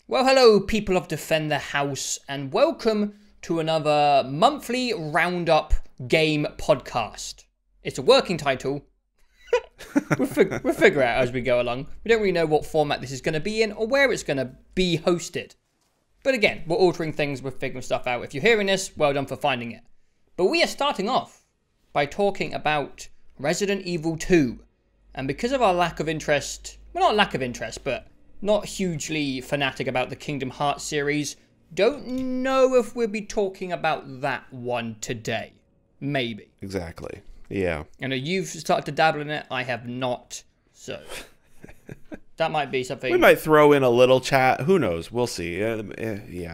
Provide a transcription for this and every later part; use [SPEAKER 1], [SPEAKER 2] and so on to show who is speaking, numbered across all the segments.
[SPEAKER 1] Well, hello, people of Defend the House, and welcome to another monthly Roundup game podcast. It's a working title. we'll figure it out as we go along. We don't really know what format this is going to be in or where it's going to be hosted. But again, we're altering things, we're figuring stuff out. If you're hearing this, well done for finding it. But we are starting off by talking about Resident Evil 2. And because of our lack of interest, well, not lack of interest, but not hugely fanatic about the Kingdom Hearts series, don't know if we'll be talking about that one today. Maybe.
[SPEAKER 2] Exactly. Yeah.
[SPEAKER 1] I know you've started to dabble in it. I have not. So that might be something.
[SPEAKER 2] We might throw in a little chat. Who knows? We'll see. Yeah,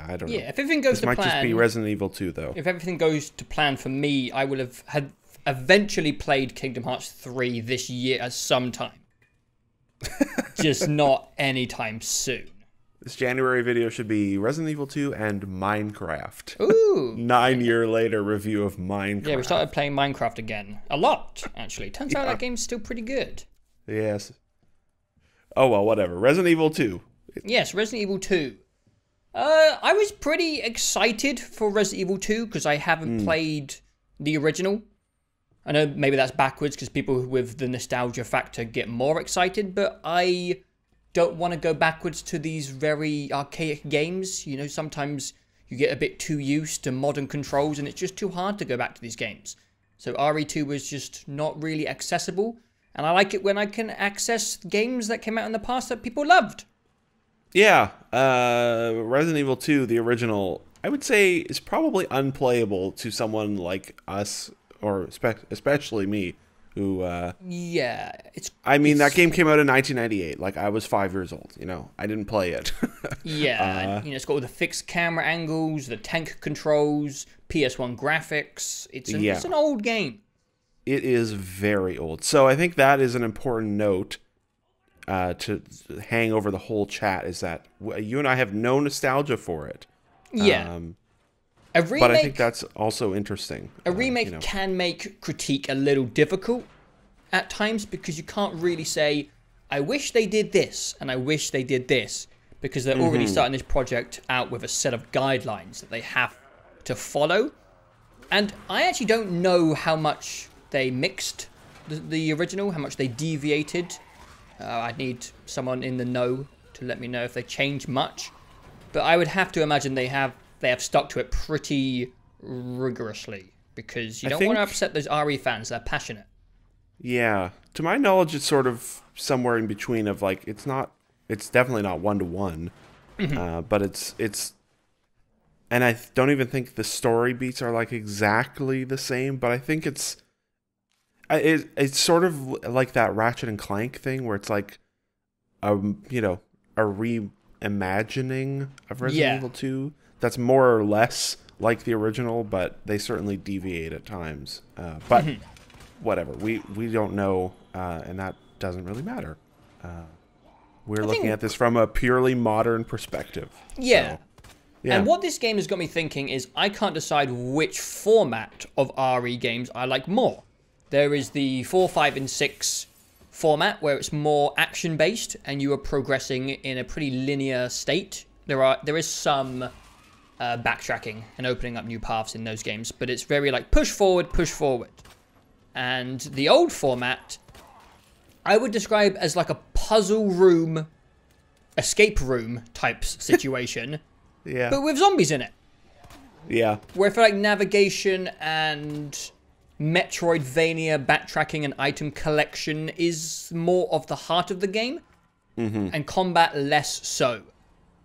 [SPEAKER 2] I don't know.
[SPEAKER 1] Yeah, if everything goes to plan.
[SPEAKER 2] This might just be Resident Evil 2, though.
[SPEAKER 1] If everything goes to plan for me, I will have had eventually played Kingdom Hearts 3 this year at some time. Just not anytime soon.
[SPEAKER 2] This January video should be Resident Evil 2 and Minecraft.
[SPEAKER 1] Ooh.
[SPEAKER 2] 9-year later review of Minecraft.
[SPEAKER 1] Yeah, we started playing Minecraft again. A lot, actually. Turns out that game's still pretty good.
[SPEAKER 2] Yes. Oh, well, whatever. Resident Evil 2.
[SPEAKER 1] Yes, Resident Evil 2. I was pretty excited for Resident Evil 2 because I haven't played the original. I know maybe that's backwards because people with the nostalgia factor get more excited, but I don't want to go backwards to these very archaic games. You know, sometimes you get a bit too used to modern controls and it's just too hard to go back to these games. So RE2 was just not really accessible, and I like it when I can access games that came out in the past that people loved.
[SPEAKER 2] Yeah, Resident Evil 2, the original, I would say is probably unplayable to someone like us, or especially me, who...
[SPEAKER 1] yeah,
[SPEAKER 2] that game came out in 1998. Like, I was 5 years old, you know? I didn't play it.
[SPEAKER 1] Yeah, it's got all the fixed camera angles, the tank controls, PS1 graphics. It's an old game.
[SPEAKER 2] It is very old. So I think that is an important note to hang over the whole chat, is that you and I have no nostalgia for it.
[SPEAKER 1] Yeah.
[SPEAKER 2] But I think that's also interesting.
[SPEAKER 1] A remake can make critique a little difficult at times because you can't really say, I wish they did this and I wish they did this, because they're already starting this project out with a set of guidelines that they have to follow. And I actually don't know how much they mixed the original, how much they deviated. I'd need someone in the know to let me know if they changed much. But I would have to imagine they have stuck to it pretty rigorously, because you don't want to upset those RE fans. They're passionate. Yeah.
[SPEAKER 2] To my knowledge, it's sort of somewhere in between of, like, it's definitely not 1-to-1, but it's, and I don't even think the story beats are, like, exactly the same, but I think it's sort of like that Ratchet and Clank thing where it's like, a reimagining of Resident Evil 2. That's more or less like the original, but they certainly deviate at times. But whatever, we don't know, and that doesn't really matter. We're looking at this from a purely modern perspective.
[SPEAKER 1] Yeah.
[SPEAKER 2] So, yeah.
[SPEAKER 1] And what this game has got me thinking is I can't decide which format of RE games I like more. There is the 4, 5, and 6 format where it's more action-based and you are progressing in a pretty linear state. There is some backtracking and opening up new paths in those games, but it's very like push forward. And the old format I would describe as like a puzzle room, escape room type situation, but with zombies in it.
[SPEAKER 2] Yeah.
[SPEAKER 1] Where for like navigation and Metroidvania backtracking and item collection is more of the heart of the game, and combat less so.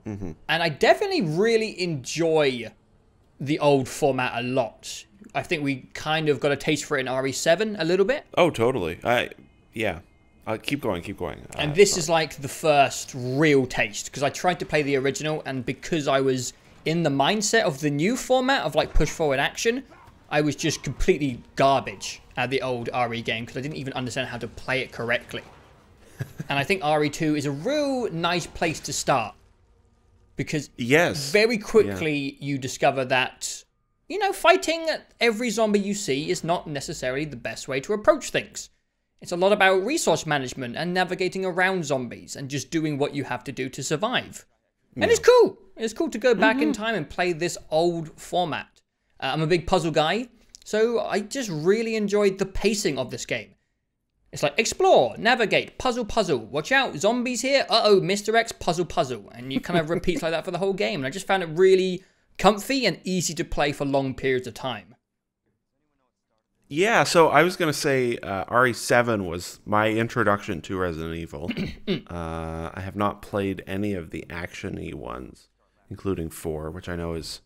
[SPEAKER 1] And I definitely really enjoy the old format a lot. I think we kind of got a taste for it in RE7 a little bit.
[SPEAKER 2] Oh, totally. Keep going.
[SPEAKER 1] And this is like the first real taste, because I tried to play the original, and because I was in the mindset of the new format of like push forward action, I was just completely garbage at the old RE game because I didn't even understand how to play it correctly. And I think RE2 is a real nice place to start. Because very quickly you discover that, fighting every zombie you see is not necessarily the best way to approach things. It's a lot about resource management and navigating around zombies and just doing what you have to do to survive. And it's cool. It's cool to go back in time and play this old format. I'm a big puzzle guy, so I just really enjoyed the pacing of this game. It's like, explore, navigate, puzzle, puzzle. Watch out, zombies here. Uh-oh, Mr. X, puzzle, puzzle. And you kind of repeat like that for the whole game. And I just found it really comfy and easy to play for long periods of time.
[SPEAKER 2] Yeah, so I was going to say RE7 was my introduction to Resident Evil. I have not played any of the action-y ones, including 4, which I know is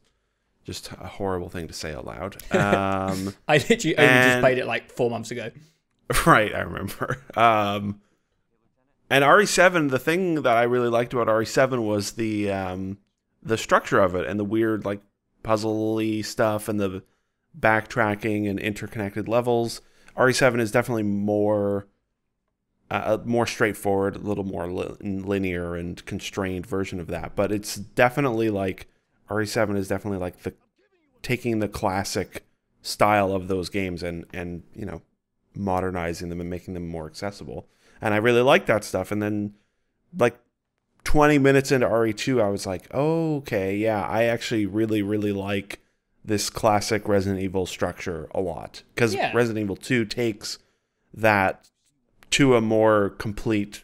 [SPEAKER 2] just a horrible thing to say out loud.
[SPEAKER 1] I literally only just played it like 4 months ago.
[SPEAKER 2] Right, I remember. And RE7, the thing that I really liked about RE7 was the structure of it and the weird like puzzle-y stuff and the backtracking and interconnected levels. RE7 is definitely more straightforward, a little more linear and constrained version of that. But it's definitely like RE7 is definitely like taking the classic style of those games and you know, modernizing them and making them more accessible. And I really like that stuff. And then like 20 minutes into RE2, I was like, oh, okay, yeah, I actually really, really like this classic Resident Evil structure a lot. Because Resident Evil 2 takes that to a more complete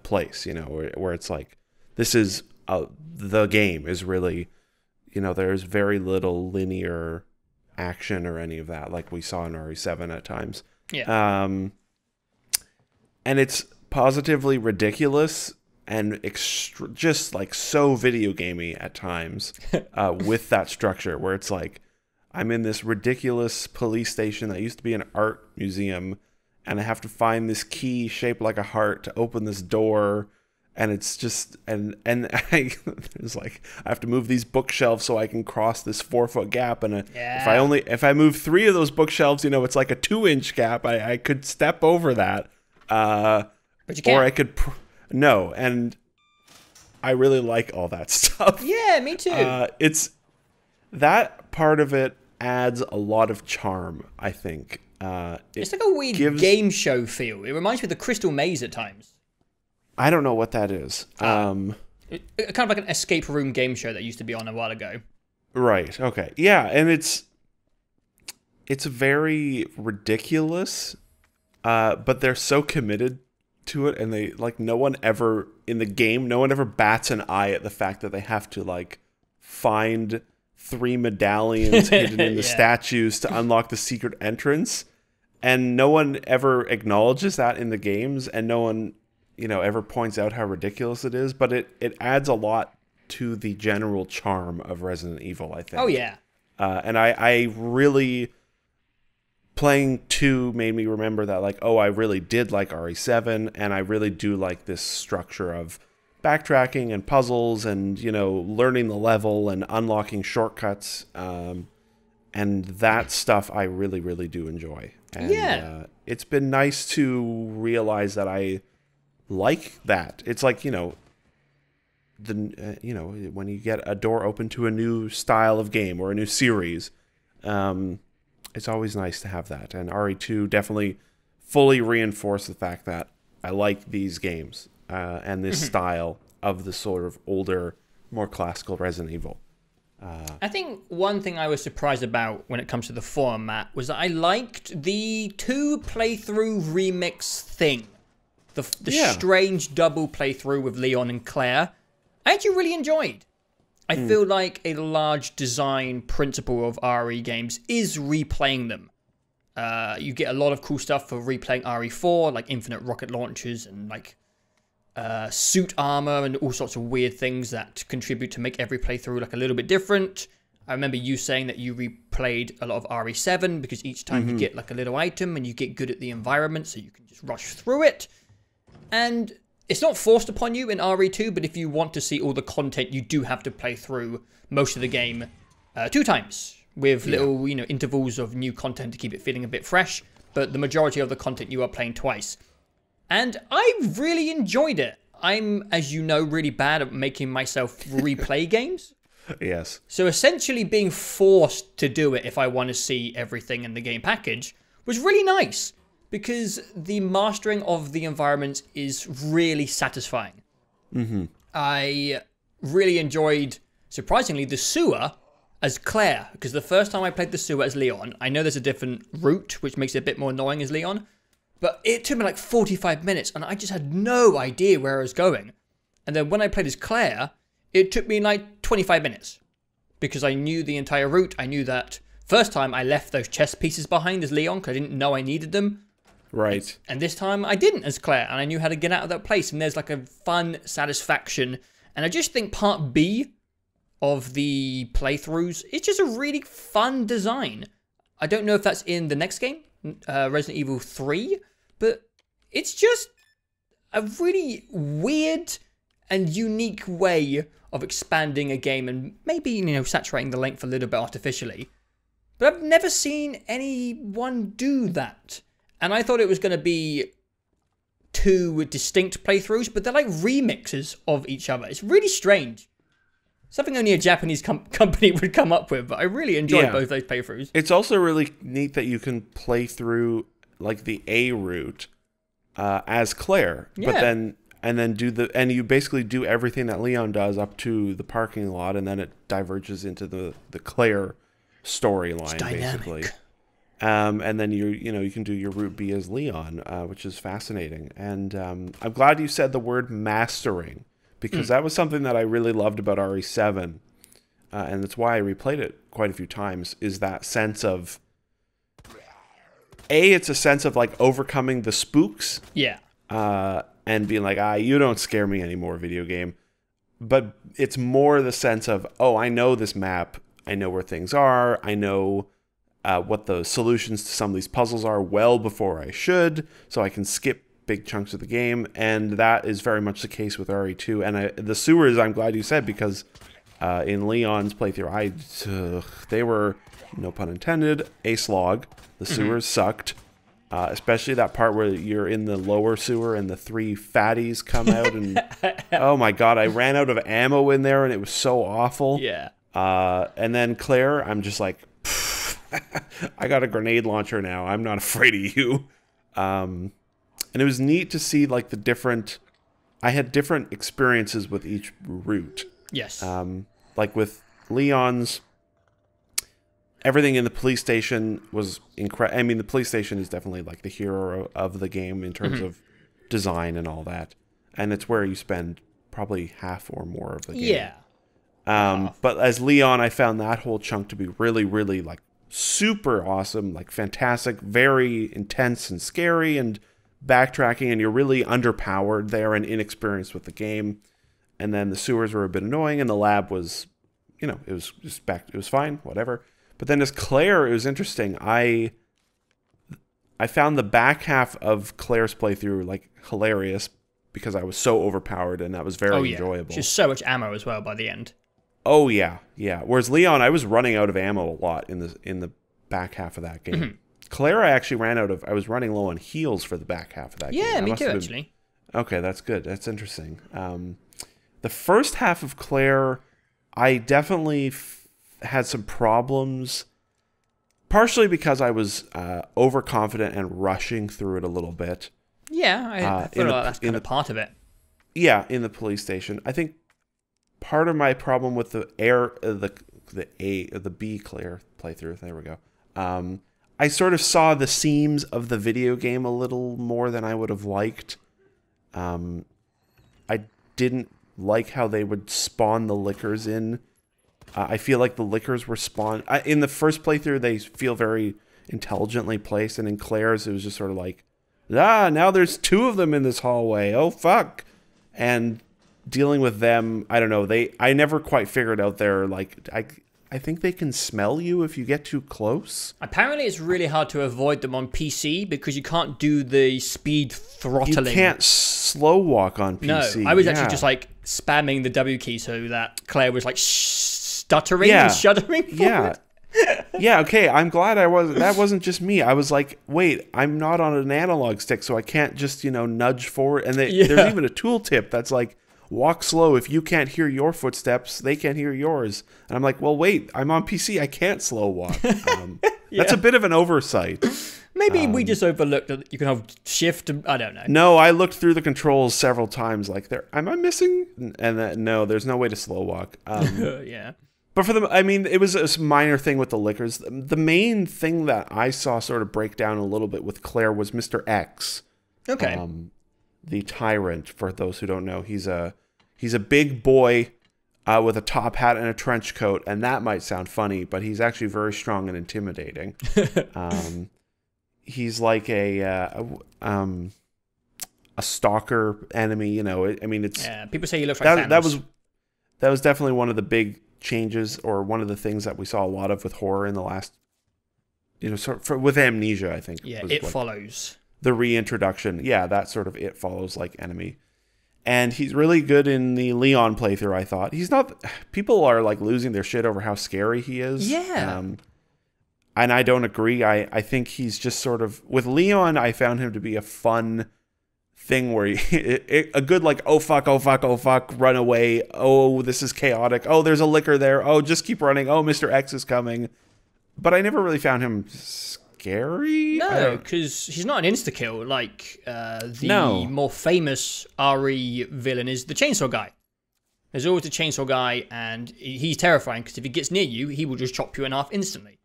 [SPEAKER 2] place, you know, where it's like, this is, the game is really, you know, there's very little linear action or any of that, like we saw in RE7 at times.
[SPEAKER 1] Yeah.
[SPEAKER 2] And it's positively ridiculous and just like so video gamey at times with that structure where it's like, I'm in this ridiculous police station that used to be an art museum and I have to find this key shaped like a heart to open this door. And it's just, and it's like, I have to move these bookshelves so I can cross this 4-foot gap. And if I move 3 of those bookshelves, you know, it's like a 2-inch gap. I could step over that.
[SPEAKER 1] But you can't.
[SPEAKER 2] Or I could, no. And I really like all that stuff.
[SPEAKER 1] Yeah, me too.
[SPEAKER 2] It's, that part of it adds a lot of charm, I think.
[SPEAKER 1] It's like a weird game show feel. It reminds me of the Crystal Maze at times.
[SPEAKER 2] I don't know what that is.
[SPEAKER 1] Kind of like an escape room game show that used to be on a while ago.
[SPEAKER 2] Right. Okay. Yeah, and it's very ridiculous, but they're so committed to it, and they like no one ever bats an eye at the fact that they have to like find 3 medallions hidden in the statues to unlock the secret entrance, and no one ever acknowledges that in the games, and no one, you know, ever points out how ridiculous it is, but it adds a lot to the general charm of Resident Evil, I think.
[SPEAKER 1] Oh, yeah.
[SPEAKER 2] And I really, playing 2 made me remember that, like, oh, I really did like RE7, and I really do like this structure of backtracking and puzzles and, you know, learning the level and unlocking shortcuts. And that stuff I really, really do enjoy. And it's been nice to realize that I like that. It's like, you know, when you get a door open to a new style of game or a new series, it's always nice to have that. And RE2 definitely fully reinforced the fact that I like these games and this style of the sort of older, more classical Resident Evil.
[SPEAKER 1] I think one thing I was surprised about when it comes to the format was that I liked the 2 playthrough remix thing. The strange double playthrough with Leon and Claire, I actually really enjoyed. I feel like a large design principle of RE games is replaying them. You get a lot of cool stuff for replaying RE4, like infinite rocket launchers and like suit armor and all sorts of weird things that contribute to make every playthrough like a little bit different. I remember you saying that you replayed a lot of RE7 because each time you get like a little item and you get good at the environment so you can just rush through it. And it's not forced upon you in RE2, but if you want to see all the content, you do have to play through most of the game 2 times with little, you know, intervals of new content to keep it feeling a bit fresh. But the majority of the content you are playing twice. And I really enjoyed it. I'm, as you know, really bad at making myself replay games.
[SPEAKER 2] Yes.
[SPEAKER 1] So essentially being forced to do it if I want to see everything in the game package was really nice. Because the mastering of the environments is really satisfying. I really enjoyed, surprisingly, the sewer as Claire, because the first time I played the sewer as Leon, I know there's a different route, which makes it a bit more annoying as Leon, but it took me like 45 minutes, and I just had no idea where I was going. And then when I played as Claire, it took me like 25 minutes, because I knew the entire route. I knew that first time I left those chess pieces behind as Leon, because I didn't know I needed them.
[SPEAKER 2] Right.
[SPEAKER 1] And this time I didn't as Claire, and I knew how to get out of that place, and there's like a fun satisfaction. And I just think part B of the playthroughs is just a really fun design. I don't know if that's in the next game, Resident Evil 3, but it's just a really weird and unique way of expanding a game and maybe, you know, saturating the length a little bit artificially. But I've never seen anyone do that. And I thought it was going to be 2 distinct playthroughs, but they're like remixes of each other. It's really strange. Something only a Japanese company would come up with, but I really enjoyed both those playthroughs.
[SPEAKER 2] It's also really neat that you can play through like the A route as Claire, but then you basically do everything that Leon does up to the parking lot, and then it diverges into the Claire storyline basically. And then you can do your route B as Leon, which is fascinating. And I'm glad you said the word mastering, because that was something that I really loved about RE7, and that's why I replayed it quite a few times, is that sense of, it's a sense of like overcoming the spooks. Yeah. And being like, you don't scare me anymore, video game. But it's more the sense of, I know this map. I know where things are. I know what the solutions to some of these puzzles are well before I should, so I can skip big chunks of the game. And that is very much the case with RE2. And the sewers, I'm glad you said, because in Leon's playthrough, they were, no pun intended, a slog. The sewers sucked. Especially that part where you're in the lower sewer and the 3 fatties come out, and oh my god, I ran out of ammo in there and it was so awful. Yeah. And then Claire, I'm just like, I got a grenade launcher now. I'm not afraid of you. And it was neat to see like the different. I had different experiences with each route. Yes. Like with Leon's. Everything in the police station was incredible. I mean, the police station is definitely like the hero of the game in terms of design and all that. And it's where you spend probably half or more of the game. Yeah. But as Leon, I found that whole chunk to be really, really like super awesome, like fantastic, very intense and scary and backtracking. And you're really underpowered there and inexperienced with the game. And then the sewers were a bit annoying, and the lab was, it was just it was fine, whatever. But then as Claire, it was interesting. I found the back half of Claire's playthrough like hilarious because I was so overpowered, and that was very enjoyable. Just so much ammo as well by the end. Oh yeah, yeah. Whereas Leon, I was running out of ammo a lot in the back half of that game. Claire, I actually ran out of. I was running low on heals for the back half of that game. Yeah, me too, actually. Okay, that's good. That's interesting. The first half of Claire, I definitely had some problems, partially because I was overconfident and rushing through it a little bit. Yeah, I feel like that's kind of part of it. Yeah, in the police station. I think part of my problem with the B Claire playthrough, there we go. I sort of saw the seams of the video game a little more than I would have liked. I didn't like how they would spawn the lickers in. I feel like the lickers were spawned. In the first playthrough, they feel very intelligently placed, and in Claire's, it was just sort of like, now there's 2 of them in this hallway. Oh, fuck. And dealing with them, I don't know. I never quite figured out their, like, I think they can smell you if you get too close. Apparently, it's really hard to avoid them on PC because you can't do the speed throttling. You can't slow walk on PC. No, I was actually just, like, spamming the W key so that Claire was, like, stuttering and shuddering forward. Yeah, okay, I'm glad that wasn't just me. I was like, wait, I'm not on an analog stick, so I can't just, nudge forward. And there's even a tooltip that's like, walk slow. If you can't hear your footsteps, they can't hear yours. And I'm like, well, wait, I'm on PC. I can't slow walk. That's a bit of an oversight.
[SPEAKER 1] Maybe we just overlooked that you can have shift. I don't know.
[SPEAKER 2] No, I looked through the controls several times. Like, am I missing? And no, there's no way to slow walk.
[SPEAKER 1] Yeah.
[SPEAKER 2] But it was a minor thing with the liquors. The main thing that I saw sort of break down a little bit with Claire was Mr. X.
[SPEAKER 1] Okay.
[SPEAKER 2] The tyrant, for those who don't know. He's a big boy with a top hat and a trench coat, and that might sound funny, but he's actually very strong and intimidating. He's like a stalker enemy, you know. It's
[SPEAKER 1] people say he looks like Thanos.
[SPEAKER 2] That was definitely one of the big changes, or one of the things that we saw a lot of with horror in the last, with Amnesia, I think.
[SPEAKER 1] Yeah, It Follows.
[SPEAKER 2] The reintroduction. Yeah, that sort of It Follows like enemy. And he's really good in the Leon playthrough, I thought. He's not... People are, like, losing their shit over how scary he is.
[SPEAKER 1] Yeah.
[SPEAKER 2] And I don't agree. I think he's just sort of... With Leon, I found him to be a fun thing where a good, like, oh, fuck, run away. Oh, this is chaotic. Oh, there's a liquor there. Oh, just keep running. Oh, Mr. X is coming. But I never really found him scary.
[SPEAKER 1] No, because he's not an insta-kill. Like, the more famous RE villain is the Chainsaw Guy. There's always the Chainsaw Guy, and he's terrifying, because if he gets near you, he will just chop you in half instantly.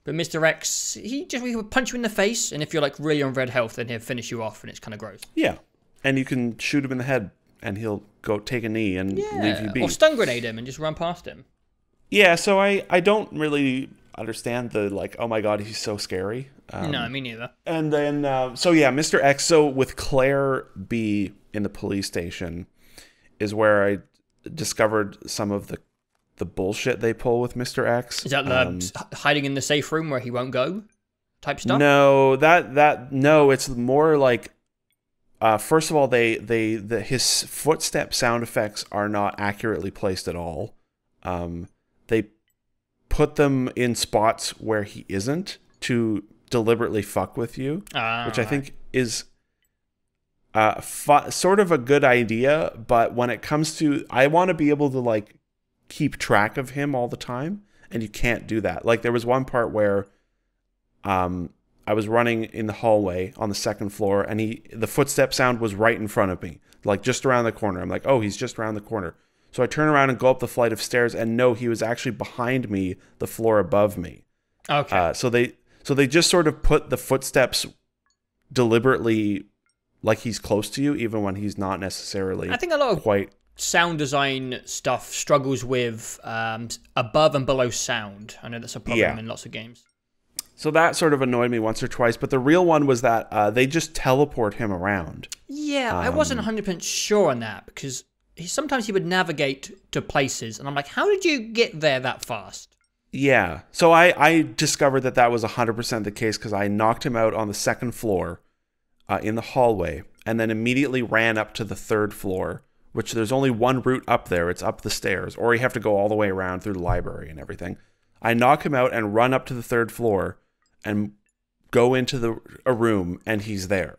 [SPEAKER 1] But Mr. X, he will punch you in the face, and if you're like really on red health, then he'll finish you off, and it's kind of gross.
[SPEAKER 2] Yeah, and you can shoot him in the head, and he'll go take a knee and leave you be.
[SPEAKER 1] Or stun grenade him and just run past him.
[SPEAKER 2] Yeah, so I don't really understand the, like, oh my god, he's so scary.
[SPEAKER 1] No, me neither.
[SPEAKER 2] And then, Mr. X, so with Claire B in the police station is where I discovered some of the bullshit they pull with Mr. X.
[SPEAKER 1] Is that the hiding in the safe room where he won't go type stuff?
[SPEAKER 2] No, no, it's more like, first of all, his footstep sound effects are not accurately placed at all. They put them in spots where he isn't to deliberately fuck with you, which I think is sort of a good idea. But when it comes to, I want to be able to, like, keep track of him all the time, and you can't do that. Like, there was one part where I was running in the hallway on the second floor, and the footstep sound was right in front of me, like just around the corner. I'm like, oh, he's just around the corner. So I turn around and go up the flight of stairs, and no, he was actually behind me, the floor above me.
[SPEAKER 1] Okay.
[SPEAKER 2] So they just sort of put the footsteps deliberately like he's close to you, even when he's not necessarily.
[SPEAKER 1] I think a lot of sound design stuff struggles with above and below sound. I know that's a problem in lots of games.
[SPEAKER 2] So that sort of annoyed me once or twice, but the real one was that they just teleport him around.
[SPEAKER 1] Yeah, I wasn't 100% sure on that, because sometimes he would navigate to places, and I'm like, how did you get there that fast?
[SPEAKER 2] Yeah, so I discovered that was 100% the case, because I knocked him out on the second floor in the hallway, and then immediately ran up to the third floor, which there's only one route up there. It's up the stairs, or you have to go all the way around through the library and everything. I knock him out and run up to the third floor and go into a room, and he's there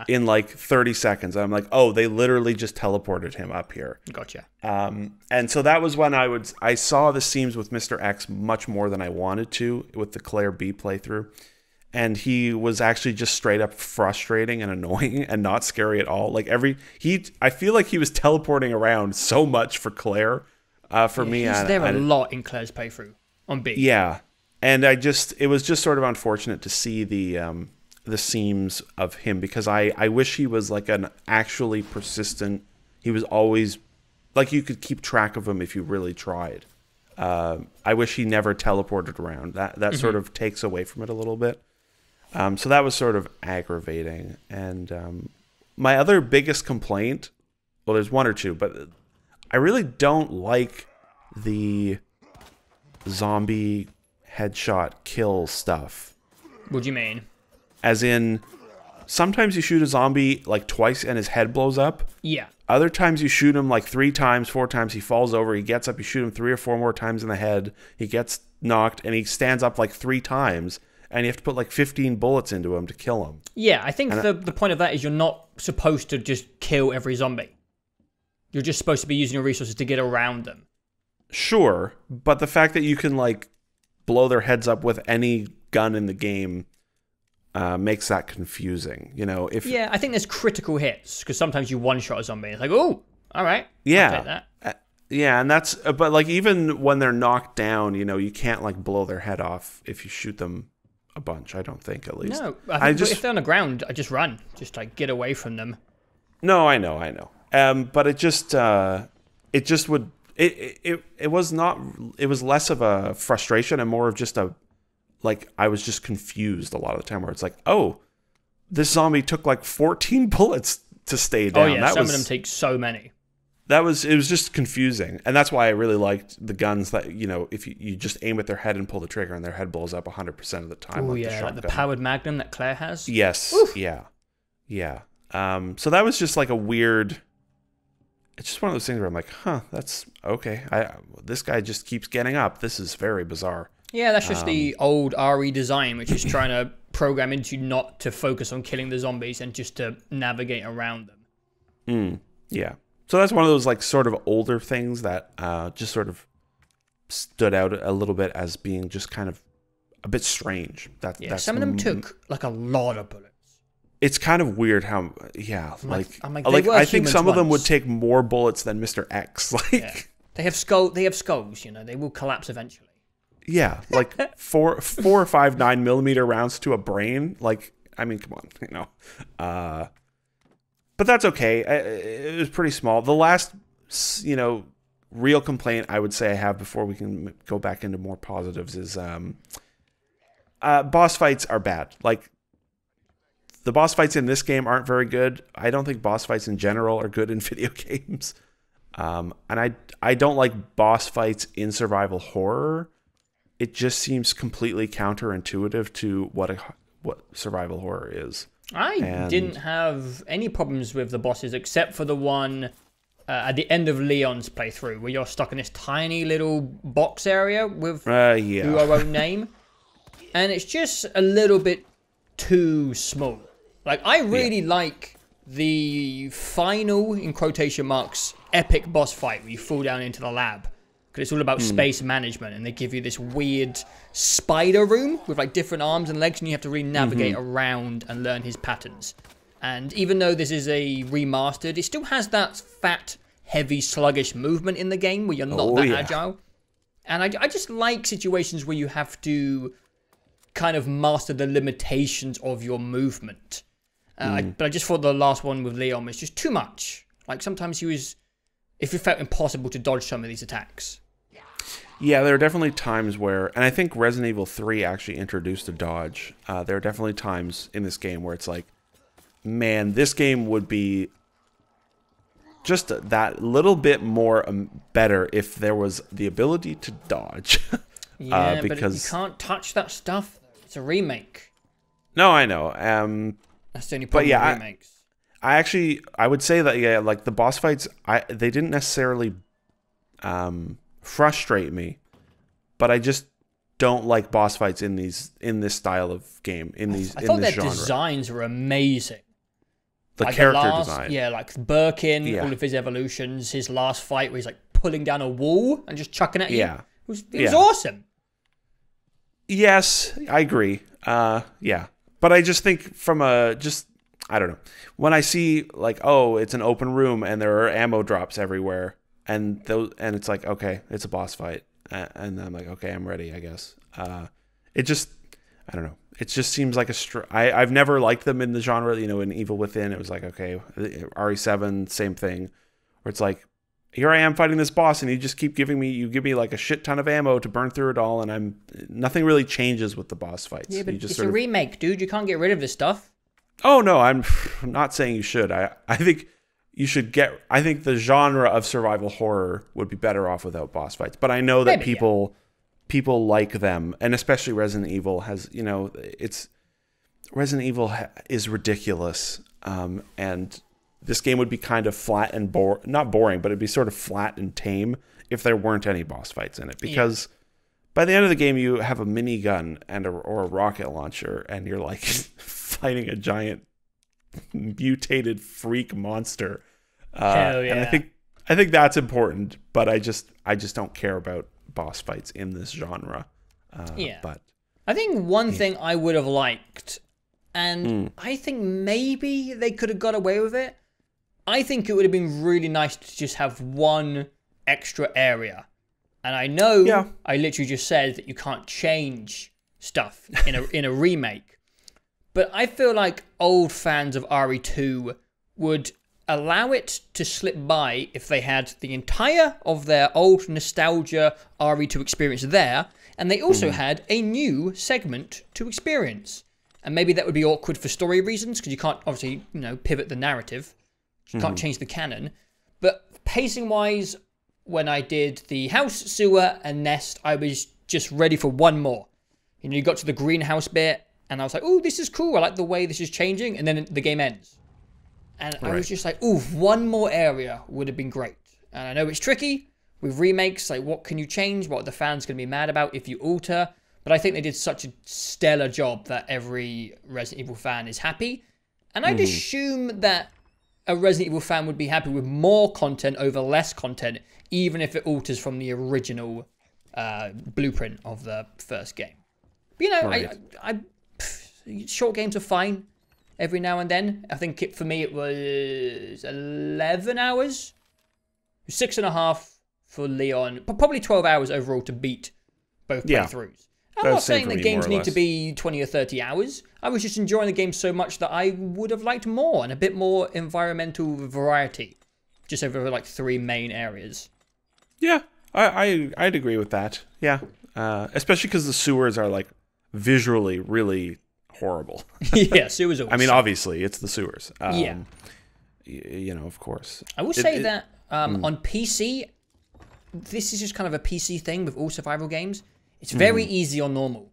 [SPEAKER 2] in like 30 seconds. And I'm like, oh, they literally just teleported him up here.
[SPEAKER 1] Gotcha.
[SPEAKER 2] And so that was when I saw the seams with Mr. X much more than I wanted to with the Claire B playthrough. And he was actually just straight up frustrating and annoying and not scary at all. Like I feel like he was teleporting around so much for Claire. For me,
[SPEAKER 1] he's there a lot in Claire's playthrough on B.
[SPEAKER 2] Yeah, and it was just sort of unfortunate to see the seams of him, because I wish he was like an actually persistent. He was always like, you could keep track of him if you really tried. I wish he never teleported around. That sort of takes away from it a little bit. So that was sort of aggravating. And my other biggest complaint, well, there's one or two, but I really don't like the zombie headshot kill stuff.
[SPEAKER 1] What do you mean?
[SPEAKER 2] As in, sometimes you shoot a zombie like twice and his head blows up.
[SPEAKER 1] Yeah.
[SPEAKER 2] Other times you shoot him like 3 times, 4 times, he falls over, he gets up, you shoot him 3 or 4 more times in the head, he gets knocked, and he stands up like 3 times. And you have to put like 15 bullets into him to kill him. Yeah,
[SPEAKER 1] I think the point of that is you're not supposed to just kill every zombie. You're just supposed to be using your resources to get around them.
[SPEAKER 2] Sure, but the fact that you can like blow their heads up with any gun in the game makes that confusing. You know,
[SPEAKER 1] yeah, I think there's critical hits because sometimes you one-shot a zombie. It's like, oh, all right,
[SPEAKER 2] yeah,
[SPEAKER 1] I'll take that.
[SPEAKER 2] Yeah, and that's but like even when they're knocked down, you know, you can't like blow their head off if you shoot them a bunch. I don't think, at least.
[SPEAKER 1] No, I think if they're on the ground, I just run, just like get away from them.
[SPEAKER 2] No, I know. But it was less of a frustration and more of just I was just confused a lot of the time where it's like, oh, this zombie took like 14 bullets to stay down.
[SPEAKER 1] Oh yeah, some of them take so many.
[SPEAKER 2] It was just confusing. And that's why I really liked the guns that, you know, if you just aim at their head and pull the trigger and their head blows up 100% of the time.
[SPEAKER 1] Oh yeah, like the powered Magnum that Claire has.
[SPEAKER 2] Yes. Oof. Yeah. So that was just like a weird, it's just one of those things where I'm like, huh, that's okay. This guy just keeps getting up. This is very bizarre.
[SPEAKER 1] Yeah, that's just the old RE design, which is trying to program into not to focus on killing the zombies and just to navigate around them.
[SPEAKER 2] Yeah. So that's one of those like sort of older things that just sort of stood out a little bit as being just kind of a bit strange.
[SPEAKER 1] Some of them took like a lot of bullets.
[SPEAKER 2] It's kind of weird how, yeah,
[SPEAKER 1] I
[SPEAKER 2] think some of them would take more bullets than Mr. X. Like,
[SPEAKER 1] yeah. They have skulls, you know, they will collapse eventually.
[SPEAKER 2] Yeah, like four or five 9mm rounds to a brain. Like, I mean, come on, you know. But that's okay. It was pretty small. The last, you know, real complaint I would say I have before we can go back into more positives is boss fights are bad. Like, the boss fights in this game aren't very good. I don't think boss fights in general are good in video games. And I don't like boss fights in survival horror. It just seems completely counterintuitive to what survival horror is.
[SPEAKER 1] I didn't have any problems with the bosses except for the one at the end of Leon's playthrough where you're stuck in this tiny little box area with who I won't name. And it's just a little bit too small. Like, I really like the final, in quotation marks, epic boss fight where you fall down into the lab. Because it's all about space management, and they give you this weird spider room with like different arms and legs, and you have to really navigate around and learn his patterns. And even though this is a remastered, it still has that fat, heavy, sluggish movement in the game where you're not that agile. And I just like situations where you have to kind of master the limitations of your movement. But I just thought the last one with Leon was just too much. Like, sometimes it felt impossible to dodge some of these attacks.
[SPEAKER 2] Yeah, there are definitely times where, and I think Resident Evil 3 actually introduced a dodge. There are definitely times in this game where it's like, man, this game would be just that little bit more better if there was the ability to dodge.
[SPEAKER 1] Yeah, because but you can't touch that stuff. It's a remake.
[SPEAKER 2] No, I know.
[SPEAKER 1] That's the only problem with remakes.
[SPEAKER 2] I would say that, like the boss fights, they didn't necessarily frustrate me, but I just don't like boss fights in this style of game, in this genre.
[SPEAKER 1] Their designs were amazing.
[SPEAKER 2] The like character design.
[SPEAKER 1] Yeah, like Birkin, all of his evolutions, his last fight where he's like pulling down a wall and just chucking at you. Yeah. It was awesome.
[SPEAKER 2] Yes, I agree. Yeah. But I just think I don't know. When I see like, oh, it's an open room and there are ammo drops everywhere, and it's like, okay, it's a boss fight, and I'm like, okay, I'm ready, I guess. It just, I don't know. It just seems like I've never liked them in the genre. You know, in Evil Within, it was like, okay, RE7, same thing, where it's like, here I am fighting this boss, and you just keep give me like a shit ton of ammo to burn through it all, and nothing really changes with the boss fights.
[SPEAKER 1] Yeah, but it's a remake, dude. You can't get rid of this stuff.
[SPEAKER 2] Oh no, I'm not saying you should. I think you should I think the genre of survival horror would be better off without boss fights. But I know that people like them, and especially Resident Evil has, you know, Resident Evil is ridiculous, and this game would be kind of flat and not boring, but it'd be sort of flat and tame if there weren't any boss fights in it. Because by the end of the game, you have a minigun and or a rocket launcher, and you're like fighting a giant mutated freak monster.
[SPEAKER 1] Hell yeah.
[SPEAKER 2] And I think that's important, but I just don't care about boss fights in this genre. But
[SPEAKER 1] I think one thing I would have liked, and I think maybe they could have got away with it. I think it would have been really nice to just have one extra area. And I know I literally just said that you can't change stuff in a remake. But I feel like old fans of RE2 would allow it to slip by if they had the entire of their old nostalgia RE2 experience there, and they also had a new segment to experience. And maybe that would be awkward for story reasons, because you can't obviously, pivot the narrative. You can't change the canon. But pacing-wise, when I did the house, sewer, and nest, I was just ready for one more. You got to the greenhouse bit, and I was like, oh, this is cool. I like the way this is changing. And then the game ends. And I was just like, ooh, one more area would have been great. And I know it's tricky with remakes. Like, what can you change? What are the fans going to be mad about if you alter? But I think they did such a stellar job that every Resident Evil fan is happy. And I'd assume that a Resident Evil fan would be happy with more content over less content, even if it alters from the original blueprint of the first game. But, short games are fine every now and then. I think for me it was 11 hours. 6.5 for Leon. Probably 12 hours overall to beat both playthroughs. I'm not saying that games need to be 20 or 30 hours. I was just enjoying the game so much that I would have liked more and a bit more environmental variety. Just over like 3 main areas.
[SPEAKER 2] Yeah, I'd agree with that. Yeah, especially because the sewers are like visually really horrible.
[SPEAKER 1] Yeah, sewers are awesome.
[SPEAKER 2] I mean, obviously, it's the sewers.
[SPEAKER 1] Yeah.
[SPEAKER 2] Of course.
[SPEAKER 1] I will say that on PC, this is just kind of a PC thing with all survival games. It's very easy on normal.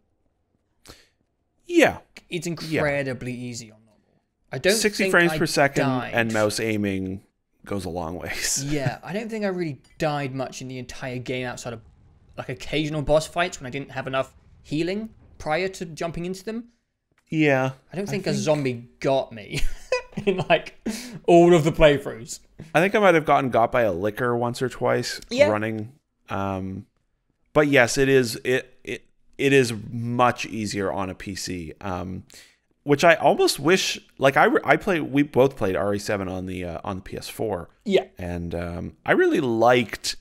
[SPEAKER 2] Yeah.
[SPEAKER 1] It's incredibly easy on normal. I don't
[SPEAKER 2] 60 frames per second and mouse aiming goes a long ways.
[SPEAKER 1] Yeah, I don't think I really died much in the entire game outside of like occasional boss fights when I didn't have enough healing prior to jumping into them.
[SPEAKER 2] Yeah.
[SPEAKER 1] I don't think a zombie got me in like all of the playthroughs.
[SPEAKER 2] I think I might have gotten got by a licker once or twice running. But yes, it is much easier on a PC. Which I almost wish, like we both played RE7 on the PS4. Yeah. And I really liked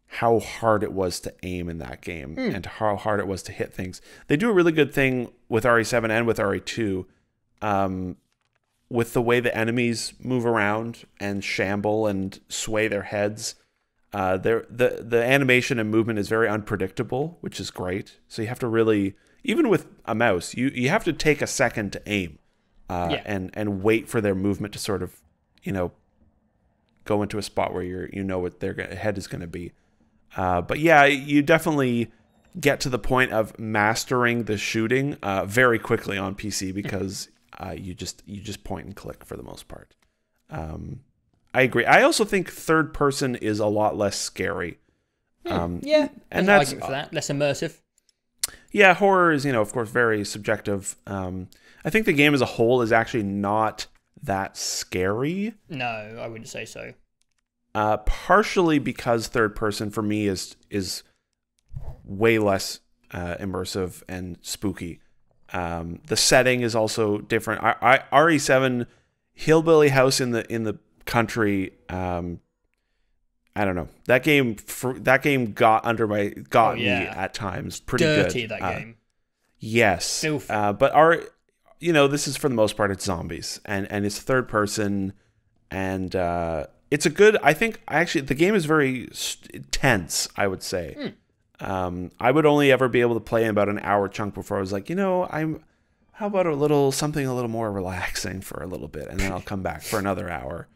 [SPEAKER 2] how hard it was to aim in that game and how hard it was to hit things. They do a really good thing with RE7 and with RE2 with the way the enemies move around and shamble and sway their heads. The animation and movement is very unpredictable, which is great. So you have to really, even with a mouse, you have to take a second to aim and wait for their movement to sort of, go into a spot where you know what their head is going to be. But yeah, you definitely get to the point of mastering the shooting very quickly on PC because you just point and click for the most part. I agree. I also think third person is a lot less scary.
[SPEAKER 1] And that's argument for that. Less immersive.
[SPEAKER 2] Yeah, horror is, of course, very subjective. I think the game as a whole is actually not that scary.
[SPEAKER 1] No, I wouldn't say so.
[SPEAKER 2] Partially because third person for me is way less immersive and spooky. The setting is also different. RE7 hillbilly house in the country. I don't know. That game got me at times pretty
[SPEAKER 1] dirty,
[SPEAKER 2] good.
[SPEAKER 1] That game.
[SPEAKER 2] Yes.
[SPEAKER 1] Filthy.
[SPEAKER 2] But this is for the most part it's zombies and it's third person and it's a good. I think actually the game is very tense, I would say. I would only ever be able to play in about an hour chunk before I was like, how about something a little more relaxing for a little bit, and then I'll come back for another hour.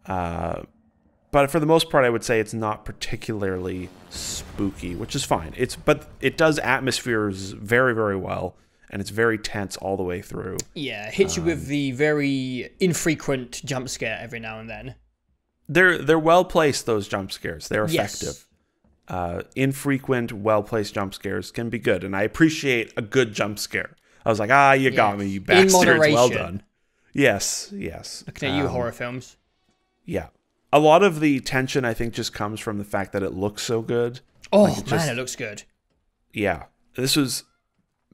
[SPEAKER 2] But for the most part, I would say it's not particularly spooky, which is fine. But it does atmospheres very, very well, and it's very tense all the way through.
[SPEAKER 1] Yeah, it hits you with the very infrequent jump scare every now and then.
[SPEAKER 2] They're well placed, those jump scares. They're effective. Infrequent, well placed jump scares can be good, and I appreciate a good jump scare. I was like, you got me, you bastards.
[SPEAKER 1] In moderation.
[SPEAKER 2] Well done. Yes.
[SPEAKER 1] Looking at you, horror films.
[SPEAKER 2] Yeah. A lot of the tension, I think, just comes from the fact that it looks so good.
[SPEAKER 1] Oh, it looks good.
[SPEAKER 2] Yeah. This was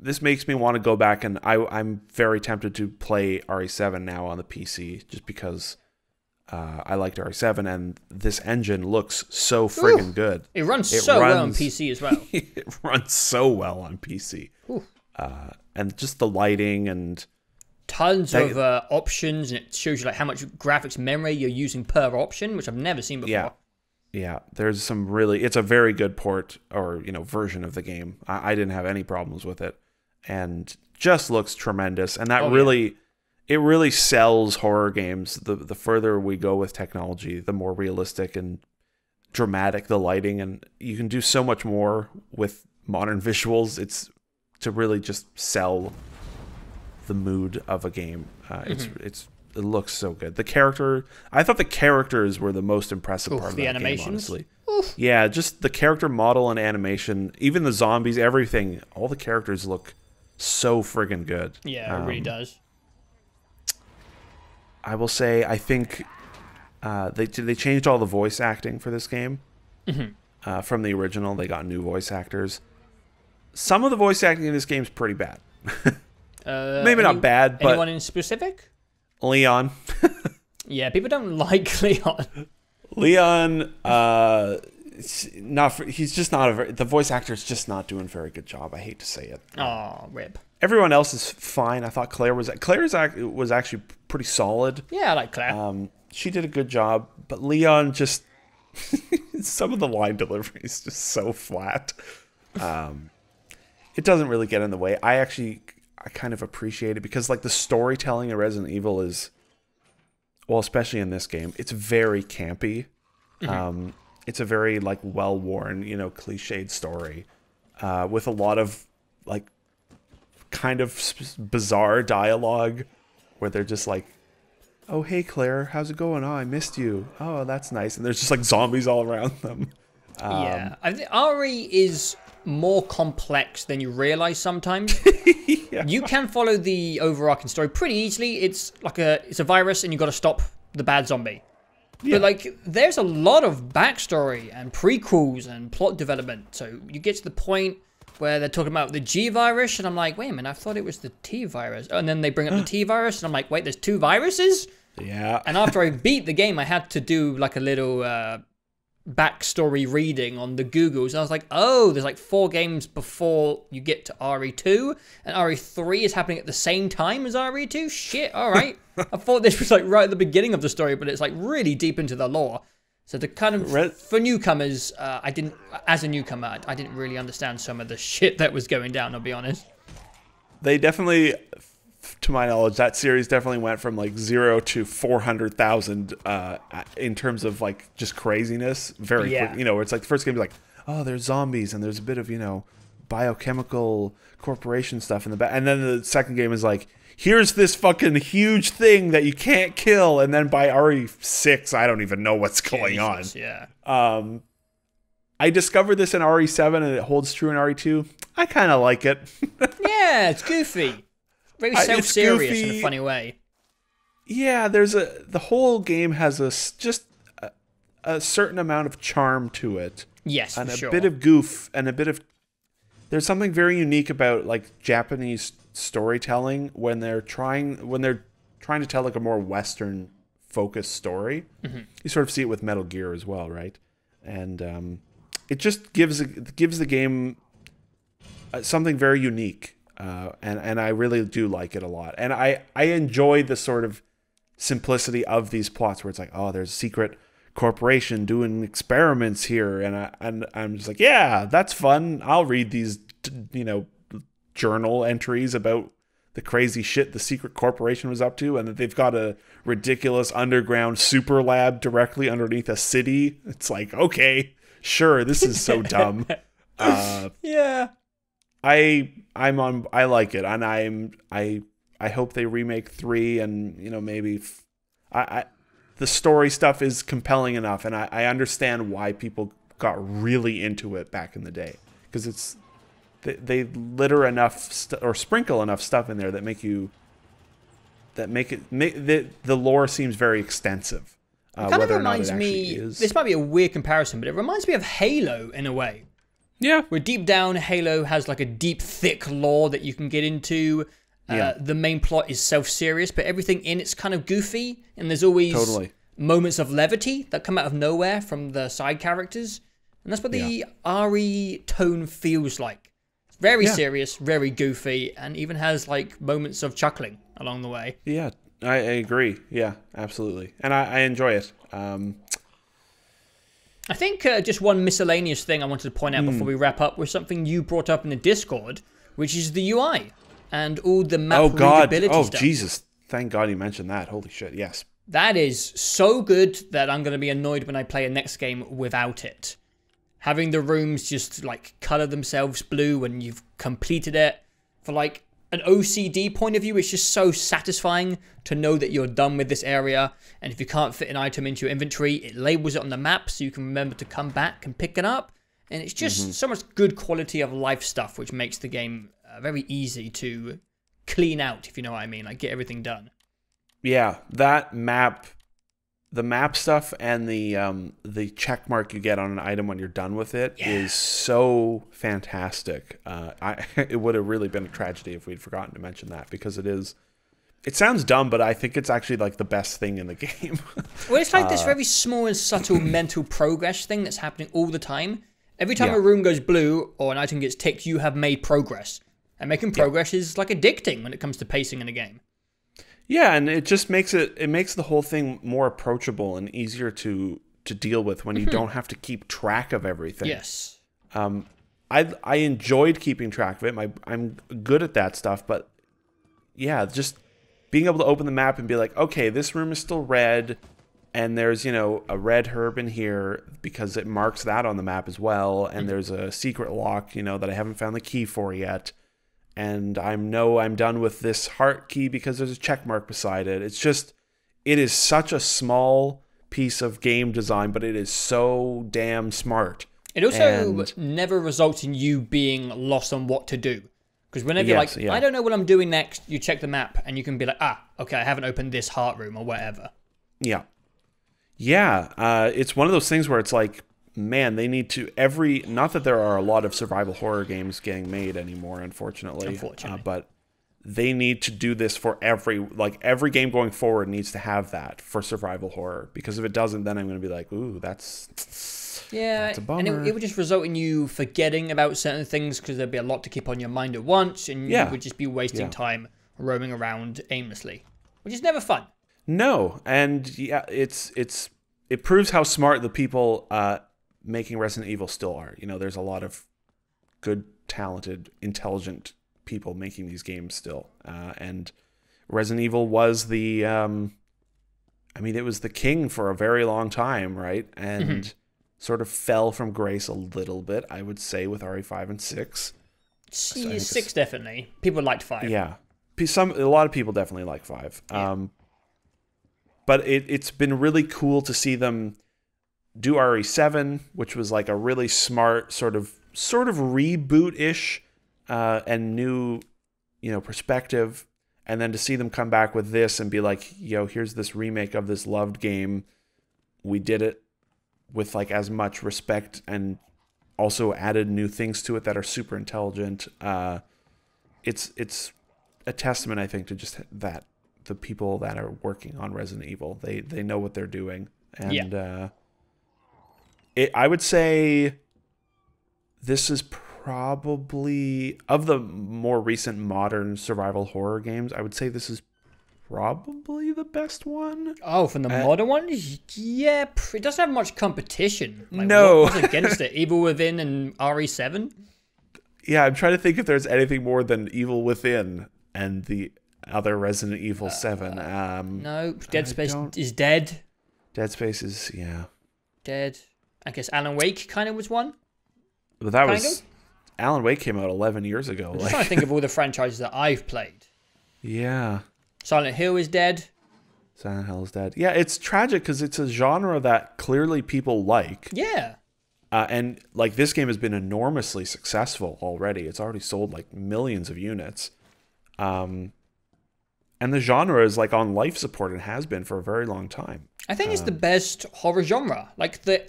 [SPEAKER 2] this makes me want to go back, and I'm very tempted to play RE7 now on the PC, just because I liked RE7, and this engine looks so friggin' good.
[SPEAKER 1] It runs well on PC as well.
[SPEAKER 2] It runs so well on PC. And just the lighting and
[SPEAKER 1] tons of options, and it shows you like how much graphics memory you're using per option, which I've never seen before.
[SPEAKER 2] Yeah, there's some really, it's a very good port or, version of the game. I didn't have any problems with it, and just looks tremendous. And that it really sells horror games. The further we go with technology, the more realistic and dramatic the lighting, and you can do so much more with modern visuals. It's to really just sell the mood of a game. It looks so good. I thought the characters were the most impressive part of that game, honestly. Yeah, just the character model and animation, even the zombies, everything. All the characters look so friggin' good.
[SPEAKER 1] Yeah, it really does.
[SPEAKER 2] I will say, I think they changed all the voice acting for this game. From the original, they got new voice actors. Some of the voice acting in this game is pretty bad. Maybe not bad, but...
[SPEAKER 1] Anyone in specific?
[SPEAKER 2] Leon.
[SPEAKER 1] Yeah, people don't like Leon.
[SPEAKER 2] Leon, he's just not the voice actor's just not doing a very good job. I hate to say it.
[SPEAKER 1] Oh, rip.
[SPEAKER 2] Everyone else is fine. I thought Claire was actually pretty solid.
[SPEAKER 1] Yeah, I like Claire.
[SPEAKER 2] She did a good job, but Leon just some of the line delivery is just so flat. It doesn't really get in the way. I kind of appreciate it because like the storytelling in Resident Evil is, well, especially in this game, it's very campy. It's a very like well-worn, cliched story with a lot of like kind of bizarre dialogue where they're just like, "Oh, hey Claire, how's it going? Oh, I missed you. Oh, that's nice." And there's just like zombies all around them.
[SPEAKER 1] Yeah, I think RE is more complex than you realize sometimes.
[SPEAKER 2] Yeah.
[SPEAKER 1] You can follow the overarching story pretty easily. It's like it's a virus and you got to stop the bad zombie. Yeah. But like there's a lot of backstory and prequels and plot development. So you get to the point where they're talking about the G virus and I'm like, wait a minute, I thought it was the T virus. And then they bring up the T virus and I'm like, wait, there's 2 viruses?
[SPEAKER 2] Yeah.
[SPEAKER 1] And after I beat the game, I had to do like a little backstory reading on the Googles. And I was like, oh, there's like 4 games before you get to RE2, and RE3 is happening at the same time as RE2? Shit, all right. I thought this was like right at the beginning of the story, but it's like really deep into the lore. So the kind of, for newcomers, I didn't really understand some of the shit that was going down, I'll be honest.
[SPEAKER 2] They definitely, to my knowledge, that series definitely went from like 0 to 400,000 in terms of like just craziness very quick. It's like the first game is like, oh, there's zombies and there's a bit of, biochemical corporation stuff in the back. And then the second game is like, here's this fucking huge thing that you can't kill. And then by RE6, I don't even know what's going on.
[SPEAKER 1] Yeah.
[SPEAKER 2] I discovered this in RE7 and it holds true in RE2. I kind of like it.
[SPEAKER 1] Yeah, it's goofy. Very self-serious in a funny way.
[SPEAKER 2] Yeah, the whole game has a certain amount of charm to it.
[SPEAKER 1] Yes,
[SPEAKER 2] and
[SPEAKER 1] for sure.
[SPEAKER 2] A bit of goof and a bit of. There's something very unique about like Japanese storytelling when they're trying to tell like a more Western focused story. You sort of see it with Metal Gear as well, right? And it just gives the game something very unique. And I really do like it a lot. And I enjoy the sort of simplicity of these plots where it's like, oh, there's a secret corporation doing experiments here. And I'm just like, yeah, that's fun. I'll read these, journal entries about the crazy shit the secret corporation was up to. And that they've got a ridiculous underground super lab directly underneath a city. It's like, okay, sure. This is so dumb.
[SPEAKER 1] Yeah.
[SPEAKER 2] I like it, and I hope they remake 3, and maybe the story stuff is compelling enough, and I understand why people got really into it back in the day, because they litter enough or sprinkle enough stuff in there that make the lore seems very extensive.
[SPEAKER 1] It kind of reminds me. This might be a weird comparison, but it reminds me of Halo in a way.
[SPEAKER 2] Yeah.
[SPEAKER 1] Where deep down, Halo has like a deep, thick lore that you can get into. The main plot is self-serious, but everything in it's kind of goofy, and there's always moments of levity that come out of nowhere from the side characters, and that's what the RE tone feels like. It's very serious, very goofy, and even has like moments of chuckling along the way.
[SPEAKER 2] Yeah, I agree. Yeah, absolutely, and I enjoy it. I
[SPEAKER 1] think just one miscellaneous thing I wanted to point out before we wrap up was something you brought up in the Discord, which is the UI. And all the map readability stuff.
[SPEAKER 2] Oh, Jesus. Thank God you mentioned that. Holy shit, yes.
[SPEAKER 1] That is so good that I'm going to be annoyed when I play a next game without it. Having the rooms just, like, color themselves blue when you've completed it. For, like, an OCD point of view, it's just so satisfying to know that you're done with this area. And if you can't fit an item into your inventory, it labels it on the map so you can remember to come back and pick it up. And it's just so much good quality of life stuff, which makes the game very easy to clean out, if you know what I mean, like get everything done.
[SPEAKER 2] Yeah, that map, the map stuff and the check mark you get on an item when you're done with it is so fantastic. It would have really been a tragedy if we'd forgotten to mention that, because it sounds dumb, but I think it's actually like the best thing in the game.
[SPEAKER 1] Well, it's like this very small and subtle mental progress thing that's happening all the time. Every time a room goes blue or an item gets ticked, you have made progress. And making progress is like addicting when it comes to pacing in a game.
[SPEAKER 2] Yeah, and it just makes the whole thing more approachable and easier to deal with when you don't have to keep track of everything.
[SPEAKER 1] Yes.
[SPEAKER 2] I enjoyed keeping track of it. I'm good at that stuff, but yeah, just being able to open the map and be like, okay, this room is still red, and there's, you know, a red herb in here because it marks that on the map as well, and there's a secret lock, you know, that I haven't found the key for yet. And I'm done with this heart key because there's a check mark beside it. It's just, it is such a small piece of game design, but it is so damn smart.
[SPEAKER 1] It also never results in you being lost on what to do. Because whenever you're like, I don't know what I'm doing next, you check the map and you can be like, okay, I haven't opened this heart room or whatever.
[SPEAKER 2] Yeah. Yeah. It's one of those things where it's like, man, they need to not that there are a lot of survival horror games getting made anymore, unfortunately. But they need to do this for every game going forward needs to have that for survival horror, because if it doesn't, then I'm going to be like, ooh, that's a bummer.
[SPEAKER 1] And it would just result in you forgetting about certain things because there'd be a lot to keep on your mind at once, and you would just be wasting time roaming around aimlessly, which is never fun.
[SPEAKER 2] No, and it proves how smart the people making Resident Evil still are. You know, there's a lot of good, talented, intelligent people making these games still. And Resident Evil was it was the king for a very long time, right? And sort of fell from grace a little bit, I would say, with RE5 and 6.
[SPEAKER 1] 6 definitely. People liked 5.
[SPEAKER 2] Yeah. A lot of people definitely like 5. Yeah. But it's been really cool to see them do RE7, which was like a really smart sort of reboot-ish and new, you know, perspective. And then to see them come back with this and be like, yo, here's this remake of this loved game. We did it with like as much respect and also added new things to it that are super intelligent. It's a testament, I think, to just that the people that are working on Resident Evil, they know what they're doing. And I would say this is probably, of the more recent modern survival horror games, I would say this is probably the best one.
[SPEAKER 1] Oh, from the modern ones? Yeah, it doesn't have much competition. Like,
[SPEAKER 2] no.
[SPEAKER 1] What's against it? Evil Within and RE7?
[SPEAKER 2] Yeah, I'm trying to think if there's anything more than Evil Within and the other Resident Evil 7.
[SPEAKER 1] No, Dead Space is dead.
[SPEAKER 2] Dead Space is,
[SPEAKER 1] dead. I guess Alan Wake kind of was one.
[SPEAKER 2] But that was... Alan Wake came out 11 years ago.
[SPEAKER 1] I'm just trying to think of all the franchises that I've played.
[SPEAKER 2] Yeah.
[SPEAKER 1] Silent Hill is dead.
[SPEAKER 2] Silent Hill is dead. Yeah, it's tragic because it's a genre that clearly people like.
[SPEAKER 1] Yeah.
[SPEAKER 2] And like this game has been enormously successful already. It's already sold like millions of units. And the genre is like on life support and has been for a very long time.
[SPEAKER 1] I think it's the best horror genre. Like the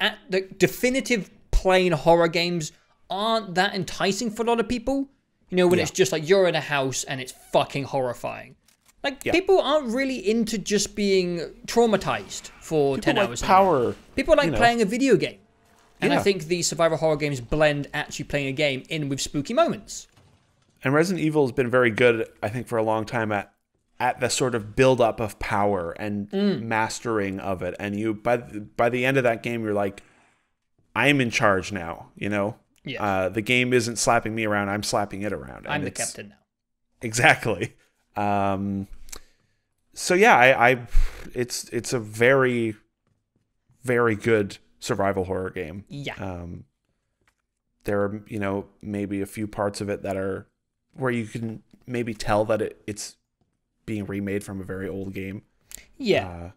[SPEAKER 1] definitive plain horror games aren't that enticing for a lot of people. You know, when it's just like you're in a house and it's fucking horrifying. Like, people aren't really into just being traumatized for 10 hours. People like playing a video game. And I think these survival horror games blend actually playing a game in with spooky moments.
[SPEAKER 2] And Resident Evil has been very good, I think, for a long time at the sort of build-up of power and mastering of it. And you, by the end of that game, you're like, I'm in charge now, you know? Yeah. The game isn't slapping me around, I'm slapping it around.
[SPEAKER 1] I'm the captain now.
[SPEAKER 2] Exactly. So yeah, it's a very, very good survival horror game.
[SPEAKER 1] Yeah.
[SPEAKER 2] There are, you know, maybe a few parts of it that are where you can maybe tell that it's being remade from a very old game.
[SPEAKER 1] Yeah.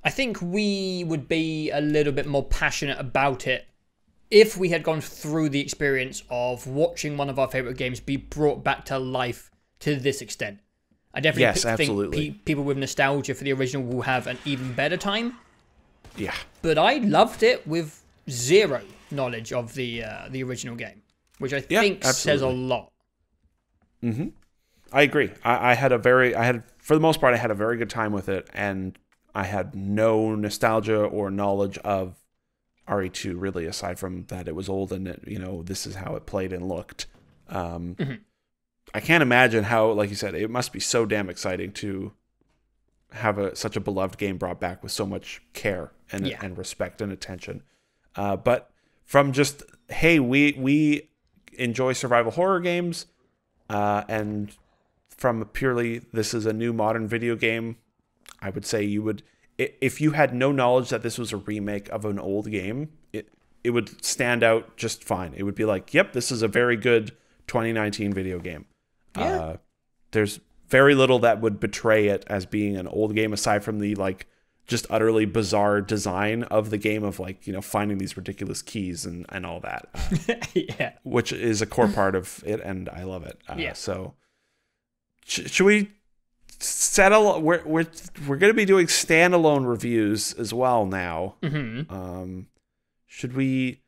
[SPEAKER 1] I think we would be a little bit more passionate about it if we had gone through the experience of watching one of our favorite games be brought back to life to this extent. I definitely think people with nostalgia for the original will have an even better time.
[SPEAKER 2] Yeah.
[SPEAKER 1] But I loved it with zero knowledge of the original game, which I think says a lot.
[SPEAKER 2] Mm-hmm. I agree. I had for the most part, I had a very good time with it, and I had no nostalgia or knowledge of RE2 really, aside from that it was old and it, you know, this is how it played and looked. I can't imagine how, like you said, it must be so damn exciting to have such a beloved game brought back with so much care and respect and attention. But from just, hey, we enjoy survival horror games, and from purely this is a new modern video game, I would say you would, if you had no knowledge that this was a remake of an old game, it would stand out just fine. It would be like, yep, this is a very good 2019 video game. Yeah. There's very little that would betray it as being an old game, aside from the like just utterly bizarre design of the game of like, you know, finding these ridiculous keys and all that.
[SPEAKER 1] Yeah.
[SPEAKER 2] Which is a core part of it, and I love it. So should we settle? We're going to be doing standalone reviews as well now. Should we?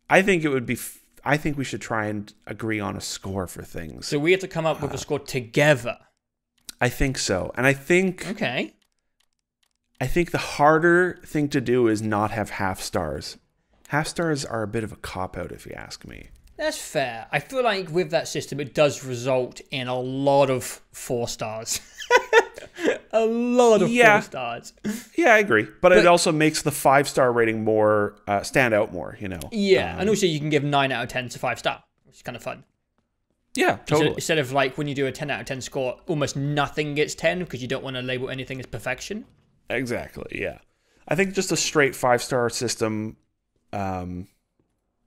[SPEAKER 2] I think we should try and agree on a score for things.
[SPEAKER 1] So we have to come up with a score together.
[SPEAKER 2] I think so. And I think
[SPEAKER 1] the
[SPEAKER 2] harder thing to do is not have half stars. Half stars are a bit of a cop-out, if you ask me.
[SPEAKER 1] That's fair. I feel like with that system, it does result in a lot of 4 stars. A lot of 4 stars.
[SPEAKER 2] Yeah, I agree. But it also makes the 5-star rating more stand out more, you know.
[SPEAKER 1] Yeah, and also you can give 9 out of 10 to 5-star, which is kind of fun.
[SPEAKER 2] Yeah, totally.
[SPEAKER 1] Instead of like when you do a 10 out of 10 score, almost nothing gets 10 because you don't want to label anything as perfection.
[SPEAKER 2] Exactly, yeah. I think just a straight 5-star system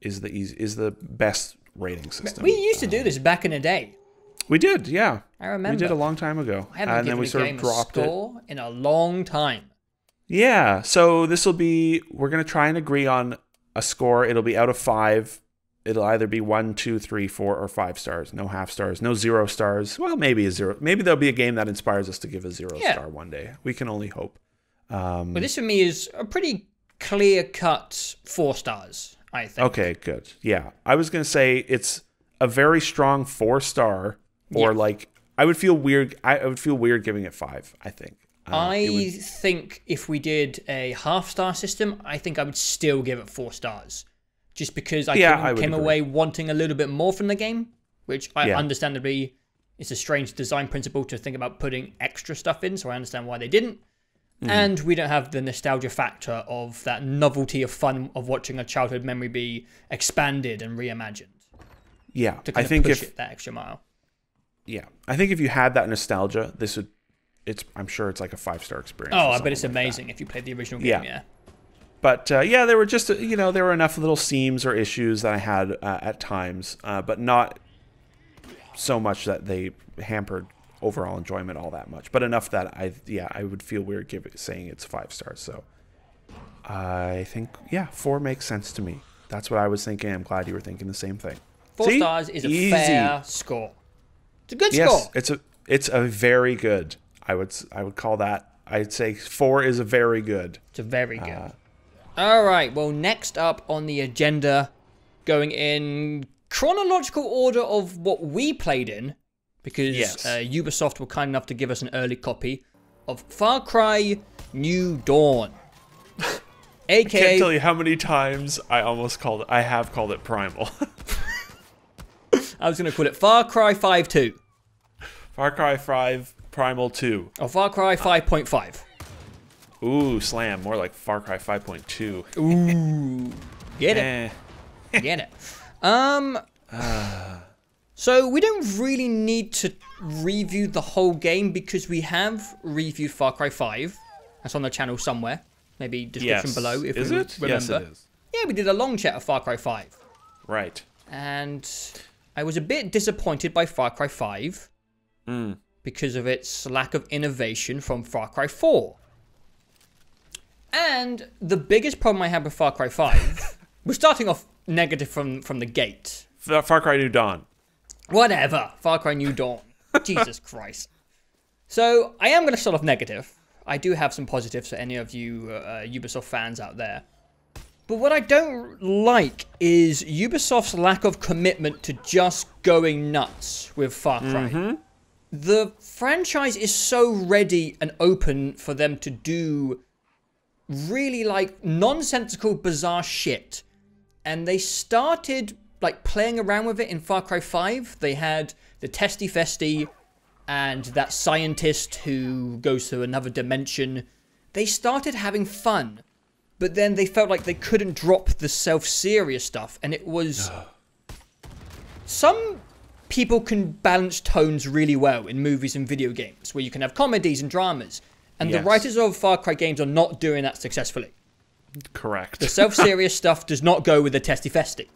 [SPEAKER 2] is the best rating system.
[SPEAKER 1] We used to do this back in the day.
[SPEAKER 2] We did, yeah.
[SPEAKER 1] I remember.
[SPEAKER 2] We did a long time ago.
[SPEAKER 1] I haven't given a game a score in a long time.
[SPEAKER 2] Yeah, so we're going to try and agree on a score. It'll be out of 5. It'll either be 1, 2, 3, 4, or 5 stars. No half stars, no 0 stars. Well, maybe a 0. Maybe there'll be a game that inspires us to give a 0 star one day. We can only hope.
[SPEAKER 1] But this for me is a pretty clear-cut 4 stars, I think.
[SPEAKER 2] Okay, good. Yeah, I was going to say it's a very strong 4-star. Or like, I would feel weird. I would feel weird giving it 5. I think.
[SPEAKER 1] I think if we did a half-star system, I think I would still give it 4 stars, just because I came away wanting a little bit more from the game, which I understandably it's a strange design principle to think about putting extra stuff in. So I understand why they didn't. And we don't have the nostalgia factor of that novelty of fun of watching a childhood memory be expanded and reimagined.
[SPEAKER 2] Yeah,
[SPEAKER 1] to kind of push it that extra mile.
[SPEAKER 2] Yeah, I think if you had that nostalgia, I'm sure it's like a 5-star experience.
[SPEAKER 1] Oh, I bet it's amazing if you played the original game, yeah.
[SPEAKER 2] But there were just, there were enough little seams or issues that I had at times, but not so much that they hampered overall enjoyment all that much. But enough that I would feel weird saying it's 5 stars. So I think, 4 makes sense to me. That's what I was thinking. I'm glad you were thinking the same thing.
[SPEAKER 1] 4 stars is a fair score. It's a good score.
[SPEAKER 2] Yes, it's a very good. I would call that. I'd say 4 is a very good.
[SPEAKER 1] It's a very good. All right. Well, next up on the agenda, going in chronological order of what we played in, because Ubisoft were kind enough to give us an early copy of Far Cry New Dawn. AKA,
[SPEAKER 2] I can't tell you how many times I have called it Primal.
[SPEAKER 1] I was going to call it Far Cry 5.2.
[SPEAKER 2] Far Cry 5 Primal 2.
[SPEAKER 1] Or Far Cry 5.5.
[SPEAKER 2] Ooh, slam. More like Far Cry 5.2.
[SPEAKER 1] Ooh. Get it. Get it. So we don't really need to review the whole game because we have reviewed Far Cry 5. That's on the channel somewhere. Maybe description below if we remember.
[SPEAKER 2] Yes, it is.
[SPEAKER 1] Yeah, we did a long chat of Far Cry 5.
[SPEAKER 2] Right.
[SPEAKER 1] And I was a bit disappointed by Far Cry 5 because of its lack of innovation from Far Cry 4. And the biggest problem I had with Far Cry 5, we're starting off negative from the gate.
[SPEAKER 2] Far Cry New Dawn.
[SPEAKER 1] Whatever. Far Cry New Dawn. Jesus Christ. So I am going to start off negative. I do have some positives for any of you Ubisoft fans out there. But what I don't like is Ubisoft's lack of commitment to just going nuts with Far Cry. The franchise is so ready and open for them to do really like nonsensical, bizarre shit. And they started like playing around with it in Far Cry 5. They had the Testy Festy and that scientist who goes to another dimension. They started having fun, but then they felt like they couldn't drop the self-serious stuff, and it was... Some people can balance tones really well in movies and video games, where you can have comedies and dramas, and the writers of Far Cry games are not doing that successfully.
[SPEAKER 2] Correct.
[SPEAKER 1] The self-serious stuff does not go with the Testy Festy.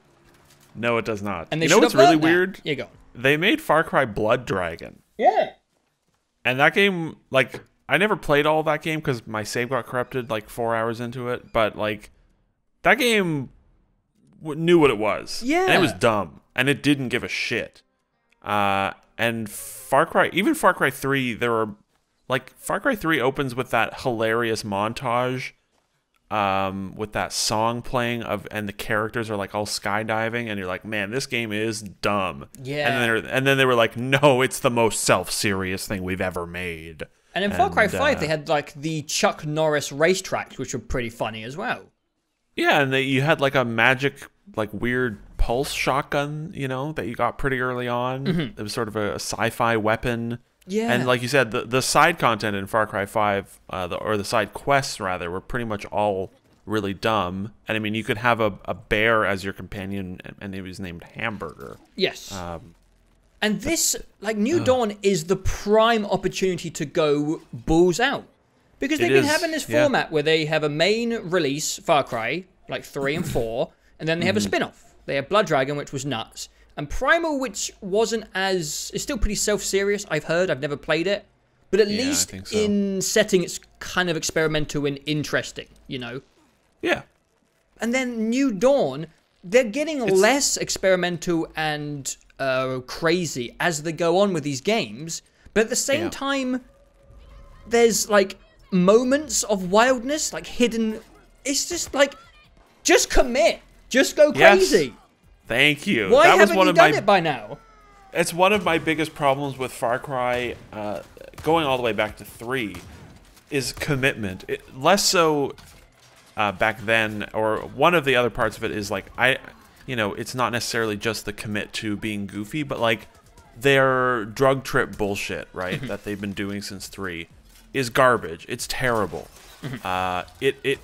[SPEAKER 2] No, it does not.
[SPEAKER 1] And they
[SPEAKER 2] you know what's really weird?
[SPEAKER 1] Yeah, go on.
[SPEAKER 2] They made Far Cry Blood Dragon.
[SPEAKER 1] Yeah.
[SPEAKER 2] And that game, like, I never played all of that game because my save got corrupted like 4 hours into it. But, like, that game knew what it was.
[SPEAKER 1] Yeah.
[SPEAKER 2] And it was dumb. And it didn't give a shit. And Far Cry, even Far Cry 3, there were, like, Far Cry 3 opens with that hilarious montage with that song playing and the characters are like all skydiving, and you're like, man, this game is dumb.
[SPEAKER 1] Yeah.
[SPEAKER 2] And then they were like, no, it's the most self-serious thing we've ever made.
[SPEAKER 1] And in Far Cry 5, they had like the Chuck Norris racetracks, which were pretty funny as well.
[SPEAKER 2] Yeah, and you had like a magic, like weird pulse shotgun, you know, that you got pretty early on. It was sort of a sci-fi weapon.
[SPEAKER 1] Yeah.
[SPEAKER 2] And like you said, the side content in Far Cry 5, or the side quests, rather, were pretty much all really dumb. And I mean, you could have a bear as your companion, and it was named Hamburger.
[SPEAKER 1] Yes. And this, like, New Dawn is the prime opportunity to go balls out. Because they've been having this format where they have a main release, Far Cry, like 3 and 4, and then they have a spin-off. They have Blood Dragon, which was nuts. And Primal, which wasn't as... It's still pretty self-serious, I've heard. I've never played it. But at least in setting, it's kind of experimental and interesting, you know?
[SPEAKER 2] Yeah.
[SPEAKER 1] And then New Dawn, they're getting less experimental and crazy as they go on with these games. But at the same time, there's, like, moments of wildness, like, hidden... It's just, like, just commit. Just go crazy.
[SPEAKER 2] Yes. Thank you.
[SPEAKER 1] Why haven't you done it by now?
[SPEAKER 2] It's one of my biggest problems with Far Cry, going all the way back to 3, is commitment. Less so back then, or one of the other parts of it is like, it's not necessarily just the commit to being goofy, but like their drug trip bullshit, right, that they've been doing since 3 is garbage. It's terrible. It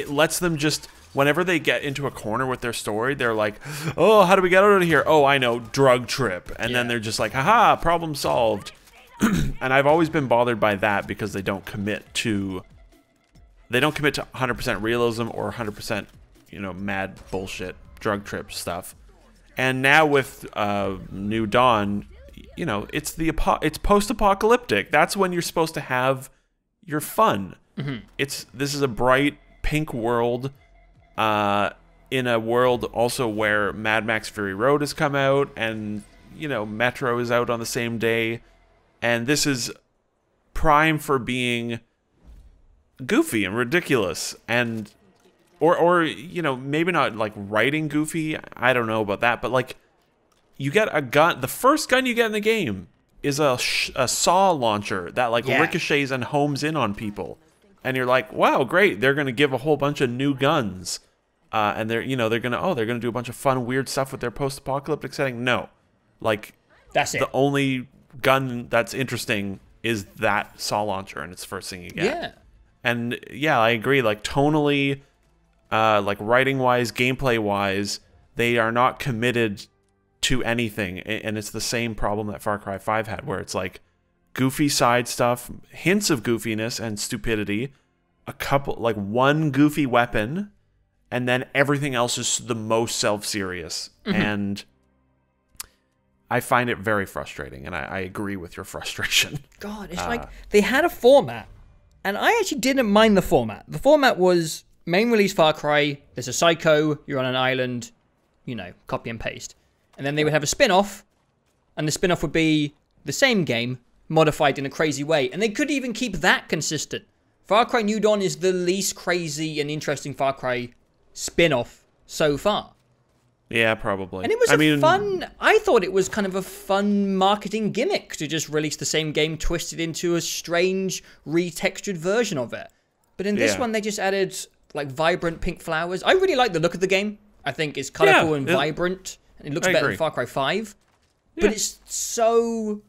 [SPEAKER 2] lets them just... Whenever they get into a corner with their story, they're like, oh, how do we get out of here? Oh, I know, drug trip. And then they're just like, haha, problem solved. And I've always been bothered by that because they don't commit to 100% realism or 100%, mad bullshit drug trip stuff. And now with New Dawn, it's post-apocalyptic. That's when you're supposed to have your fun. This is a bright pink world. In a world also where Mad Max Fury Road has come out, and Metro is out on the same day, and this is prime for being goofy and ridiculous, and or you know, maybe not like writing goofy. I don't know about that, but like you get a gun. The first gun you get in the game is a saw launcher that like ricochets and homes in on people, and you're like, wow, great! They're gonna give a whole bunch of new guns, and they're gonna do a bunch of fun, weird stuff with their post-apocalyptic setting. No, like
[SPEAKER 1] that's it.
[SPEAKER 2] The only gun that's interesting is that saw launcher, and it's the first thing you get.
[SPEAKER 1] Yeah.
[SPEAKER 2] And yeah, I agree. Like tonally, like writing wise, gameplay wise, they are not committed to anything. And it's the same problem that Far Cry 5 had, where it's like goofy side stuff, hints of goofiness and stupidity, like one goofy weapon, and then everything else is the most self-serious. And I find it very frustrating, and I agree with your frustration.
[SPEAKER 1] God, it's like they had a format. And I actually didn't mind the format. The format was main release Far Cry, there's a psycho, you're on an island, you know, copy and paste. And then they would have a spin-off, and the spin-off would be the same game, modified in a crazy way. And they could even keep that consistent. Far Cry New Dawn is the least crazy and interesting Far Cry spin-off so far.
[SPEAKER 2] Yeah, probably.
[SPEAKER 1] And it was I thought it was kind of a fun marketing gimmick to just release the same game twisted into a strange, retextured version of it. But in this one, they just added, like, vibrant pink flowers. I really like the look of the game. I think it's colorful and vibrant. And it looks better than Far Cry 5. Yeah. But it's so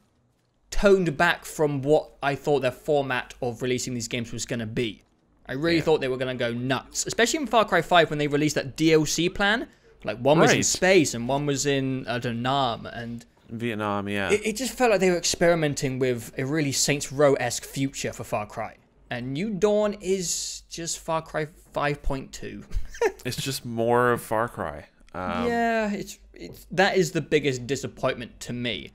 [SPEAKER 1] toned back from what I thought their format of releasing these games was going to be. I really thought they were going to go nuts. Especially in Far Cry 5 when they released that DLC plan. Like, one was in space and one was in, I don't know, Nam and...
[SPEAKER 2] Vietnam, yeah.
[SPEAKER 1] It just felt like they were experimenting with a really Saints Row-esque future for Far Cry. And New Dawn is just Far Cry 5.2.
[SPEAKER 2] It's just more of Far Cry.
[SPEAKER 1] Yeah, that is the biggest disappointment to me.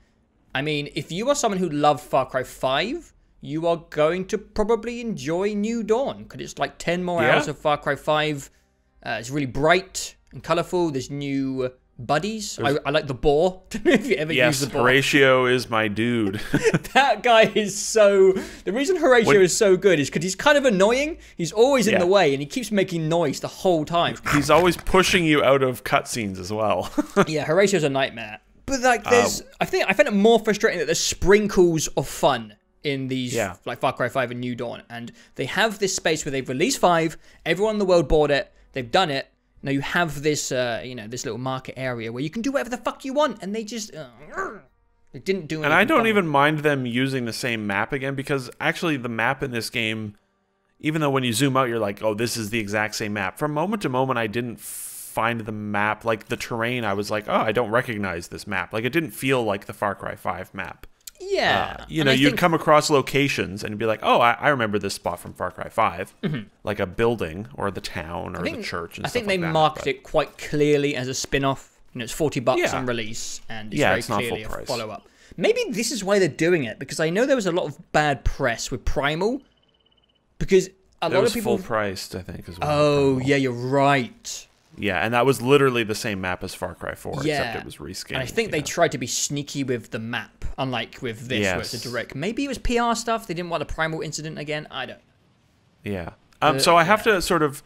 [SPEAKER 1] I mean, if you are someone who loved Far Cry 5, you are going to probably enjoy New Dawn. Because it's like 10 more hours of Far Cry 5. It's really bright and colorful. There's new buddies. I like the boar. Don't know if you ever use the boar.
[SPEAKER 2] Horatio is my dude.
[SPEAKER 1] That guy is so... The reason Horatio is so good is because he's kind of annoying. He's always in the way, and he keeps making noise the whole time.
[SPEAKER 2] He's always pushing you out of cutscenes as well.
[SPEAKER 1] Yeah, Horatio's a nightmare. But like, there's... I find it more frustrating that there's sprinkles of fun in these, like Far Cry 5 and New Dawn. And they have this space where they've released 5. Everyone in the world bought it. They've done it. Now you have this, this little market area where you can do whatever the fuck you want, and they just they didn't do anything.
[SPEAKER 2] And I don't even mind them using the same map again, because actually the map in this game, even though when you zoom out you're like, oh, this is the exact same map. From moment to moment, I didn't find the map, like the terrain. I was like, oh, I don't recognize this map. Like it didn't feel like the Far Cry 5 map.
[SPEAKER 1] Yeah.
[SPEAKER 2] You'd come across locations and be like, oh, I remember this spot from Far Cry 5. Like a building or the town or the church and stuff like that. I think they
[SPEAKER 1] marked it quite clearly as a spin-off. You know, it's $40 on release, and it's very clearly a follow-up. Maybe this is why they're doing it, because I know there was a lot of bad press with Primal, because a lot of people...
[SPEAKER 2] full priced, I think, as well.
[SPEAKER 1] Oh, Primal. Yeah, you're right.
[SPEAKER 2] Yeah, and that was literally the same map as Far Cry 4, except it was reskinned.
[SPEAKER 1] And I think they tried to be sneaky with the map, unlike with this, where it's a direct... Maybe it was PR stuff, they didn't want a Primal incident again, I don't know.
[SPEAKER 2] Yeah. So I have to sort of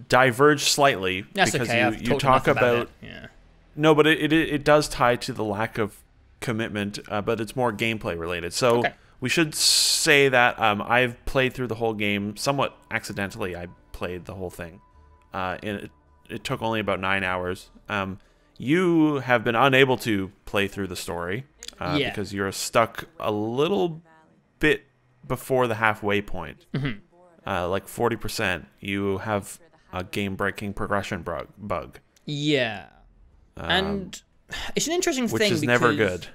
[SPEAKER 2] diverge slightly,
[SPEAKER 1] That's
[SPEAKER 2] because
[SPEAKER 1] okay.
[SPEAKER 2] you talk about...
[SPEAKER 1] Yeah.
[SPEAKER 2] No, but it does tie to the lack of commitment, but it's more gameplay related. So we should say that I've played through the whole game somewhat accidentally. I played the whole thing. It took only about 9 hours. You have been unable to play through the story because you're stuck a little bit before the halfway point. Like 40%. You have a game-breaking progression bug.
[SPEAKER 1] Yeah. And it's an interesting thing,
[SPEAKER 2] which is never good.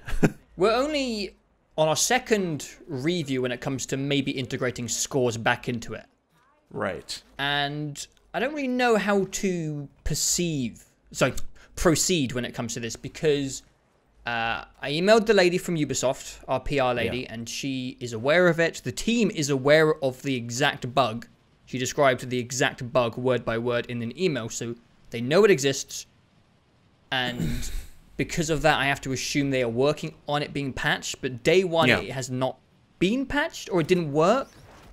[SPEAKER 1] We're only on our second review when it comes to maybe integrating scores back into it.
[SPEAKER 2] Right.
[SPEAKER 1] And I don't really know how to proceed when it comes to this, because I emailed the lady from Ubisoft, our PR lady, and she is aware of it. The team is aware of the exact bug. She described the exact bug word by word in an email, so they know it exists. And because of that, I have to assume they are working on it being patched. But day one, it has not been patched, or it didn't work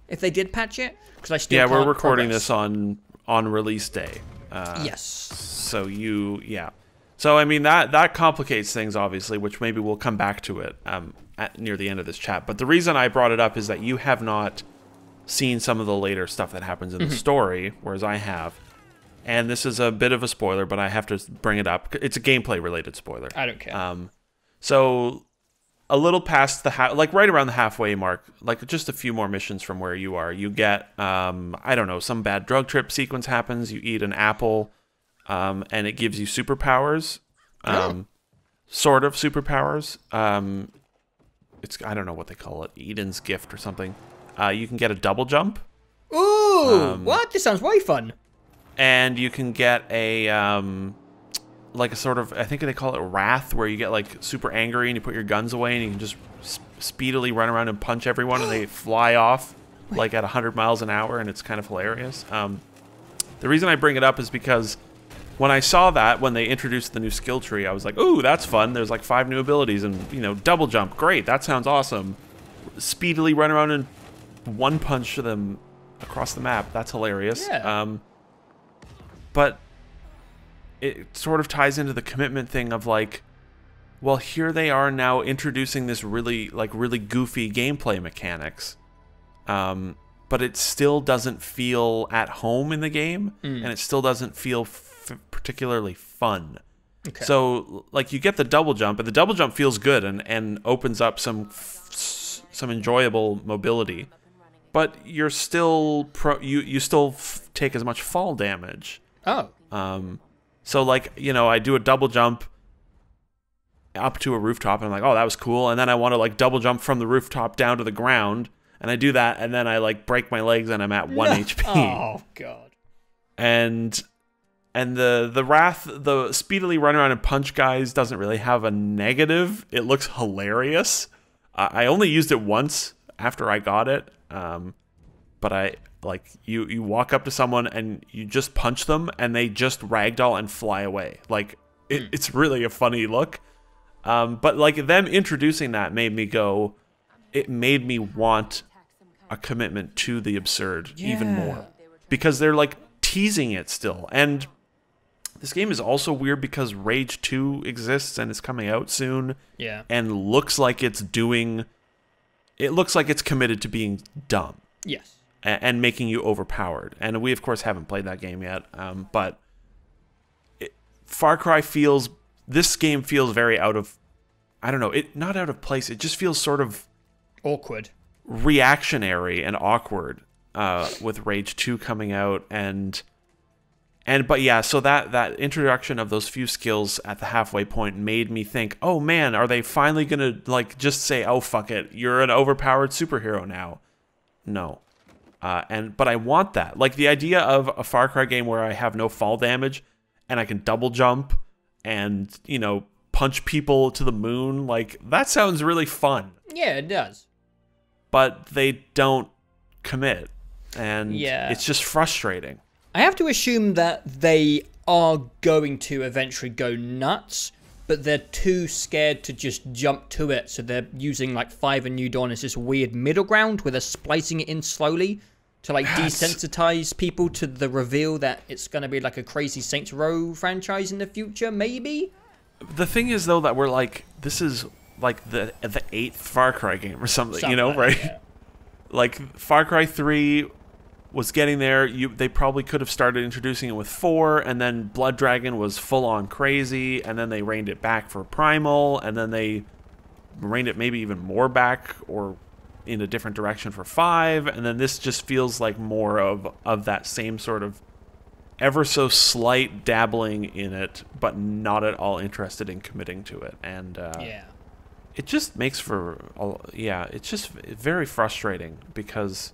[SPEAKER 1] if they did patch it. Because I still can't
[SPEAKER 2] we're recording this on on release day.
[SPEAKER 1] Yes.
[SPEAKER 2] So yeah. So I mean that complicates things, obviously, which maybe we'll come back to it near the end of this chat. But the reason I brought it up is that you have not seen some of the later stuff that happens in the story, whereas I have. And this is a bit of a spoiler, but I have to bring it up. It's a gameplay-related spoiler.
[SPEAKER 1] I don't care.
[SPEAKER 2] So a little past the like right around the halfway mark, like just a few more missions from where you are, you get I don't know, some bad drug trip sequence happens. You eat an apple, and it gives you superpowers, sort of superpowers. It's I don't know what they call it, Eden's gift or something. You can get a double jump.
[SPEAKER 1] Ooh, what? This sounds way fun.
[SPEAKER 2] And you can get a like a sort of, I think they call it wrath, where you get like super angry and you put your guns away and you can just speedily run around and punch everyone and they fly off like at 100 miles an hour, and it's kind of hilarious. The reason I bring it up is because when I saw that, when they introduced the new skill tree, I was like, ooh, that's fun. There's like 5 new abilities and, you know, double jump. Great, that sounds awesome. Speedily run around and one punch them across the map. That's hilarious.
[SPEAKER 1] Yeah.
[SPEAKER 2] But it sort of ties into the commitment thing of like, well, here they are now introducing this really goofy gameplay mechanics, but it still doesn't feel at home in the game, and it still doesn't feel particularly fun. Okay. So like you get the double jump, and the double jump feels good and opens up some enjoyable mobility, but you're still you still take as much fall damage.
[SPEAKER 1] Oh.
[SPEAKER 2] So like, you know, I do a double jump up to a rooftop and I'm like, oh, that was cool. And then I want to like double jump from the rooftop down to the ground, and I do that, and then I like break my legs and I'm at 1 HP.
[SPEAKER 1] Oh god.
[SPEAKER 2] And the wrath, the speedily run around and punch guys doesn't really have a negative. It looks hilarious. I only used it once after I got it. But I like you walk up to someone and you just punch them and they just ragdoll and fly away. Like it's really a funny look. But like them introducing that made me go, it made me want a commitment to the absurd even more, because they're like teasing it still. And this game is also weird because Rage 2 exists and is coming out soon.
[SPEAKER 1] Yeah. And
[SPEAKER 2] looks like it's committed to being dumb.
[SPEAKER 1] Yes.
[SPEAKER 2] And making you overpowered. And we, of course, haven't played that game yet. But Far Cry this game feels very out of, I don't know, not out of place. It just feels sort of
[SPEAKER 1] awkward,
[SPEAKER 2] reactionary and awkward with Rage 2 coming out. But yeah, so that introduction of those few skills at the halfway point made me think, oh man, are they finally going to like just say, oh fuck it, you're an overpowered superhero now? No. But I want that. Like the idea of a Far Cry game where I have no fall damage and I can double jump and, you know, punch people to the moon, like that sounds really fun.
[SPEAKER 1] Yeah, it does.
[SPEAKER 2] But they don't commit, and it's just frustrating.
[SPEAKER 1] I have to assume that they are going to eventually go nuts, but they're too scared to just jump to it, so they're using like 5 and New Dawn as this weird middle ground where they're splicing it in slowly to like desensitize people to the reveal that it's going to be like a crazy Saints Row franchise in the future, maybe?
[SPEAKER 2] The thing is, though, that we're like, this is like the 8th Far Cry game or something, you know, right? Yeah. Like Far Cry 3 was getting there. They probably could have started introducing it with 4, and then Blood Dragon was full on crazy, and then they reined it back for Primal, and then they reined it maybe even more back or in a different direction for 5, and then this just feels like more of that same sort of ever so slight dabbling in it, but not at all interested in committing to it. And it just makes for it's just very frustrating, because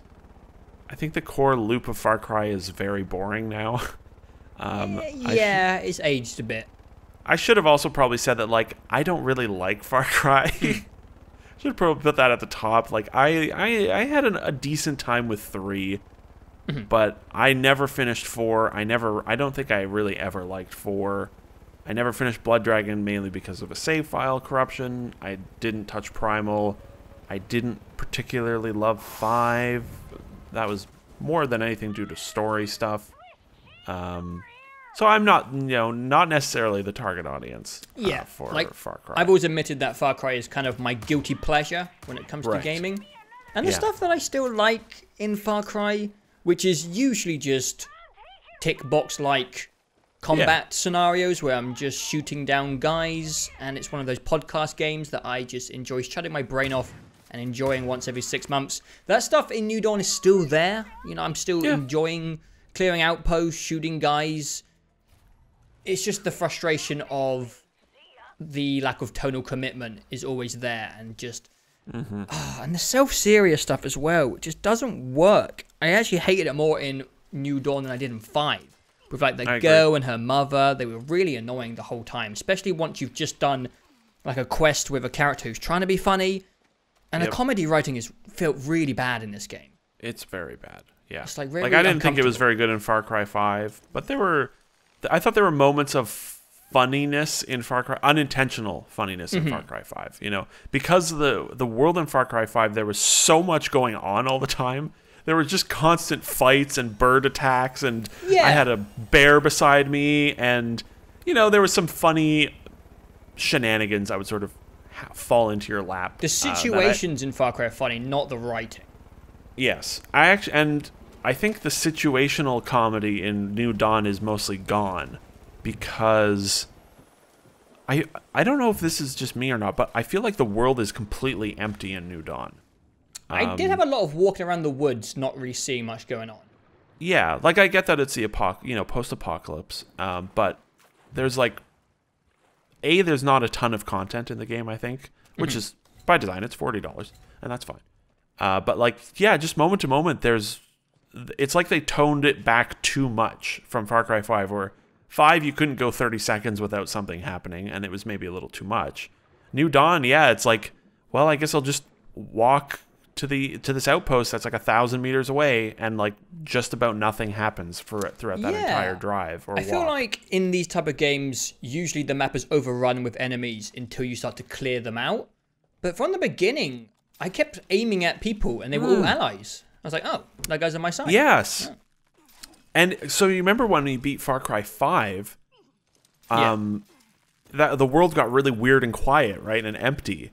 [SPEAKER 2] I think the core loop of Far Cry is very boring now.
[SPEAKER 1] It's aged a bit.
[SPEAKER 2] I should have also probably said that, like, I don't really like Far Cry. Should probably put that at the top. Like, I had a decent time with 3, but I never finished 4. I don't think I really ever liked 4. I never finished Blood Dragon, mainly because of a save file corruption. I didn't touch Primal. I didn't particularly love 5. That was more than anything due to story stuff. So I'm not, not necessarily the target audience for Far Cry.
[SPEAKER 1] I've always admitted that Far Cry is kind of my guilty pleasure when it comes to gaming. And the stuff that I still like in Far Cry, which is usually just tick box-like combat scenarios where I'm just shooting down guys, and it's one of those podcast games that I just enjoy shutting my brain off and enjoying once every 6 months. That stuff in New Dawn is still there. I'm still enjoying clearing outposts, shooting guys. It's just the frustration of the lack of tonal commitment is always there, and just and the self-serious stuff as well, it just doesn't work. I actually hated it more in New Dawn than I did in 5. With like the girl and her mother, they were really annoying the whole time, especially once you've just done like a quest with a character who's trying to be funny, and the comedy writing felt really bad in this game.
[SPEAKER 2] It's very bad. Yeah,
[SPEAKER 1] it's like really
[SPEAKER 2] I didn't think it was very good in Far Cry 5, but I thought there were moments of funniness in Far Cry, unintentional funniness in Far Cry 5. Because the world in Far Cry 5, there was so much going on all the time. There were just constant fights and bird attacks, and I had a bear beside me, and there was some funny shenanigans. I would sort of fall into your lap.
[SPEAKER 1] The situations in Far Cry are funny, not the writing.
[SPEAKER 2] Yes, I think the situational comedy in New Dawn is mostly gone, because I don't know if this is just me or not, but I feel like the world is completely empty in New Dawn.
[SPEAKER 1] I did have a lot of walking around the woods, not really seeing much going on.
[SPEAKER 2] Yeah, like I get that it's the post-apocalypse, but there's there's not a ton of content in the game, I think, which is by design. It's $40, and that's fine. But just moment to moment, it's like they toned it back too much from Far Cry 5, where 5 you couldn't go 30 seconds without something happening, and it was maybe a little too much. New Dawn, it's like, well, I guess I'll just walk to this outpost that's 1,000 meters away, and just about nothing happens throughout that entire drive. I feel
[SPEAKER 1] like in these type of games, usually the map is overrun with enemies until you start to clear them out. But from the beginning, I kept aiming at people, and they were all allies. I was like, oh, that guy's on my side.
[SPEAKER 2] Yes. Yeah. And so you remember when we beat Far Cry 5, that the world got really weird and quiet, right, and empty.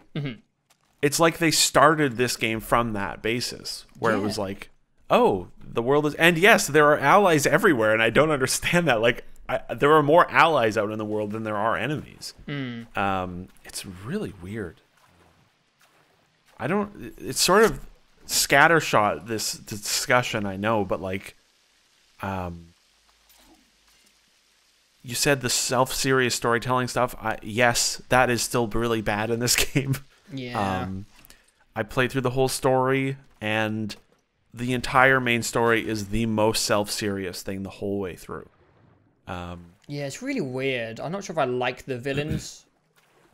[SPEAKER 2] It's like they started this game from that basis, where it was like, oh, the world is... And yes, there are allies everywhere, and I don't understand that. There are more allies out in the world than there are enemies. It's really weird. It's sort of scattershot, this discussion, I know, but you said the self-serious storytelling stuff. Yes, that is still really bad in this game.
[SPEAKER 1] Yeah.
[SPEAKER 2] I played through the whole story, and the entire main story is the most self-serious thing the whole way through.
[SPEAKER 1] Yeah, it's really weird. I'm not sure if I like the villains.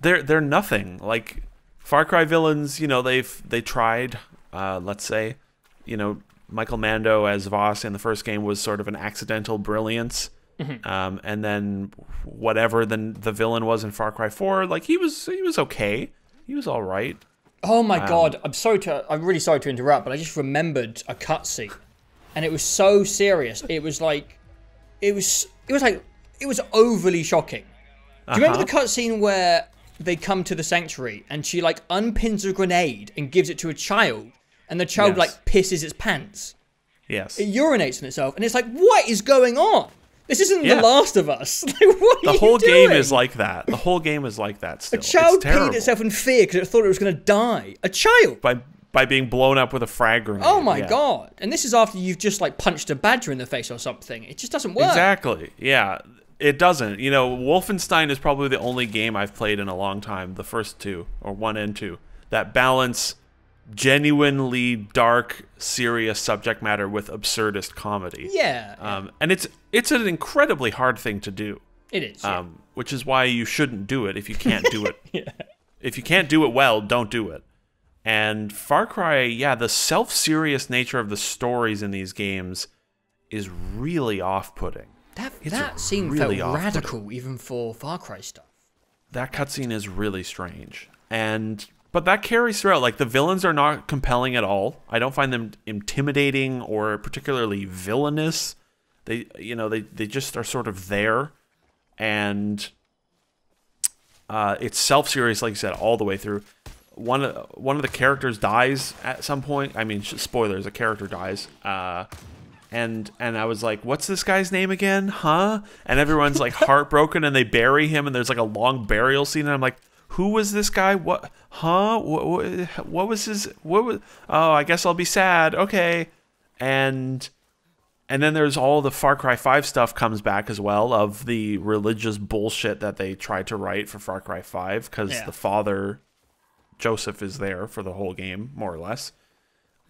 [SPEAKER 2] They're nothing. Far Cry villains, they tried, let's say, Michael Mando as Voss in the first game was sort of an accidental brilliance. And then whatever the villain was in Far Cry 4, he was okay. He was all right.
[SPEAKER 1] Oh my god, I'm really sorry to interrupt, but I just remembered a cutscene, and it was so serious. It was overly shocking. Do you remember the cutscene where they come to the sanctuary and she unpins a grenade and gives it to a child, and the child pisses its pants?
[SPEAKER 2] Yes.
[SPEAKER 1] It urinates on itself, and it's what is going on? This isn't The Last of Us. What are you doing?
[SPEAKER 2] The whole game is like that. The whole game is like that still.
[SPEAKER 1] A child peed itself in fear because it thought it was going to die. A child!
[SPEAKER 2] By being blown up with a frag grenade.
[SPEAKER 1] Oh my god. And this is after you've just punched a badger in the face or something. It just doesn't work.
[SPEAKER 2] Exactly. Yeah. It doesn't. Wolfenstein is probably the only game I've played in a long time, the first two, or 1 and 2, that balance genuinely dark, serious subject matter with absurdist comedy.
[SPEAKER 1] Yeah.
[SPEAKER 2] And it's an incredibly hard thing to do.
[SPEAKER 1] It is.
[SPEAKER 2] Which is why you shouldn't do it if you can't do it. If you can't do it well, don't do it. And Far Cry, the self-serious nature of the stories in these games is really off-putting.
[SPEAKER 1] That scene really felt radical, even for Far Cry stuff.
[SPEAKER 2] That cutscene is really strange. But that carries throughout. The villains are not compelling at all. I don't find them intimidating or particularly villainous. they just are sort of there, and it's self-serious, like you said, all the way through. One of the characters dies at some point. I mean, spoilers, a character dies. And I was like, what's this guy's name again? Huh? And everyone's like heartbroken, and they bury him, and there's like a long burial scene, and I'm like, who was this guy? What? Huh? What was his? What was? Oh, I guess I'll be sad. Okay. And then there's all the Far Cry 5 stuff comes back as well, of the religious bullshit that they tried to write for Far Cry 5, because the father, Joseph, is there for the whole game, more or less.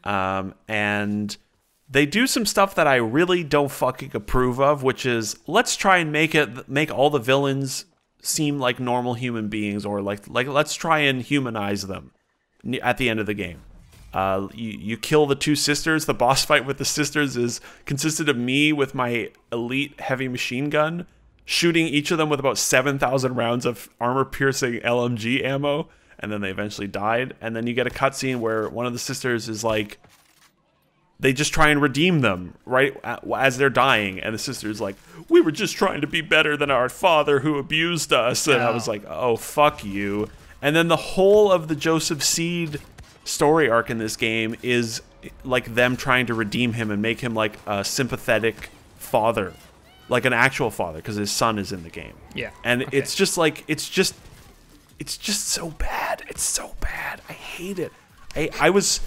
[SPEAKER 2] And they do some stuff that I really don't fucking approve of, which is, let's try and make all the villains seem like normal human beings, or like let's try and humanize them at the end of the game. You kill the two sisters. The boss fight with the sisters consisted of me with my elite heavy machine gun shooting each of them with about 7,000 rounds of armor-piercing LMG ammo, and then they eventually died. And then you get a cutscene where one of the sisters is like, they just try and redeem them right as they're dying, and the sister's like, we were just trying to be better than our father who abused us. And I was like, oh, fuck you. And then the whole of the Joseph Seed story arc in this game is like them trying to redeem him and make him like a sympathetic father, like an actual father, because his son is in the game.
[SPEAKER 1] Yeah.
[SPEAKER 2] And it's just like, it's just so bad. It's so bad. I hate it. I was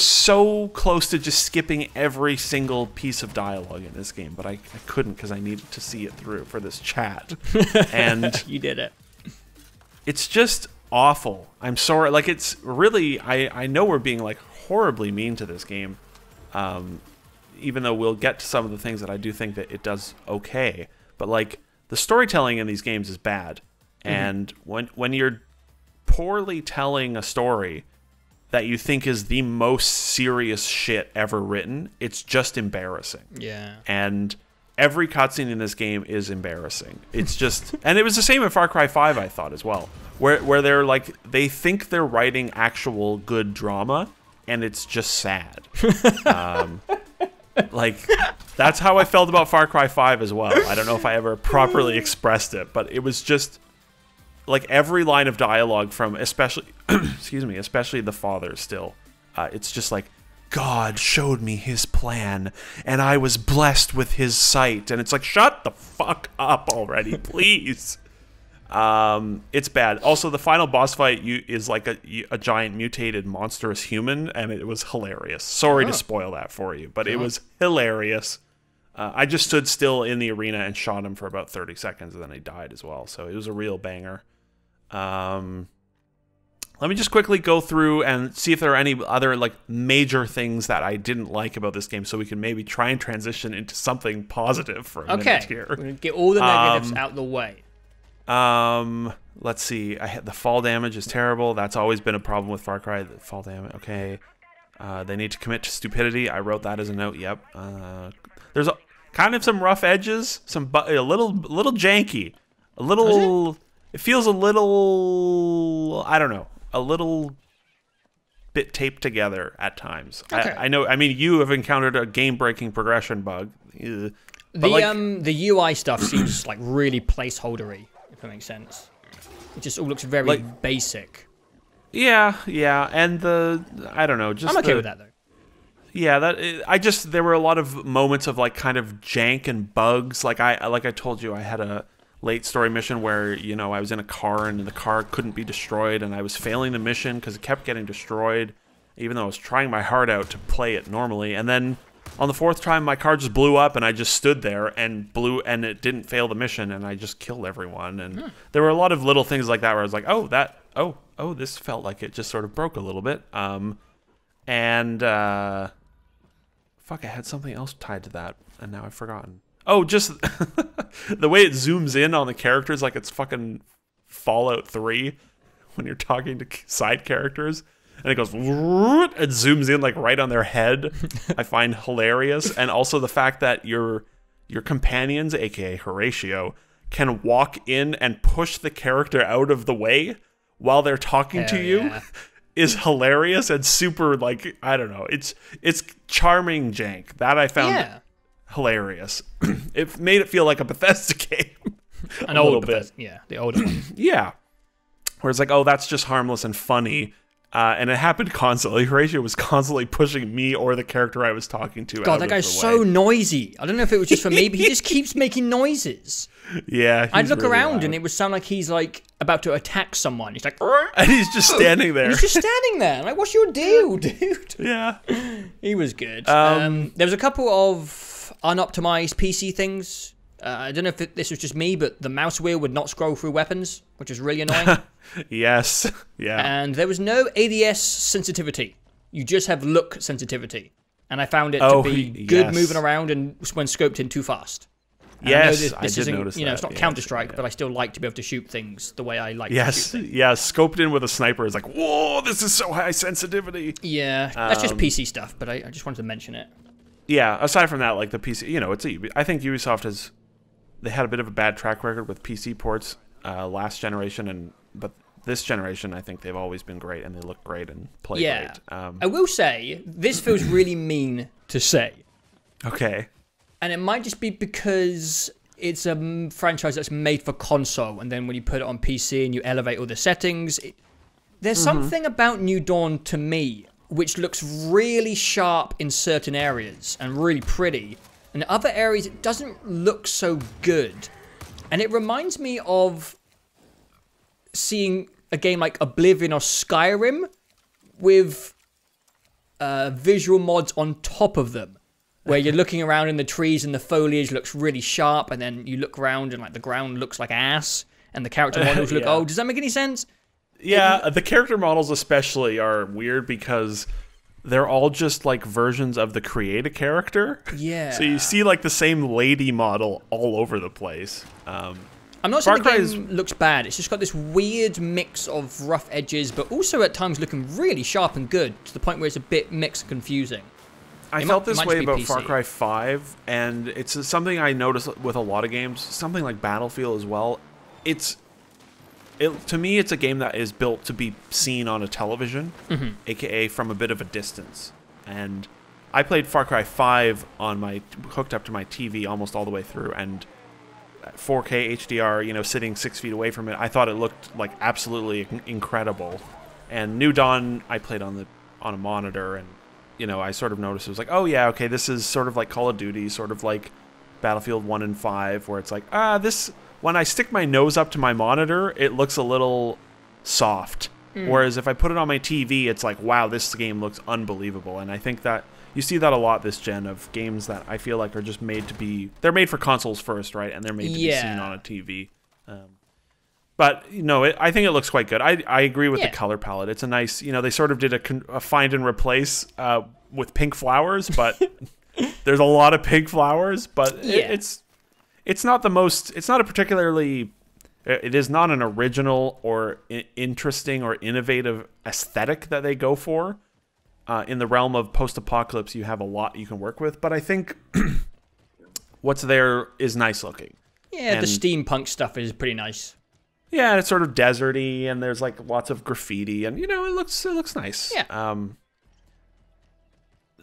[SPEAKER 2] so close to just skipping every single piece of dialogue in this game, but I couldn't, because I needed to see it through for this chat. And
[SPEAKER 1] you did it.
[SPEAKER 2] It's just awful. I'm sorry. Like, it's really, I know we're being like horribly mean to this game, even though we'll get to some of the things that I do think that it does okay. But like, the storytelling in these games is bad, and when you're poorly telling a story that you think is the most serious shit ever written, it's just embarrassing.
[SPEAKER 1] Yeah.
[SPEAKER 2] And every cutscene in this game is embarrassing. It's just, and it was the same in Far Cry 5, I thought, as well, where they're like, they think they're writing actual good drama, and it's just sad. Like, that's how I felt about Far Cry 5 as well. I don't know if I ever properly expressed it, but it was just like every line of dialogue from especially especially the father still, it's just like, God showed me his plan and I was blessed with his sight, and it's like, shut the fuck up already, please. It's bad. Also, the final boss fight is like a giant mutated monstrous human, and it was hilarious. Sorry to spoil that for you, but it was hilarious. I just stood still in the arena and shot him for about 30 seconds, and then he died as well, so it was a real banger. Let me just quickly go through and see if there are any other like major things that I didn't like about this game, so we can maybe try and transition into something positive for a minute here.
[SPEAKER 1] We're gonna get all the negatives out the way.
[SPEAKER 2] Let's see. The fall damage is terrible. That's always been a problem with Far Cry. The fall damage. Okay. They need to commit to stupidity. I wrote that as a note. Yep. There's kind of some rough edges. A little janky. A little. It feels a little. I don't know. A little bit taped together at times.
[SPEAKER 1] Okay.
[SPEAKER 2] I know. I mean, you have encountered a game-breaking progression bug.
[SPEAKER 1] The UI stuff seems like really placeholdery, if that makes sense. It just all looks very basic. Yeah,
[SPEAKER 2] and I don't know. Just
[SPEAKER 1] I'm okay with that though.
[SPEAKER 2] Yeah, there were a lot of moments of like kind of jank and bugs. Like I told you, I had a late story mission where, you know, I was in a car and the car couldn't be destroyed, and I was failing the mission because it kept getting destroyed, even though I was trying my heart out to play it normally. And then on the fourth time, my car just blew up, and I just stood there and it didn't fail the mission, and I just killed everyone. And there were a lot of little things like that where I was like, oh, this felt like it just sort of broke a little bit. Fuck, I had something else tied to that, and now I've forgotten. Oh, just the way it zooms in on the characters like it's fucking Fallout 3 when you're talking to side characters. And it goes, it zooms in like right on their head. I find hilarious. And also the fact that your companions, aka Horatio, can walk in and push the character out of the way while they're talking to you is hilarious and super, like, I don't know. It's charming jank. That I found hilarious. It made it feel like a Bethesda game.
[SPEAKER 1] An old Bethesda, yeah, the older one.
[SPEAKER 2] Yeah. Where it's like, oh, that's just harmless and funny. And it happened constantly. Horatio was constantly pushing me or the character I was talking to.
[SPEAKER 1] God, that guy's so noisy. I don't know if it was just for me, but he just keeps making noises.
[SPEAKER 2] Yeah,
[SPEAKER 1] I'd look around and it would sound like he's like about to attack someone. He's like,
[SPEAKER 2] and he's just standing there.
[SPEAKER 1] He's just standing there. Like, what's your deal, dude?
[SPEAKER 2] Yeah,
[SPEAKER 1] he was good. There was a couple of unoptimized PC things. I don't know if this was just me, but the mouse wheel would not scroll through weapons, which is really annoying.
[SPEAKER 2] Yes, yeah.
[SPEAKER 1] And there was no ADS sensitivity. You just have look sensitivity. And I found it to be good moving around and when scoped in too fast. And
[SPEAKER 2] yes,
[SPEAKER 1] I did notice that. It's not Counter-Strike, but I still like to be able to shoot things the way I like to shoot things.
[SPEAKER 2] Yeah, scoped in with a sniper is like, whoa, this is so high sensitivity.
[SPEAKER 1] Yeah, that's just PC stuff, but I just wanted to mention it.
[SPEAKER 2] Yeah, aside from that, like the PC, I think Ubisoft they had a bit of a bad track record with PC ports last generation, but this generation, I think they've always been great, and they look great and play great.
[SPEAKER 1] I will say, this feels really mean to say.
[SPEAKER 2] Okay.
[SPEAKER 1] And it might just be because it's a franchise that's made for console, and then when you put it on PC and you elevate all the settings, there's something about New Dawn to me which looks really sharp in certain areas and really pretty. In other areas, it doesn't look so good. And it reminds me of seeing a game like Oblivion or Skyrim with visual mods on top of them, where you're looking around in the trees and the foliage looks really sharp, and then you look around and like the ground looks like ass, and the character models look, does that make any sense?
[SPEAKER 2] Yeah, the character models especially are weird because they're all just like versions of the create a character. Yeah. So you see like the same lady model all over the place.
[SPEAKER 1] I'm not saying the game looks bad. It's just got this weird mix of rough edges, but also at times looking really sharp and good, to the point where it's a bit mixed and confusing.
[SPEAKER 2] I felt this way about Far Cry 5, and it's something I notice with a lot of games, something like Battlefield as well. To me, it's a game that is built to be seen on a television, aka from a bit of a distance. And I played Far Cry 5 hooked up to my TV almost all the way through, and 4K HDR, sitting 6 feet away from it, I thought it looked like absolutely incredible. And New Dawn, I played on a monitor, and I sort of noticed it was like, oh yeah, okay, this is sort of like Call of Duty, sort of like Battlefield 1 and 5, where it's like, this. When I stick my nose up to my monitor, it looks a little soft. Whereas if I put it on my TV, it's like, wow, this game looks unbelievable. And I think that you see that a lot this gen of games that I feel like are just they're made for consoles first, right? And they're made to be seen on a TV. But, I think it looks quite good. I agree with the color palette. It's a nice, they sort of did a find and replace with pink flowers, but there's a lot of pink flowers, but it's not a particularly, it is not an original or interesting or innovative aesthetic that they go for. In the realm of post-apocalypse, you have a lot you can work with, but I think what's there is nice looking.
[SPEAKER 1] Yeah, the steampunk stuff is pretty nice.
[SPEAKER 2] Yeah, and it's sort of deserty, and there's like lots of graffiti, and it looks nice.
[SPEAKER 1] Yeah.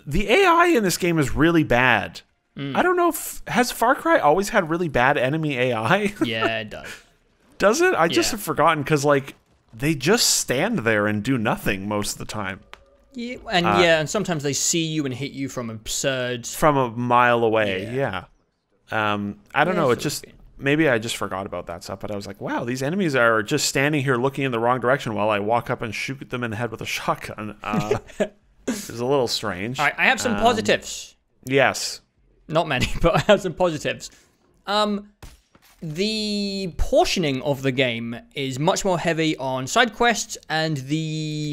[SPEAKER 2] The AI in this game is really bad. I don't know has Far Cry always had really bad enemy AI?
[SPEAKER 1] Yeah, it does.
[SPEAKER 2] Does it? I just have forgotten because like they just stand there and do nothing most of the time.
[SPEAKER 1] Yeah, and sometimes they see you and hit you from
[SPEAKER 2] a mile away. Yeah. I don't know. It just maybe I just forgot about that stuff, but I was like, wow, these enemies are just standing here looking in the wrong direction while I walk up and shoot them in the head with a shotgun. It's a little strange.
[SPEAKER 1] All right, I have some positives.
[SPEAKER 2] Yes.
[SPEAKER 1] Not many, but I have some positives. The portioning of the game is much more heavy on side quests and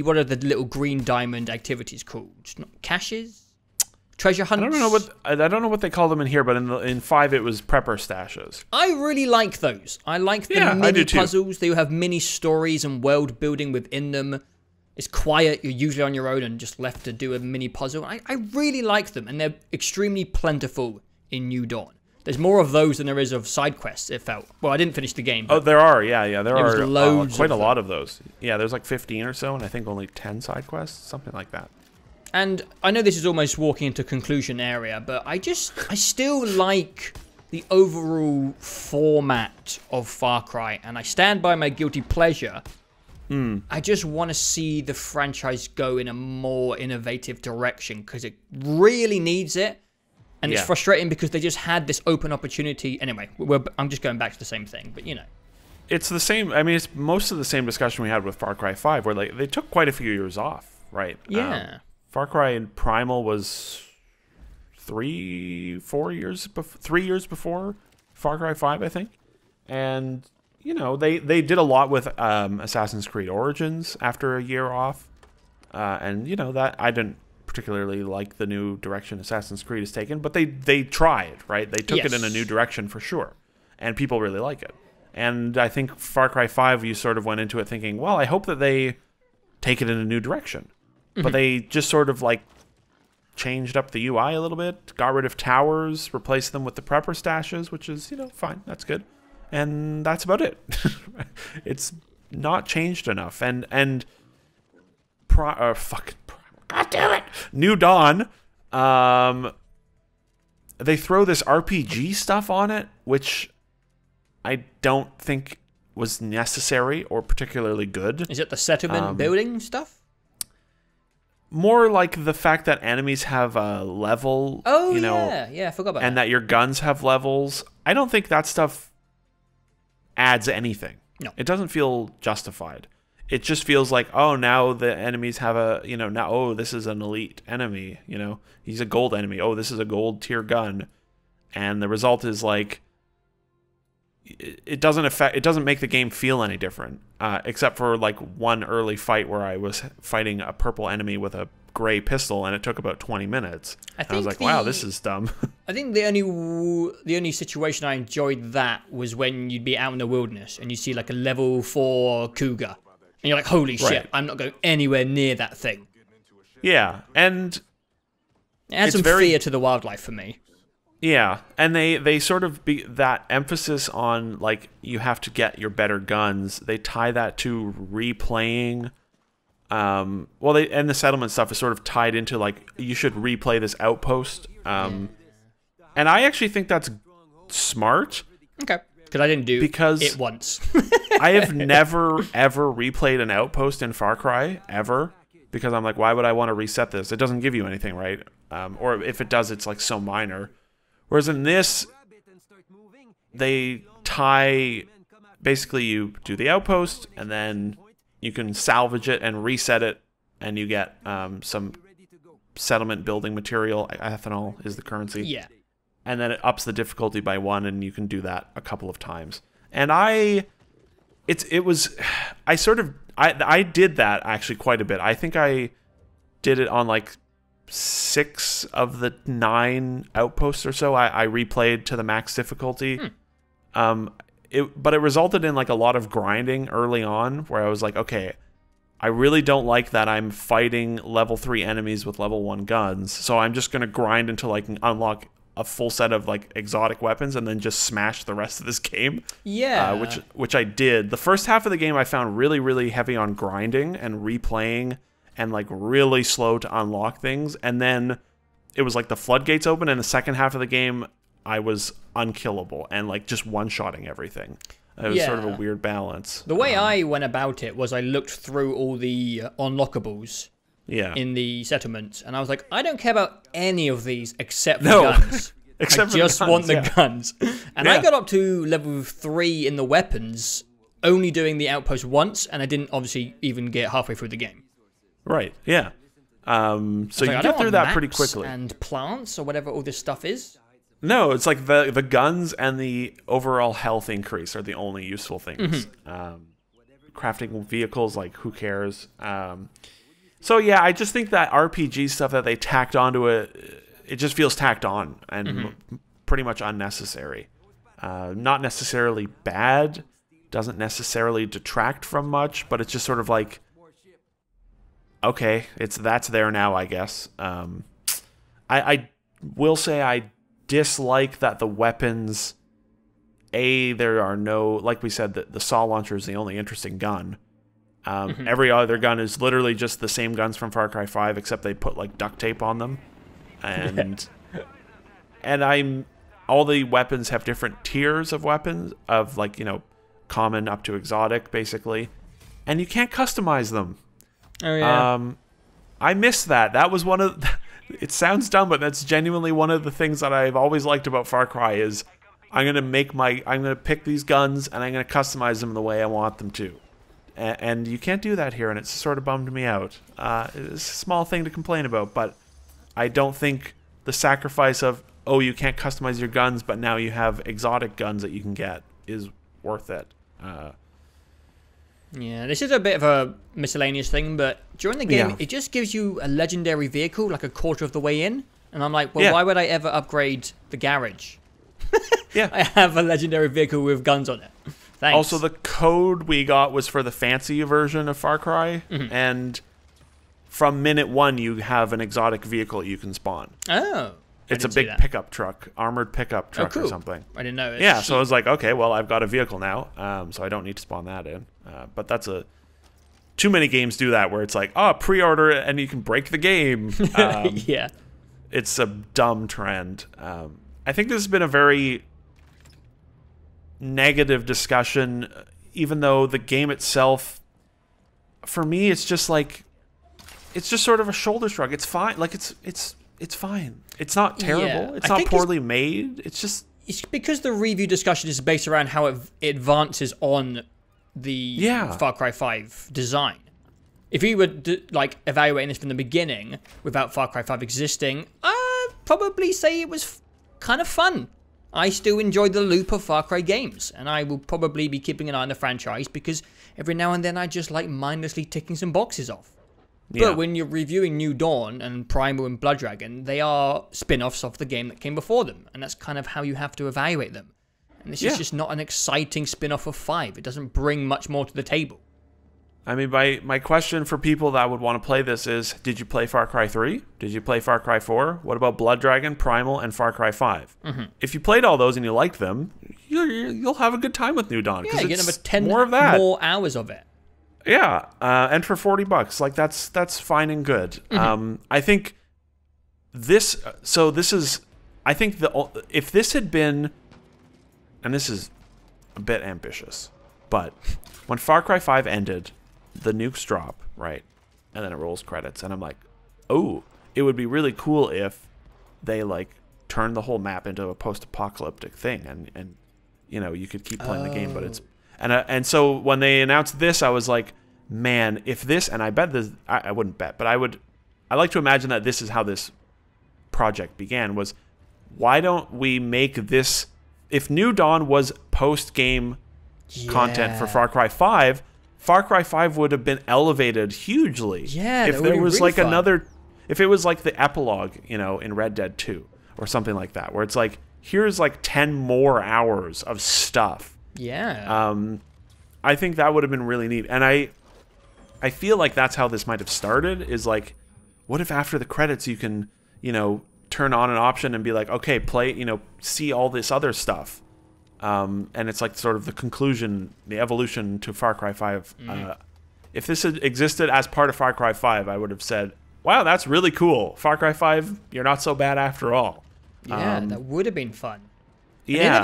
[SPEAKER 1] what are the little green diamond activities called? Caches? Treasure hunts?
[SPEAKER 2] I don't know what they call them in here, but in 5 it was prepper stashes.
[SPEAKER 1] I really like those. I like the mini puzzles. They have mini stories and world building within them. It's quiet, you're usually on your own and just left to do a mini puzzle. I really like them, and they're extremely plentiful in New Dawn. There's more of those than there is of side quests, it felt. Well, I didn't finish the game.
[SPEAKER 2] Oh, there are, yeah. There are
[SPEAKER 1] loads
[SPEAKER 2] quite a lot of those. Yeah, there's like 15 or so, and I think only 10 side quests, something like that.
[SPEAKER 1] And I know this is almost walking into conclusion area, but I still like the overall format of Far Cry, and I stand by my guilty pleasure. I just want to see the franchise go in a more innovative direction because it really needs it. And it's frustrating because they just had this open opportunity. Anyway, I'm just going back to the same thing, but you know.
[SPEAKER 2] It's the same. I mean, it's most of the same discussion we had with Far Cry 5, where they took quite a few years off, right?
[SPEAKER 1] Yeah.
[SPEAKER 2] Far Cry Primal was 3 years before Far Cry 5, I think. And, you know, they did a lot with Assassin's Creed Origins after a year off. And, you know, that I didn't particularly like the new direction Assassin's Creed has taken, but they tried, right? They took it in a new direction for sure. And people really like it. And I think Far Cry 5, you sort of went into it thinking, well, I hope that they take it in a new direction. But they just sort of, like, changed up the UI a little bit, got rid of towers, replaced them with the prepper stashes, which is, you know, fine. That's good. And that's about it. It's not changed enough. And God damn it! New Dawn, they throw this RPG stuff on it, which I don't think was necessary or particularly good.
[SPEAKER 1] Is it the settlement building stuff?
[SPEAKER 2] More like the fact that enemies have a level.
[SPEAKER 1] Oh,
[SPEAKER 2] you know,
[SPEAKER 1] yeah, I forgot about that.
[SPEAKER 2] And that your guns have levels. I don't think that stuff adds anything.
[SPEAKER 1] No.
[SPEAKER 2] It doesn't feel justified. It just feels like, oh, now the enemies have a, you know, now, oh, this is an elite enemy, you know, he's a gold enemy. Oh, this is a gold tier gun. And the result is like, it doesn't make the game feel any different, except for like one early fight where I was fighting a purple enemy with a gray pistol, and it took about 20 minutes. I was like, wow, this is dumb.
[SPEAKER 1] I think the only situation I enjoyed that was when you'd be out in the wilderness and you see like a level 4 cougar, and you're like, holy shit, I'm not going anywhere near that thing.
[SPEAKER 2] Yeah, and
[SPEAKER 1] it adds some fear to the wildlife for me.
[SPEAKER 2] Yeah, and they sort of that emphasis on, like, you have to get your better guns. They tie that to replaying. And the settlement stuff is sort of tied into, like, you should replay this outpost. And I actually think that's smart.
[SPEAKER 1] Okay, because I didn't do it once.
[SPEAKER 2] I have never, ever replayed an outpost in Far Cry, ever. Because I'm like, why would I want to reset this? It doesn't give you anything, right? Or if it does, it's, like, so minor. Whereas in this, they tie, basically you do the outpost, and then you can salvage it and reset it, and you get some settlement building material. Ethanol is the currency.
[SPEAKER 1] Yeah.
[SPEAKER 2] And then it ups the difficulty by 1, and you can do that a couple of times. And I did that actually quite a bit. I think I did it on like 6 of the 9 outposts or so. I replayed to the max difficulty. But it resulted in like a lot of grinding early on, where I was like, okay, I really don't like that I'm fighting level 3 enemies with level 1 guns, so I'm just gonna grind until I can unlock a full set of like exotic weapons and then just smash the rest of this game.
[SPEAKER 1] Yeah.
[SPEAKER 2] Which I did. The first half of the game I found really, really heavy on grinding and replaying, and like really slow to unlock things. And then it was like the floodgates open, and the second half of the game I was unkillable and like just one-shotting everything. It was sort of a weird balance.
[SPEAKER 1] The way I went about it was I looked through all the unlockables in the settlements, and I was like, I don't care about any of these except for guns. I just want the guns. And I got up to level 3 in the weapons, only doing the outpost once, and I didn't obviously even get halfway through the game.
[SPEAKER 2] Right, yeah. So you get through that pretty quickly.
[SPEAKER 1] And plants or whatever all this stuff is.
[SPEAKER 2] No, it's like the guns and the overall health increase are the only useful things. Crafting vehicles, like, who cares? So yeah, I just think that RPG stuff that they tacked onto it just feels tacked on and pretty much unnecessary. Not necessarily bad, doesn't necessarily detract from much, but it's just sort of like, okay, that's there now, I guess. I will say I dislike that the weapons, there are no, like we said, the saw launcher is the only interesting gun. Every other gun is literally just the same guns from Far Cry 5, except they put like duct tape on them, and all the weapons have different tiers of weapons, of like, you know, common up to exotic, basically, and you can't customize them.
[SPEAKER 1] Oh yeah.
[SPEAKER 2] I miss that. That was one of. It sounds dumb, but that's genuinely one of the things that I've always liked about Far Cry is I'm gonna pick these guns and I'm gonna customize them the way I want them to. And you can't do that here, and it's sort of bummed me out. It's a small thing to complain about, but I don't think the sacrifice of, oh, you can't customize your guns, but now you have exotic guns that you can get is worth it.
[SPEAKER 1] Yeah, this is a bit of a miscellaneous thing, but during the game, it just gives you a legendary vehicle like a quarter of the way in. And I'm like, well, why would I ever upgrade the garage?
[SPEAKER 2] Yeah.
[SPEAKER 1] I have a legendary vehicle with guns on it. Thanks.
[SPEAKER 2] Also, the code we got was for the fancy version of Far Cry, and from minute 1, you have an exotic vehicle you can spawn.
[SPEAKER 1] Oh.
[SPEAKER 2] It's a big pickup truck, armored pickup truck or something.
[SPEAKER 1] I didn't know.
[SPEAKER 2] Yeah, so I was like, okay, well, I've got a vehicle now, so I don't need to spawn that in. But that's too many games do that, where it's like, oh, pre-order it and you can break the game.
[SPEAKER 1] Yeah.
[SPEAKER 2] It's a dumb trend. I think this has been a very negative discussion, even though the game itself, for me, it's just like, it's just sort of a shoulder shrug. It's fine. Like, it's fine. It's not terrible.
[SPEAKER 1] Yeah,
[SPEAKER 2] it's not poorly made. It's just...
[SPEAKER 1] It's because the review discussion is based around how it advances on the Far Cry 5 design. If we were like evaluating this from the beginning without Far Cry 5 existing, I'd probably say it was kind of fun. I still enjoy the loop of Far Cry games, and I will probably be keeping an eye on the franchise because every now and then I just like mindlessly ticking some boxes off. But when you're reviewing New Dawn and Primal and Blood Dragon, they are spin-offs of the game that came before them, and that's kind of how you have to evaluate them. And this is just not an exciting spin-off of 5. It doesn't bring much more to the table.
[SPEAKER 2] I mean, my question for people that would want to play this is, did you play Far Cry 3? Did you play Far Cry 4? What about Blood Dragon, Primal, and Far Cry 5? If you played all those and you liked them, you'll have a good time with New Dawn.
[SPEAKER 1] Yeah, you get another 10
[SPEAKER 2] more of that.
[SPEAKER 1] More hours of it.
[SPEAKER 2] Yeah, and for $40, like that's fine and good. I think this. So this is. I think if this had been, and this is a bit ambitious, but when Far Cry 5 ended, the nukes drop, right, and then it rolls credits, and I'm like, oh, it would be really cool if they like turned the whole map into a post-apocalyptic thing, and you know, you could keep playing the game, but it's. And so when they announced this, I was like, man, if this, and I bet this, I wouldn't bet, but I like to imagine that this is how this project began, was why don't we make this, if New Dawn was post-game content for Far Cry 5, Far Cry 5 would have been elevated hugely.
[SPEAKER 1] Yeah,
[SPEAKER 2] if there was like another, if it was like the epilogue, you know, in Red Dead 2 or something like that, where it's like, here's like 10 more hours of stuff.
[SPEAKER 1] Yeah.
[SPEAKER 2] I think that would have been really neat. And I feel like that's how this might have started, is like, what if after the credits you can, you know, turn on an option and be like, okay, play, you know, see all this other stuff. And it's like sort of the conclusion, the evolution to Far Cry 5. If this had existed as part of Far Cry 5, I would have said, wow, that's really cool. Far Cry 5, you're not so bad after all.
[SPEAKER 1] Yeah, that would have been fun.
[SPEAKER 2] Yeah,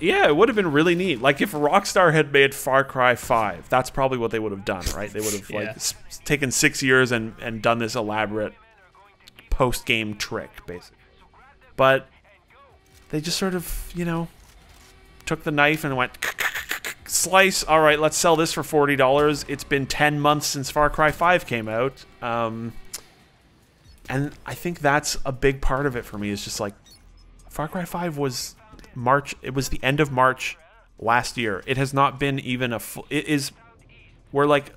[SPEAKER 2] yeah, it would have been really neat. Like if Rockstar had made Far Cry 5, that's probably what they would have done, right? They would have like taken 6 years and done this elaborate post-game trick, basically. But they just sort of, you know, took the knife and went slice. All right, let's sell this for $40. It's been 10 months since Far Cry 5 came out, and I think that's a big part of it for me. Is just like Far Cry 5 was March. It was the end of March last year. It has not been even we're like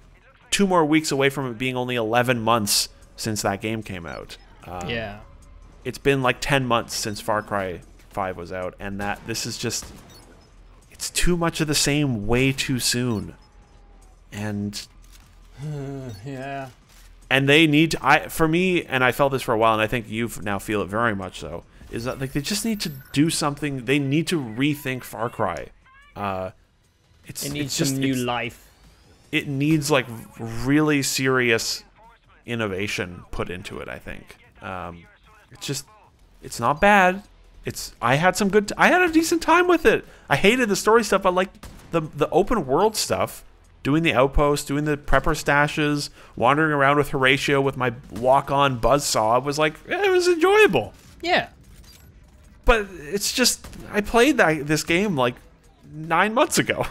[SPEAKER 2] 2 more weeks away from it being only 11 months since that game came out.
[SPEAKER 1] Yeah.
[SPEAKER 2] It's been like 10 months since Far Cry 5 was out, and this is just, it's too much of the same way too soon. And
[SPEAKER 1] yeah.
[SPEAKER 2] And they need to, for me, and I felt this for a while, and I think you now feel it very much so, is that like they just need to do something. They need to rethink Far Cry.
[SPEAKER 1] It needs some new life.
[SPEAKER 2] it needs like really serious innovation put into it. I think it's not bad. I had a decent time with it. I hated the story stuff, but like the open world stuff, doing the outposts, doing the prepper stashes, wandering around with Horatio with my walk-on buzzsaw was like, it was enjoyable.
[SPEAKER 1] Yeah.
[SPEAKER 2] But it's just, I played this game like 9 months ago.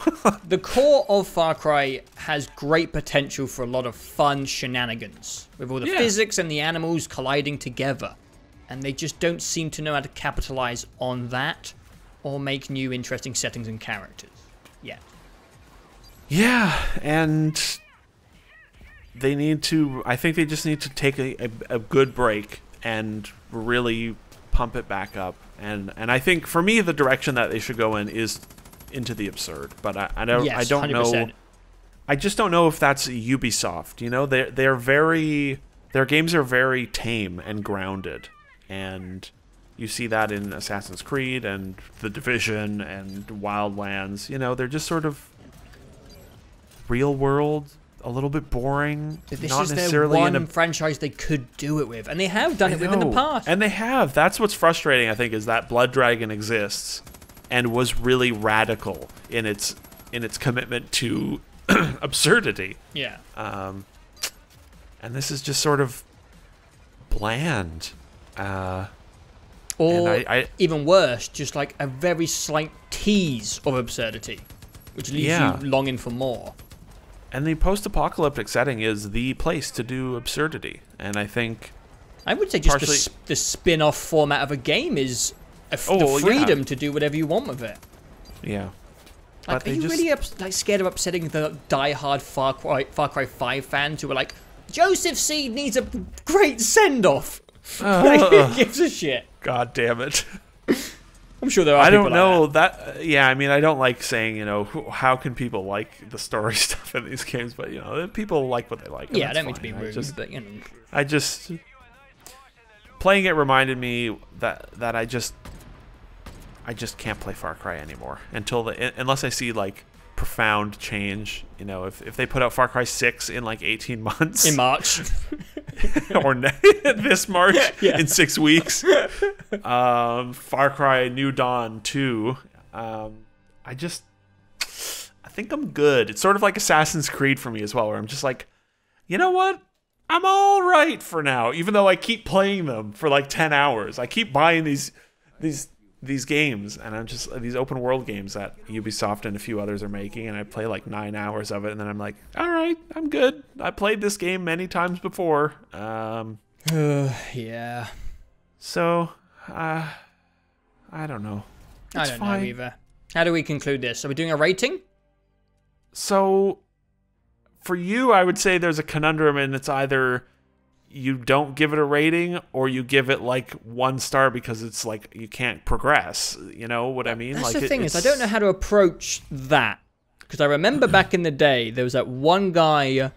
[SPEAKER 1] The core of Far Cry has great potential for a lot of fun shenanigans, with all the physics and the animals colliding together. And they just don't seem to know how to capitalize on that or make new interesting settings and characters yet.
[SPEAKER 2] Yeah, and I think they just need to take a good break and really pump it back up. And I think for me, the direction that they should go in is into the absurd. But I don't
[SPEAKER 1] 100%.
[SPEAKER 2] know. I just don't know if that's Ubisoft. You know, their games are very tame and grounded. And you see that in Assassin's Creed and The Division and Wildlands. You know, they're just sort of real world, a little bit boring.
[SPEAKER 1] This
[SPEAKER 2] not
[SPEAKER 1] is
[SPEAKER 2] necessarily
[SPEAKER 1] their one franchise they could do it with, and they have done it with in the past.
[SPEAKER 2] And they have. That's what's frustrating, I think, is that Blood Dragon exists and was really radical in its commitment to absurdity.
[SPEAKER 1] Yeah.
[SPEAKER 2] And this is just sort of bland.
[SPEAKER 1] Or even worse, just like a very slight tease of absurdity, which leaves you longing for more.
[SPEAKER 2] And the post-apocalyptic setting is the place to do absurdity, and I think
[SPEAKER 1] I would say just the spin-off format of a game is the freedom to do whatever you want with it.
[SPEAKER 2] Yeah.
[SPEAKER 1] Like, are you really scared of upsetting the die-hard Far Cry 5 fans who are like, Joseph Seed needs a great send-off? Who gives a shit?
[SPEAKER 2] God damn it.
[SPEAKER 1] I'm sure there are.
[SPEAKER 2] I don't know that. Yeah, I mean, I don't like saying, you know, how can people like the story stuff in these games, but you know, people like what they like.
[SPEAKER 1] Yeah, I don't mean to be rude, but you know.
[SPEAKER 2] I just playing it reminded me that I just can't play Far Cry anymore unless I see like profound change. You know, if they put out Far Cry 6 in like 18 months
[SPEAKER 1] in March.
[SPEAKER 2] or this March in 6 weeks. Far Cry New Dawn 2. I think I'm good. It's sort of like Assassin's Creed for me as well, where I'm just like, you know what? I'm all right for now, even though I keep playing them for like 10 hours. I keep buying these games, and I'm just these open world games that Ubisoft and a few others are making, and I play like 9 hours of it, and then I'm like, all right, I'm good. I played this game many times before.
[SPEAKER 1] Yeah.
[SPEAKER 2] So, I don't know.
[SPEAKER 1] I don't know either. How do we conclude this? Are we doing a rating?
[SPEAKER 2] So, for you, I would say there's a conundrum, and it's either you don't give it a rating or you give it like 1 star because it's like you can't progress. You know what I mean?
[SPEAKER 1] That's
[SPEAKER 2] like
[SPEAKER 1] the thing is, I don't know how to approach that, because I remember back in the day there was that one guy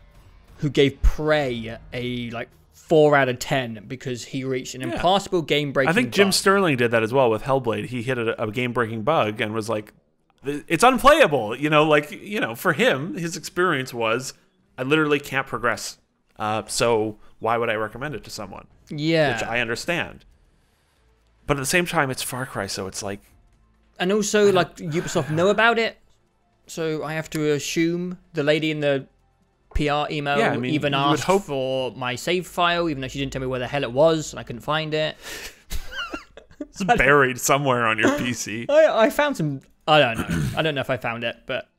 [SPEAKER 1] who gave Prey a like 4 out of 10 because he reached an impossible game-breaking.
[SPEAKER 2] I think Jim Sterling did that as well with Hellblade. He hit a game-breaking bug and was like, "It's unplayable." You know, like, you know, for him, his experience was, I literally can't progress. So why would I recommend it to someone?
[SPEAKER 1] Yeah.
[SPEAKER 2] Which I understand. But at the same time, it's Far Cry, so it's like...
[SPEAKER 1] And also, like, Ubisoft know about it, so I have to assume the lady in the PR email even asked for my save file, even though she didn't tell me where the hell it was, and I couldn't find it.
[SPEAKER 2] It's buried somewhere on your PC.
[SPEAKER 1] I found some... I don't know. I don't know if I found it, but...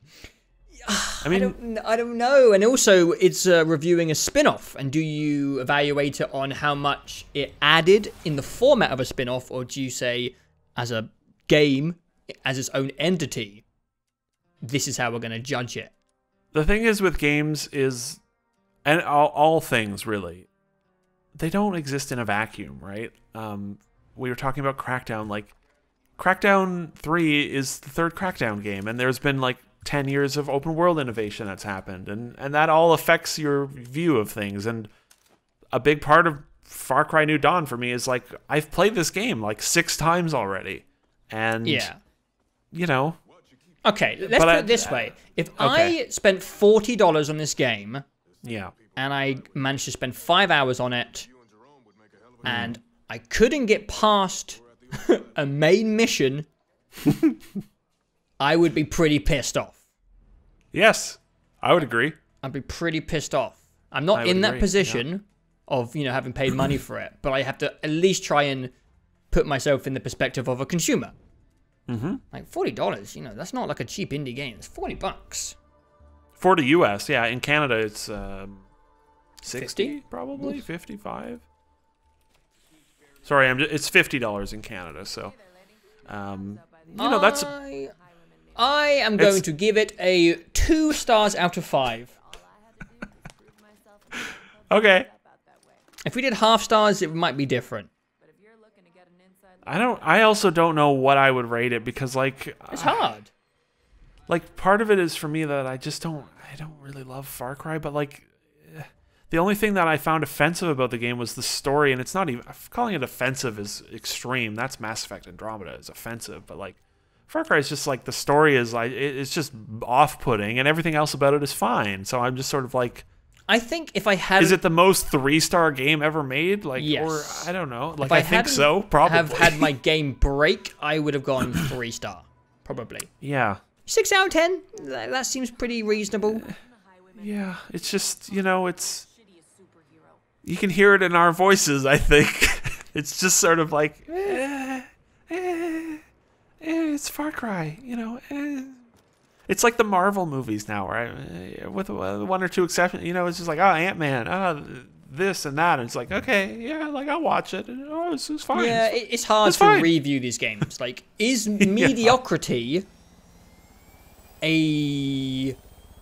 [SPEAKER 1] I mean, I don't know. And also, it's reviewing a spin-off. And do you evaluate it on how much it added in the format of a spin-off, or do you say, as a game, as its own entity, this is how we're going to judge it?
[SPEAKER 2] The thing is with games is, and all things really, they don't exist in a vacuum, right? We were talking about Crackdown. Like, Crackdown 3 is the 3rd Crackdown game, and there's been like 10 years of open world innovation that's happened, and that all affects your view of things. And a big part of Far Cry New Dawn for me is like, I've played this game like 6 times already, and you know,
[SPEAKER 1] Okay, let's put it this way. If I spent $40 on this game, and I managed to spend 5 hours on it, and I couldn't get past a main mission, I would be pretty pissed off.
[SPEAKER 3] Yes, I would agree.
[SPEAKER 1] I'd be pretty pissed off. I'm not in that position of, you know, having paid money for it, but I have to at least try and put myself in the perspective of a consumer. Like $40, you know, that's not like a cheap indie game. It's $40.
[SPEAKER 3] For the US, yeah. In Canada, it's 60
[SPEAKER 1] 50?
[SPEAKER 3] probably, 55. Sorry, it's $50 in Canada. So, you know, that's.
[SPEAKER 1] I am going to give it a 2 stars out of 5.
[SPEAKER 3] Okay.
[SPEAKER 1] If we did half stars, it might be different.
[SPEAKER 3] I also don't know what I would rate it because, like,
[SPEAKER 1] it's hard.
[SPEAKER 3] Like, part of it is for me that I don't really love Far Cry, but like, the only thing that I found offensive about the game was the story, and it's not even calling it offensive is extreme. That's Mass Effect Andromeda is offensive, but like, Far Cry is just like the story is like it's just off-putting, and everything else about it is fine. So I'm just sort of like.
[SPEAKER 1] I think if I had...
[SPEAKER 3] Is it the most 3-star game ever made? Like,
[SPEAKER 1] yes.
[SPEAKER 3] Or, I don't know. Like, I think so, probably.
[SPEAKER 1] Have had my game break, I would have gone 3-star. Probably.
[SPEAKER 3] Yeah.
[SPEAKER 1] 6 out of 10? That seems pretty reasonable.
[SPEAKER 3] Yeah, it's just, you know, it's... You can hear it in our voices, I think. It's just sort of like... it's Far Cry, you know, It's like the Marvel movies now, right? With one or two exceptions, you know, it's just like, oh, Ant-Man, this and that. And it's like, okay, yeah, like, I'll watch it. And, oh, this is fine.
[SPEAKER 1] Yeah, it's hard to review these games. Like, is mediocrity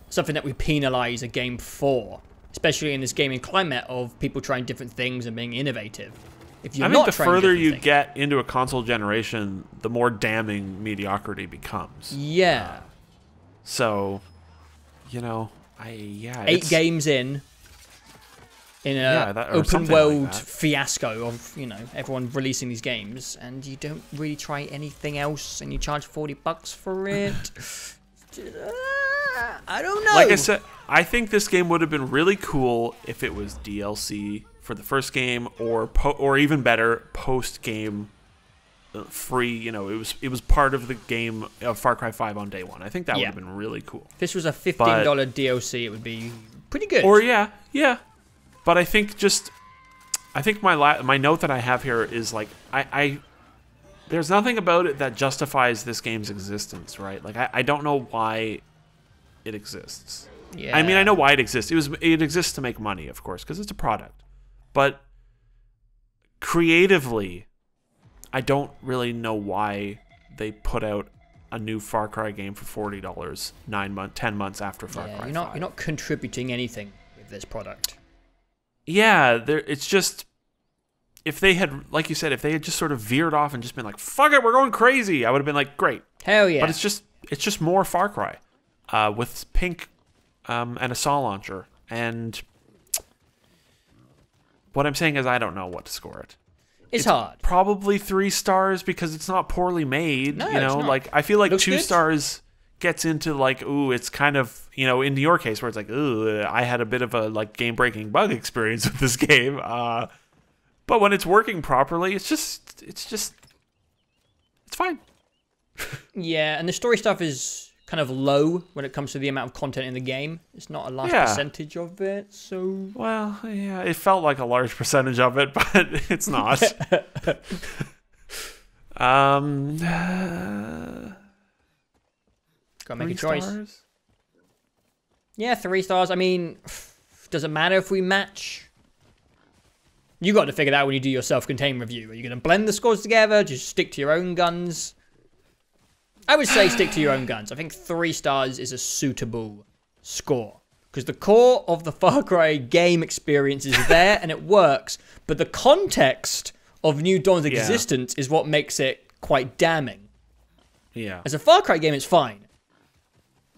[SPEAKER 1] something that we penalize a game for? Especially in this gaming climate of people trying different things and being innovative. If you're
[SPEAKER 3] I
[SPEAKER 1] not
[SPEAKER 3] think the
[SPEAKER 1] trying
[SPEAKER 3] further
[SPEAKER 1] different
[SPEAKER 3] you
[SPEAKER 1] things,
[SPEAKER 3] get into a console generation, the more damning mediocrity becomes.
[SPEAKER 1] Yeah.
[SPEAKER 3] So, you know,
[SPEAKER 1] 8 games in a open world fiasco of, you know, everyone releasing these games, and you don't really try anything else, and you charge $40 for it. I don't know.
[SPEAKER 3] Like I said, I think this game would have been really cool if it was DLC for the first game, or even better, post game. Free, you know, it was part of the game of Far Cry 5 on day one. I think that would have been really cool.
[SPEAKER 1] If this was a $15 DLC, it would be pretty good.
[SPEAKER 3] Or yeah. But I think my note that I have here is like I there's nothing about it that justifies this game's existence, right? Like I don't know why it exists.
[SPEAKER 1] Yeah.
[SPEAKER 3] I mean, I know why it exists. It exists to make money, of course, because it's a product. But creatively, I don't really know why they put out a new Far Cry game for $40 10 months after Far Cry 5.
[SPEAKER 1] You're not contributing anything with this product.
[SPEAKER 3] Yeah, it's just, if they had, like you said, if they had just sort of veered off and just been like, fuck it, we're going crazy, I would have been like, great.
[SPEAKER 1] Hell yeah.
[SPEAKER 3] But it's just more Far Cry with pink and a saw launcher. And what I'm saying is I don't know what to score it.
[SPEAKER 1] It's hard.
[SPEAKER 3] Probably 3 stars because it's not poorly made.
[SPEAKER 1] No,
[SPEAKER 3] you know,
[SPEAKER 1] it's not.
[SPEAKER 3] Like I feel like
[SPEAKER 1] Looks
[SPEAKER 3] 2
[SPEAKER 1] good.
[SPEAKER 3] stars gets into like, ooh, it's kind of, you know, in your case where it's like, ooh, I had a bit of a like game-breaking bug experience with this game. But when it's working properly, it's fine.
[SPEAKER 1] Yeah, and the story stuff is kind of low when it comes to the amount of content in the game. It's not a large percentage of it, so...
[SPEAKER 3] Well, yeah, it felt like a large percentage of it, but it's not.
[SPEAKER 1] Gotta make a
[SPEAKER 3] 3
[SPEAKER 1] choice.
[SPEAKER 3] stars?
[SPEAKER 1] Yeah, 3 stars. I mean, does it matter if we match? You got to figure that out when you do your self-contained review. Are you going to blend the scores together? Just stick to your own guns? I would say stick to your own guns. I think 3 stars is a suitable score. Because the core of the Far Cry game experience is there and it works. But the context of New Dawn's existence is what makes it quite damning.
[SPEAKER 3] Yeah.
[SPEAKER 1] As a Far Cry game, it's fine.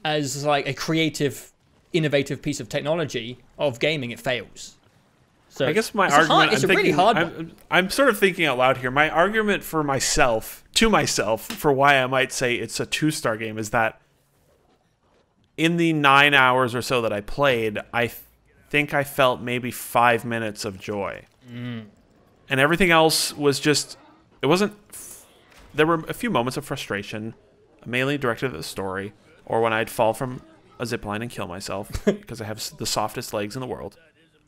[SPEAKER 1] As like a creative, innovative piece of technology of gaming, it fails. So
[SPEAKER 3] I guess my argument...
[SPEAKER 1] It's a really hard one.
[SPEAKER 3] I'm sort of thinking out loud here. My argument for myself, for why I might say it's a 2-star game is that in the 9 hours or so that I played, I think I felt maybe 5 minutes of joy. And everything else was just, it wasn't, there were a few moments of frustration, mainly directed at the story, or when I'd fall from a zipline and kill myself, because I have the softest legs in the world.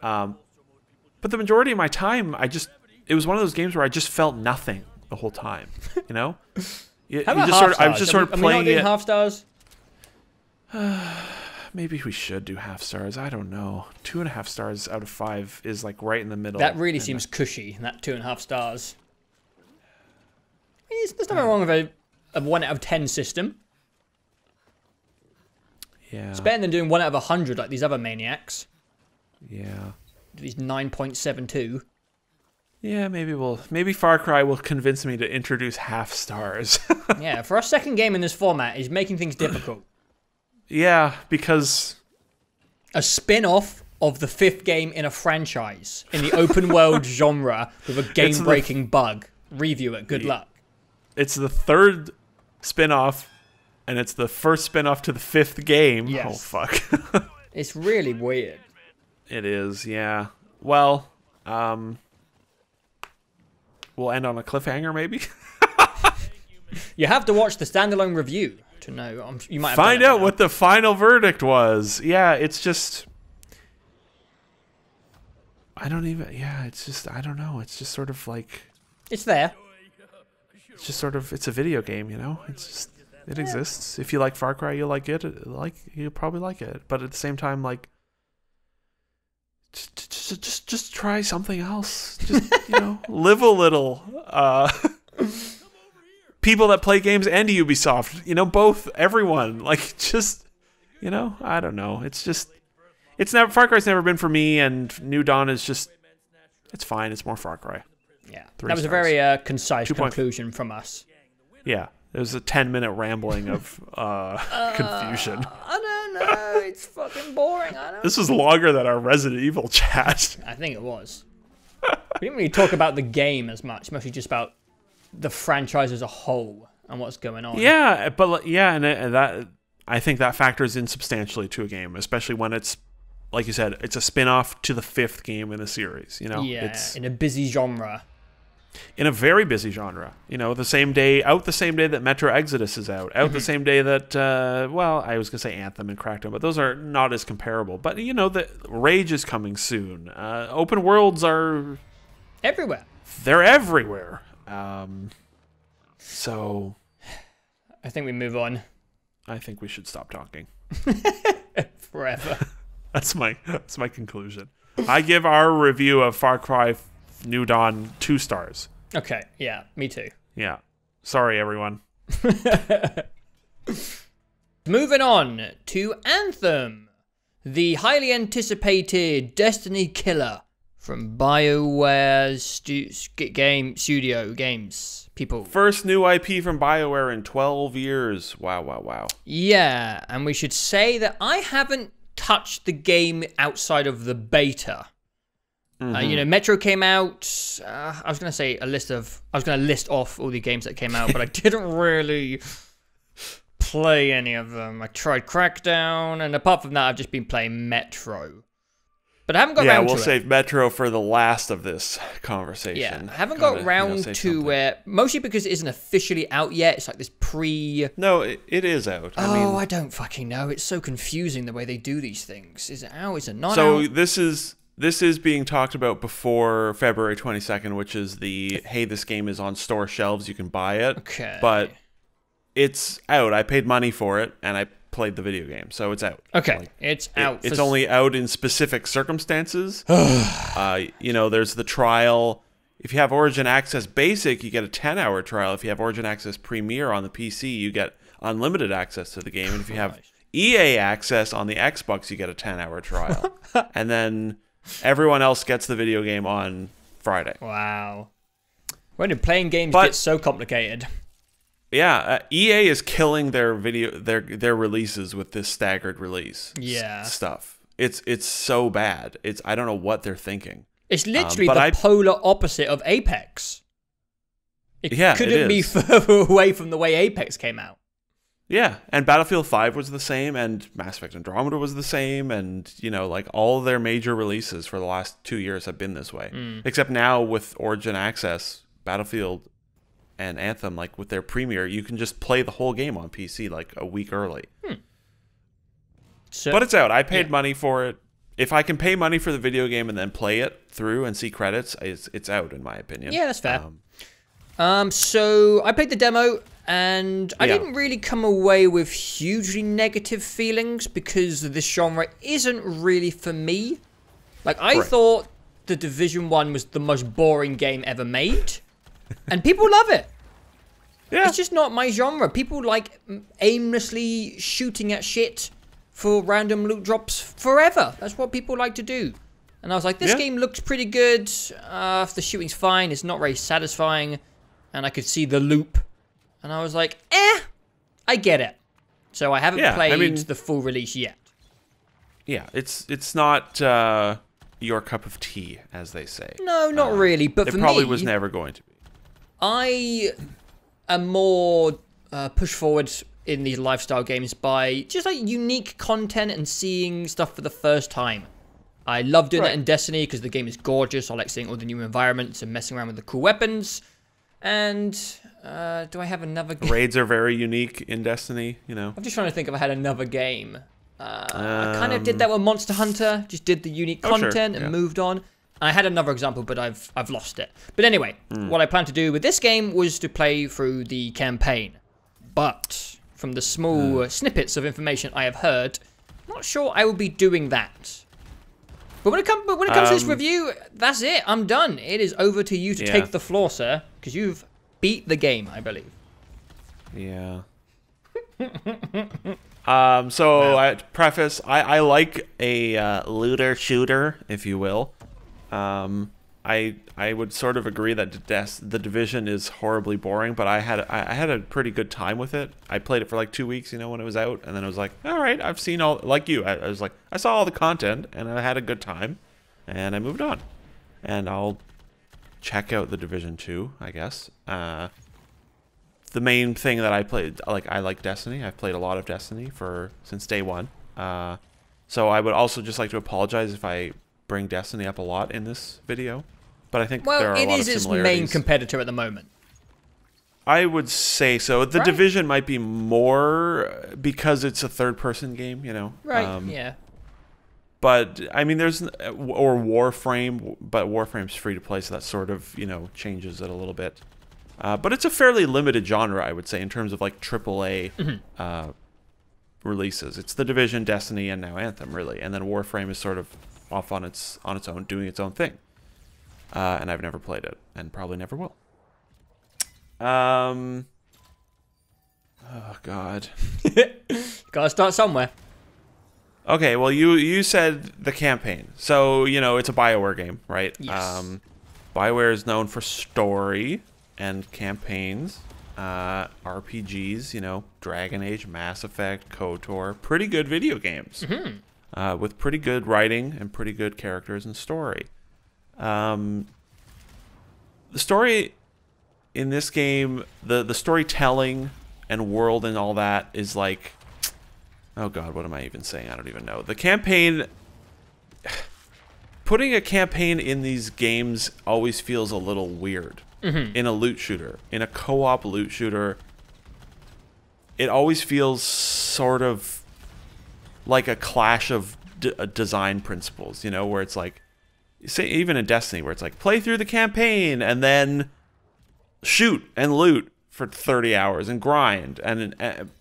[SPEAKER 3] But the majority of my time, it was one of those games where I just felt nothing the whole time, you know?
[SPEAKER 1] I
[SPEAKER 3] was just sort of playing it.
[SPEAKER 1] Half stars?
[SPEAKER 3] Maybe we should do half stars. I don't know. 2.5 stars out of 5 is like right in the middle.
[SPEAKER 1] That really seems cushy, that 2.5 stars. There's nothing wrong with a 1 out of 10 system.
[SPEAKER 3] Yeah.
[SPEAKER 1] It's better than doing 1 out of 100 like these other maniacs.
[SPEAKER 3] Yeah.
[SPEAKER 1] These 9.72.
[SPEAKER 3] Yeah, maybe Far Cry will convince me to introduce half stars.
[SPEAKER 1] Yeah, for our second game in this format is making things difficult.
[SPEAKER 3] Yeah, because
[SPEAKER 1] a spin-off of the 5th game in a franchise in the open world genre with a game-breaking bug. Review it. Good luck.
[SPEAKER 3] It's the 3rd spin-off, and it's the first spin-off to the 5th game.
[SPEAKER 1] Yes.
[SPEAKER 3] Oh, fuck.
[SPEAKER 1] It's really weird.
[SPEAKER 3] It is, yeah. Well, we'll end on a cliffhanger, maybe?
[SPEAKER 1] You have to watch the standalone review to know. You might have
[SPEAKER 3] find out what the final verdict was. Yeah, it's just... I don't know. It's just sort of like...
[SPEAKER 1] It's there.
[SPEAKER 3] It's just sort of, it's a video game, you know? It's just, it exists. If you like Far Cry, you'll like it. You'll probably like it. But at the same time, like, just try something else. Just, you know, live a little. People that play games and Ubisoft, you know, both, everyone, like, just, you know, I don't know. It's just, Far Cry's never been for me, and New Dawn is just, it's fine. It's more Far Cry.
[SPEAKER 1] Yeah,
[SPEAKER 3] 3
[SPEAKER 1] that was
[SPEAKER 3] stars.
[SPEAKER 1] a very concise conclusion from us.
[SPEAKER 3] Yeah, it was a 10-minute rambling of confusion.
[SPEAKER 1] I don't know. It's fucking boring. I don't.
[SPEAKER 3] This was longer than our Resident Evil chat.
[SPEAKER 1] I think it was. We didn't really talk about the game as much, mostly just about the franchise as a whole and what's going on.
[SPEAKER 3] Yeah, but yeah, and that I think that factors in substantially to a game, especially when it's, like you said, it's a spin-off to the 5th game in a series. You know,
[SPEAKER 1] yeah,
[SPEAKER 3] it's
[SPEAKER 1] in a busy genre.
[SPEAKER 3] In a very busy genre. You know, the same day that Metro Exodus is out. The same day that, well, I was going to say Anthem and Crackdown, but those are not as comparable. But, you know, the Rage is coming soon. Open worlds are...
[SPEAKER 1] everywhere.
[SPEAKER 3] They're everywhere. So...
[SPEAKER 1] I think we move on.
[SPEAKER 3] I think we should stop talking.
[SPEAKER 1] Forever.
[SPEAKER 3] That's my conclusion. I give our review of Far Cry New Dawn 2 stars.
[SPEAKER 1] Okay, yeah, me too.
[SPEAKER 3] Yeah. Sorry, everyone.
[SPEAKER 1] Moving on to Anthem, the highly anticipated Destiny killer from BioWare Studio Games people.
[SPEAKER 3] First new IP from BioWare in 12 years. Wow, wow, wow.
[SPEAKER 1] Yeah, and we should say that I haven't touched the game outside of the beta. You know, Metro came out. I was going to list off all the games that came out, but I didn't really play any of them. I tried Crackdown, and apart from that, I've just been playing Metro. But I haven't got around to it. Yeah, we'll
[SPEAKER 3] save Metro for the last of this conversation.
[SPEAKER 1] Yeah, I haven't got around to it, mostly because it isn't officially out yet. It's like this
[SPEAKER 3] No, it is out.
[SPEAKER 1] I don't fucking know. It's so confusing the way they do these things. Is it out? Is it not out?
[SPEAKER 3] So this is being talked about before February 22nd, which is hey, this game is on store shelves, you can buy it.
[SPEAKER 1] Okay.
[SPEAKER 3] But it's out. I paid money for it, and I played the video game, so it's out.
[SPEAKER 1] Okay, it's out.
[SPEAKER 3] It's only out in specific circumstances. You know, there's the trial. If you have Origin Access Basic, you get a 10-hour trial. If you have Origin Access Premier on the PC, you get unlimited access to the game. And if you have EA Access on the Xbox, you get a 10-hour trial. And then everyone else gets the video game on Friday.
[SPEAKER 1] Wow. When did playing games get so complicated?
[SPEAKER 3] Yeah, EA is killing their releases with this staggered release stuff. It's so bad. I don't know what they're thinking.
[SPEAKER 1] It's literally the polar opposite of Apex. It couldn't be further away from the way Apex came out.
[SPEAKER 2] Yeah, and Battlefield 5 was the same, and Mass Effect Andromeda was the same, and, you know, like, all their major releases for the last 2 years have been this way. Except now, with Origin Access, Battlefield and Anthem, like, with their premiere, you can just play the whole game on PC, like, a week early.
[SPEAKER 1] So,
[SPEAKER 2] but it's out. I paid money for it. If I can pay money for the video game and then play it through and see credits, it's out, in my opinion.
[SPEAKER 1] Yeah, that's fair. So I played the demo, and I didn't really come away with hugely negative feelings because this genre isn't really for me. Like, I thought The Division 1 was the most boring game ever made, and people love it. Yeah. It's just not my genre. People like aimlessly shooting at shit for random loot drops forever. That's what people like to do. And I was like, this game looks pretty good. If the shooting's fine, it's not very satisfying. And I could see the loop. And I was like, I get it. So I haven't played the full release yet.
[SPEAKER 2] Yeah, it's not your cup of tea, as they say.
[SPEAKER 1] No, not really. But for me,
[SPEAKER 2] it probably was never going to be.
[SPEAKER 1] I am more pushed forward in these lifestyle games by just like unique content and seeing stuff for the first time. I love doing that in Destiny because the game is gorgeous. I like seeing all the new environments and messing around with the cool weapons. And do I have another game?
[SPEAKER 2] Raids are very unique in Destiny, you know.
[SPEAKER 1] I'm just trying to think if I had another game. I kind of did that with Monster Hunter. Just did the unique content and moved on. I had another example, but I've lost it. But anyway, what I plan to do with this game was to play through the campaign. But from the small snippets of information I have heard, I'm not sure I will be doing that. But when it comes to this review, that's it. I'm done. It is over to you to take the floor, sir, because you've beat the game, I believe.
[SPEAKER 2] Yeah. So I preface, I like a looter shooter, if you will. I would sort of agree that the Division is horribly boring, but I had a pretty good time with it. I played it for like 2 weeks, you know, when it was out, and then I was like, all right, I've seen all, like you, I was like, I saw all the content, and I had a good time, and I moved on. And I'll check out the Division 2, I guess. The main thing that I played, like, I like Destiny. I've played a lot of Destiny since day one. So I would also just like to apologize if I bring Destiny up a lot in this video, but I think there are a lot of similarities. Well, it is its main
[SPEAKER 1] competitor at the moment.
[SPEAKER 2] I would say so. The Division might be more because it's a third-person game, you know.
[SPEAKER 1] Right. Yeah.
[SPEAKER 2] But I mean, there's Warframe, but Warframe's free to play, so that sort of, you know, changes it a little bit. But it's a fairly limited genre, I would say, in terms of like AAA releases. It's the Division, Destiny, and now Anthem, really, and then Warframe is sort of off on its own, doing its own thing. And I've never played it, and probably never will. Oh God.
[SPEAKER 1] Gotta start somewhere.
[SPEAKER 2] Okay, well you said the campaign, so you know it's a BioWare game, right?
[SPEAKER 1] Yes.
[SPEAKER 2] BioWare is known for story and campaigns, RPGs, you know, Dragon Age, Mass Effect, KOTOR, pretty good video games. With pretty good writing and pretty good characters and story. The story in this game, the storytelling and world and all that is like, oh God, what am I even saying? I don't even know. The campaign, putting a campaign in these games always feels a little weird. In a loot shooter, in a co-op loot shooter, it always feels sort of like a clash of design principles, you know, where it's like, say even in Destiny, where it's like play through the campaign and then shoot and loot for 30 hours and grind,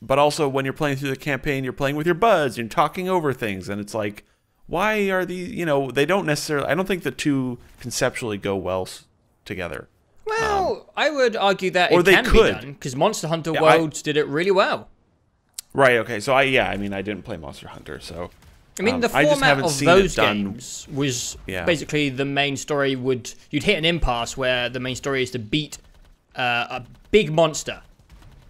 [SPEAKER 2] but also when you're playing through the campaign, you're playing with your buds, you're talking over things, and it's like, why are these, you know, they don't necessarily, I don't think the two conceptually go well together.
[SPEAKER 1] Well, I would argue that it can be done, because Monster Hunter Worlds did it really well.
[SPEAKER 2] Right, okay, so I mean, I didn't play Monster Hunter, so...
[SPEAKER 1] I mean, the format of those games was basically the main story you'd hit an impasse where the main story is to beat a big monster.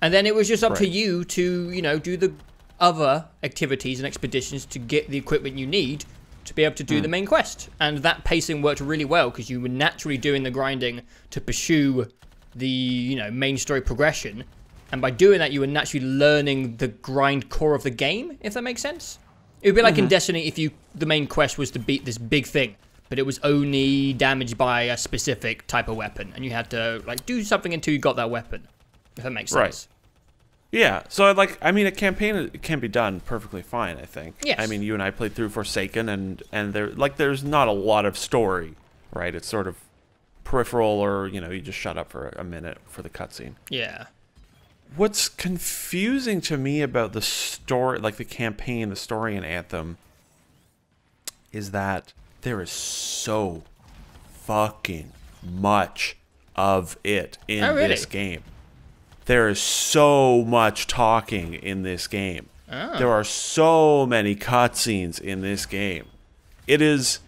[SPEAKER 1] And then it was just up to you to, you know, do the other activities and expeditions to get the equipment you need to be able to do the main quest. And that pacing worked really well because you were naturally doing the grinding to pursue the, you know, main story progression. And by doing that, you were naturally learning the grind core of the game, if that makes sense. It would be like in Destiny if the main quest was to beat this big thing, but it was only damaged by a specific type of weapon, and you had to like do something until you got that weapon, if that makes sense.
[SPEAKER 2] Right. Yeah, so like, I mean, a campaign can be done perfectly fine, I think.
[SPEAKER 1] Yes.
[SPEAKER 2] I mean, you and I played through Forsaken, and there's not a lot of story, right? It's sort of peripheral, or, you know, you just shut up for a minute for the cutscene.
[SPEAKER 1] Yeah.
[SPEAKER 2] What's confusing to me about the story, like the campaign, the story in Anthem, is that there is so fucking much of it in this game. There is so much talking in this game. Oh. There are so many cutscenes in this game. It is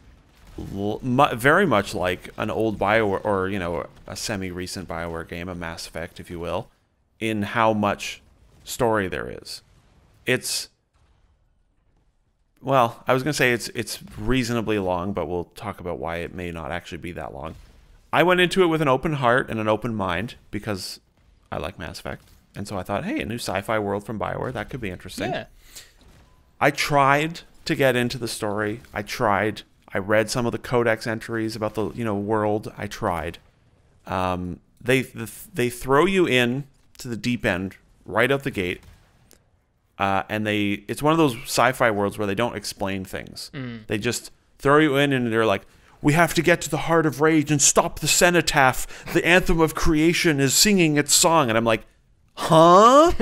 [SPEAKER 2] very much like an old BioWare, or, you know, a semi-recent BioWare game, a Mass Effect, if you will, in how much story there is. It's, well, I was going to say it's reasonably long, but we'll talk about why it may not actually be that long. I went into it with an open heart and an open mind because I like Mass Effect. And so I thought, hey, a new sci-fi world from BioWare, that could be interesting. Yeah. I tried to get into the story. I read some of the codex entries about the, you know, world. I tried. They throw you in to the deep end right out the gate, and it's one of those sci-fi worlds where they don't explain things. They just throw you in, and they're like, we have to get to the heart of rage and stop the cenotaph. The anthem of creation is singing its song. And I'm like, huh?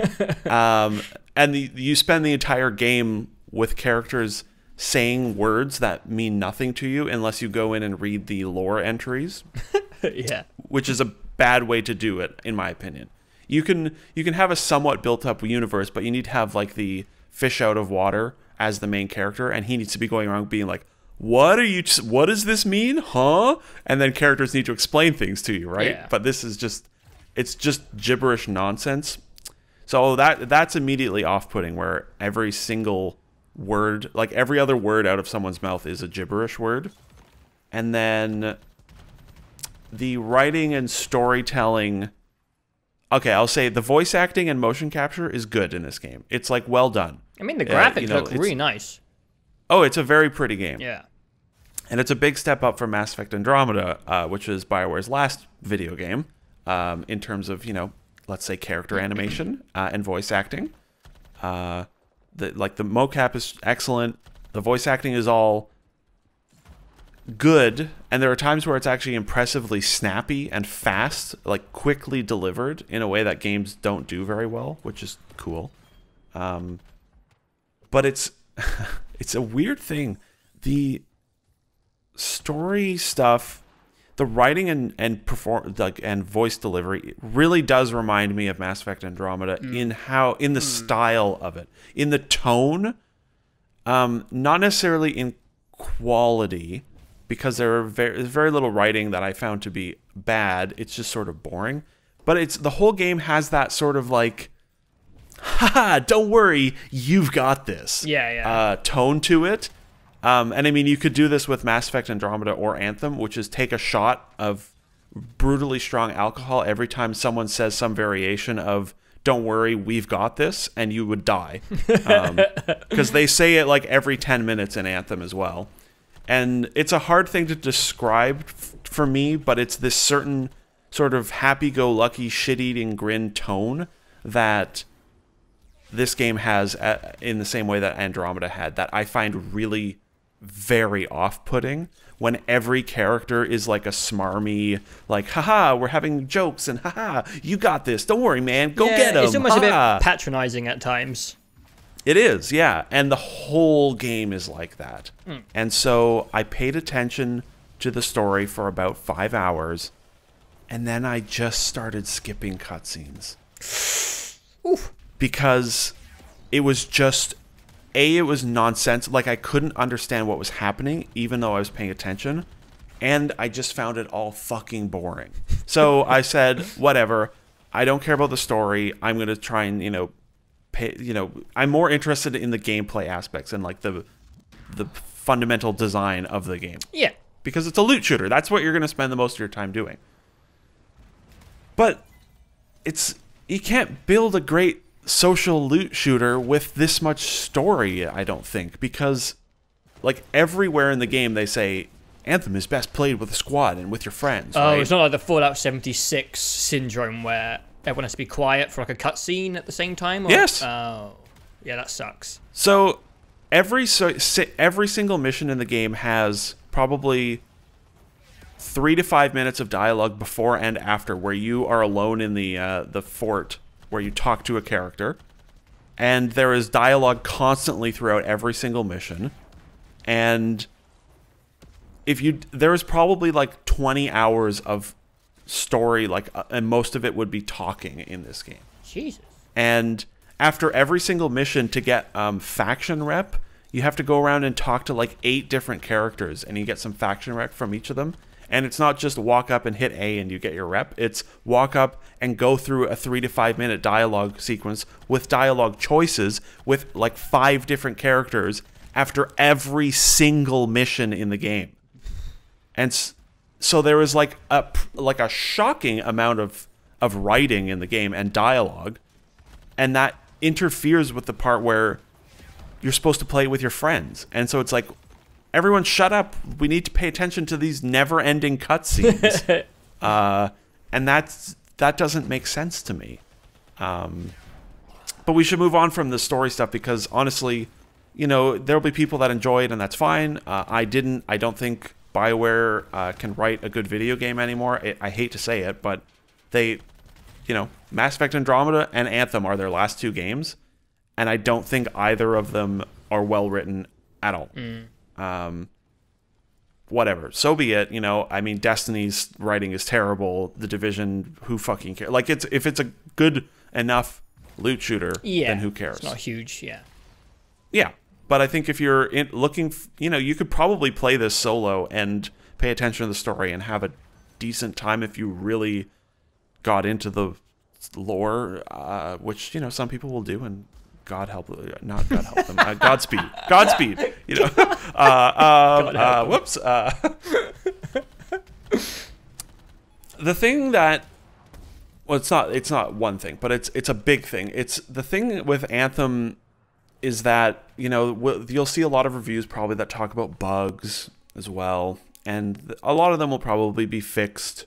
[SPEAKER 2] And you spend the entire game with characters saying words that mean nothing to you unless you go in and read the lore entries.
[SPEAKER 1] Yeah. Which
[SPEAKER 2] is a bad way to do it, in my opinion. You can have a somewhat built up universe, but you need to have like the fish out of water as the main character, and he needs to be going around being like, what does this mean? Huh? And then characters need to explain things to you, right? Yeah. But this is it's just gibberish nonsense. So that's immediately off-putting, where every single word, like every other word out of someone's mouth, is a gibberish word. And then the writing and storytelling, okay, I'll say the voice acting and motion capture is good in this game. It's like well done.
[SPEAKER 1] I mean, the graphics look really nice.
[SPEAKER 2] Oh, it's a very pretty game.
[SPEAKER 1] Yeah.
[SPEAKER 2] And it's a big step up from Mass Effect Andromeda, which is BioWare's last video game, in terms of, you know, let's say character animation and voice acting. The mocap is excellent. The voice acting is all good, and there are times where it's actually impressively snappy and fast, like quickly delivered in a way that games don't do very well, which is cool. But it's it's a weird thing. The story stuff, the writing and voice delivery really does remind me of Mass Effect Andromeda in the style of it, in the tone, not necessarily in quality, because there's very little writing that I found to be bad. It's just sort of boring. But the whole game has that sort of like, haha, don't worry, you've got this.
[SPEAKER 1] Yeah.
[SPEAKER 2] Tone to it. And I mean, you could do this with Mass Effect Andromeda or Anthem, which is take a shot of brutally strong alcohol every time someone says some variation of, don't worry, we've got this, and you would die. Because they say it like every 10 minutes in Anthem as well. And it's a hard thing to describe for me, but it's this certain sort of happy-go-lucky, shit-eating grin tone that this game has in the same way that Andromeda had, that I find really very off-putting, when every character is like a smarmy, like, haha, we're having jokes, and haha, you got this, don't worry, man, go get them.
[SPEAKER 1] It's almost a bit patronizing at times.
[SPEAKER 2] It is, yeah, and the whole game is like that. And so I paid attention to the story for about 5 hours, and then I just started skipping cutscenes.
[SPEAKER 1] Oof.
[SPEAKER 2] Because it was just, it was nonsense. Like, I couldn't understand what was happening, even though I was paying attention. And I just found it all fucking boring. So I said, whatever, I don't care about the story. I'm going to try and, I'm more interested in the gameplay aspects and, like, the fundamental design of the game.
[SPEAKER 1] Yeah.
[SPEAKER 2] Because it's a loot shooter. That's what you're going to spend the most of your time doing. But it's
[SPEAKER 3] you can't build a great social loot shooter with this much story, I don't think, because like everywhere in the game they say Anthem is best played with a squad and with your friends.
[SPEAKER 1] Oh,
[SPEAKER 3] right?
[SPEAKER 1] It's not like the Fallout 76 syndrome where everyone has to be quiet for like a cutscene at the same time? Or?
[SPEAKER 3] Yes.
[SPEAKER 1] Oh, yeah, that sucks.
[SPEAKER 3] So every single mission in the game has probably 3 to 5 minutes of dialogue before and after where you are alone in the fort where you talk to a character, and there is dialogue constantly throughout every single mission. And there is probably like 20 hours of story, and most of it would be talking in this game.
[SPEAKER 1] Jesus.
[SPEAKER 3] And after every single mission, to get faction rep, you have to go around and talk to like 8 different characters, and you get some faction rep from each of them. And it's not just walk up and hit A and you get your rep. It's walk up and go through a 3 to 5 minute dialogue sequence with dialogue choices with like 5 different characters after every single mission in the game. And so there is like a shocking amount of writing in the game and dialogue, and that interferes with the part where you're supposed to play with your friends. And so it's like, everyone shut up. We need to pay attention to these never-ending cutscenes. And that doesn't make sense to me. But we should move on from the story stuff because, honestly, you know, there'll be people that enjoy it, and that's fine. I don't think BioWare can write a good video game anymore. I hate to say it, but they, you know, Mass Effect Andromeda and Anthem are their last 2 games, and I don't think either of them are well-written at all. Whatever, so be it. You know, I mean, Destiny's writing is terrible. The Division, who fucking cares? Like, if it's a good enough loot shooter, then who cares?
[SPEAKER 1] It's not huge,
[SPEAKER 3] Yeah, but I think if you're looking, you know, you could probably play this solo and pay attention to the story and have a decent time if you really got into the lore, which, you know, some people will do, and God help them. Godspeed. You know. Whoops. The thing that, well, it's not one thing, but it's a big thing. It's the thing with Anthem is that, you know, you'll see a lot of reviews probably that talk about bugs as well, and a lot of them will probably be fixed,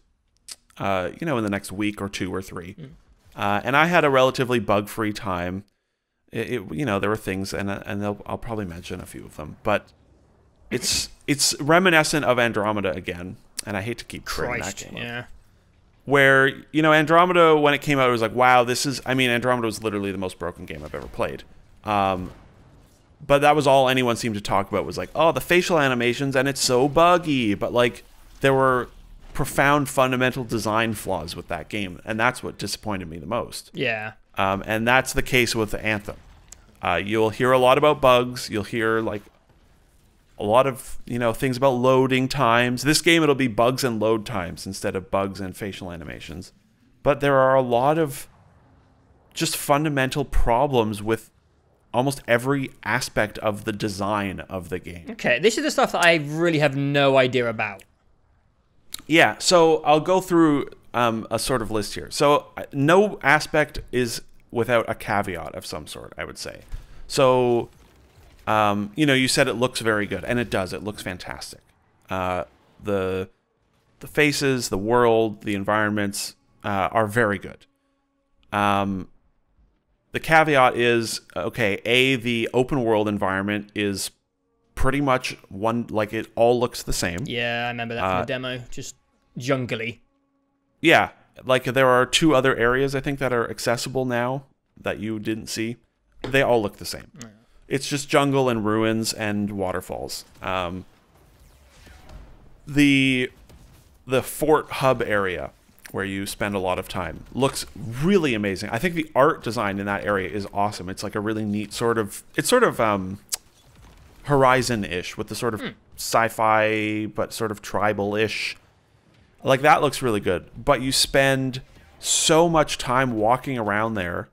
[SPEAKER 3] you know, in the next week or 2 or 3. And I had a relatively bug-free time. You know, there were things, and I'll probably mention a few of them, but it's reminiscent of Andromeda again, and I hate to keep bringing that game up. Where, you know, Andromeda, when it came out, it was like, wow, Andromeda was literally the most broken game I've ever played. But that was all anyone seemed to talk about, was like, oh, the facial animations, and it's so buggy, but like, there were profound fundamental design flaws with that game, and that's what disappointed me the most. And that's the case with Anthem. You'll hear a lot about bugs. You'll hear like a lot of, you know, things about loading times. This game, it'll be bugs and load times instead of bugs and facial animations. But there are a lot of just fundamental problems with almost every aspect of the design of the game.
[SPEAKER 1] Okay, this is the stuff that I really have no idea about.
[SPEAKER 3] Yeah, so I'll go through a sort of list here. So no aspect is without a caveat of some sort, I would say. So, you know, you said it looks very good, and it does. It looks fantastic. The faces, the world, the environments are very good. The caveat is, okay, the open world environment is pretty much like it all looks the same.
[SPEAKER 1] Yeah, I remember that from the demo. Just jungly.
[SPEAKER 3] Yeah, like there are 2 other areas I think that are accessible now that you didn't see. They all look the same. Yeah. It's just jungle and ruins and waterfalls. The fort hub area where you spend a lot of time looks really amazing. I think the art design in that area is awesome. It's like a really neat sort of Horizon-ish with the sort of sci-fi but sort of tribal-ish. Like, that looks really good. But you spend so much time walking around there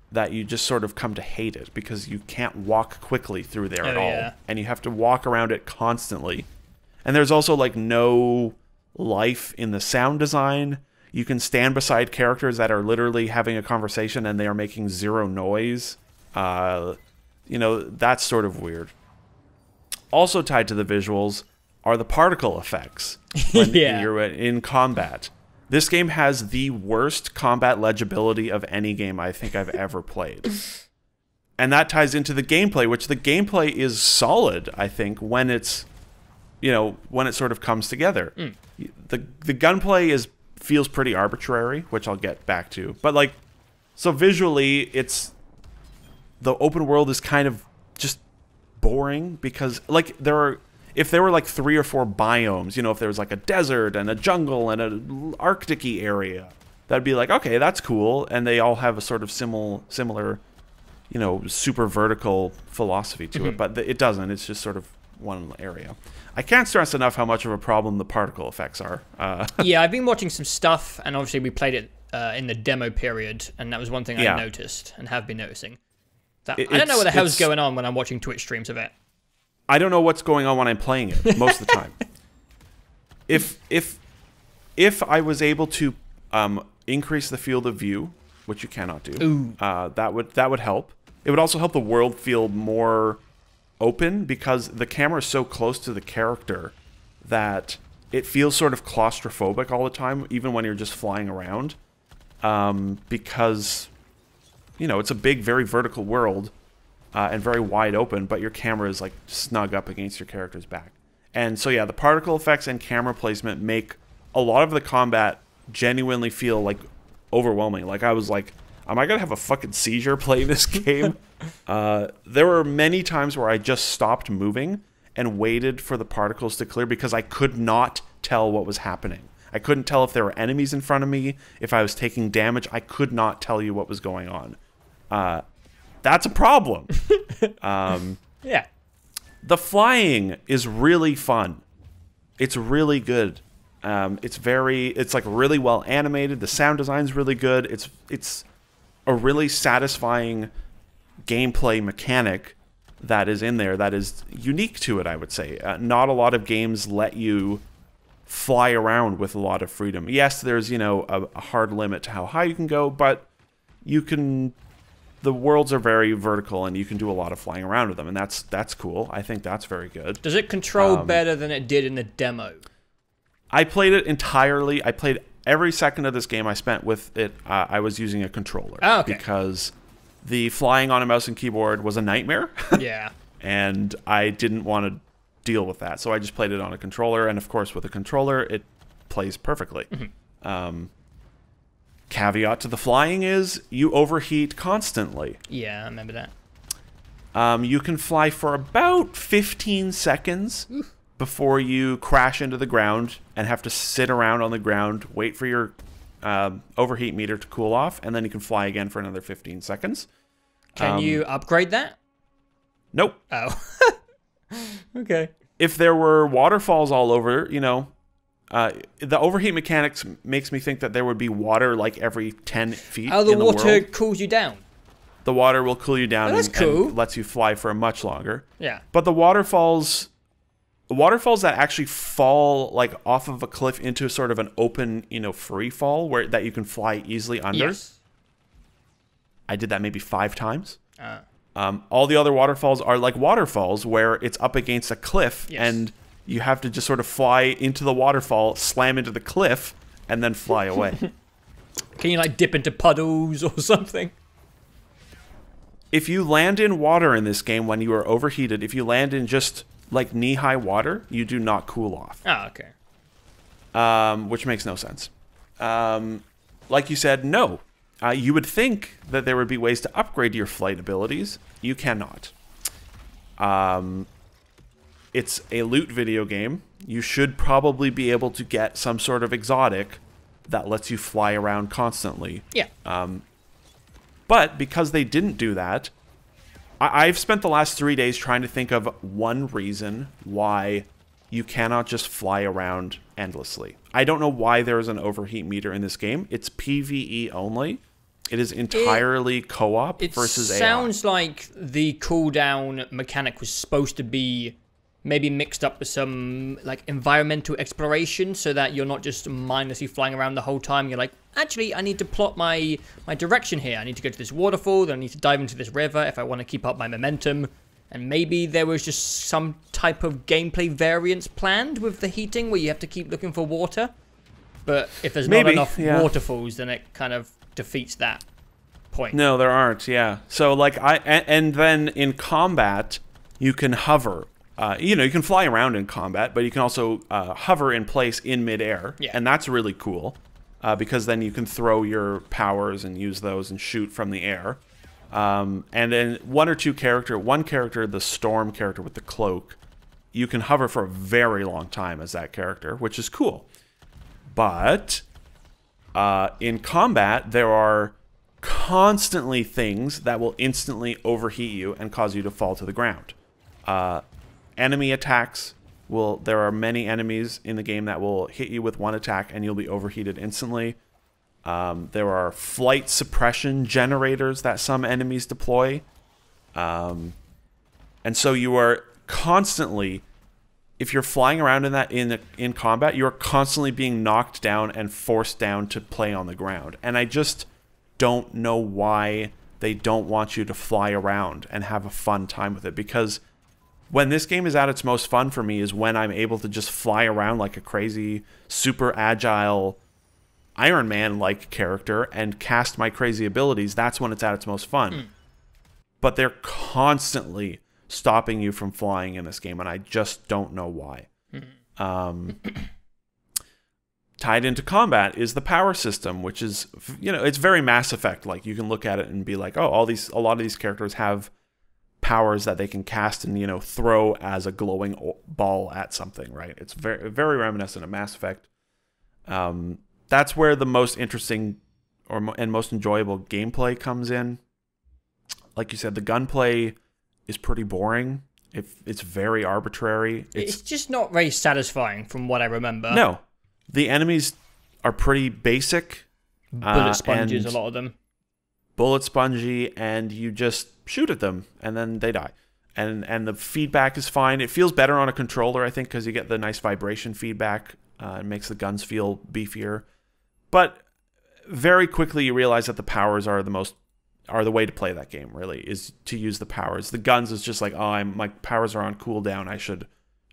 [SPEAKER 3] that you just sort of come to hate it because you can't walk quickly through there at all. And you have to walk around it constantly. And there's also, like, no life in the sound design.
[SPEAKER 2] You can stand beside characters that are literally having a conversation and they are making zero noise. You know, that's sort of weird. Also tied to the visuals are the particle effects when you're in combat. This game has the worst combat legibility of any game I think I've ever played. And that ties into the gameplay, which the gameplay is solid, I think, when it's, you know, when it sort of comes together. The gunplay feels pretty arbitrary, which I'll get back to. But, like, so visually, the open world is kind of just boring because, like, if there were like 3 or 4 biomes, you know, if there was like a desert and a jungle and an Arctic-y area, that'd be like, okay, that's cool. And they all have a sort of similar, you know, super vertical philosophy to it. But it doesn't. It's just sort of one area. I can't stress enough how much of a problem the particle effects are.
[SPEAKER 1] Yeah, I've been watching some stuff, and obviously we played it in the demo period, and that was one thing I noticed and have been noticing. I don't know what the hell's going on when I'm watching Twitch streams of it.
[SPEAKER 2] I don't know what's going on when I'm playing it most of the time. If I was able to increase the field of view, which you cannot do, that would help. It would also help the world feel more open because the camera is so close to the character that it feels sort of claustrophobic all the time, even when you're just flying around. Because, you know, it's a big, very vertical world and very wide open, but your camera is like snug up against your character's back. And so, yeah, the particle effects and camera placement make a lot of the combat genuinely feel like overwhelming. Like I was like, am I gonna have a fucking seizure playing this game? There were many times where I just stopped moving and waited for the particles to clear because I could not tell what was happening. I couldn't tell if there were enemies in front of me, if I was taking damage. I could not tell you what was going on. That's a problem.
[SPEAKER 1] Yeah.
[SPEAKER 2] The flying is really fun. It's really good. It's like really well animated. The sound design's really good. It's a really satisfying gameplay mechanic that is in there that is unique to it, I would say. Not a lot of games let you fly around with a lot of freedom. Yes, there's, you know, a hard limit to how high you can go, but you can... The worlds are very vertical, and you can do a lot of flying around with them, and that's cool. I think that's very good.
[SPEAKER 1] Does it control better than it did in the demo?
[SPEAKER 2] I played it entirely. I played every second of this game I spent with it. I was using a controller.
[SPEAKER 1] Oh, okay.
[SPEAKER 2] Because the flying on a mouse and keyboard was a nightmare.
[SPEAKER 1] Yeah.
[SPEAKER 2] And I didn't want to deal with that, so I just played it on a controller, and of course with a controller it plays perfectly. Caveat to the flying is you overheat constantly.
[SPEAKER 1] Yeah, I remember that.
[SPEAKER 2] You can fly for about 15 seconds before you crash into the ground and have to sit around on the ground, wait for your overheat meter to cool off, and then you can fly again for another 15 seconds.
[SPEAKER 1] Can you upgrade that?
[SPEAKER 2] Nope.
[SPEAKER 1] Oh. Okay.
[SPEAKER 2] If there were waterfalls all over, you know, the overheat mechanics makes me think that there would be water like every 10 feet.
[SPEAKER 1] Oh, the
[SPEAKER 2] in the
[SPEAKER 1] water
[SPEAKER 2] world.
[SPEAKER 1] cools you down.
[SPEAKER 2] The water will cool you down
[SPEAKER 1] and
[SPEAKER 2] lets you fly for much longer.
[SPEAKER 1] Yeah.
[SPEAKER 2] But the waterfalls that actually fall like off of a cliff into sort of an open, you know, free fall that you can fly easily under.
[SPEAKER 1] Yes.
[SPEAKER 2] I did that maybe 5 times. All the other waterfalls are like waterfalls where it's up against a cliff and you have to just sort of fly into the waterfall, slam into the cliff, and then fly away.
[SPEAKER 1] Can you like dip into puddles or something?
[SPEAKER 2] If you land in water in this game when you are overheated, if you land in just like knee-high water, you do not cool off.
[SPEAKER 1] Oh, okay.
[SPEAKER 2] Which makes no sense. Like you said, no. You would think that there would be ways to upgrade your flight abilities. You cannot. It's a loot video game. You should probably be able to get some sort of exotic that lets you fly around constantly.
[SPEAKER 1] Yeah.
[SPEAKER 2] But because they didn't do that, I've spent the last 3 days trying to think of one reason why you cannot just fly around endlessly. I don't know why there is an overheat meter in this game. It's PvE only. It is entirely co-op versus AI.
[SPEAKER 1] It sounds like the cooldown mechanic was supposed to be maybe mixed up with some like environmental exploration, so that you're not just mindlessly flying around the whole time. You're like, actually, I need to plot my direction here. I need to go to this waterfall, then I need to dive into this river if I want to keep up my momentum. And maybe there was just some type of gameplay variance planned with the heating where you have to keep looking for water. But if there's not enough waterfalls, then it kind of defeats that point.
[SPEAKER 2] No, there aren't, yeah. So, like, and then in combat, you can hover. You can fly around in combat, but you can also hover in place in midair. Yeah. And that's really cool, because then you can throw your powers and use those and shoot from the air. And then one character, the Storm character with the cloak, you can hover for a very long time as that character, which is cool. But in combat, there are constantly things that will instantly overheat you and cause you to fall to the ground. Enemy attacks there are many enemies in the game that will hit you with one attack and you'll be overheated instantly. There are flight suppression generators that some enemies deploy. And so you are constantly, if you're flying around in combat, you're constantly being knocked down and forced down to play on the ground. And I just don't know why they don't want you to fly around and have a fun time with it, because when this game is at its most fun for me is when I'm able to just fly around like a crazy, super agile Iron Man-like character and cast my crazy abilities. That's when it's at its most fun. But they're constantly stopping you from flying in this game, and I just don't know why. Tied into combat is the power system, which is, it's very Mass Effect. Like, you can look at it and be like, oh, a lot of these characters have powers that they can cast and, throw as a glowing ball at something, right? It's very, very reminiscent of Mass Effect. That's where the most interesting and most enjoyable gameplay comes in. Like you said, the gunplay is pretty boring. It's very arbitrary.
[SPEAKER 1] It's just not very satisfying from what I remember.
[SPEAKER 2] No. The enemies are pretty basic.
[SPEAKER 1] Bullet sponges, a lot of them.
[SPEAKER 2] Bullet spongy, and you just shoot at them, and then they die. And the feedback is fine. It feels better on a controller, I think, because you get the nice vibration feedback. It makes the guns feel beefier. But very quickly you realize that the powers are the way to play that game, really, is to use the powers. The guns is just like, oh, my powers are on cooldown. I should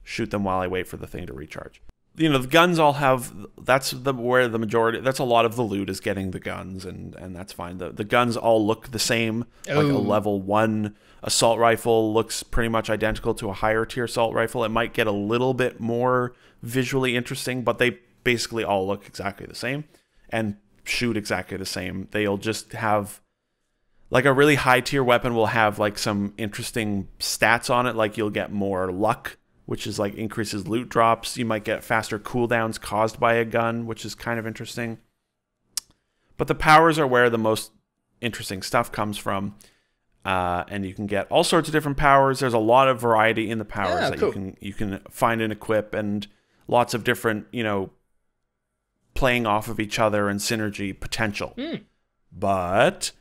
[SPEAKER 2] shoot them while I wait for the thing to recharge. The guns all have, that's a lot of the loot is getting the guns, and that's fine. The guns all look the same. Like a level 1 assault rifle looks pretty much identical to a higher tier assault rifle. It might get a little bit more visually interesting, but they basically all look exactly the same and shoot exactly the same. They'll just have, like, a really high tier weapon will have like some interesting stats on it, like you'll get more luck, which is like increases loot drops. You might get faster cooldowns caused by a gun, which is kind of interesting. But the powers are where the most interesting stuff comes from. And you can get all sorts of different powers. There's a lot of variety in the powers that you can find and equip, and lots of different, playing off of each other and synergy potential. But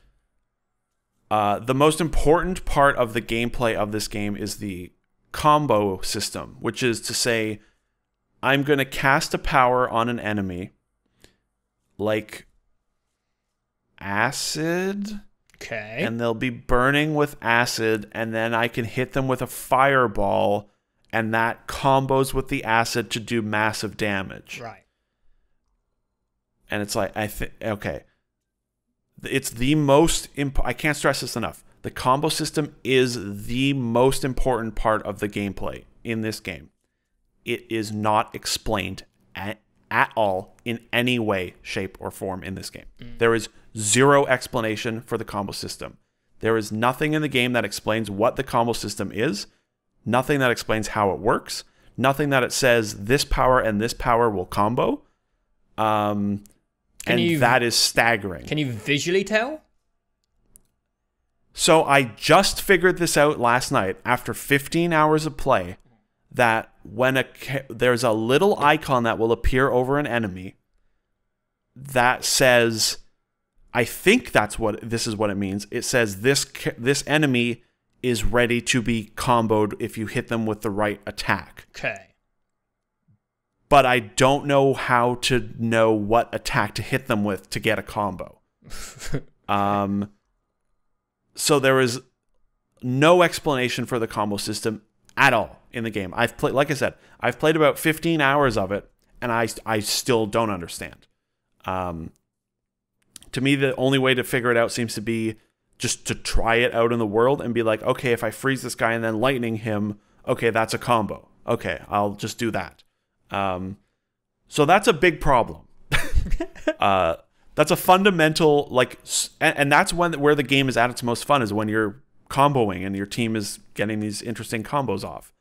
[SPEAKER 2] the most important part of the gameplay of this game is the combo system, which is to say, I'm going to cast a power on an enemy, like acid.
[SPEAKER 1] Okay.
[SPEAKER 2] And they'll be burning with acid, and then I can hit them with a fireball, and that combos with the acid to do massive damage.
[SPEAKER 1] Right.
[SPEAKER 2] And it's like, okay. It's the most, I can't stress this enough. The combo system is the most important part of the gameplay in this game. It is not explained at all in any way, shape, or form in this game. There is zero explanation for the combo system. There is nothing in the game that explains what the combo system is, nothing that explains how it works, nothing that it says this power and this power will combo. That is staggering.
[SPEAKER 1] Can you visually tell?
[SPEAKER 2] So I just figured this out last night after 15 hours of play, that when there's a little icon that will appear over an enemy that says, I think this is what it means. It says this enemy is ready to be comboed if you hit them with the right attack.
[SPEAKER 1] Okay.
[SPEAKER 2] But I don't know how to know what attack to hit them with to get a combo. So there is no explanation for the combo system at all in the game. I've played, like I said, I've played about 15 hours of it, and I still don't understand. To me, the only way to figure it out seems to be just to try it out in the world and be like, okay, if I freeze this guy and then lightning him, okay, that's a combo. Okay, I'll just do that. So that's a big problem. That's a fundamental, like, and that's where the game is at its most fun, is when you're comboing and your team is getting these interesting combos off.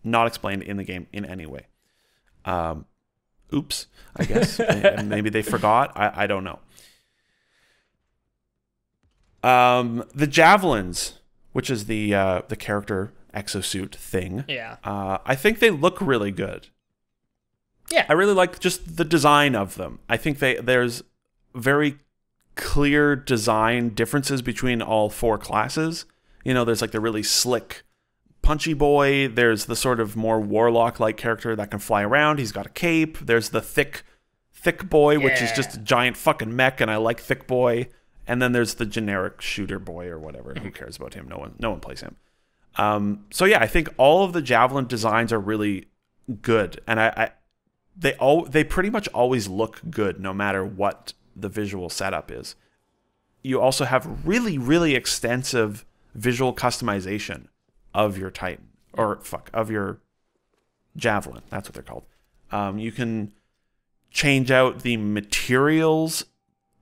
[SPEAKER 2] Not explained in the game in any way. Oops, I guess. Maybe they forgot. I don't know. The javelins, which is the character exosuit thing.
[SPEAKER 1] Yeah.
[SPEAKER 2] I think they look really good.
[SPEAKER 1] Yeah.
[SPEAKER 2] I really like just the design of them. I think there's very clear design differences between all four classes. You know, there's like the really slick punchy boy. There's the sort of more warlock-like character that can fly around. He's got a cape. There's the thick boy, which is just a giant fucking mech, and I like thick boy. And then there's the generic shooter boy or whatever. Who cares about him? No one plays him. So yeah, I think all of the javelin designs are really good, and they pretty much always look good no matter what the visual setup is. You also have really, really extensive visual customization of your Titan, of your javelin. That's what they're called. You can change out the materials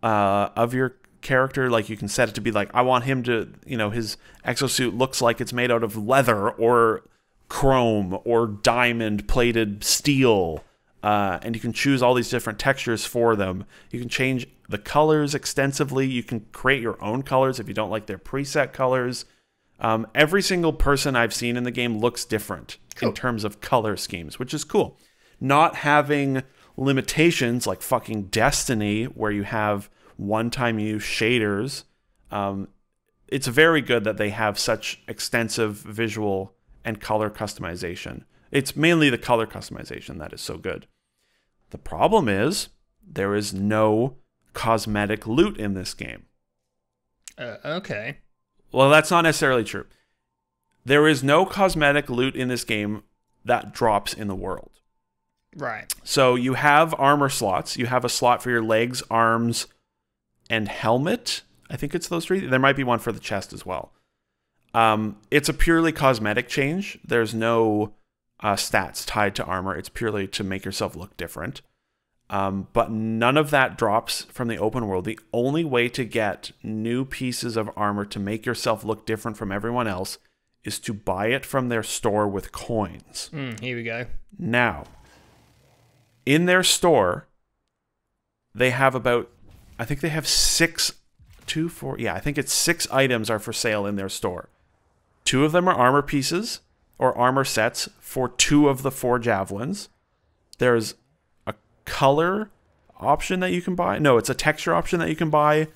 [SPEAKER 2] of your character. Like, you can set it to be like, I want him to, his exosuit looks like it's made out of leather or chrome or diamond plated steel. And you can choose all these different textures for them. You can change the colors extensively. You can create your own colors if you don't like their preset colors. Every single person I've seen in the game looks different in terms of color schemes, which is cool. Not having limitations like fucking Destiny, where you have one-time use shaders. It's very good that they have such extensive visual and color customization. It's mainly the color customization that is so good. The problem is there is no cosmetic loot in this game.
[SPEAKER 1] Okay.
[SPEAKER 2] Well, that's not necessarily true. There is no cosmetic loot in this game that drops in the world.
[SPEAKER 1] Right.
[SPEAKER 2] So you have armor slots. You have a slot for your legs, arms, and helmet. I think it's those three. There might be one for the chest as well. It's a purely cosmetic change. There's no stats tied to armor. It's purely to make yourself look different. But none of that drops from the open world. The only way to get new pieces of armor to make yourself look different from everyone else is to buy it from their store with coins.
[SPEAKER 1] Here we go.
[SPEAKER 2] Now, in their store, they have I think they have 6 items are for sale in their store. 2 of them are armor pieces or armor sets for 2 of the 4 javelins. There's a color option that you can buy. No, it's a texture option that you can buy,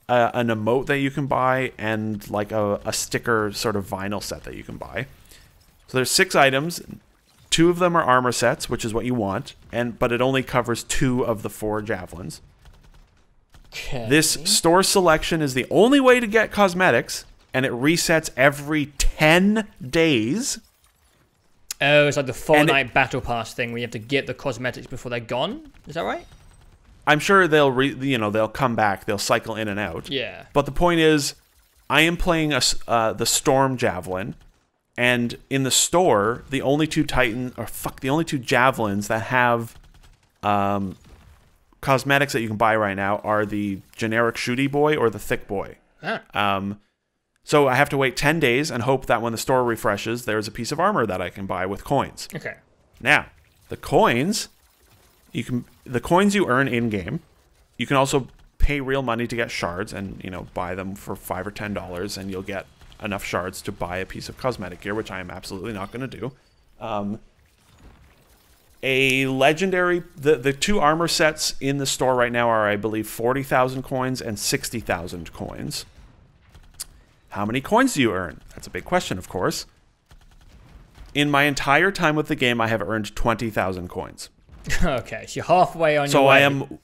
[SPEAKER 2] an emote that you can buy, and like a sticker sort of vinyl set that you can buy. So there's 6 items. 2 of them are armor sets, which is what you want, but it only covers 2 of the 4 javelins.
[SPEAKER 1] Okay.
[SPEAKER 2] This store selection is the only way to get cosmetics, and it resets every 10 days.
[SPEAKER 1] Oh, it's like the Fortnite Battle Pass thing where you have to get the cosmetics before they're gone. Is that right?
[SPEAKER 2] I'm sure they'll come back. They'll cycle in and out.
[SPEAKER 1] Yeah.
[SPEAKER 2] But the point is, I am playing the Storm Javelin, and in the store, the only 2 javelins that have cosmetics that you can buy right now are the generic shooty boy or the thick boy. So I have to wait 10 days and hope that when the store refreshes, there's a piece of armor that I can buy with coins.
[SPEAKER 1] Okay.
[SPEAKER 2] Now, the coins you earn in game. You can also pay real money to get shards and buy them for $5 or $10, and you'll get enough shards to buy a piece of cosmetic gear, which I am absolutely not going to do. A legendary, the 2 armor sets in the store right now are, I believe, 40,000 coins and 60,000 coins. How many coins do you earn? That's a big question, of course. In my entire time with the game, I have earned 20,000 coins.
[SPEAKER 1] Okay, so you're halfway on your way.
[SPEAKER 2] So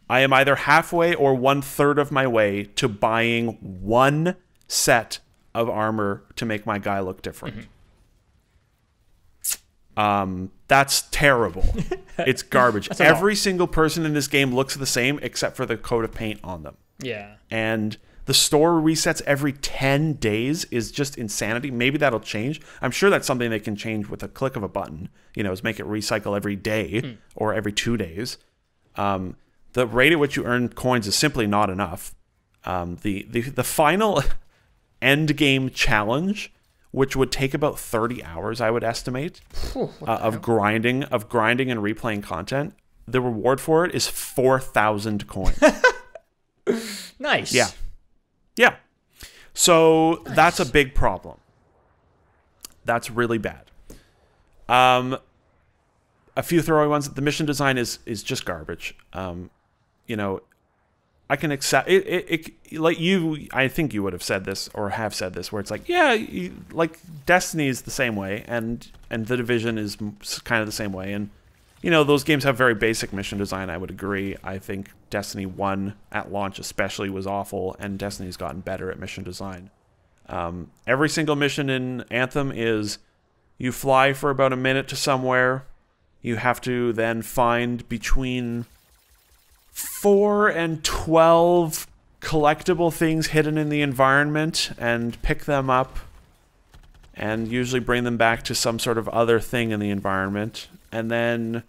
[SPEAKER 2] I am either halfway or 1/3 of my way to buying one set of armor to make my guy look different. That's terrible. It's garbage. Every single person in this game looks the same except for the coat of paint on them.
[SPEAKER 1] Yeah.
[SPEAKER 2] And the store resets every 10 days is just insanity. Maybe that'll change. I'm sure that's something they can change with a click of a button, is make it recycle every day or every 2 days. The rate at which you earn coins is simply not enough. The final end game challenge, which would take about 30 hours, I would estimate, of grinding and replaying content. The reward for it is 4,000 coins.
[SPEAKER 1] Nice.
[SPEAKER 2] Yeah. Yeah. So that's a big problem. That's really bad. A few throwaway ones. The mission design is just garbage. I can accept it. Like I think you would have said this or have said this, where it's like, like Destiny is the same way, and The Division is kind of the same way, and those games have very basic mission design. I would agree. I think Destiny 1 at launch especially was awful, and Destiny's gotten better at mission design. Every single mission in Anthem is you fly for about a minute to somewhere. You have to then find between 4 and 12 collectible things hidden in the environment and pick them up and usually bring them back to some sort of other thing in the environment. And then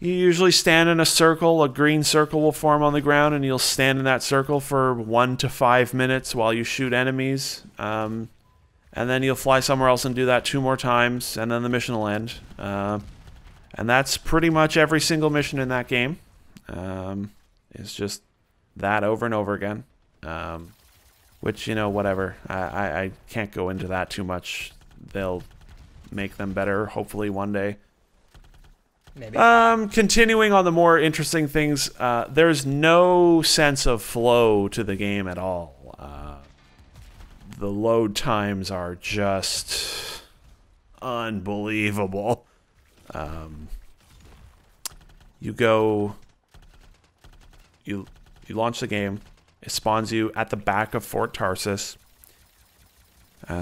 [SPEAKER 2] you usually stand in a circle. A green circle will form on the ground, and you'll stand in that circle for 1 to 5 minutes while you shoot enemies. And then you'll fly somewhere else and do that 2 more times, and then the mission will end. And that's pretty much every single mission in that game. It's just that over and over again. Which, whatever. I can't go into that too much. They'll make them better, hopefully, one day.
[SPEAKER 1] Maybe.
[SPEAKER 2] Continuing on the more interesting things, there's no sense of flow to the game at all. The load times are just unbelievable. You launch the game. It spawns you at the back of Fort Tarsis.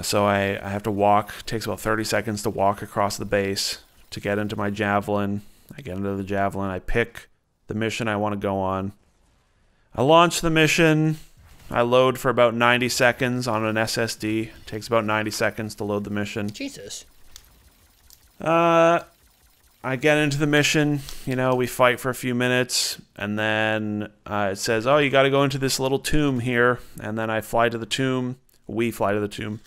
[SPEAKER 2] So I have to walk. It takes about 30 seconds to walk across the base to get into my javelin. I get into the javelin. I pick the mission I want to go on. I launch the mission. I load for about 90 seconds on an SSD. It takes about 90 seconds to load the mission.
[SPEAKER 1] Jesus.
[SPEAKER 2] I get into the mission. We fight for a few minutes. And then it says, oh, you got to go into this little tomb here. And then I fly to the tomb. We fly to the tomb.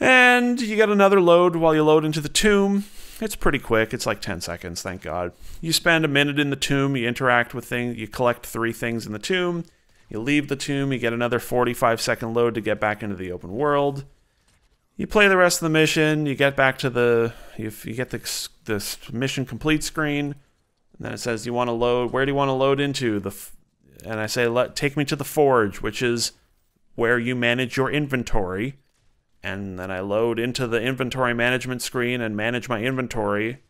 [SPEAKER 2] And you get another load while you load into the tomb. It's pretty quick. It's like 10 seconds, thank God. You spend a minute in the tomb. You interact with things. You collect 3 things in the tomb. You leave the tomb. You get another 45-second load to get back into the open world. You play the rest of the mission. You get back to the... You get this mission complete screen. And then it says, you want to load... Where do you want to load into? And I say, take me to the Forge, which is where you manage your inventory. And then I load into the inventory management screen and manage my inventory.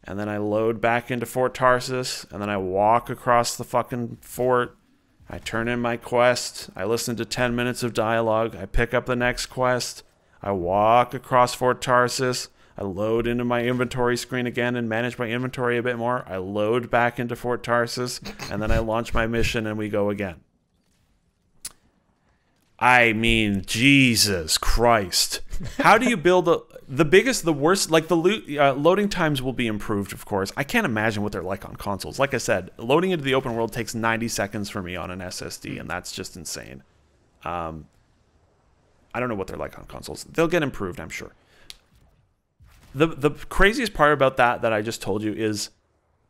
[SPEAKER 2] And then I load back into Fort Tarsis. And then I walk across the fucking fort. I turn in my quest. I listen to 10 minutes of dialogue. I pick up the next quest. I walk across Fort Tarsis. I load into my inventory screen again and manage my inventory a bit more. I load back into Fort Tarsis. And then I launch my mission and we go again. I mean, Jesus Christ. How do you build the worst, like the loading times will be improved, of course. I can't imagine what they're like on consoles. Like I said, loading into the open world takes 90 seconds for me on an SSD, and that's just insane. I don't know what they're like on consoles. They'll get improved, I'm sure. The craziest part about that I just told you is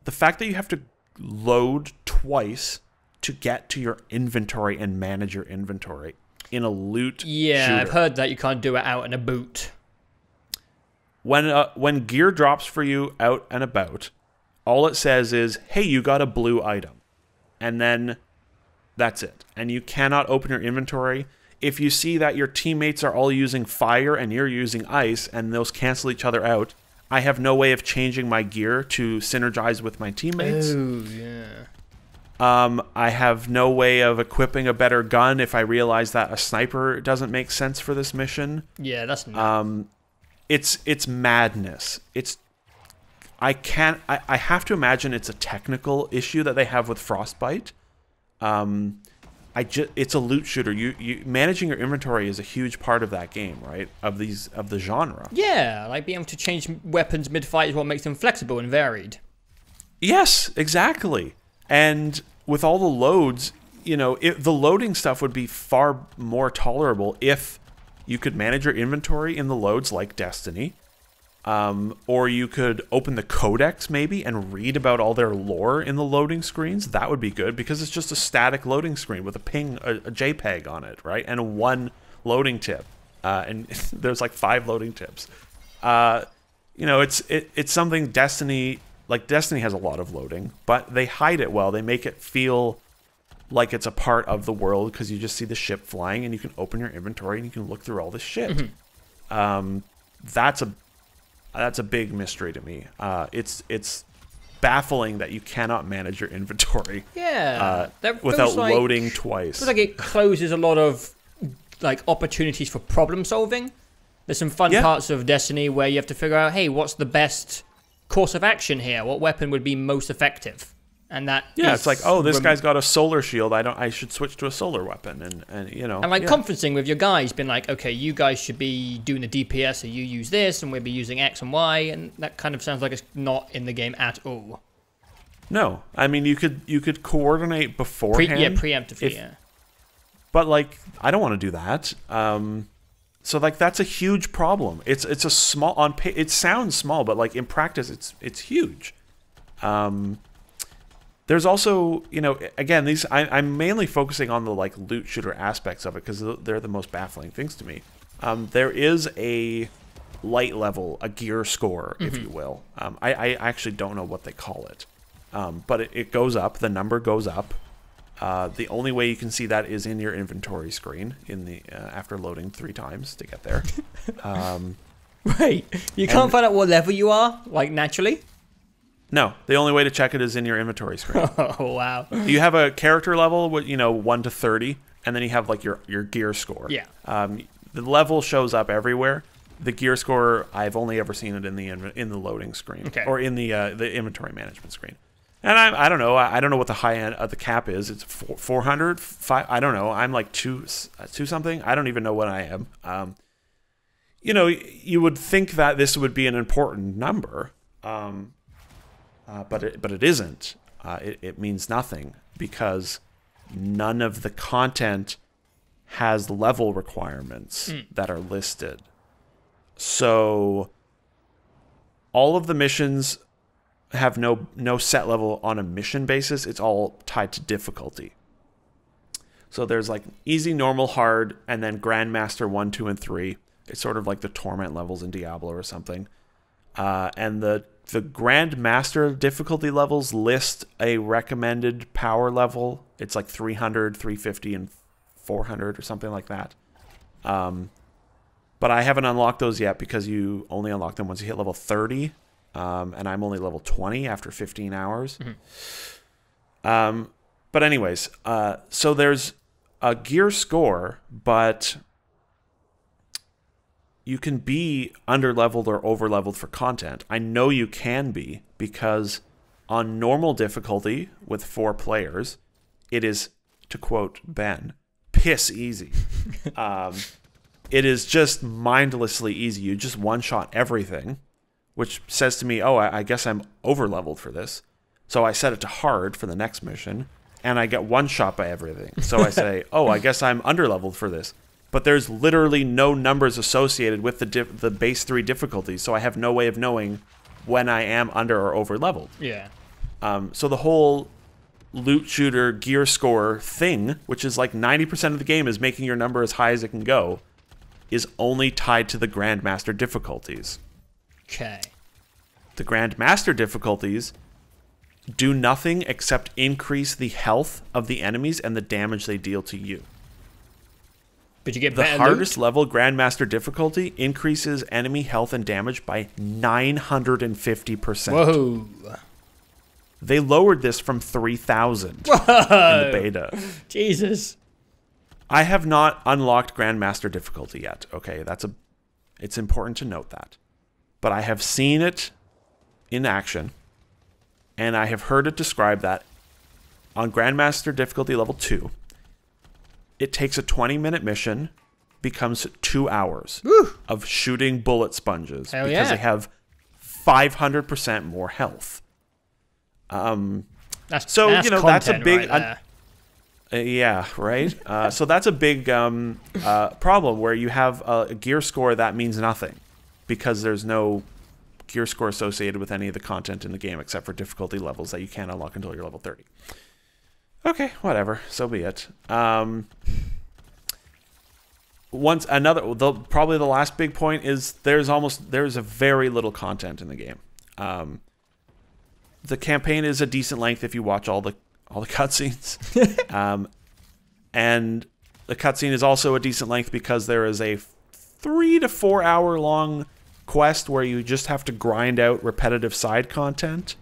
[SPEAKER 2] the fact that you have to load twice to get to your inventory and manage your inventory in a loot shooter.
[SPEAKER 1] I've heard that you can't do it out in a boot.
[SPEAKER 2] When gear drops for you out and about, all it says is, hey, you got a blue item. And then that's it. And you cannot open your inventory. if you see that your teammates are all using fire and you're using ice and those cancel each other out, I have no way of changing my gear to synergize with my teammates.
[SPEAKER 1] Oh, yeah.
[SPEAKER 2] I have no way of equipping a better gun if I realize that a sniper doesn't make sense for this mission.
[SPEAKER 1] Yeah, that's nuts.
[SPEAKER 2] It's madness. I have to imagine it's a technical issue that they have with Frostbite. It's a loot shooter. You managing your inventory is a huge part of that game, right? Of the genre.
[SPEAKER 1] Yeah, like being able to change weapons mid-fight is what makes them flexible and varied.
[SPEAKER 2] Yes, exactly. And with all the loads, the loading stuff would be far more tolerable if you could manage your inventory in the loads like Destiny. Or you could open the codex maybe and read about all their lore in the loading screens. That would be good because it's just a static loading screen with a JPEG on it, right? And one loading tip. And there's like 5 loading tips. It's something Destiny has a lot of loading, but they hide it well. They make it feel like it's a part of the world because you just see the ship flying and you can open your inventory and you can look through all this shit. Mm-hmm. That's a big mystery to me. It's baffling that you cannot manage your inventory.
[SPEAKER 1] Yeah,
[SPEAKER 2] without loading twice.
[SPEAKER 1] Feels like it closes a lot of opportunities for problem solving. There's some fun parts of Destiny where you have to figure out, hey, what's the best course of action here? What weapon would be most effective? And that
[SPEAKER 2] it's like, oh, this guy's got a solar shield. I should switch to a solar weapon, and
[SPEAKER 1] conferencing with your guys, been like, okay, you guys should be doing the DPS, so you use this, and we'll be using X and Y, and that kind of sounds like it's not in the game at all.
[SPEAKER 2] No, I mean you could coordinate beforehand.
[SPEAKER 1] Preemptively,
[SPEAKER 2] But I don't want to do that. So that's a huge problem. It's a small it sounds small, but in practice it's huge. There's also, again, I'm mainly focusing on the loot shooter aspects of it because they're the most baffling things to me. There is a light level, a gear score, if you will. I actually don't know what they call it, but it goes up. The number goes up. The only way you can see that is in your inventory screen after loading 3 times to get there.
[SPEAKER 1] Wait, you can't find out what level you are, naturally?
[SPEAKER 2] No, the only way to check it is in your inventory screen.
[SPEAKER 1] Oh, wow.
[SPEAKER 2] You have a character level with 1 to 30, and then you have your gear score.
[SPEAKER 1] Yeah.
[SPEAKER 2] The level shows up everywhere. The gear score, I've only ever seen it in the loading screen, or in the inventory management screen. And I don't know. I don't know what the high end of the cap is. It's 400, 5. I don't know. I'm like 2 something. I don't even know what I am. You would think that this would be an important number. But it isn't. It means nothing because none of the content has level requirements that are listed. So all of the missions have no set level on a mission basis. It's all tied to difficulty. So there's easy, normal, hard, and then Grandmaster 1, 2, and 3. It's sort of like the Torment levels in Diablo or something. And the Grandmaster difficulty levels list a recommended power level. It's 300, 350, and 400 or something like that. But I haven't unlocked those yet because you only unlock them once you hit level 30. And I'm only level 20 after 15 hours. Mm-hmm. But anyways, so there's a gear score, but you can be under-leveled or over-leveled for content. I know you can be because on normal difficulty with 4 players, it is, to quote Ben, piss easy. It is just mindlessly easy. You just one-shot everything, which says to me, oh, I guess I'm over-leveled for this. So I set it to hard for the next mission, and I get one-shot by everything. So I say, oh, I guess I'm under-leveled for this. But there's literally no numbers associated with the base 3 difficulties, so I have no way of knowing when I am under or over leveled.
[SPEAKER 1] Yeah.
[SPEAKER 2] So the whole loot shooter gear score thing, which is 90% of the game is making your number as high as it can go, is only tied to the Grandmaster difficulties.
[SPEAKER 1] Okay.
[SPEAKER 2] The Grandmaster difficulties do nothing except increase the health of the enemies and the damage they deal to you.
[SPEAKER 1] But you get
[SPEAKER 2] the
[SPEAKER 1] better
[SPEAKER 2] hardest
[SPEAKER 1] loot?
[SPEAKER 2] level, Grandmaster difficulty, increases enemy health and damage by 950%.
[SPEAKER 1] Whoa.
[SPEAKER 2] They lowered this from 3,000 in the beta.
[SPEAKER 1] Jesus.
[SPEAKER 2] I have not unlocked Grandmaster difficulty yet. Okay, it's important to note that. But I have seen it in action, and I have heard it described that on Grandmaster difficulty level 2, it takes a 20-minute mission, becomes 2 hours of shooting bullet sponges because they have 500% more health.
[SPEAKER 1] That's
[SPEAKER 2] that's a big
[SPEAKER 1] right there.
[SPEAKER 2] yeah, right. So that's a big problem where you have a gear score that means nothing because there's no gear score associated with any of the content in the game except for difficulty levels that you can't unlock until you're level 30. Okay, whatever. So be it. Probably the last big point is there's a very little content in the game. The campaign is a decent length if you watch all the cutscenes, and the cutscene is also a decent length because there is a 3 to 4 hour long quest where you just have to grind out repetitive side content.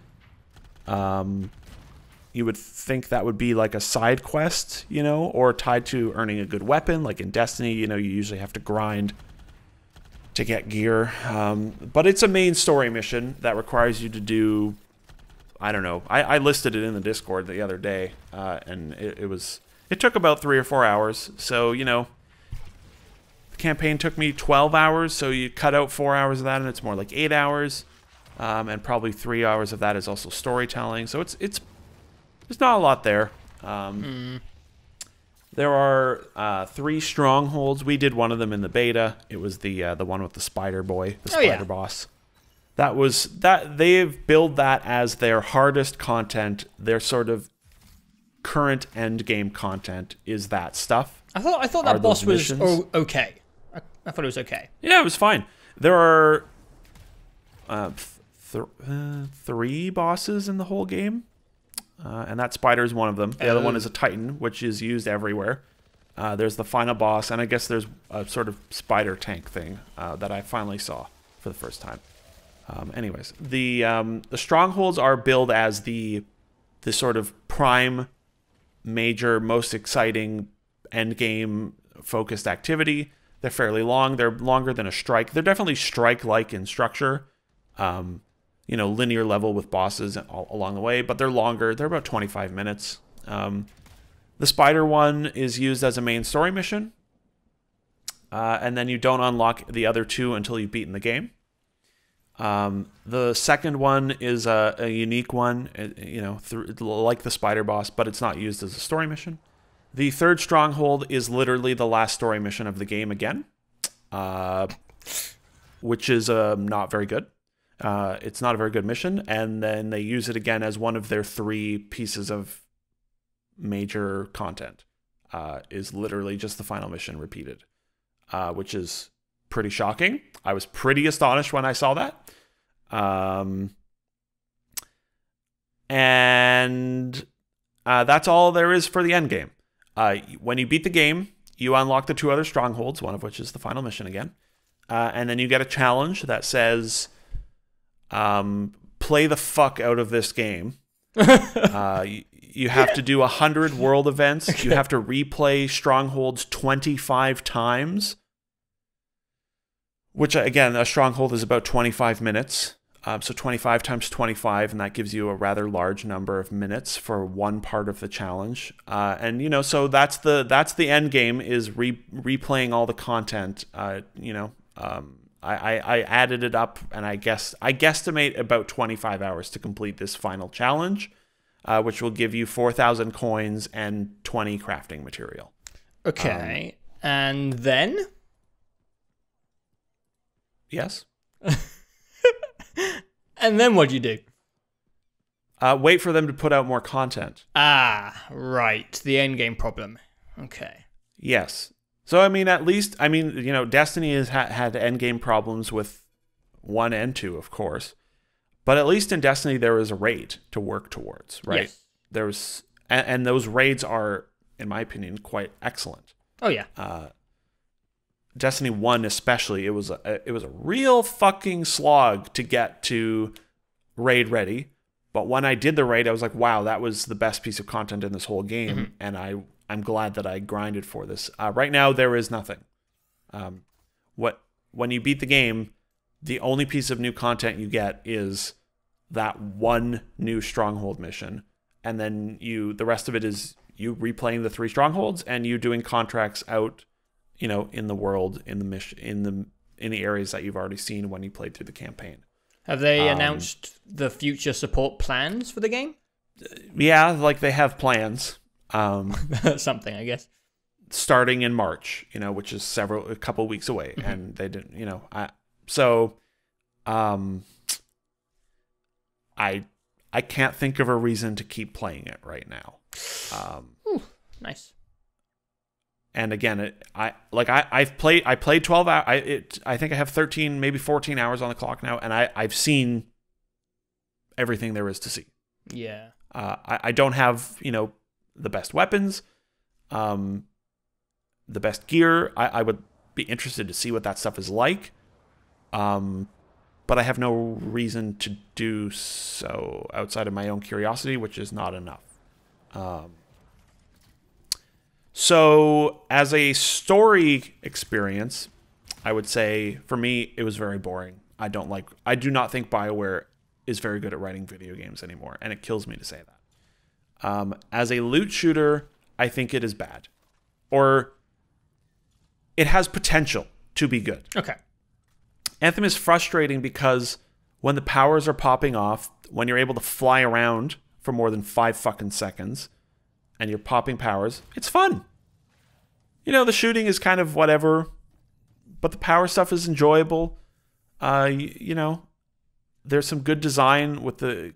[SPEAKER 2] You would think that would be like a side quest, or tied to earning a good weapon. Like in Destiny, you usually have to grind to get gear. But it's a main story mission that requires you to do, I don't know. I listed it in the Discord the other day, and it took about 3 or 4 hours. So, the campaign took me 12 hours, so you cut out 4 hours of that, and it's more like 8 hours. And probably 3 hours of that is also storytelling. So there's not a lot there. There are 3 strongholds. We did one of them in the beta. It was the one with the spider boy, the spider boss. They've billed that as their hardest content. Their sort of current end game content is that stuff.
[SPEAKER 1] I thought that boss was okay. I thought it was okay.
[SPEAKER 2] Yeah, it was fine. There are 3 bosses in the whole game. And that spider is one of them. The other one is a titan, which is used everywhere. There's the final boss, and I guess there's a sort of spider tank thing that I finally saw for the first time. Anyways, the strongholds are billed as the sort of prime, major, most exciting end game focused activity. They're fairly long. They're longer than a strike. They're definitely strike-like in structure. Linear level with bosses all along the way, but they're longer. They're about 25 minutes. The spider one is used as a main story mission, and then you don't unlock the other 2 until you've beaten the game. The second one is a unique one, like the spider boss, but it's not used as a story mission. The third stronghold is literally the last story mission of the game again, which is not very good. It's not a very good mission, and then they use it again as one of their 3 pieces of major content. Is literally just the final mission repeated, which is pretty shocking. I was pretty astonished when I saw that. And that's all there is for the end game. When you beat the game, you unlock the 2 other strongholds, one of which is the final mission again. And then you get a challenge that says, play the fuck out of this game. You have to do 100 world events. Okay. You have to replay strongholds 25 times. Which, again, a stronghold is about 25 minutes. So 25 times 25, and that gives you a rather large number of minutes for one part of the challenge. So that's the end game, is replaying all the content. I added it up, and I guesstimate about 25 hours to complete this final challenge, which will give you 4,000 coins and 20 crafting material.
[SPEAKER 1] Okay, and then?
[SPEAKER 2] Yes.
[SPEAKER 1] And then what'd you do?
[SPEAKER 2] Wait for them to put out more content.
[SPEAKER 1] Ah, right. The endgame problem. Okay.
[SPEAKER 2] Yes. So, at least, Destiny has had endgame problems with 1 and 2, of course. But at least in Destiny, there is a raid to work towards, right? Yes. And those raids are, in my opinion, quite excellent.
[SPEAKER 1] Oh, yeah.
[SPEAKER 3] Destiny 1 especially, it was a real fucking slog to get to raid ready. But when I did the raid, I was like, wow, that was the best piece of content in this whole game. And I'm glad that I grinded for this. Right now, there is nothing. When you beat the game, the only piece of new content you get is that one new stronghold mission. And then the rest of it is you replaying the 3 strongholds and you doing contracts out, in the world, in the mission, in the areas that you've already seen when you played through the campaign.
[SPEAKER 1] Have they announced the future support plans for the game?
[SPEAKER 3] Yeah, like they have plans.
[SPEAKER 1] Something, I guess.
[SPEAKER 3] Starting in March, which is a couple weeks away, and they didn't, I can't think of a reason to keep playing it right now.
[SPEAKER 1] Nice.
[SPEAKER 3] And again, I played 12 hours. I think I have 13, maybe 14 hours on the clock now, and I've seen everything there is to see.
[SPEAKER 1] Yeah.
[SPEAKER 3] I don't have, the best weapons, the best gear. I would be interested to see what that stuff is like. But I have no reason to do so outside of my own curiosity, which is not enough. So as a story experience, I would say for me, it was very boring. I do not think BioWare is very good at writing video games anymore. And it kills me to say that. As a loot shooter, I think it is bad, or it has potential to be good.
[SPEAKER 1] Okay.
[SPEAKER 3] Anthem is frustrating because when the powers are popping off, when you're able to fly around for more than 5 fucking seconds and you're popping powers, it's fun. The shooting is kind of whatever, but the power stuff is enjoyable. There's some good design with the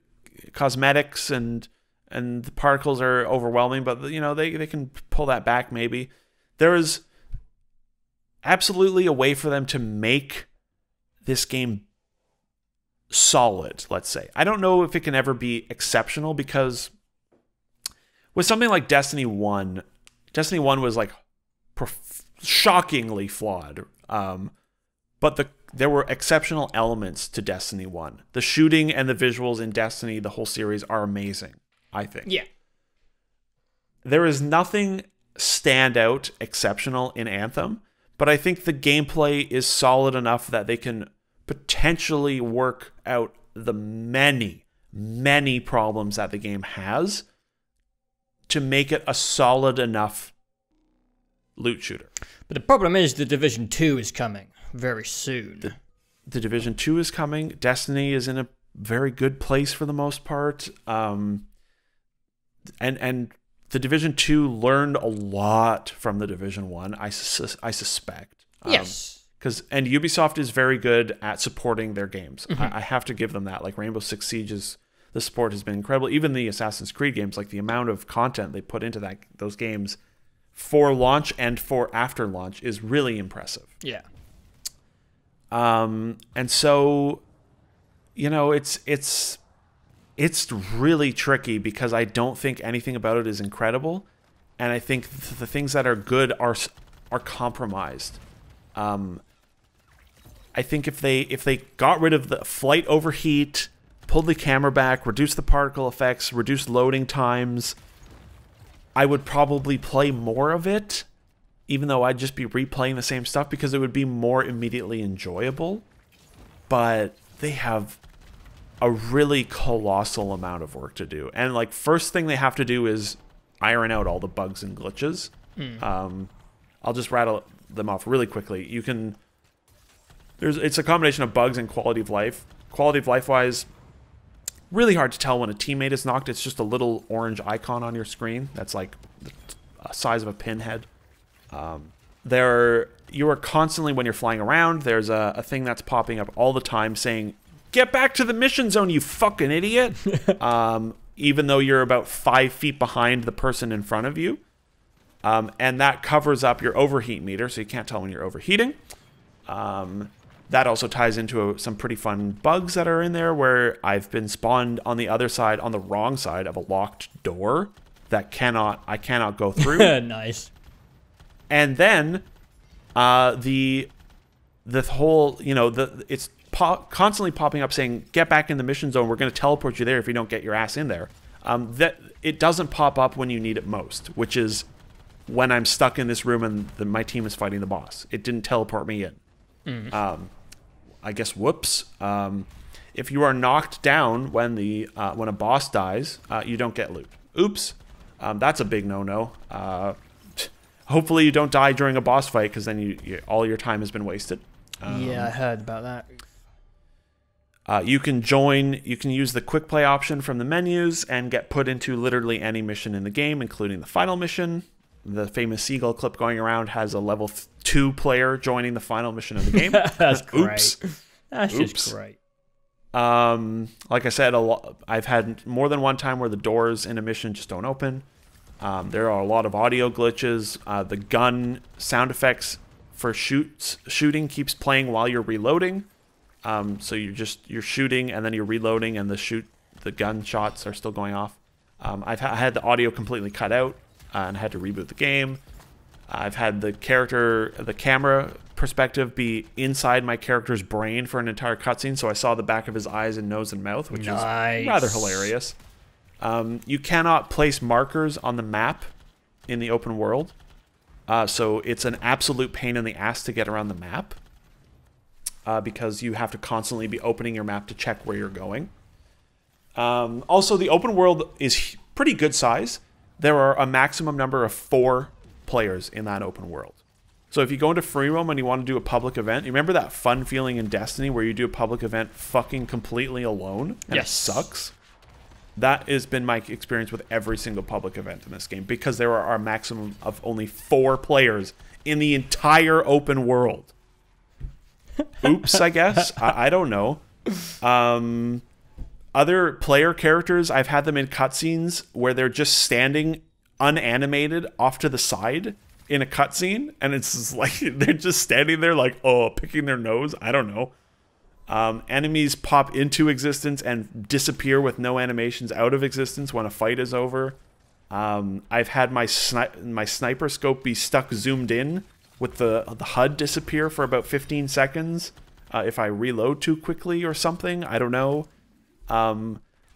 [SPEAKER 3] cosmetics and the particles are overwhelming, but they can pull that back maybe. There is absolutely a way for them to make this game solid, let's say. I don't know if it can ever be exceptional, because with something like Destiny 1 was like shockingly flawed. But there were exceptional elements to Destiny 1. The shooting and the visuals in Destiny, the whole series, are amazing, I think.
[SPEAKER 1] Yeah.
[SPEAKER 3] There is nothing standout exceptional in Anthem, but I think the gameplay is solid enough that they can potentially work out the many, many problems that the game has to make it a solid enough loot shooter.
[SPEAKER 1] But the problem is the Division 2 is coming very soon.
[SPEAKER 3] The Division 2 is coming. Destiny is in a very good place for the most part. And the Division 2 learned a lot from the Division 1, I suspect.
[SPEAKER 1] Yes.
[SPEAKER 3] And Ubisoft is very good at supporting their games. I have to give them that. Like Rainbow Six Siege's, the support has been incredible. Even the Assassin's Creed games, like the amount of content they put into those games for launch and for after launch is really impressive.
[SPEAKER 1] Yeah.
[SPEAKER 3] And so, it's really tricky because I don't think anything about it is incredible, and I think the things that are good are compromised. I think if they got rid of the flight overheat, pulled the camera back, reduced the particle effects, reduced loading times, I would probably play more of it, even though I'd just be replaying the same stuff because it would be more immediately enjoyable. But they have a really colossal amount of work to do. And like, first thing they have to do is iron out all the bugs and glitches. I'll just rattle them off really quickly. It's a combination of bugs and quality of life. Quality of life wise, really hard to tell when a teammate is knocked. It's just a little orange icon on your screen that's like the size of a pinhead. You are constantly, when you're flying around, there's a thing that's popping up all the time saying, "Get back to the mission zone, you fucking idiot!" Even though you're about 5 feet behind the person in front of you. And that covers up your overheat meter, so you can't tell when you're overheating. That also ties into some pretty fun bugs that are in there, where I've been spawned on the other side, on the wrong side of a locked door that I cannot go through.
[SPEAKER 1] Nice.
[SPEAKER 3] And then
[SPEAKER 2] The whole, you know, it's constantly popping up saying, get back in the mission zone. We're going to teleport you there if you don't get your ass in there. That it doesn't pop up when you need it most, which is when I'm stuck in this room and my team is fighting the boss. It didn't teleport me in. I guess, whoops. If you are knocked down when a boss dies, you don't get loot. Oops. That's a big no-no. Hopefully you don't die during a boss fight, because then all your time has been wasted.
[SPEAKER 1] Yeah, I heard about that.
[SPEAKER 2] You can use the quick play option from the menus and get put into literally any mission in the game, including the final mission. The famous seagull clip going around has a level 2 player joining the final mission of the game.
[SPEAKER 1] That's great.
[SPEAKER 2] Oops.
[SPEAKER 1] That's just great.
[SPEAKER 2] Like I said, I've had more than one time where the doors in a mission just don't open. There are a lot of audio glitches. The gun sound effects for shooting keeps playing while you're reloading. So you're shooting and then you're reloading, and the gun shots are still going off. I had the audio completely cut out and had to reboot the game. I've had the camera perspective be inside my character's brain for an entire cutscene, so I saw the back of his eyes and nose and mouth, which is rather hilarious. You cannot place markers on the map in the open world, so it's an absolute pain in the ass to get around the map, because you have to constantly be opening your map to check where you're going. Also, the open world is pretty good size. There are a maximum number of 4 players in that open world. So if you go into free roam and you want to do a public event, you remember that fun feeling in Destiny where you do a public event fucking completely alone and it sucks? That has been my experience with every single public event in this game, because there are a maximum of only 4 players in the entire open world. Oops, I guess. I don't know. Other player characters, I've had them in cutscenes where they're just standing unanimated off to the side in a cutscene, and it's just like they're just standing there like, picking their nose. I don't know. Enemies pop into existence and disappear with no animations out of existence when a fight is over. I've had my sniper scope be stuck zoomed in with the HUD disappear for about 15 seconds if I reload too quickly or something. I don't know.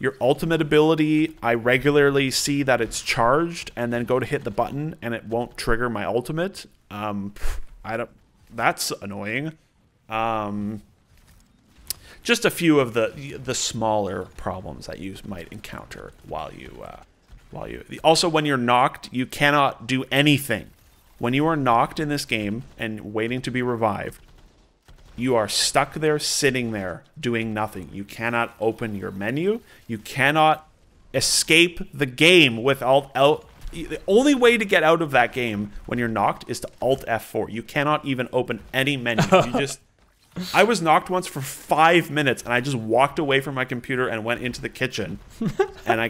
[SPEAKER 2] Your ultimate ability, I regularly see that it's charged and then go to hit the button and it won't trigger my ultimate. That's annoying. Just a few of the smaller problems that you might encounter while you also, when you're knocked, you cannot do anything. When you are knocked in this game and waiting to be revived, you are stuck there, sitting there, doing nothing. You cannot open your menu. You cannot escape the game with Alt. The only way to get out of that game when you're knocked is to Alt F4. You cannot even open any menu. I was knocked once for 5 minutes, and I just walked away from my computer and went into the kitchen, and I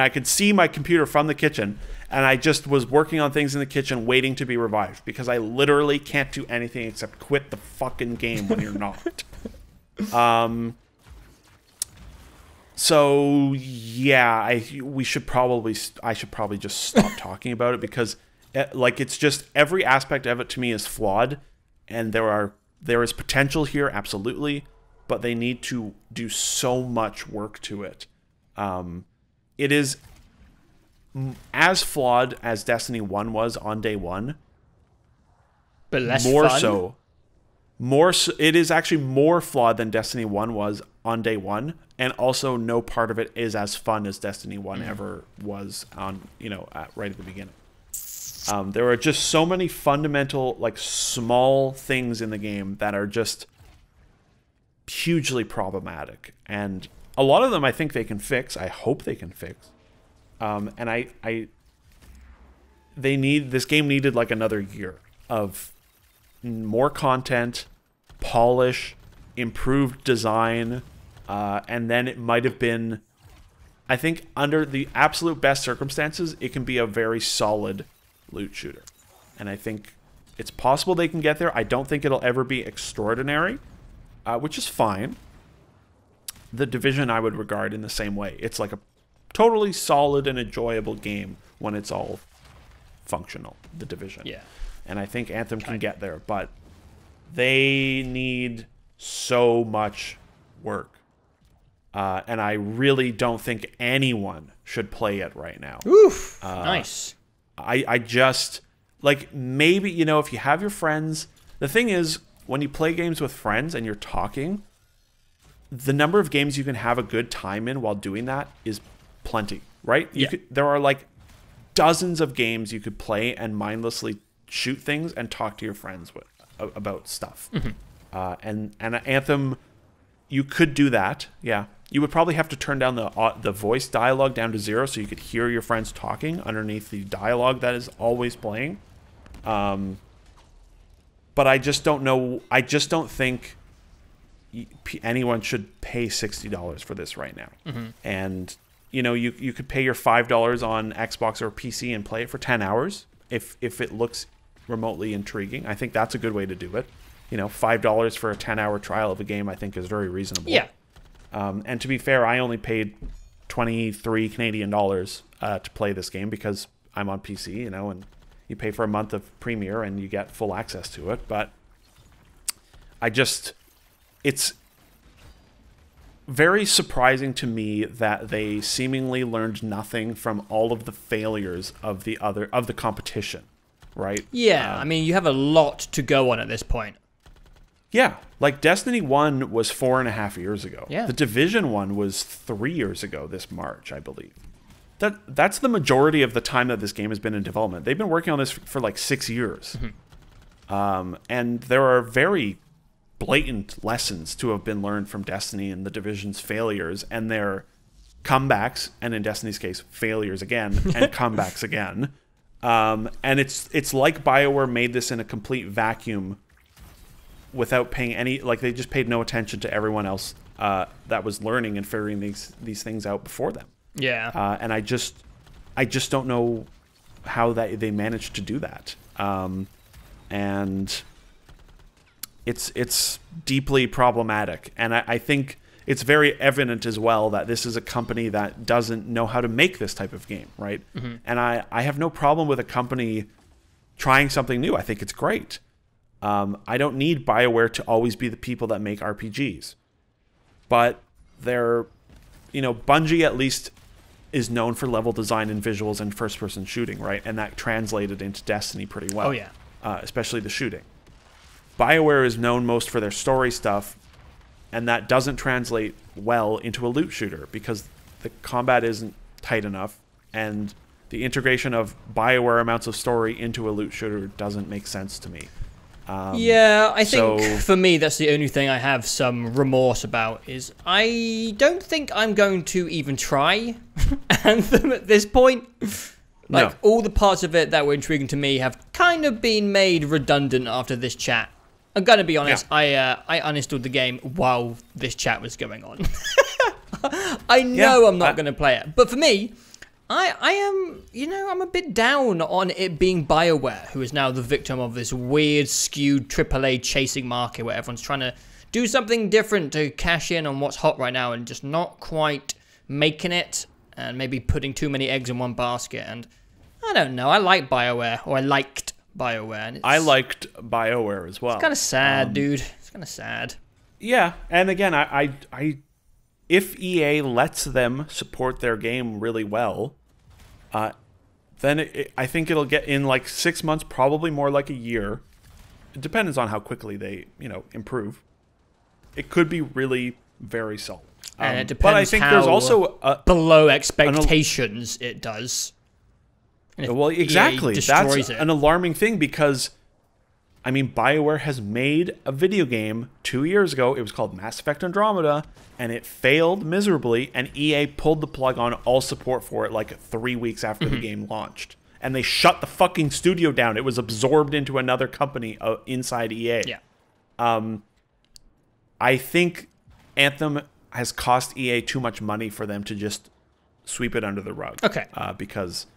[SPEAKER 2] could see my computer from the kitchen, and I just was working on things in the kitchen, waiting to be revived, because I literally can't do anything except quit the fucking game when you're knocked. So yeah, I should probably just stop talking about it, because it's just every aspect of it to me is flawed, and there is potential here, absolutely, but they need to do so much work to it. It is as flawed as Destiny 1 was on day one,
[SPEAKER 1] but less
[SPEAKER 2] more
[SPEAKER 1] fun?
[SPEAKER 2] so. It is actually more flawed than Destiny 1 was on day one, and also no part of it is as fun as Destiny 1 ever was on, right at the beginning. There are just so many fundamental, small things in the game that are just hugely problematic. And a lot of them I think they can fix. I hope they can fix. And this game needed another year of more content, polish, improved design, and then it might have been, I think under the absolute best circumstances, it can be a very solid loot shooter. And I think it's possible they can get there. I don't think it'll ever be extraordinary, which is fine. The Division I would regard in the same way. It's like a totally solid and enjoyable game when it's all functional, The Division.
[SPEAKER 1] Yeah.
[SPEAKER 2] and I think Anthem can get there, but they need so much work. And I really don't think anyone should play it right now.
[SPEAKER 1] Oof, nice.
[SPEAKER 2] I just, like, maybe, you know, if you have your friends, the thing is, when you play games with friends and you're talking, the number of games you can have a good time in while doing that is plenty, right? There are like dozens of games you could play and mindlessly shoot things and talk to your friends about stuff. And Anthem, you could do that. Yeah, you would probably have to turn down the voice dialogue down to 0 so you could hear your friends talking underneath the dialogue that is always playing. But I just don't know. I just don't think anyone should pay $60 for this right now. And you know, you could pay your $5 on Xbox or PC and play it for 10 hours if it looks remotely intriguing. I think that's a good way to do it. You know, $5 for a 10-hour trial of a game I think is very reasonable. Yeah. And to be fair, I only paid 23 Canadian dollars to play this game because I'm on PC, you know, and you pay for a month of Premiere and you get full access to it. But it's very surprising to me that they seemingly learned nothing from all of the failures of the competition, right?
[SPEAKER 1] Yeah, I mean, you have a lot to go on at this point.
[SPEAKER 2] Yeah, like Destiny 1 was 4.5 years ago.
[SPEAKER 1] Yeah.
[SPEAKER 2] The Division 1 was 3 years ago this March, I believe. That's the majority of the time that this game has been in development. They've been working on this for like 6 years. And there are very blatant lessons to have been learned from Destiny and the Division's failures and their comebacks, and in Destiny's case, failures again and comebacks again. And it's like BioWare made this in a complete vacuum without paying any, like they just paid no attention to everyone else that was learning and figuring these things out before them.
[SPEAKER 1] Yeah.
[SPEAKER 2] And I just don't know how they managed to do that. And it's deeply problematic. And I think it's very evident as well that this is a company that doesn't know how to make this type of game, right? And I have no problem with a company trying something new. I think it's great. I don't need BioWare to always be the people that make RPGs. But they're, you know, Bungie at least is known for level design and visuals and first-person shooting, right? And that translated into Destiny pretty well.
[SPEAKER 1] Oh, yeah.
[SPEAKER 2] Especially the shooting. BioWare is known most for their story stuff, and that doesn't translate well into a loot shooter because the combat isn't tight enough, and the integration of BioWare amounts of story into a loot shooter doesn't make sense to me.
[SPEAKER 1] Yeah, I think for me that's the only thing I have some remorse about is I don't think I'm going to even try Anthem at this point. Like, all the parts of it that were intriguing to me have kind of been made redundant after this chat. I'm going to be honest, I uninstalled the game while this chat was going on. I know I'm not going to play it. But for me, I am, you know, I'm a bit down on it being BioWare, who is now the victim of this weird, skewed AAA chasing market where everyone's trying to do something different to cash in on what's hot right now and just not quite making it and maybe putting too many eggs in one basket. And I don't know, I like BioWare, or I liked BioWare. And
[SPEAKER 2] I liked BioWare as well.
[SPEAKER 1] It's kind of sad, dude. It's kind of sad.
[SPEAKER 2] Yeah, and again, I if EA lets them support their game really well, then I think it'll get in like 6 months, probably more like a year. It depends on how quickly they, you know, improve. It could be really very solid.
[SPEAKER 1] And it depends
[SPEAKER 2] but I think
[SPEAKER 1] how
[SPEAKER 2] there's also
[SPEAKER 1] below expectations it does.
[SPEAKER 2] Well, exactly. That's an alarming thing because, I mean, BioWare has made a video game 2 years ago. It was called Mass Effect Andromeda, and it failed miserably, and EA pulled the plug on all support for it like 3 weeks after the game launched. And they shut the fucking studio down. It was absorbed into another company inside EA.
[SPEAKER 1] Yeah.
[SPEAKER 2] I think Anthem has cost EA too much money for them to just sweep it under the rug.
[SPEAKER 1] Okay.
[SPEAKER 2] Because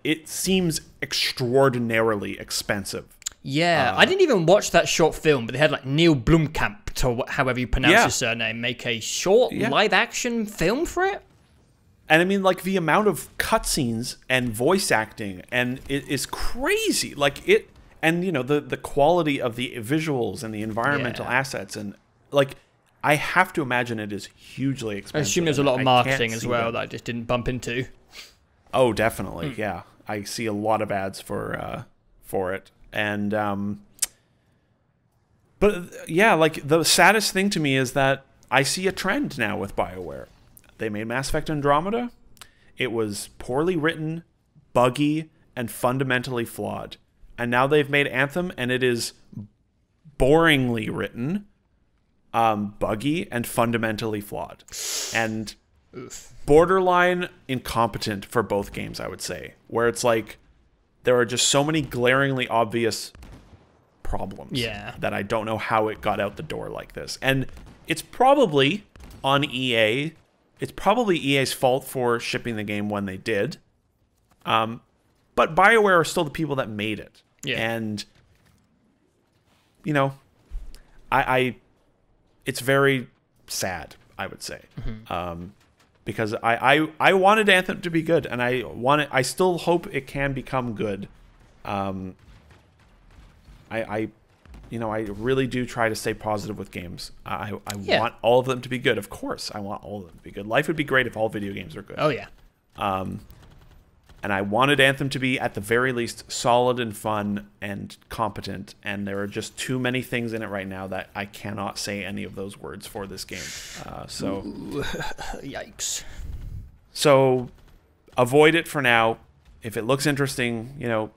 [SPEAKER 2] it seems extraordinarily expensive.
[SPEAKER 1] Yeah, I didn't even watch that short film, but they had like Neil Blomkamp, to however you pronounce his surname, make a short live-action film for it.
[SPEAKER 3] And I mean, like, the amount of cutscenes and voice acting, and it is crazy. Like, it, and, you know, the quality of the visuals and the environmental assets, and, like, I have to imagine it is hugely expensive.
[SPEAKER 1] I assume there's a lot of marketing as well that I just didn't bump into.
[SPEAKER 3] Oh, definitely, yeah. I see a lot of ads for it. And, but, yeah, like, the saddest thing to me is that I see a trend now with BioWare. They made Mass Effect Andromeda. It was poorly written, buggy, and fundamentally flawed. And now they've made Anthem, and it is boringly written, buggy, and fundamentally flawed. And borderline incompetent for both games, I would say. Where it's like, there are just so many glaringly obvious problems that I don't know how it got out the door like this. And it's probably on EA. It's probably EA's fault for shipping the game when they did. But BioWare are still the people that made it. Yeah. And, you know, it's very sad, I would say. Because I wanted Anthem to be good, and I still hope it can become good. You know, I really do try to stay positive with games. I want all of them to be good. Of course, I want all of them to be good. Life would be great if all video games were good.
[SPEAKER 1] Oh, yeah.
[SPEAKER 3] And I wanted Anthem to be, at the very least, solid and fun and competent. And there are just too many things in it right now that I cannot say any of those words for this game.
[SPEAKER 1] Ooh, yikes.
[SPEAKER 3] So avoid it for now. If it looks interesting, you know,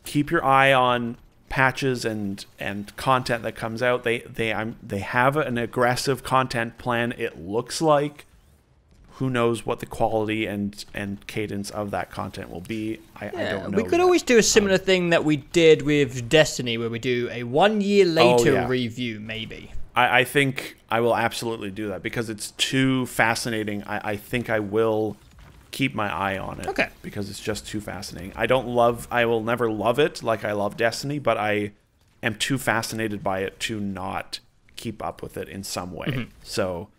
[SPEAKER 3] keep your eye on patches and content that comes out. They have an aggressive content plan. It looks like. Who knows what the quality and cadence of that content will be? I don't know.
[SPEAKER 1] We could always do a similar thing that we did with Destiny, where we do a 1 year later review, maybe.
[SPEAKER 3] I think I will absolutely do that because it's too fascinating. I think I will keep my eye on it.
[SPEAKER 1] Okay.
[SPEAKER 3] Because it's just too fascinating. I will never love it like I love Destiny, but I am too fascinated by it to not keep up with it in some way. So,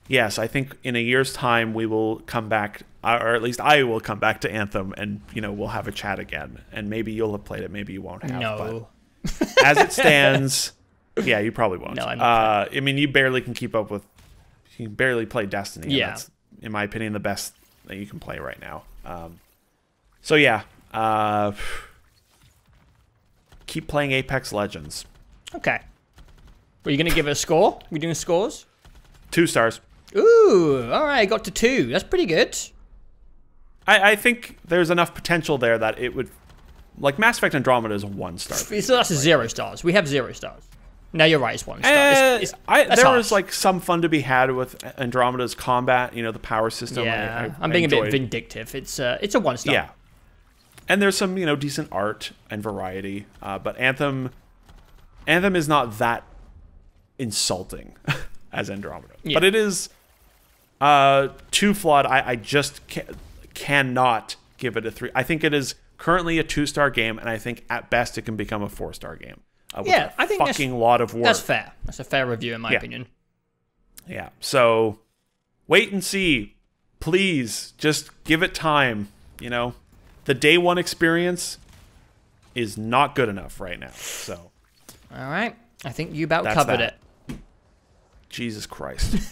[SPEAKER 3] yes, I think in a year's time we will come back, or at least I will come back to Anthem, and, you know, we'll have a chat again. And maybe you'll have played it, maybe you won't have.
[SPEAKER 1] No.
[SPEAKER 3] But as it stands, yeah, you probably won't.
[SPEAKER 1] No, I'm not.
[SPEAKER 3] I mean, you barely can keep up with, you can barely play Destiny.
[SPEAKER 1] Yeah.
[SPEAKER 3] And that's, in my opinion, the best that you can play right now. So yeah, keep playing Apex Legends.
[SPEAKER 1] Okay. Were you going to give it a score? We doing scores?
[SPEAKER 3] 2 stars.
[SPEAKER 1] Ooh, all right, got to 2. That's pretty good.
[SPEAKER 3] I think there's enough potential there that it would, like, Mass Effect Andromeda is a 1 star.
[SPEAKER 1] So that's a 0 stars. We have 0 stars. No, you're right. It's 1 star.
[SPEAKER 3] There was like some fun to be had with Andromeda's combat. You know, the power system.
[SPEAKER 1] Yeah, I'm being a bit vindictive. It's a 1 star.
[SPEAKER 3] Yeah, and there's some, you know, decent art and variety. But Anthem is not that insulting as Andromeda. Yeah. But it is too flawed. I just cannot give it a 3. I think it is currently a 2-star game, and I think at best it can become a 4-star game.
[SPEAKER 1] Yeah, I think
[SPEAKER 3] that's lot of work.
[SPEAKER 1] That's fair. That's a fair review, in my opinion.
[SPEAKER 3] Yeah. So wait and see. Please just give it time. You know, the day 1 experience is not good enough right now. So,
[SPEAKER 1] all right, I think you about covered it.
[SPEAKER 3] Jesus Christ.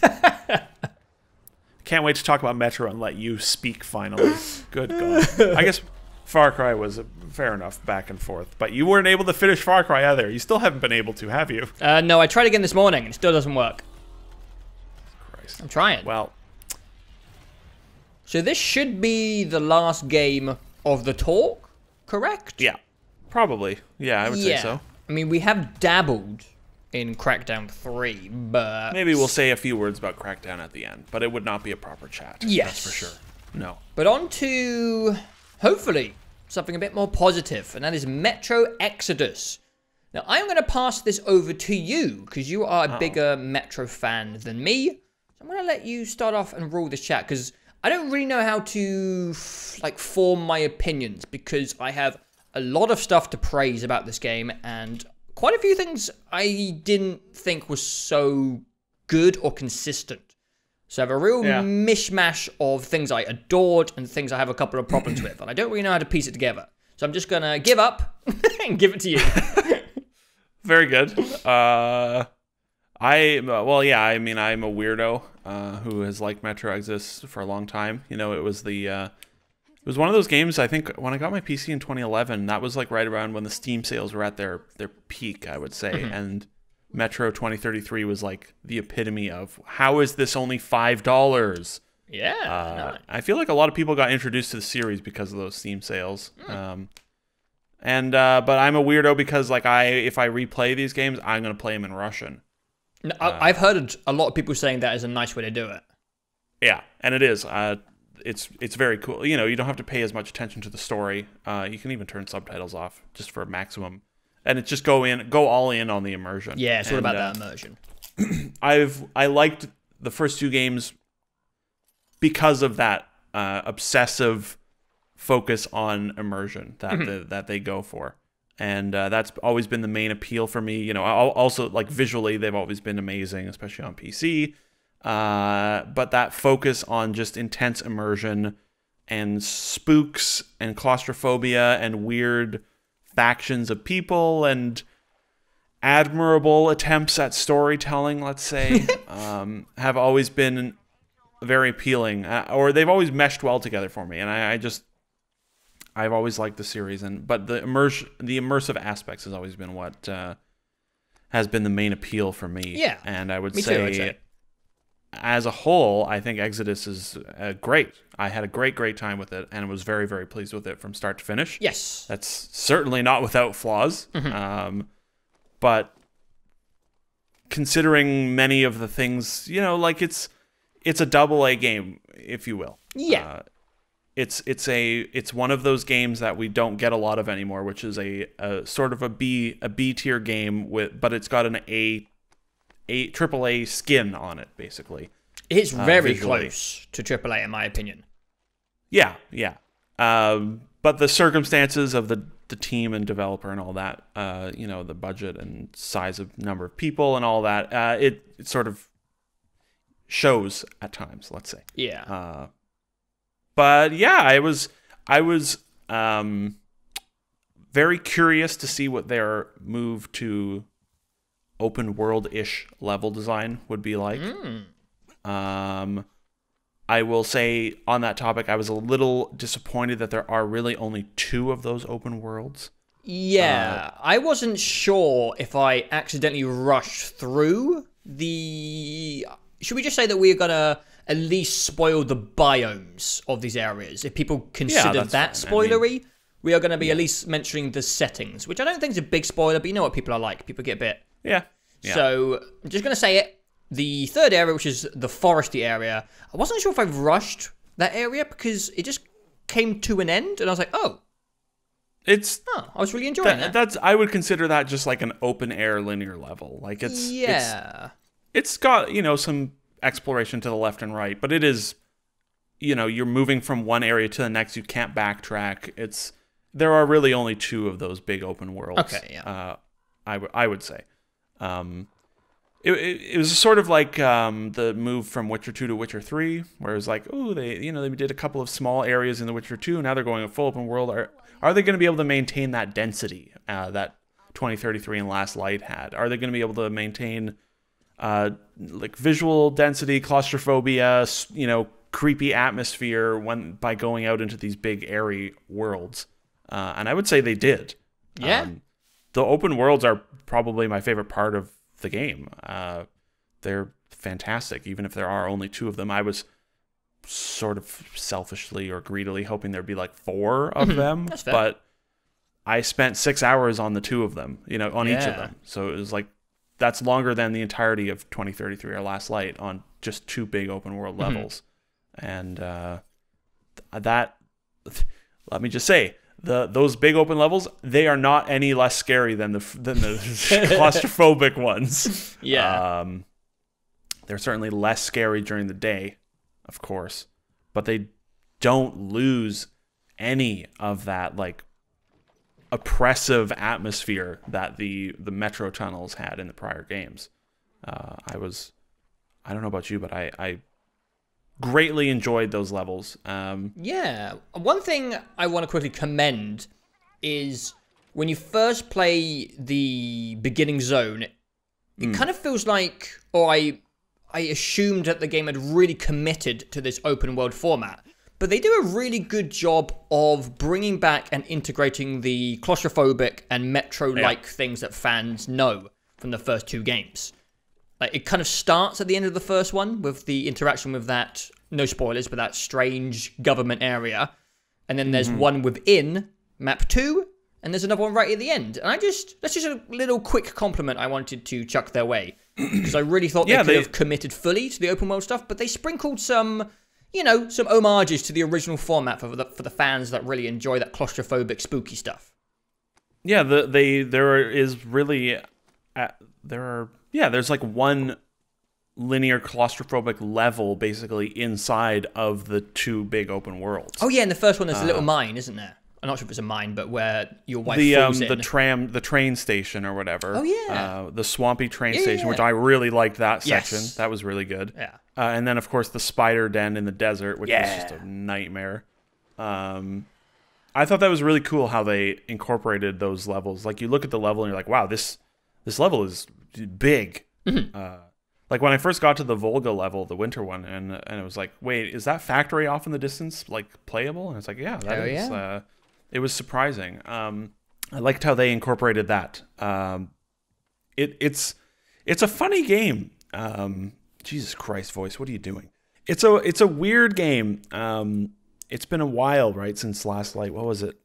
[SPEAKER 3] Can't wait to talk about Metro and let you speak finally. Good God. I guess Far Cry was fair enough back and forth, but you weren't able to finish Far Cry either. You still haven't been able to, have you?
[SPEAKER 1] No, I tried again this morning and it still doesn't work.
[SPEAKER 3] Christ.
[SPEAKER 1] I'm trying.
[SPEAKER 3] Well,
[SPEAKER 1] so this should be the last game of the talk, correct?
[SPEAKER 3] Yeah, probably. Yeah, I would say so.
[SPEAKER 1] I mean, we have dabbled in Crackdown 3, but
[SPEAKER 3] maybe we'll say a few words about Crackdown at the end, but it would not be a proper chat.
[SPEAKER 1] Yes.
[SPEAKER 3] That's for sure. No.
[SPEAKER 1] But on to, hopefully, something a bit more positive, and that is Metro Exodus. Now, I'm going to pass this over to you, because you are a bigger Metro fan than me. So I'm going to let you start off and rule this chat, because I don't really know how to form my opinions, because I have a lot of stuff to praise about this game, and quite a few things I didn't think was so good or consistent. So I have a real mishmash of things I adored and things I have a couple of problems with, and I don't really know how to piece it together. So I'm just gonna give up and give it to you.
[SPEAKER 3] Very good. I'm a weirdo who has liked Metro Exodus for a long time. You know, it was one of those games, I think, when I got my PC in 2011, that was like right around when the Steam sales were at their peak, I would say. And Metro 2033 was like the epitome of, how is this only $5?
[SPEAKER 1] Yeah.
[SPEAKER 3] I feel like a lot of people got introduced to the series because of those Steam sales. But I'm a weirdo because like if I replay these games, I'm going to play them in Russian.
[SPEAKER 1] I've heard a lot of people saying that is a nice way to do it.
[SPEAKER 3] Yeah, and it is. It's very cool. You know, you don't have to pay as much attention to the story. You can even turn subtitles off just for maximum, and it just go all in on the immersion.
[SPEAKER 1] Yeah, it's all about that immersion.
[SPEAKER 3] I liked the first two games because of that obsessive focus on immersion that they go for. And that's always been the main appeal for me. You know, also, like, visually, they've always been amazing, especially on PC. But that focus on just intense immersion and spooks and claustrophobia and weird factions of people and admirable attempts at storytelling, let's say, have always been very appealing. Or they've always meshed well together for me. And I've always liked the series, but the immersive aspects has always been what has been the main appeal for me.
[SPEAKER 1] Yeah,
[SPEAKER 3] and I would
[SPEAKER 1] me
[SPEAKER 3] say,
[SPEAKER 1] too, I'd say,
[SPEAKER 3] as a whole, I think Exodus is great. I had a great time with it, and was very, very pleased with it from start to finish.
[SPEAKER 1] Yes,
[SPEAKER 3] that's certainly not without flaws. But considering many of the things, you know, like it's a AA game, if you will.
[SPEAKER 1] Yeah.
[SPEAKER 3] It's one of those games that we don't get a lot of anymore, which is a sort of a B tier game but it's got an AAA skin on it, basically.
[SPEAKER 1] It's very close to AAA in my opinion.
[SPEAKER 3] Yeah. But the circumstances of the team and developer and all that, you know, the budget and size of number of people and all that, it sort of shows at times, let's say.
[SPEAKER 1] Yeah.
[SPEAKER 3] But yeah, I was very curious to see what their move to open world-ish level design would be like. I will say on that topic, I was a little disappointed that there are really only 2 of those open worlds.
[SPEAKER 1] Yeah, I wasn't sure if I accidentally rushed through the... Should we just say that we're going to at least spoil the biomes of these areas? If people consider that spoilery, we are going to be at least mentioning the settings, which I don't think is a big spoiler, but you know what people are like. People get a bit...
[SPEAKER 3] Yeah.
[SPEAKER 1] So, I'm just going to say it. The third area, which is the foresty area, I wasn't sure if I rushed that area because it just came to an end, and I was like, I was really enjoying that.
[SPEAKER 3] I would consider that just like an open air linear level. Like it's got, you know, some exploration to the left and right, but it is, you know, you're moving from one area to the next. You can't backtrack. There are really only 2 of those big open worlds. Okay, yeah. I would say. It was sort of like the move from Witcher 2 to Witcher 3, where it was like, oh, they did a couple of small areas in the Witcher 2, now they're going a full open world. Are they going to be able to maintain that density that 2033 and Last Light had? Are they going to be able to maintain like visual density, claustrophobia, you know, creepy atmosphere by going out into these big airy worlds? And I would say they did.
[SPEAKER 1] Yeah.
[SPEAKER 3] The open worlds are probably my favorite part of the game. They're fantastic, even if there are only 2 of them. I was sort of selfishly or greedily hoping there'd be like 4 of them, but I spent 6 hours on the 2 of them, you know, on each of them. So it was like, that's longer than the entirety of 2033 or Last Light on just 2 big open world levels. And that, let me just say, those big open levels, they are not any less scary than the claustrophobic ones.
[SPEAKER 1] Yeah.
[SPEAKER 3] They're certainly less scary during the day, of course, but they don't lose any of that like oppressive atmosphere that the metro tunnels had in the prior games. I don't know about you, but I
[SPEAKER 2] greatly enjoyed those levels.
[SPEAKER 1] Yeah. One thing I want to quickly commend is when you first play the beginning zone, it kind of feels like, or I assumed that the game had really committed to this open world format. But they do a really good job of bringing back and integrating the claustrophobic and Metro-like things that fans know from the first 2 games. Like, it kind of starts at the end of the first one with the interaction with that, no spoilers, but that strange government area. And then there's one within map 2, and there's another one right at the end. And that's just a little quick compliment I wanted to chuck their way. Because I really thought they could have committed fully to the open world stuff, but they sprinkled some, some homages to the original format for the fans that really enjoy that claustrophobic, spooky stuff.
[SPEAKER 2] Yeah, there's like one linear claustrophobic level basically inside of the 2 big open worlds.
[SPEAKER 1] Oh yeah, in the first one there's a little mine, isn't there? I'm not sure if it's a mine, but where your wife falls in.
[SPEAKER 2] The train station or whatever.
[SPEAKER 1] Oh yeah.
[SPEAKER 2] The swampy train station, which I really liked that section.
[SPEAKER 1] Yes.
[SPEAKER 2] That was really good.
[SPEAKER 1] Yeah.
[SPEAKER 2] And then of course the spider den in the desert, which was just a nightmare. I thought that was really cool how they incorporated those levels. Like, you look at the level and you're like, wow, this level is big. Like, when I first got to the Volga level, the winter one, and it was like, wait, is that factory off in the distance like playable? And it's like, yeah, that is.
[SPEAKER 1] Yeah.
[SPEAKER 2] It was surprising. I liked how they incorporated that. It's a funny game. Jesus Christ, voice, what are you doing? It's a weird game. It's been a while, right, since last light. What was it?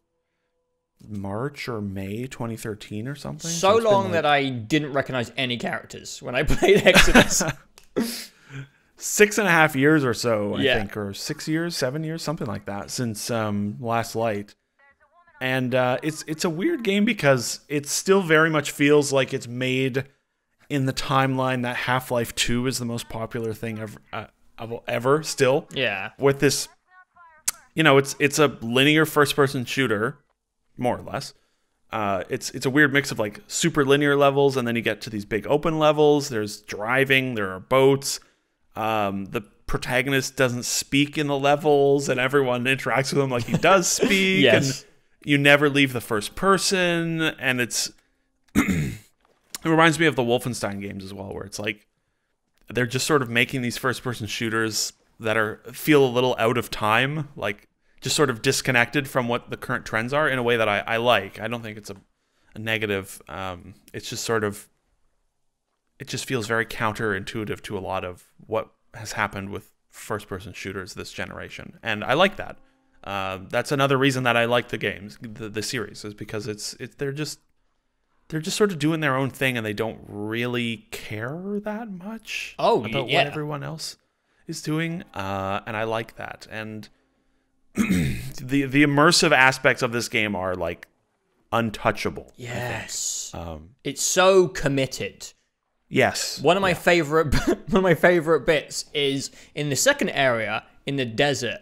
[SPEAKER 2] March or May 2013 or something?
[SPEAKER 1] So long that I didn't recognize any characters when I played Exodus.
[SPEAKER 2] 6.5 years or so, I think, or 6 years, 7 years, something like that, since last light. And it's a weird game because it still very much feels like it's made in the timeline that Half-Life 2 is the most popular thing ever still.
[SPEAKER 1] Yeah.
[SPEAKER 2] With this, it's a linear first-person shooter, more or less. It's a weird mix of like super linear levels, and then you get to these big open levels. There's driving, there are boats. The protagonist doesn't speak in the levels, and everyone interacts with him like he does speak.
[SPEAKER 1] Yes.
[SPEAKER 2] And you never leave the first person, and it reminds me of the Wolfenstein games as well, where it's like they're just sort of making these first-person shooters that feel a little out of time, like just sort of disconnected from what the current trends are in a way that I like. I don't think it's a negative. It's just sort of, it just feels very counterintuitive to a lot of what has happened with first-person shooters this generation, and I like that. That's another reason that I like the games, the series, is because they're just sort of doing their own thing, and they don't really care that much about what everyone else is doing, and I like that. And the immersive aspects of this game are like untouchable.
[SPEAKER 1] Yes, it's so committed.
[SPEAKER 2] Yes,
[SPEAKER 1] one of my favorite bits is in the second area in the desert.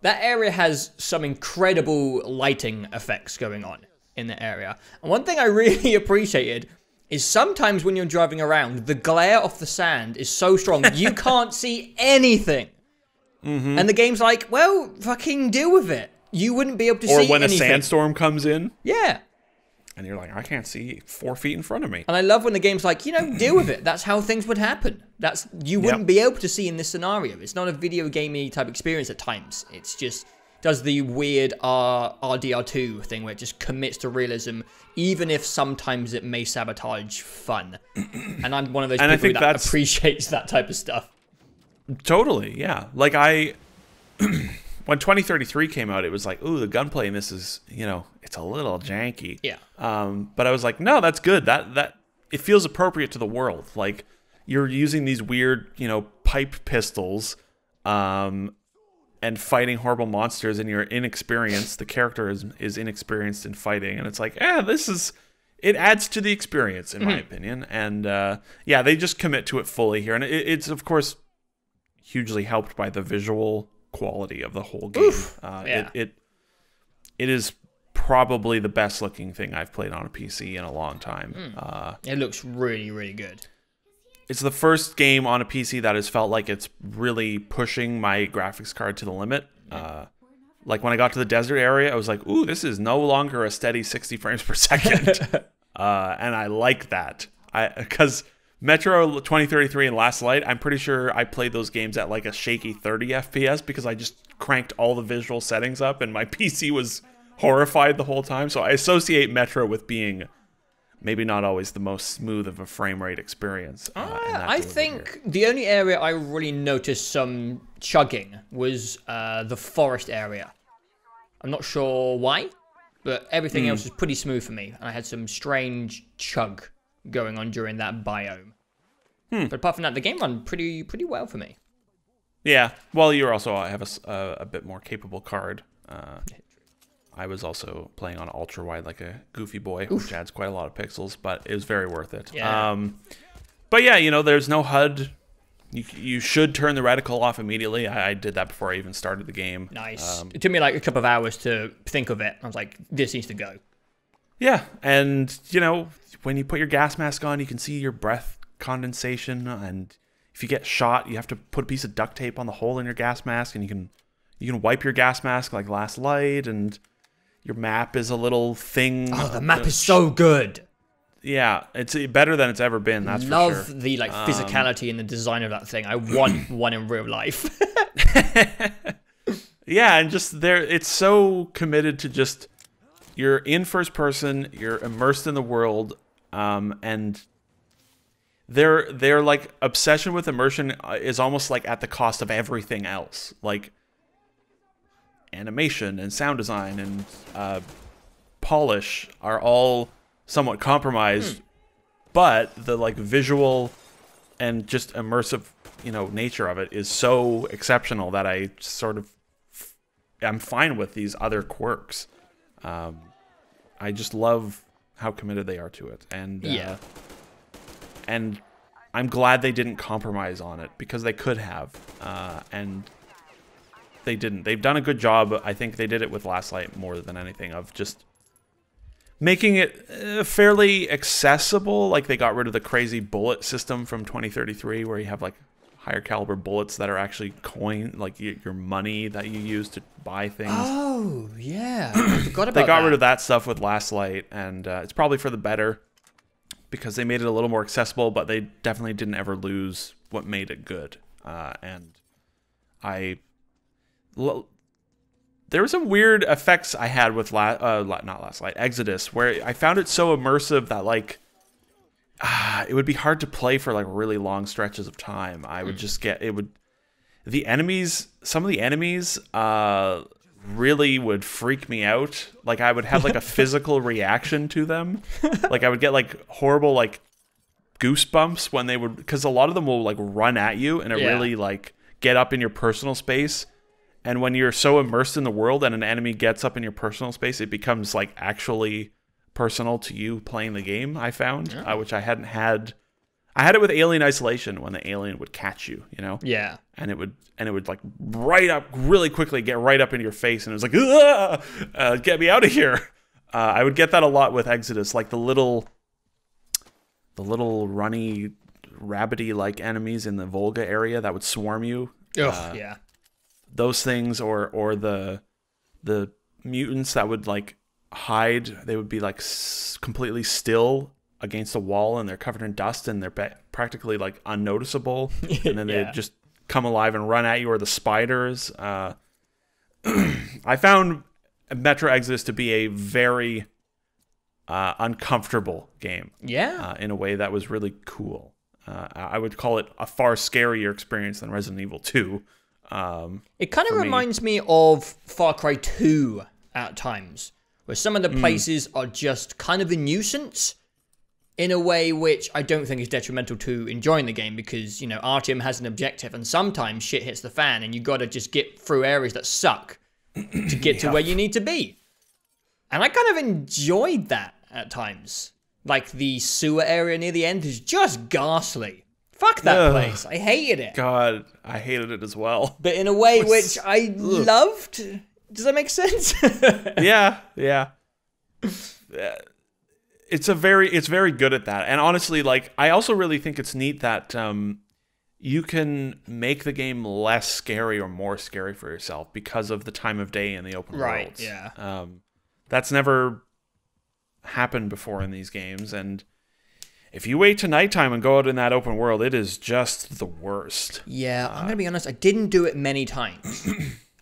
[SPEAKER 1] That area has some incredible lighting effects going on in the area. And one thing I really appreciated is sometimes when you're driving around, the glare off the sand is so strong you can't see anything. Mm-hmm. And the game's like, well, fucking deal with it. You wouldn't be able to see anything. Or when a
[SPEAKER 2] sandstorm comes in.
[SPEAKER 1] Yeah.
[SPEAKER 2] And you're like, I can't see 4 feet in front of me.
[SPEAKER 1] And I love when the game's like, deal with it. That's how things would happen. You wouldn't be able to see in this scenario. It's not a video gamey type experience at times. It's just does the weird RDR2 thing where it just commits to realism, even if sometimes it may sabotage fun. And I'm one of those people that appreciates that type of stuff.
[SPEAKER 2] Totally, yeah. Like when 2033 came out, it was like, ooh, the gunplay in this is, it's a little janky.
[SPEAKER 1] Yeah.
[SPEAKER 2] But I was like, no, that's good. That it feels appropriate to the world. Like, you're using these weird, pipe pistols, and fighting horrible monsters, and you're inexperienced. The character is inexperienced in fighting, and it's like, it adds to the experience, in my opinion. And they just commit to it fully here, and it's of course hugely helped by the visual quality of the whole game. It is probably the best looking thing I've played on a PC in a long time.
[SPEAKER 1] It looks really, really good.
[SPEAKER 2] it's the first game on a PC that has felt like it's really pushing my graphics card to the limit. Like when I got to the desert area, I was like, ooh, this is no longer a steady 60 frames per second. And I like that. Because Metro 2033 and Last Light, I'm pretty sure I played those games at like a shaky 30 FPS because I just cranked all the visual settings up and my PC was horrified the whole time. So I associate Metro with being maybe not always the most smooth of a frame rate experience.
[SPEAKER 1] I think the only area I really noticed some chugging was the forest area. I'm not sure why, but everything else was pretty smooth for me. And I had some strange chug going on during that biome. But apart from that, the game ran pretty well for me.
[SPEAKER 2] Yeah, well, you also have a bit more capable card. I was also playing on ultra wide like a goofy boy, which adds quite a lot of pixels, but it was very worth it.
[SPEAKER 1] Yeah.
[SPEAKER 2] But yeah, you know, there's no HUD. You should turn the reticle off immediately. I did that before I even started the game.
[SPEAKER 1] Nice. It took me like a couple of hours to think of it. I was like, this needs to go.
[SPEAKER 2] Yeah, and you know, when you put your gas mask on, you can see your breath condensation, and if you get shot, you have to put a piece of duct tape on the hole in your gas mask, and you can wipe your gas mask like Last Light, and your map is a little thing.
[SPEAKER 1] Oh, the map is so good.
[SPEAKER 2] Yeah, it's better than it's ever been. That's for sure.
[SPEAKER 1] Love the like physicality and the design of that thing. I want one in real life.
[SPEAKER 2] Yeah, and just it's so committed to just you're in first person, you're immersed in the world, and their like obsession with immersion is almost like at the cost of everything else, like animation and sound design and polish are all somewhat compromised, but the like visual and just immersive, you know, nature of it is so exceptional that I sort of I'm fine with these other quirks. I just love how committed they are to it, and and I'm glad they didn't compromise on it because they could have, and they didn't. They've done a good job. I think they did it with Last Light more than anything of just making it fairly accessible. Like they got rid of the crazy bullet system from 2033 where you have like higher caliber bullets that are actually coin, like your money that you use to buy things.
[SPEAKER 1] Oh, yeah. I forgot about
[SPEAKER 2] They got rid of that stuff with Last Light, and it's probably for the better because they made it a little more accessible, but they definitely didn't ever lose what made it good. And there were some weird effects I had with not Last Light, Exodus, where I found it so immersive that like it would be hard to play for like really long stretches of time. I would just get some of the enemies really would freak me out. Like I would have like a physical reaction to them. Like I would get like horrible like goosebumps when they would, because a lot of them will like run at you and it really like get up in your personal space. And when you're so immersed in the world and an enemy gets up in your personal space, it becomes like actually personal to you playing the game, I found, which I hadn't had. I had it with Alien Isolation when the alien would catch you, you know?
[SPEAKER 1] Yeah.
[SPEAKER 2] And it would like right up really quickly, get right up into your face, and it was like, get me out of here. I would get that a lot with Exodus, like the little runny, rabbity like enemies in the Volga area that would swarm you.
[SPEAKER 1] Yeah.
[SPEAKER 2] Those things, or the mutants that would like hide. They would be like completely still against a wall, and they're covered in dust, and they're practically like unnoticeable. And then they just come alive and run at you, or the spiders. I found Metro Exodus to be a very uncomfortable game.
[SPEAKER 1] Yeah.
[SPEAKER 2] In a way that was really cool. I would call it a far scarier experience than Resident Evil 2.
[SPEAKER 1] It kind of reminds me of Far Cry 2 at times, where some of the places are just kind of a nuisance in a way which I don't think is detrimental to enjoying the game, because, you know, Artyom has an objective and sometimes shit hits the fan and you got to just get through areas that suck to get to where you need to be. And I kind of enjoyed that at times. Like the sewer area near the end is just ghastly. Fuck that place. I hated it.
[SPEAKER 2] God, I hated it as well.
[SPEAKER 1] But in a way which I loved. Does that make sense?
[SPEAKER 2] Yeah.
[SPEAKER 3] it's very good at that. And honestly, like, I also really think it's neat that you can make the game less scary or more scary for yourself because of the time of day in the open worlds.
[SPEAKER 1] Yeah.
[SPEAKER 3] That's never happened before in these games, and if you wait to nighttime and go out in that open world, it is just the worst.
[SPEAKER 1] Yeah, I'm gonna be honest. I didn't do it many times.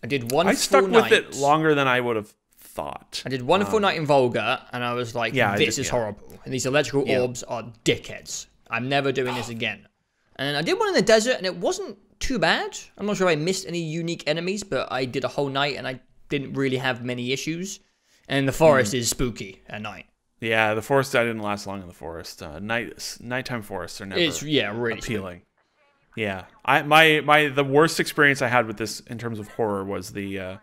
[SPEAKER 1] I did one. I
[SPEAKER 3] stuck with it longer than I would have thought.
[SPEAKER 1] I did one full night in Volga, and I was like, "This is horrible." And these electrical orbs are dickheads. I'm never doing this again. And I did one in the desert, and it wasn't too bad. I'm not sure I missed any unique enemies, but I did a whole night, and I didn't really have many issues. And the forest is spooky at night.
[SPEAKER 3] Yeah, the forest, I didn't last long in the forest. Nighttime forests are never
[SPEAKER 1] really
[SPEAKER 3] appealing. Yeah. The worst experience I had with this in terms of horror was the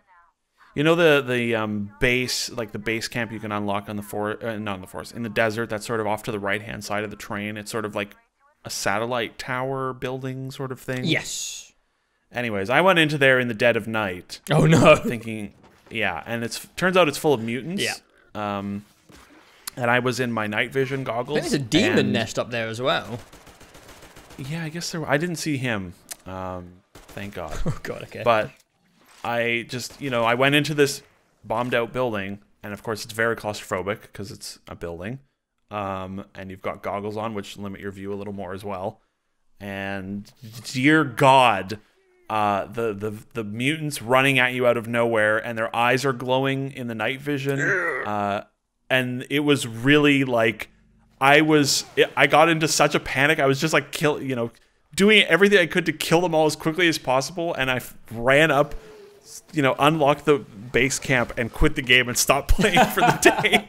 [SPEAKER 3] base, like the base camp you can unlock on the not in the forest, in the desert, that's sort of off to the right-hand side of the train. It's sort of like a satellite tower building sort of thing.
[SPEAKER 1] Yes.
[SPEAKER 3] Anyways, I went into there in the dead of night.
[SPEAKER 1] Oh no.
[SPEAKER 3] Thinking, and turns out it's full of mutants.
[SPEAKER 1] Yeah.
[SPEAKER 3] And I was in my night vision goggles.
[SPEAKER 1] I think there's a demon nest up there as well.
[SPEAKER 3] Yeah, I guess I didn't see him. Thank God.
[SPEAKER 1] Oh God, okay.
[SPEAKER 3] But I just, I went into this bombed out building, and of course it's very claustrophobic because it's a building. And you've got goggles on, which limit your view a little more as well. And dear God, the mutants running at you out of nowhere, and their eyes are glowing in the night vision. And it was really like, I got into such a panic. I was just like, doing everything I could to kill them all as quickly as possible. And I ran up, unlocked the base camp and quit the game and stopped playing for the day.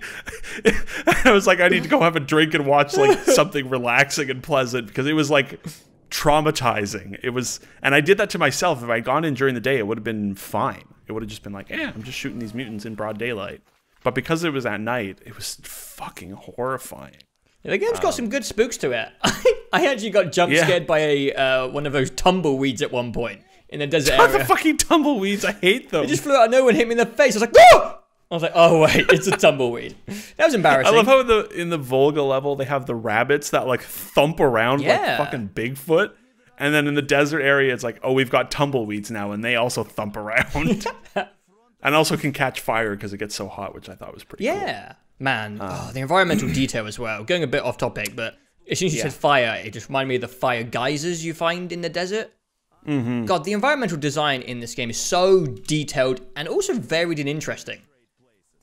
[SPEAKER 3] I was like, I need to go have a drink and watch like something relaxing and pleasant, because it was like traumatizing. And I did that to myself. If I'd gone in during the day, it would have been fine. It would have just been like, I'm just shooting these mutants in broad daylight. But because it was at night, it was fucking horrifying.
[SPEAKER 1] Yeah, the game's got some good spooks to it. I actually got jump scared by one of those tumbleweeds at one point in the desert area.
[SPEAKER 3] The fucking tumbleweeds, I hate them.
[SPEAKER 1] They just flew out of nowhere and hit me in the face. I was like, "Oh!" I was like, "Oh wait, it's a tumbleweed." That was embarrassing.
[SPEAKER 3] I love how in the Volga level they have the rabbits that like thump around like fucking Bigfoot. And then in the desert area, it's like, oh, we've got tumbleweeds now, and they also thump around. And also can catch fire because it gets so hot, which I thought was pretty cool.
[SPEAKER 1] Yeah, man. The environmental detail as well. Going a bit off topic, but as soon as you said fire, it just reminded me of the fire geysers you find in the desert. Mm-hmm. God, the environmental design in this game is so detailed and also varied and interesting.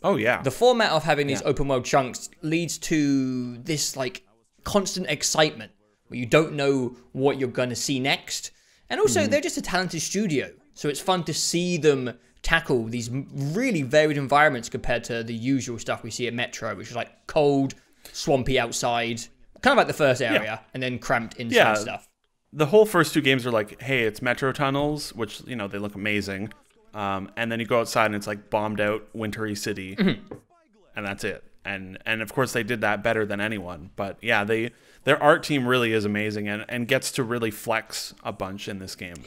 [SPEAKER 3] Oh, yeah.
[SPEAKER 1] The format of having these open world chunks leads to this like constant excitement where you don't know what you're going to see next. And also, they're just a talented studio. So it's fun to see them tackle these really varied environments compared to the usual stuff we see at Metro, which is like cold, swampy outside, kind of like the first area, and then cramped inside stuff.
[SPEAKER 3] The whole first two games are like, hey, it's Metro tunnels, which, they look amazing. And then you go outside and it's like bombed out, wintry city. And that's it. And of course they did that better than anyone. But yeah, their art team really is amazing and gets to really flex a bunch in this game.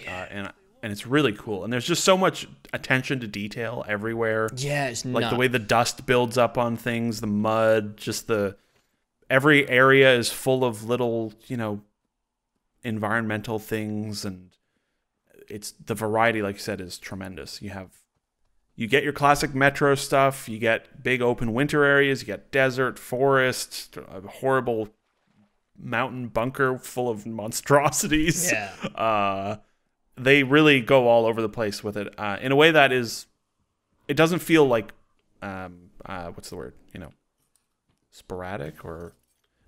[SPEAKER 3] And it's really cool. And there's just so much attention to detail everywhere.
[SPEAKER 1] Yeah, it's
[SPEAKER 3] like the way the dust builds up on things, the mud, just every area is full of little, environmental things, and it's the variety, like you said, is tremendous. You get your classic Metro stuff, you get big open winter areas, you get desert, forest, a horrible mountain bunker full of monstrosities.
[SPEAKER 1] Yeah.
[SPEAKER 3] They really go all over the place with it in a way that it doesn't feel like, what's the word? Sporadic or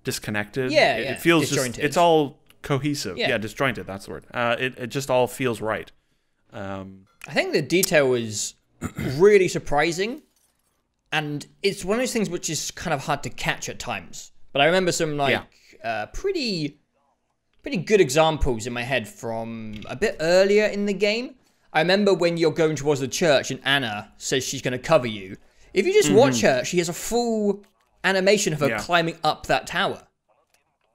[SPEAKER 3] disconnected.
[SPEAKER 1] Yeah,
[SPEAKER 3] it feels
[SPEAKER 1] disjointed.
[SPEAKER 3] Just, it's all cohesive. Yeah, disjointed, that's the word. It just all feels right.
[SPEAKER 1] I think the detail is really surprising, and it's one of those things which is kind of hard to catch at times. But I remember some pretty good examples in my head from a bit earlier in the game. I remember when you're going towards the church and Anna says she's going to cover you. If you just watch her, she has a full animation of her climbing up that tower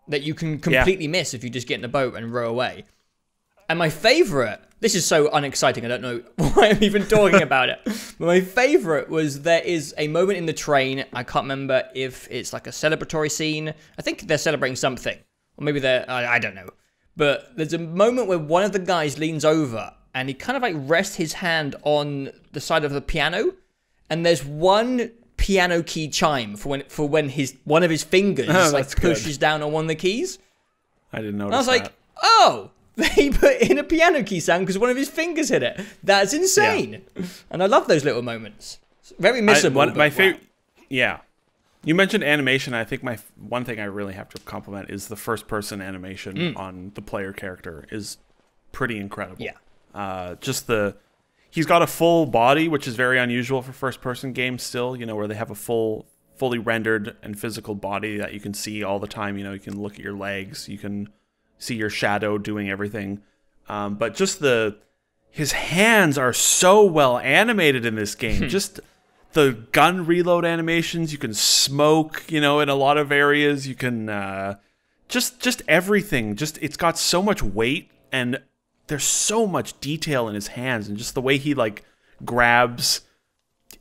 [SPEAKER 1] that you can completely miss if you just get in the boat and row away. And my favorite, this is so unexciting, I don't know why I'm even talking about it. But my favorite was there is a moment in the train, I can't remember if it's like a celebratory scene. I think they're celebrating something. Or maybe they're, I don't know. But there's a moment where one of the guys leans over and he kind of like rests his hand on the side of the piano. And there's one piano key chime for when one of his fingers like pushes down on one of the keys.
[SPEAKER 2] I didn't notice.
[SPEAKER 1] And I was like, oh, they put in a piano key sound because one of his fingers hit it. That's insane. Yeah. And I love those little moments. It's very missable.
[SPEAKER 2] My favorite. Yeah. You mentioned animation. I think one thing I really have to compliment is the first-person animation on the player character is pretty incredible.
[SPEAKER 1] Yeah.
[SPEAKER 2] He's got a full body, which is very unusual for first-person games still, you know, where they have a fully rendered and physical body that you can see all the time. You know, you can look at your legs, you can see your shadow doing everything. But just his hands are so well animated in this game. Just the gun reload animations, you can smoke, you know, in a lot of areas. You can just everything. It's got so much weight, and there's so much detail in his hands, and just the way he like grabs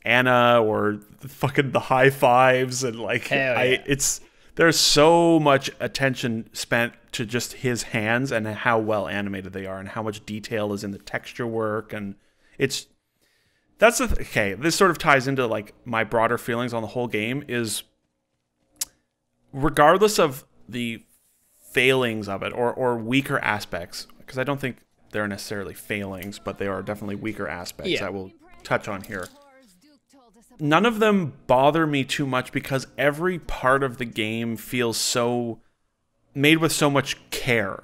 [SPEAKER 2] Anna or fucking the high fives, and like there's so much attention spent to just his hands and how well animated they are, and how much detail is in the texture work, and this sort of ties into like my broader feelings on the whole game is, regardless of the failings of it or weaker aspects, because I don't think they're necessarily failings, but they are definitely weaker aspects I will touch on here. None of them bother me too much because every part of the game feels so made with so much care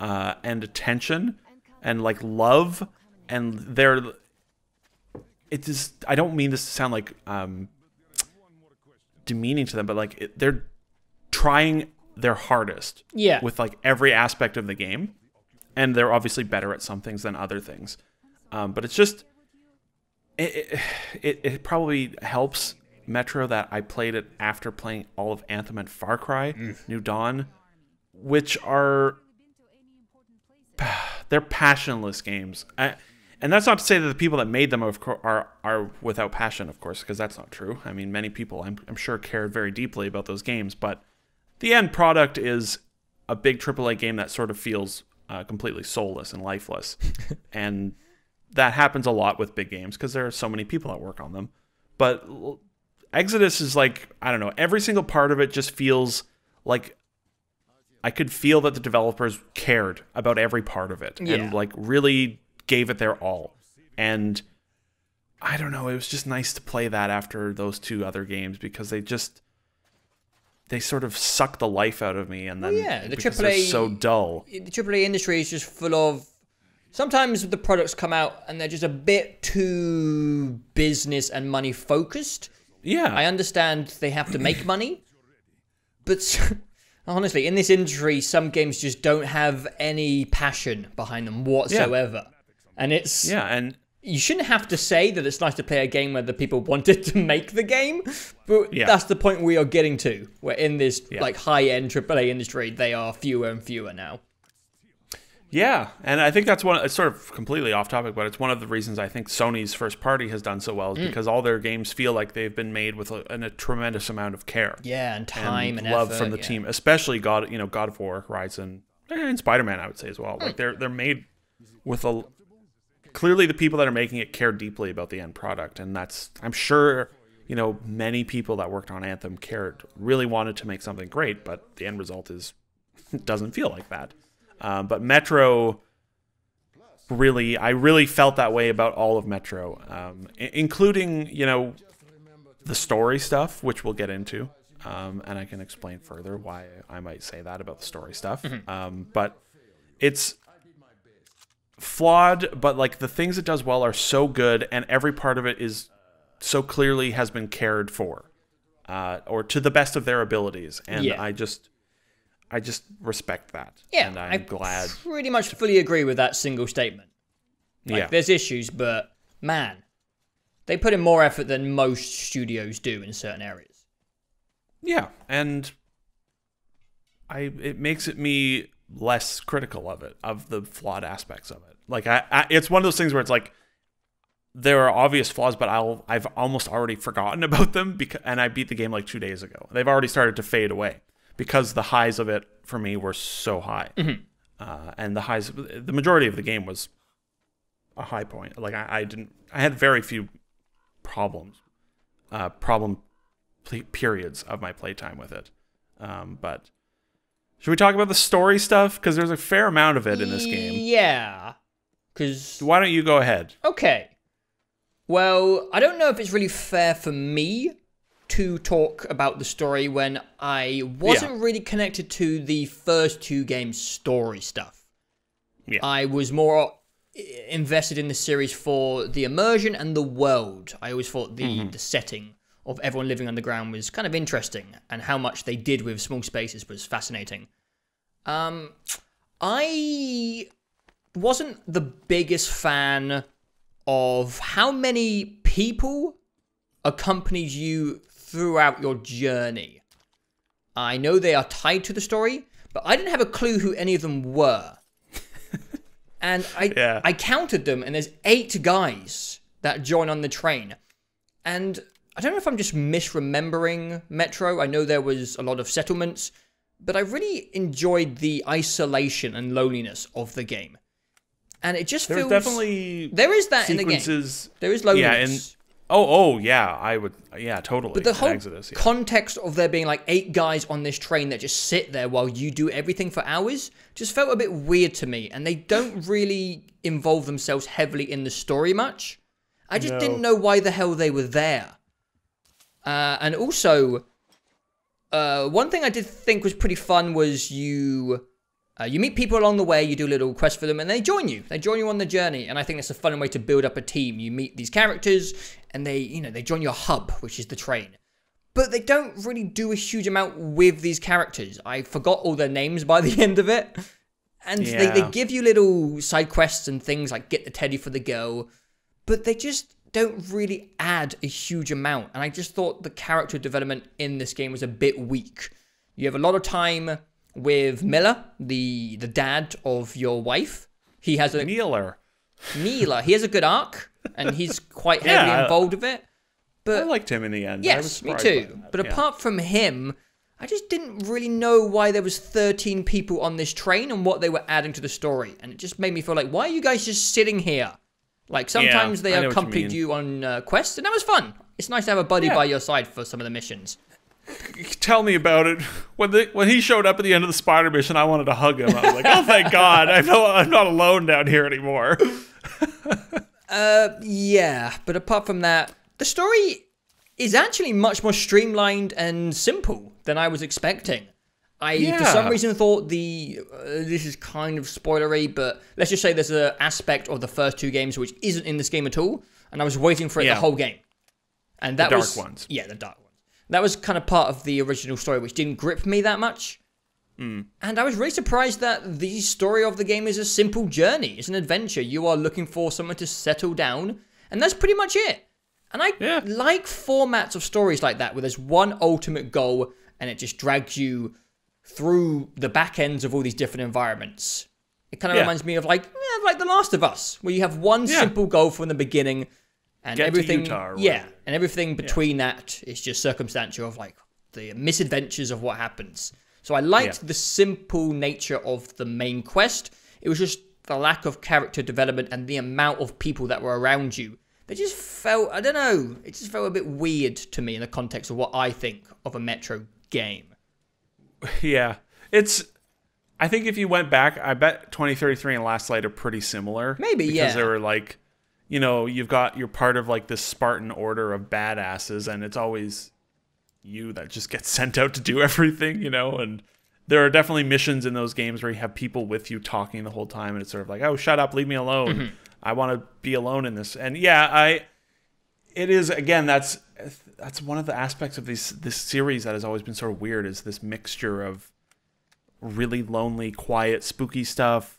[SPEAKER 2] and attention and like love, and I don't mean this to sound like demeaning to them, but like they're trying their hardest with like every aspect of the game, and they're obviously better at some things than other things, but it's just it probably helps Metro that I played it after playing all of Anthem and Far Cry New Dawn, which are they're passionless games. And that's not to say that the people that made them are without passion, of course, because that's not true. I mean, many people, I'm sure, cared very deeply about those games, but the end product is a big AAA game that sort of feels completely soulless and lifeless. And that happens a lot with big games because there are so many people that work on them. But Exodus is like, I don't know, every single part of it just feels like I could feel that the developers cared about every part of it and like really gave it their all. And I don't know, it was just nice to play that after those two other games, because they sort of suck the life out of me, and then
[SPEAKER 1] the
[SPEAKER 2] because
[SPEAKER 1] AAA
[SPEAKER 2] they're so dull.
[SPEAKER 1] The AAA industry is just full of, sometimes the products come out and they're just a bit too business and money focused.
[SPEAKER 2] Yeah.
[SPEAKER 1] I understand they have to make money, but honestly, in this industry, some games just don't have any passion behind them whatsoever. Yeah. And it's...
[SPEAKER 2] Yeah, and...
[SPEAKER 1] You shouldn't have to say that it's nice to play a game where the people wanted to make the game, but that's the point we are getting to, where in this like high-end AAA industry, they are fewer and fewer now.
[SPEAKER 2] Yeah, and I think that's it's sort of completely off topic, but it's one of the reasons I think Sony's first party has done so well, is because all their games feel like they've been made with a tremendous amount of care.
[SPEAKER 1] Yeah, and time and
[SPEAKER 2] love
[SPEAKER 1] effort,
[SPEAKER 2] from the team, especially God of War, Horizon, and Spider-Man, I would say as well. Like they're made with clearly the people that are making it care deeply about the end product, and I'm sure, you know, many people that worked on Anthem really wanted to make something great, but the end result doesn't feel like that. But Metro, I really felt that way about all of Metro, including, you know, the story stuff, which we'll get into, and I can explain further why I might say that about the story stuff. But it's flawed, but like the things it does well are so good, and every part of it is so clearly has been cared for, or to the best of their abilities, and I just respect that.
[SPEAKER 1] Yeah,
[SPEAKER 2] and I'm glad.
[SPEAKER 1] Pretty much fully agree with that single statement. Like, there's issues, but man, they put in more effort than most studios do in certain areas.
[SPEAKER 2] Yeah, and it makes me
[SPEAKER 3] less critical of the flawed aspects of it. Like it's one of those things where it's like there are obvious flaws, but I've almost already forgotten about them and I beat the game like 2 days ago. They've already started to fade away because the highs of it for me were so high. And the majority of the game was a high point. Like I had very few problem periods of my playtime with it. But should we talk about the story stuff? Because there's a fair amount of it in this game.
[SPEAKER 1] Yeah.
[SPEAKER 3] Why don't you go ahead?
[SPEAKER 1] Okay. Well, I don't know if it's really fair for me to talk about the story when I wasn't really connected to the first 2 games' story stuff.
[SPEAKER 3] Yeah.
[SPEAKER 1] I was more invested in the series for the immersion and the world. I always thought the setting of everyone living underground was kind of interesting, and how much they did with small spaces was fascinating. I wasn't the biggest fan of how many people accompanied you throughout your journey. I know they are tied to the story, but I didn't have a clue who any of them were. And I counted them, and there's 8 guys that join on the train. And I don't know if I'm just misremembering Metro. I know there was a lot of settlements, but I really enjoyed the isolation and loneliness of the game. And it just feels...
[SPEAKER 3] definitely
[SPEAKER 1] there is that
[SPEAKER 3] sequences,
[SPEAKER 1] in the game. There is loneliness.
[SPEAKER 3] Totally.
[SPEAKER 1] But the whole
[SPEAKER 3] Exodus,
[SPEAKER 1] context of there being like 8 guys on this train that just sit there while you do everything for hours just felt a bit weird to me. And they don't really involve themselves heavily in the story much. I just didn't know why the hell they were there. And also, one thing I did think was pretty fun was you meet people along the way, you do a little quest for them, and they join you. They join you on the journey, and I think that's a fun way to build up a team. You meet these characters, and they join your hub, which is the train. But they don't really do a huge amount with these characters. I forgot all their names by the end of it. And they give you little side quests and things like get the teddy for the girl, but they just don't really add a huge amount. And I just thought the character development in this game was a bit weak. You have a lot of time with Miller, the dad of your wife. He has a... Neeler. He has a good arc, and he's quite heavily involved with it. But
[SPEAKER 3] I liked him in the end.
[SPEAKER 1] Yes, me too. But apart from him, I just didn't really know why there was 13 people on this train and what they were adding to the story. And it just made me feel like, why are you guys just sitting here? Like, sometimes they accompanied you on quests, and that was fun. It's nice to have a buddy by your side for some of the missions.
[SPEAKER 3] Tell me about it. When he showed up at the end of the spider mission, I wanted to hug him. I was like, oh, thank God. I'm not alone down here anymore.
[SPEAKER 1] Yeah. But apart from that, the story is actually much more streamlined and simple than I was expecting. I, for some reason, thought this is kind of spoilery, but let's just say there's an aspect of the first 2 games which isn't in this game at all, and I was waiting for it the whole game. And that was
[SPEAKER 3] the dark ones.
[SPEAKER 1] Yeah, the dark ones. That was kind of part of the original story, which didn't grip me that much. And I was really surprised that the story of the game is a simple journey. It's an adventure. You are looking for someone to settle down, and that's pretty much it. And I like formats of stories like that, where there's one ultimate goal, and it just drags you through the back ends of all these different environments. It kind of reminds me of like The Last of Us, where you have one simple goal from the beginning, and everything, and everything between that is just circumstantial of like the misadventures of what happens. So I liked the simple nature of the main quest. It was just the lack of character development and the amount of people that were around you. They just felt, I don't know, it just felt a bit weird to me in the context of what I think of a Metro game.
[SPEAKER 3] Yeah, I think if you went back, I bet 2033 and Last Light are pretty similar.
[SPEAKER 1] Maybe,
[SPEAKER 3] because they were like, you're part of like this Spartan order of badasses, and it's always you that just gets sent out to do everything, and there are definitely missions in those games where you have people with you talking the whole time, and it's sort of like, oh, shut up, leave me alone. I want to be alone in this. And it is, again, that's one of the aspects of this series that has always been sort of weird, is this mixture of really lonely, quiet, spooky stuff,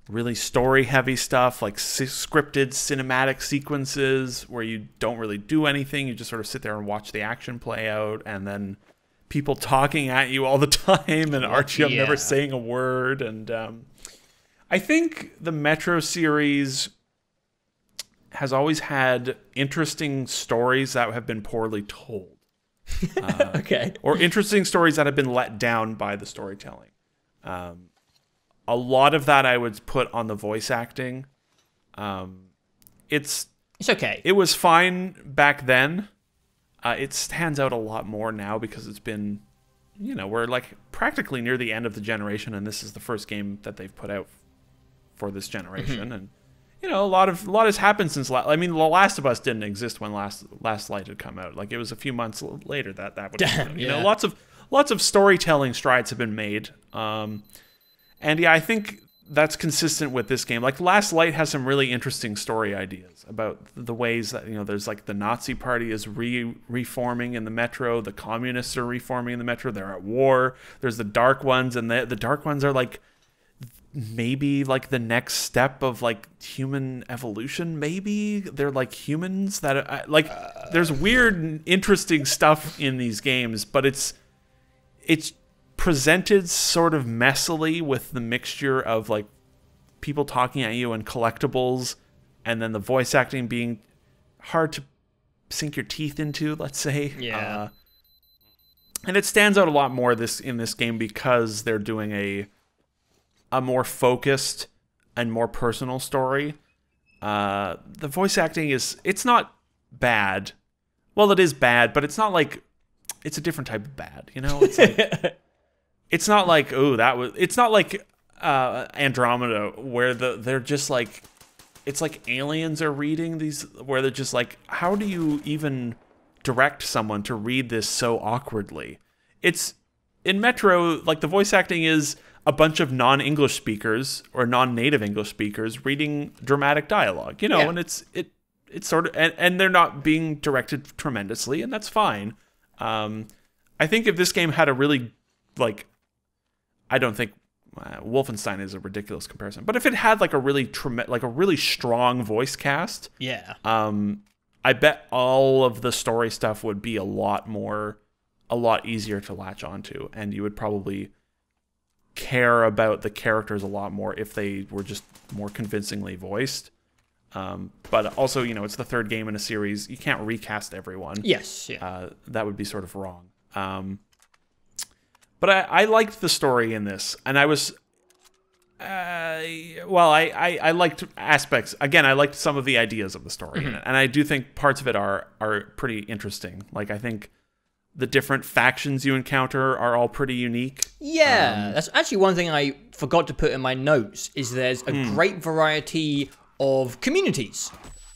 [SPEAKER 3] really story-heavy stuff, like scripted cinematic sequences where you don't really do anything. You just sort of sit there and watch the action play out, and then people talking at you all the time, and Artyom never saying a word. And I think the Metro series has always had interesting stories that have been poorly told.
[SPEAKER 1] Okay.
[SPEAKER 3] Or interesting stories that have been let down by the storytelling. A lot of that I would put on the voice acting. It's
[SPEAKER 1] okay.
[SPEAKER 3] It was fine back then. It stands out a lot more now because it's been, we're like practically near the end of the generation, and this is the first game that they've put out for this generation. And a lot has happened since. The Last of Us didn't exist when Last Light had come out. Like, it was a few months later that would happen. Lots of storytelling strides have been made. And yeah, I think that's consistent with this game. Like, Last Light has some really interesting story ideas about the ways that, there's like the Nazi party is reforming in the Metro. The communists are reforming in the Metro. They're at war. There's the Dark Ones, and the Dark Ones are like maybe like the next step of like human evolution. Maybe they're like humans that there's weird and interesting stuff in these games, but it's presented sort of messily with the mixture of like people talking at you and collectibles, and then the voice acting being hard to sink your teeth into, let's say.
[SPEAKER 1] Yeah.
[SPEAKER 3] And it stands out a lot more in this game because they're doing a more focused and more personal story. The voice acting it's not bad. Well, it is bad, but it's not like, it's a different type of bad, It's like, it's not like, it's not like Andromeda, where they're just like, it's like aliens are reading these, where they're just like, how do you even direct someone to read this so awkwardly? It's in Metro, like, the voice acting is a bunch of non-English speakers or non-native English speakers reading dramatic dialogue, and it's sort of, and they're not being directed tremendously, and that's fine. I think if this game had a really, like, I don't think Wolfenstein is a ridiculous comparison, but if it had like a really strong voice cast, I bet all of the story stuff would be a lot easier to latch onto, and you would probably care about the characters a lot more if they were just more convincingly voiced. But also, it's the third game in a series. You can't recast everyone.
[SPEAKER 1] Yes, yeah.
[SPEAKER 3] That would be sort of wrong. But I liked the story in this, and I was, I liked aspects. Again, I liked some of the ideas of the story in it, and I do think parts of it are pretty interesting. Like, I think the different factions you encounter are all pretty unique.
[SPEAKER 1] Yeah, that's actually one thing I forgot to put in my notes, is there's a great variety of communities.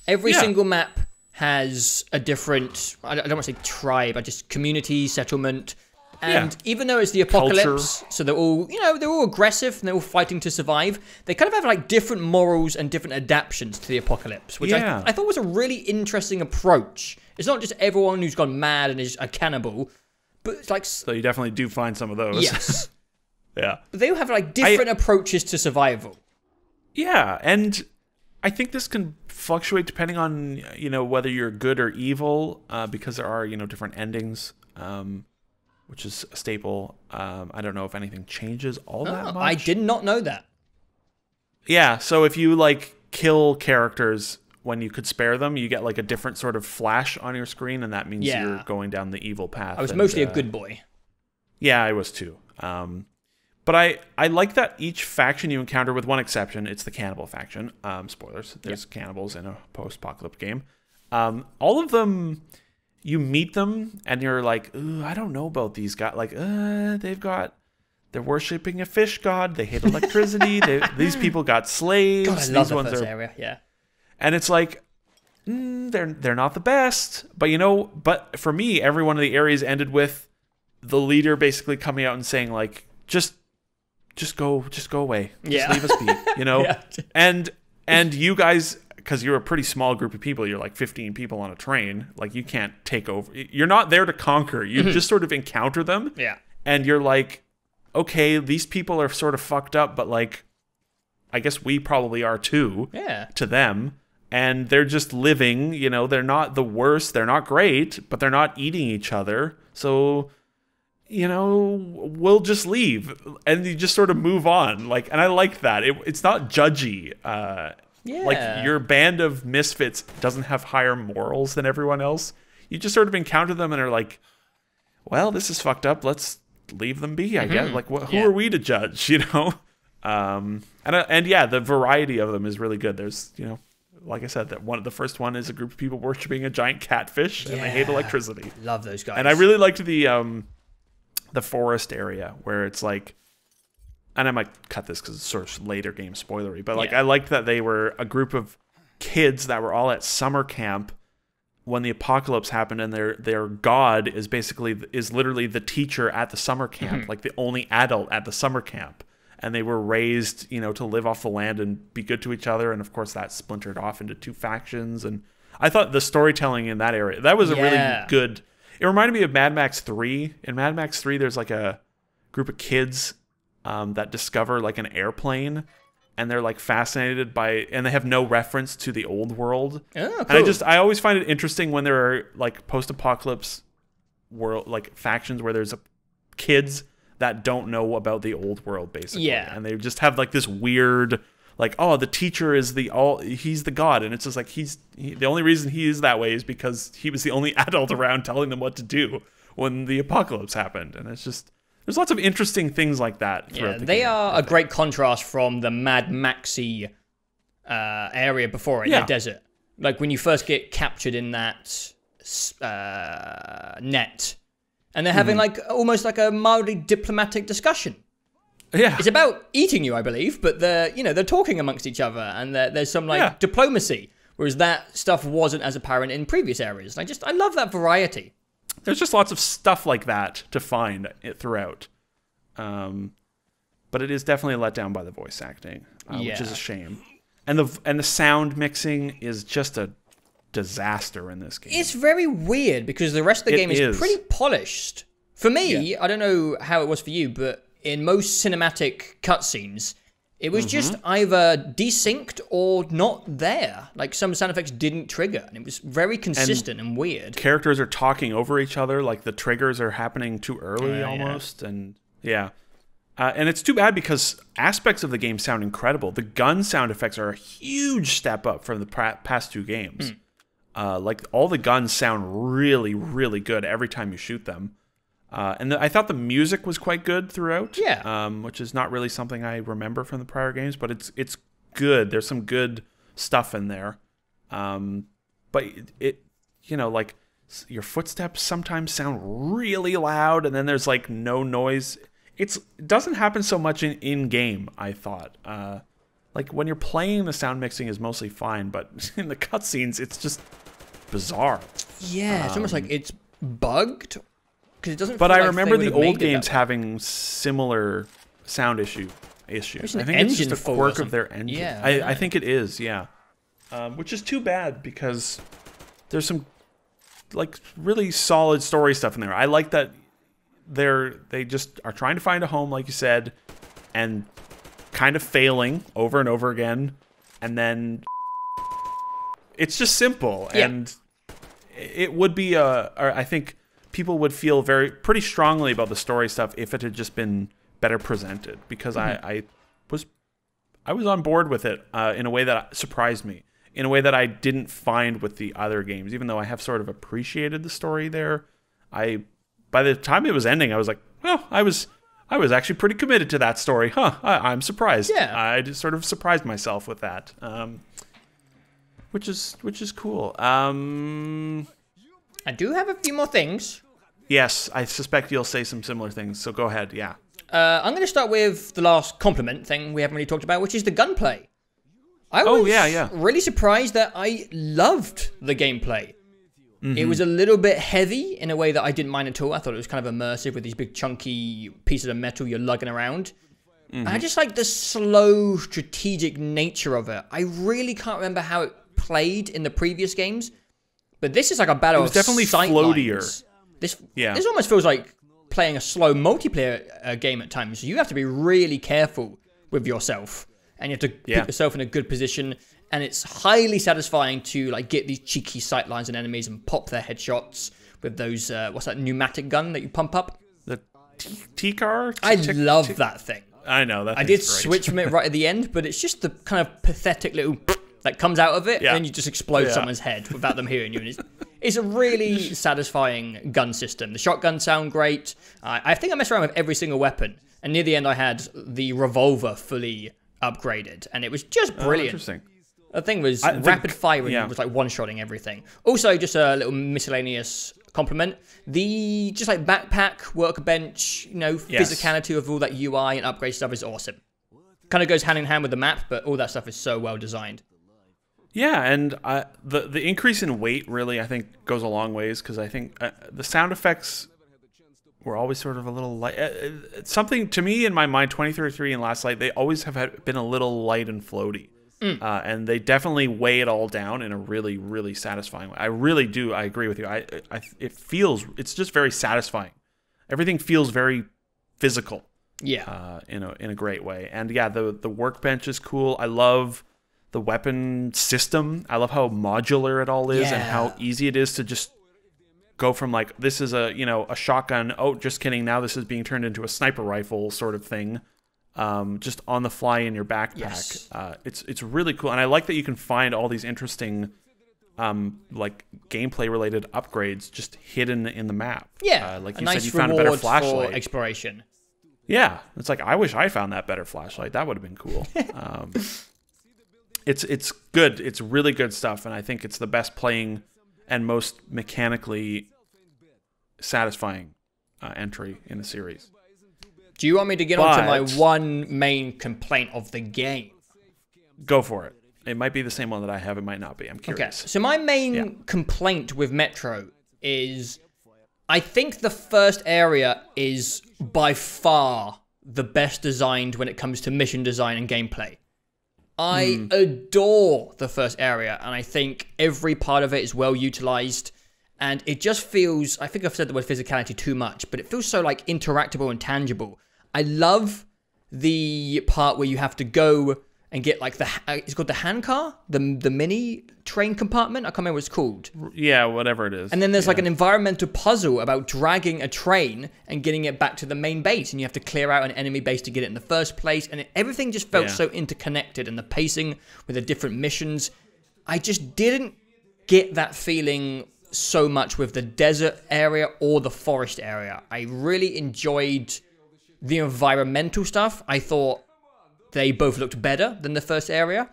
[SPEAKER 1] Every single map has a different, I don't want to say tribe, but just community, settlement. And even though it's the apocalypse, culture. So they're all, they're all aggressive and they're all fighting to survive, they kind of have like different morals and different adaptations to the apocalypse, which I thought was a really interesting approach. It's not just everyone who's gone mad and is a cannibal, but it's like...
[SPEAKER 3] So you definitely do find some of those.
[SPEAKER 1] Yes.
[SPEAKER 3] Yeah.
[SPEAKER 1] But they all have like different approaches to survival.
[SPEAKER 3] Yeah, and I think this can fluctuate depending on, whether you're good or evil, because there are, different endings. Which is a staple. I don't know if anything changes all that much.
[SPEAKER 1] I did not know that.
[SPEAKER 3] Yeah, so if you like kill characters when you could spare them, you get like a different sort of flash on your screen, and that means you're going down the evil path.
[SPEAKER 1] I was mostly a good boy.
[SPEAKER 3] Yeah, I was too. But I like that each faction you encounter, with one exception, it's the cannibal faction. Spoilers, there's cannibals in a post-apocalyptic game. All of them... You meet them and you're like, ooh, I don't know about these guys. Like, they're worshiping a fish god. They hate electricity. These people got slaves.
[SPEAKER 1] God, I love the first area. Yeah.
[SPEAKER 3] And it's like, they're not the best. But but for me, every one of the areas ended with the leader basically coming out and saying like, just go away. Just leave us be. And you guys, because you're a pretty small group of people, you're like 15 people on a train, like you can't take over. You're not there to conquer. You just sort of encounter them.
[SPEAKER 1] Yeah. And
[SPEAKER 3] you're like, okay, these people are sort of fucked up, but like, I guess we probably are too.
[SPEAKER 1] Yeah.
[SPEAKER 3] To them. And they're just living, they're not the worst. They're not great, but they're not eating each other. So, you know, we'll just leave and you just sort of move on. Like, and I like that. It's not judgy. Like your band of misfits doesn't have higher morals than everyone else. You just sort of encounter them and are like, well, this is fucked up. Let's leave them be, I guess. Like, who are we to judge, you know? And yeah, the variety of them is really good. There's, you know, like I said, the first one is a group of people worshiping a giant catfish and they hate electricity.
[SPEAKER 1] Love those guys.
[SPEAKER 3] And I really liked the forest area where it's like, and I might cut this because it's sort of later game spoilery, but like I liked that they were a group of kids that were all at summer camp when the apocalypse happened, and their god is literally the teacher at the summer camp, like the only adult at the summer camp. And they were raised, you know, to live off the land and be good to each other. And of course that splintered off into two factions. And I thought the storytelling in that area, that was a really good, it reminded me of Mad Max 3. In Mad Max 3, there's like a group of kids that discover like an airplane, and they're like fascinated by, and they have no reference to the old world. Oh, cool. And I always find it interesting when there are like post-apocalypse world, like factions where there's kids that don't know about the old world, basically. Yeah. And they just have like this weird, like, oh, the teacher is he's the god. And it's just like, the only reason he is that way is because he was the only adult around telling them what to do when the apocalypse happened. And it's just, there's lots of interesting things like that throughout the game. They
[SPEAKER 1] are a great contrast from the Mad Maxy area before in the desert. Like when you first get captured in that net, and they're having like almost like a mildly diplomatic discussion. Yeah, it's about eating you, I believe, but they're talking amongst each other, and there's some like diplomacy, whereas that stuff wasn't as apparent in previous areas. I love that variety.
[SPEAKER 3] There's just lots of stuff like that to find throughout, but it is definitely let down by the voice acting, which is a shame, and the sound mixing is just a disaster in this game.
[SPEAKER 1] It's very weird because the rest of the game is pretty polished. For me, I don't know how it was for you, but in most cinematic cutscenes, it was just either desynced or not there. Like some sound effects didn't trigger, and it was very consistent and weird.
[SPEAKER 3] Characters are talking over each other, like the triggers are happening too early almost, and and it's too bad because aspects of the game sound incredible. The gun sound effects are a huge step up from the past two games. Like all the guns sound really, really good every time you shoot them. And I thought the music was quite good throughout. Yeah. Which is not really something I remember from the prior games, but it's good. There's some good stuff in there. But it you know, like your footsteps sometimes sound really loud, and then there's like no noise. It doesn't happen so much in game, I thought. Like when you're playing, the sound mixing is mostly fine, but in the cutscenes, it's just bizarre.
[SPEAKER 1] Yeah, it's almost like it's bugged because it doesn't.
[SPEAKER 3] But I remember the old games having similar sound issues. I think it's just a quirk of their engine. Yeah, I think it is. Yeah, which is too bad because there's some like really solid story stuff in there. I like that they just are trying to find a home, like you said, and kind of failing over and over again, and then it's just simple. And it would be I think people would feel pretty strongly about the story stuff if it had just been better presented, because I was on board with it in a way that surprised me, in a way that I didn't find with the other games. Even though I have sort of appreciated the story there, by the time it was ending, I was like, well, I was actually pretty committed to that story. I'm surprised. Yeah. I just sort of surprised myself with that. Which is cool.
[SPEAKER 1] I do have a few more things.
[SPEAKER 3] Yes, I suspect you'll say some similar things, so go ahead, yeah.
[SPEAKER 1] I'm going to start with the last compliment thing we haven't really talked about, which is the gunplay. I was really surprised that I loved the gameplay. It was a little bit heavy in a way that I didn't mind at all. I thought it was kind of immersive with these big chunky pieces of metal you're lugging around. I just like the slow, strategic nature of it. I really can't remember how it played in the previous games, but this is like a battle of
[SPEAKER 3] definitely floatier.
[SPEAKER 1] This almost feels like playing a slow multiplayer game at times. So you have to be really careful with yourself, and you have to put yourself in a good position. And it's highly satisfying to like get these cheeky sightlines on enemies and pop their headshots with those what's that pneumatic gun that you pump up?
[SPEAKER 3] T-car?
[SPEAKER 1] I love that thing.
[SPEAKER 3] I know that.
[SPEAKER 1] I did switch from it right at the end, but it's just the kind of pathetic little that comes out of it, and then you just explode someone's head without them hearing you. And it's a really satisfying gun system. The shotguns sound great. I think I messed around with every single weapon, and near the end I had the revolver fully upgraded, and it was just brilliant.
[SPEAKER 3] Interesting.
[SPEAKER 1] The thing was rapid firing, was like one-shotting everything. Also, just a little miscellaneous compliment. The just like backpack, workbench, physicality of all that UI and upgrade stuff is awesome. Kind of goes hand in hand with the map, but all that stuff is so well designed.
[SPEAKER 3] Yeah, and the increase in weight really, I think, goes a long ways, because I think the sound effects were always sort of a little light. Something, to me, in my mind, 2033 and Last Light, they always have been a little light and floaty. And they definitely weigh it all down in a really, really satisfying way. I really do. I agree with you. It's just very satisfying. Everything feels very physical.
[SPEAKER 1] Yeah.
[SPEAKER 3] In a great way. And yeah, the workbench is cool. I love the weapon system. I love how modular it all is, and how easy it is to just go from like, this is a shotgun. Oh, just kidding. Now this is being turned into a sniper rifle sort of thing. Just on the fly in your backpack.
[SPEAKER 1] Yes.
[SPEAKER 3] It's really cool. And I like that you can find all these interesting like gameplay related upgrades just hidden in the map.
[SPEAKER 1] Yeah.
[SPEAKER 3] Like you said, you found a better flashlight.
[SPEAKER 1] For exploration.
[SPEAKER 3] Yeah. It's like, I wish I found that better flashlight. That would have been cool. It's good. It's really good stuff, and I think it's the best playing and most mechanically satisfying entry in the series.
[SPEAKER 1] Do you want me to get on to my one main complaint of the game?
[SPEAKER 3] Go for it. It might be the same one that I have. It might not be. I'm curious.
[SPEAKER 1] Okay, so my main complaint with Metro is I think the first area is by far the best designed when it comes to mission design and gameplay. I adore the first area, and I think every part of it is well utilized, and it just feels, I think I've said the word physicality too much, but it feels so like interactable and tangible. I love the part where you have to go and get like it's called the hand car, the mini train compartment. I can't remember what it's called.
[SPEAKER 3] Yeah, whatever it is.
[SPEAKER 1] And then there's like an environmental puzzle about dragging a train and getting it back to the main base, and you have to clear out an enemy base to get it in the first place. And everything just felt so interconnected, and the pacing with the different missions. I just didn't get that feeling so much with the desert area or the forest area. I really enjoyed the environmental stuff. I thought they both looked better than the first area,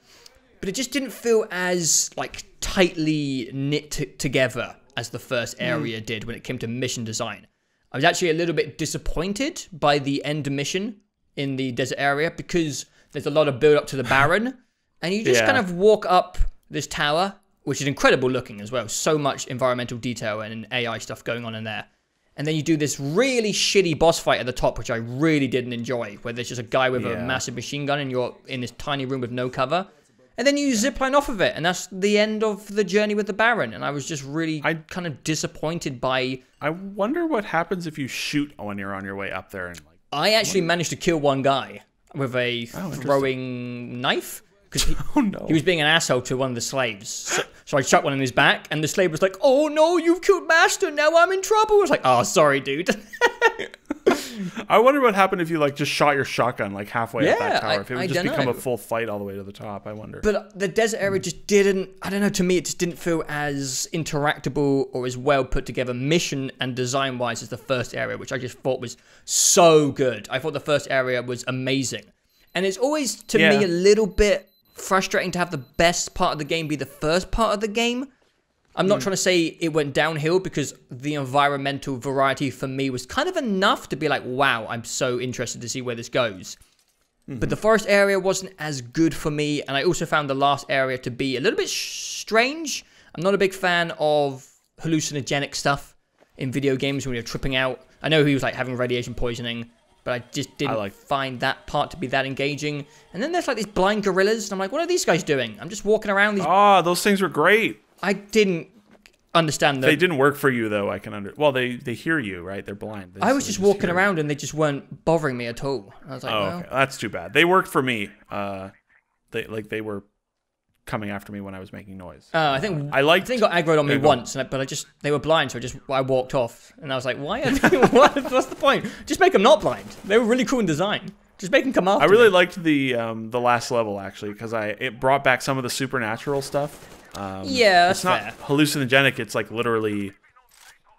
[SPEAKER 1] but it just didn't feel as like tightly knit together as the first area did when it came to mission design. I was actually a little bit disappointed by the end mission in the desert area, because there's a lot of build up to the Baron, and you just kind of walk up this tower, which is incredible looking as well. So much environmental detail and AI stuff going on in there. And then you do this really shitty boss fight at the top, which I really didn't enjoy, where there's just a guy with a massive machine gun and you're in this tiny room with no cover. And then you zipline off of it, and that's the end of the journey with the Baron. And I was just really kind of disappointed by...
[SPEAKER 3] I wonder what happens if you shoot when you're on your way up there. And like,
[SPEAKER 1] I actually managed to kill one guy with a throwing knife. Because he was being an asshole to one of the slaves. So I shot one in his back, and the slave was like, "Oh no, you've killed Master, now I'm in trouble." I was like, "Oh, sorry, dude."
[SPEAKER 3] I wonder what happened if you like just shot your shotgun like halfway up that tower. If it would just become a full fight all the way to the top, I wonder.
[SPEAKER 1] But the desert area just didn't, I don't know, to me it just didn't feel as interactable or as well put together mission and design wise as the first area, which I just thought was so good. I thought the first area was amazing. And it's always, to me, a little bit frustrating to have the best part of the game be the first part of the game. I'm not trying to say it went downhill, because the environmental variety for me was kind of enough to be like, wow, I'm so interested to see where this goes. But the forest area wasn't as good for me, and I also found the last area to be a little bit strange. I'm not a big fan of hallucinogenic stuff in video games when you're tripping out. I know he was like having radiation poisoning, but I just didn't find that part to be that engaging. And then there's like these blind gorillas, and I'm like, what are these guys doing? I'm just walking around these...
[SPEAKER 3] Oh, those things were great.
[SPEAKER 1] I didn't understand that.
[SPEAKER 3] They didn't work for you, though. Well, they hear you, right? They're blind.
[SPEAKER 1] I was just walking around, and they just weren't bothering me at all. I was like, well...
[SPEAKER 3] okay. That's too bad. They worked for me. They were coming after me when I was making noise.
[SPEAKER 1] I think it got aggroed on me once, but they were blind, so I walked off, and I was like, why are they, what's the point? Just make them not blind. They were really cool in design. Just make them come after
[SPEAKER 3] I really
[SPEAKER 1] me.
[SPEAKER 3] liked the last level, actually, because it brought back some of the supernatural stuff.
[SPEAKER 1] Yeah, that's
[SPEAKER 3] it's not
[SPEAKER 1] fair.
[SPEAKER 3] hallucinogenic. It's like literally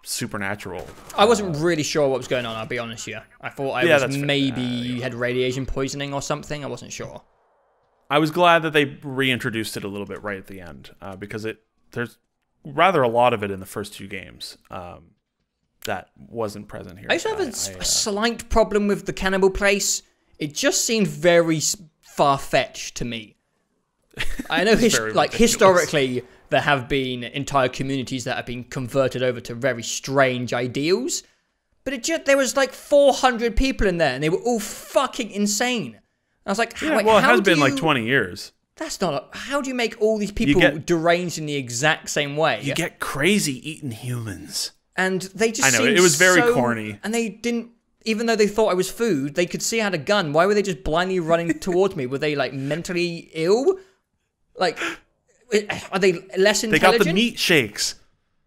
[SPEAKER 3] supernatural.
[SPEAKER 1] I wasn't really sure what was going on, I'll be honest here. I thought maybe had radiation poisoning or something. I wasn't sure.
[SPEAKER 3] I was glad that they reintroduced it a little bit right at the end, because there's rather a lot of it in the first 2 games that wasn't present here.
[SPEAKER 1] I used to have a slight problem with the cannibal place. It just seemed very far-fetched to me. I know historically there have been entire communities that have been converted over to very strange ideals, but there was like 400 people in there, and they were all fucking insane. I was like,
[SPEAKER 3] it has been like 20 years.
[SPEAKER 1] That's not how do you make all these people deranged in the exact same way?
[SPEAKER 3] You get crazy eating humans.
[SPEAKER 1] And they just
[SPEAKER 3] it was very corny.
[SPEAKER 1] And they didn't, even though they thought I was food, they could see I had a gun. Why were they just blindly running towards me? Were they like mentally ill? Like, are they less intelligent?
[SPEAKER 3] They got the meat shakes.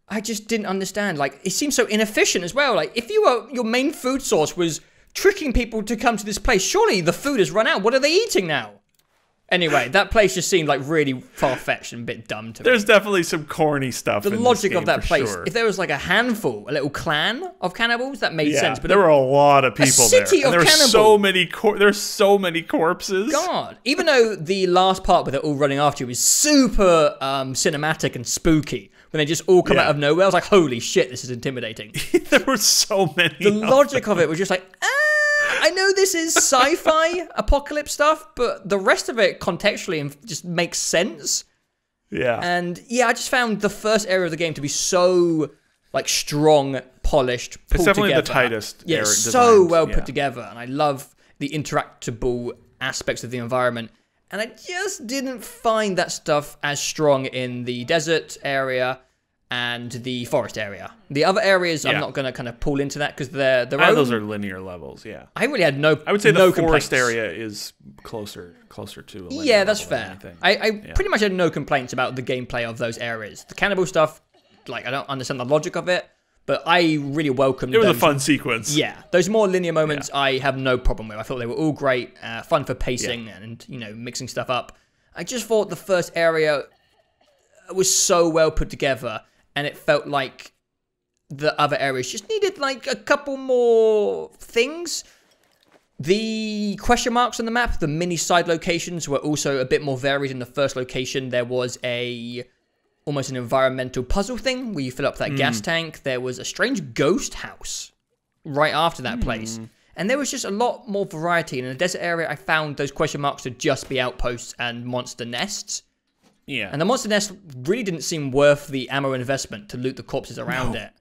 [SPEAKER 1] I just didn't understand. Like, it seems so inefficient as well. Like, if your main food source was tricking people to come to this place, surely the food has run out. What are they eating now? Anyway, that place just seemed like really far-fetched and a bit dumb to me.
[SPEAKER 3] There's definitely some corny stuff.
[SPEAKER 1] The logic of that place, if there was like a handful, a little clan of cannibals, that made sense. But
[SPEAKER 3] there were a lot of people there.
[SPEAKER 1] There were
[SPEAKER 3] there's so many corpses.
[SPEAKER 1] God, even though the last part where they're all running after you is super cinematic and spooky, when they just all come out of nowhere, I was like, holy shit, this is intimidating.
[SPEAKER 3] There were so many.
[SPEAKER 1] The logic of it was just like, I know this is sci-fi apocalypse stuff, but the rest of it contextually just makes sense.
[SPEAKER 3] Yeah.
[SPEAKER 1] And yeah, I just found the first area of the game to be so like strong, polished, pulled
[SPEAKER 3] It's definitely
[SPEAKER 1] together.
[SPEAKER 3] the tightest.
[SPEAKER 1] Yeah, so well put together, and I love the interactable aspects of the environment. And I just didn't find that stuff as strong in the desert area and the forest area. The other areas, I'm not going to kind of pull into that because they're
[SPEAKER 3] those are linear levels, yeah.
[SPEAKER 1] I really had
[SPEAKER 3] I would say the forest
[SPEAKER 1] complaints.
[SPEAKER 3] Area is closer to a linear
[SPEAKER 1] Yeah, that's
[SPEAKER 3] level
[SPEAKER 1] fair. I pretty much had no complaints about the gameplay of those areas. The cannibal stuff, like, I don't understand the logic of it, but I really welcomed
[SPEAKER 3] it. Was a fun sequence.
[SPEAKER 1] Yeah, those more linear moments I have no problem with. I thought they were all great, fun for pacing and, mixing stuff up. I just thought the first area was so well put together, and it felt like the other areas just needed like a couple more things. The question marks on the map, the mini side locations, were also a bit more varied. In the first location, there was almost an environmental puzzle thing where you fill up that gas tank. There was a strange ghost house right after that place. And there was just a lot more variety. In the desert area, I found those question marks to just be outposts and monster nests.
[SPEAKER 3] Yeah.
[SPEAKER 1] And the monster nest really didn't seem worth the ammo investment to loot the corpses around it.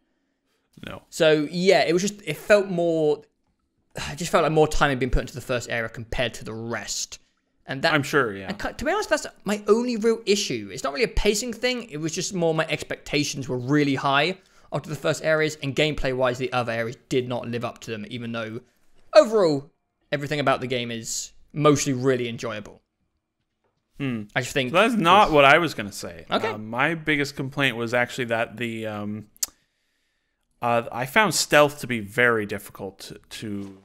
[SPEAKER 3] No.
[SPEAKER 1] So, yeah, it felt more... I just felt like more time had been put into the first area compared to the rest. And that,
[SPEAKER 3] I'm sure, yeah.
[SPEAKER 1] And to be honest, that's my only real issue. It's not really a pacing thing. It was just more my expectations were really high after the first areas. And gameplay-wise, the other areas did not live up to them, even though overall, everything about the game is mostly really enjoyable. I just think...
[SPEAKER 3] So that's not what I was going to say.
[SPEAKER 1] Okay.
[SPEAKER 3] My biggest complaint was actually that I found stealth to be very difficult to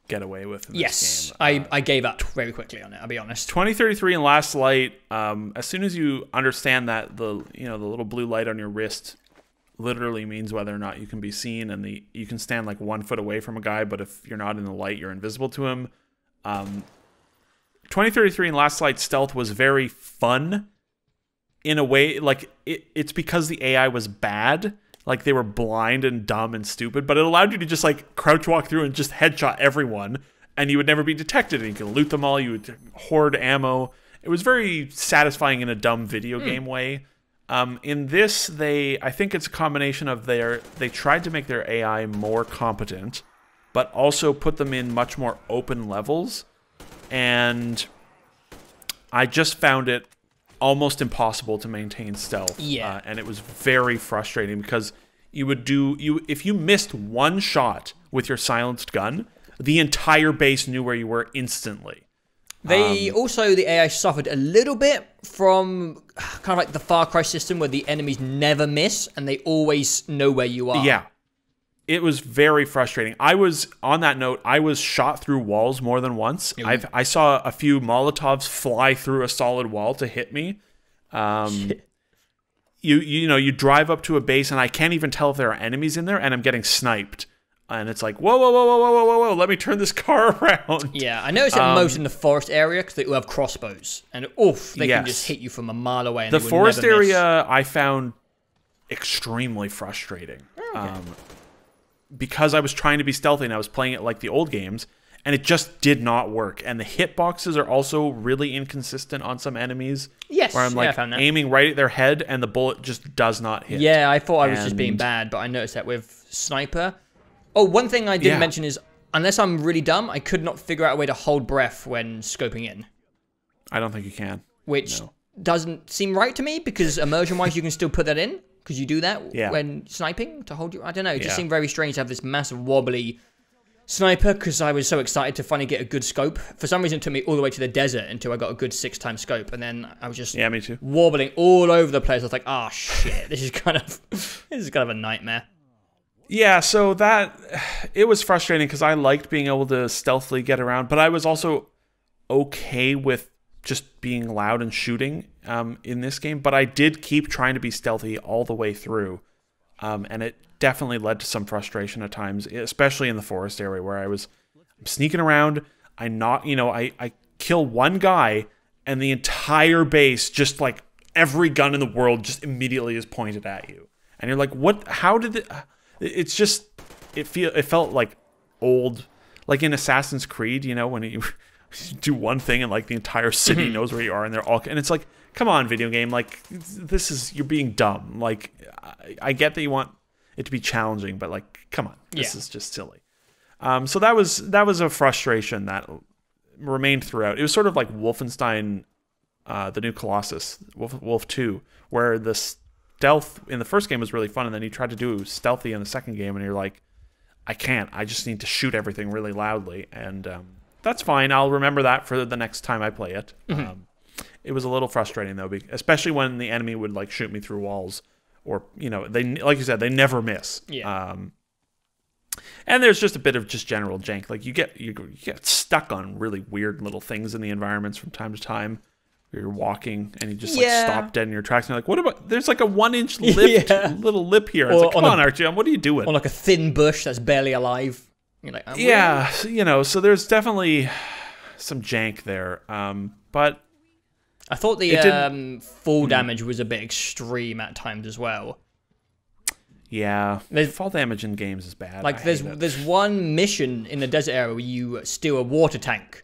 [SPEAKER 3] get away with in this game.
[SPEAKER 1] I gave up very quickly on it, I'll be honest.
[SPEAKER 3] 2033 and Last Light, as soon as you understand that the little blue light on your wrist literally means whether or not you can be seen, and you can stand like 1 foot away from a guy, but if you're not in the light, you're invisible to him. 2033 and Last Light stealth was very fun in a way. Like it's because the AI was bad. Like they were blind and dumb and stupid, but it allowed you to just like crouch walk through and just headshot everyone, and you would never be detected, and you could loot them all. You would hoard ammo. It was very satisfying in a dumb video game way. In this, I think it's a combination of they tried to make their AI more competent, but also put them in much more open levels. And I just found it almost impossible to maintain stealth.
[SPEAKER 1] Yeah.
[SPEAKER 3] And it was very frustrating because if you missed one shot with your silenced gun, the entire base knew where you were instantly.
[SPEAKER 1] Also, the AI suffered a little bit from kind of like the Far Cry system where the enemies never miss and they always know where you are.
[SPEAKER 3] Yeah. It was very frustrating. On that note, I was shot through walls more than once. I saw a few Molotovs fly through a solid wall to hit me. You drive up to a base and I can't even tell if there are enemies in there, and I'm getting sniped. And it's like, whoa, whoa, whoa, whoa, whoa, whoa, whoa, let me turn this car around.
[SPEAKER 1] Yeah, I noticed it most in the forest area because they all have crossbows. And they can just hit you from a mile away. And
[SPEAKER 3] the forest area I found extremely frustrating. Okay. Because I was trying to be stealthy and I was playing it like the old games, and it just did not work. And the hitboxes are also really inconsistent on some enemies.
[SPEAKER 1] Yes,
[SPEAKER 3] where I'm like aiming right at their head and the bullet just does not hit.
[SPEAKER 1] Yeah, I thought I was just being bad, but I noticed that with Sniper. Oh, one thing I didn't mention is, unless I'm really dumb, I could not figure out a way to hold breath when scoping in.
[SPEAKER 3] I don't think you can.
[SPEAKER 1] Which doesn't seem right to me, because immersion-wise you can still put that in. Because you do that when sniping to hold you. I don't know. It just seemed very strange to have this massive wobbly sniper because I was so excited to finally get a good scope. For some reason, it took me all the way to the desert until I got a good 6-time scope, and then I was just
[SPEAKER 3] me too.
[SPEAKER 1] wobbling all over the place. I was like, "Oh shit, this is kind of a nightmare."
[SPEAKER 3] Yeah, so it was frustrating because I liked being able to stealthily get around, but I was also okay with just being loud and shooting in this game, but I did keep trying to be stealthy all the way through, and it definitely led to some frustration at times, especially in the forest area where I'm sneaking around. I kill one guy, and the entire base, just like every gun in the world, just immediately is pointed at you, and you're like, "What? How did it?" It's just it felt like old, like in Assassin's Creed, when you do one thing and like the entire city knows where you are, and they're all, and it's like, come on, video game, like you're being dumb. Like I get that you want it to be challenging, but like, come on, this is just silly. So that was a frustration that remained throughout. It was sort of like Wolfenstein, the New Colossus, Wolf 2, where the stealth in the first game was really fun, and then you tried to do stealthy in the second game, and you're like, I can't. I just need to shoot everything really loudly, and that's fine. I'll remember that for the next time I play it. It was a little frustrating though, especially when the enemy would like shoot me through walls, or they, like you said, they never miss.
[SPEAKER 1] Yeah.
[SPEAKER 3] And there's just a bit of just general jank. Like you get stuck on really weird little things in the environments from time to time. You're walking and you just like stop dead in your tracks. And you're like, what about? There's like a 1-inch little lip here. It's like, come on, Artyom, what are you doing?
[SPEAKER 1] Or like a thin bush that's barely alive. You're like,
[SPEAKER 3] so there's definitely some jank there. But
[SPEAKER 1] I thought the fall damage was a bit extreme at times as well.
[SPEAKER 3] Yeah, fall damage in games is bad.
[SPEAKER 1] Like there's one mission in the desert area where you steal a water tank,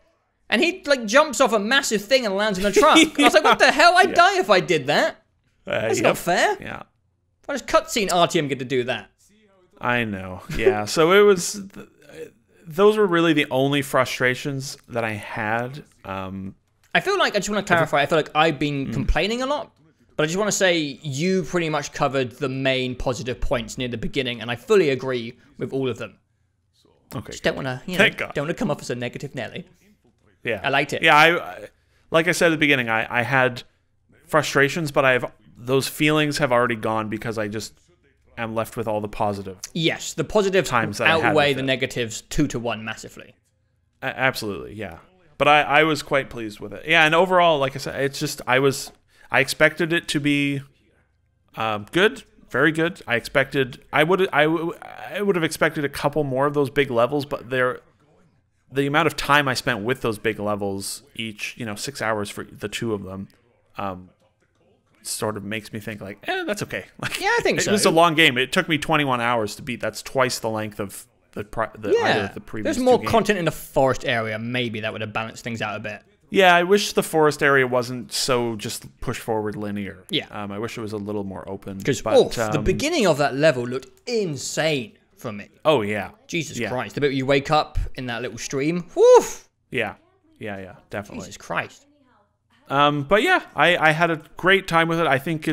[SPEAKER 1] and he like jumps off a massive thing and lands in a truck. And I was like, what the hell? I'd die if I did that. That's not fair.
[SPEAKER 3] Yeah.
[SPEAKER 1] Why does cutscene RTM get to do that?
[SPEAKER 3] I know. Yeah. So it was. Those were really the only frustrations that I had.
[SPEAKER 1] I feel like, I just want to clarify, I feel like I've been complaining a lot, but I just want to say you pretty much covered the main positive points near the beginning, and I fully agree with all of them.
[SPEAKER 3] Okay.
[SPEAKER 1] Just don't want to, don't want to come off as a negative Nelly.
[SPEAKER 3] Yeah.
[SPEAKER 1] I liked it.
[SPEAKER 3] Yeah, I like I said at the beginning, I had frustrations, but those feelings have already gone because I just am left with all the positive.
[SPEAKER 1] Yes, the positives outweigh the negatives 2-to-1 massively.
[SPEAKER 3] Absolutely, yeah. But I was quite pleased with it. Yeah, and overall, like I said, it's just I expected it to be good, very good. I would have expected a couple more of those big levels, but the amount of time I spent with those big levels, each 6 hours for the two of them, sort of makes me think like, that's okay. Like,
[SPEAKER 1] yeah, I think so.
[SPEAKER 3] It was a long game. It took me 21 hours to beat. That's twice the length of either of the previous.
[SPEAKER 1] There's more content in the forest area. Maybe that would have balanced things out a bit.
[SPEAKER 3] Yeah, I wish the forest area wasn't so just push forward linear.
[SPEAKER 1] Yeah.
[SPEAKER 3] I wish it was a little more open.
[SPEAKER 1] Because the beginning of that level looked insane for me.
[SPEAKER 3] Oh yeah.
[SPEAKER 1] Jesus Christ! The bit where you wake up in that little stream. Woof.
[SPEAKER 3] Yeah, definitely.
[SPEAKER 1] Jesus Christ.
[SPEAKER 3] But yeah, I had a great time with it. I think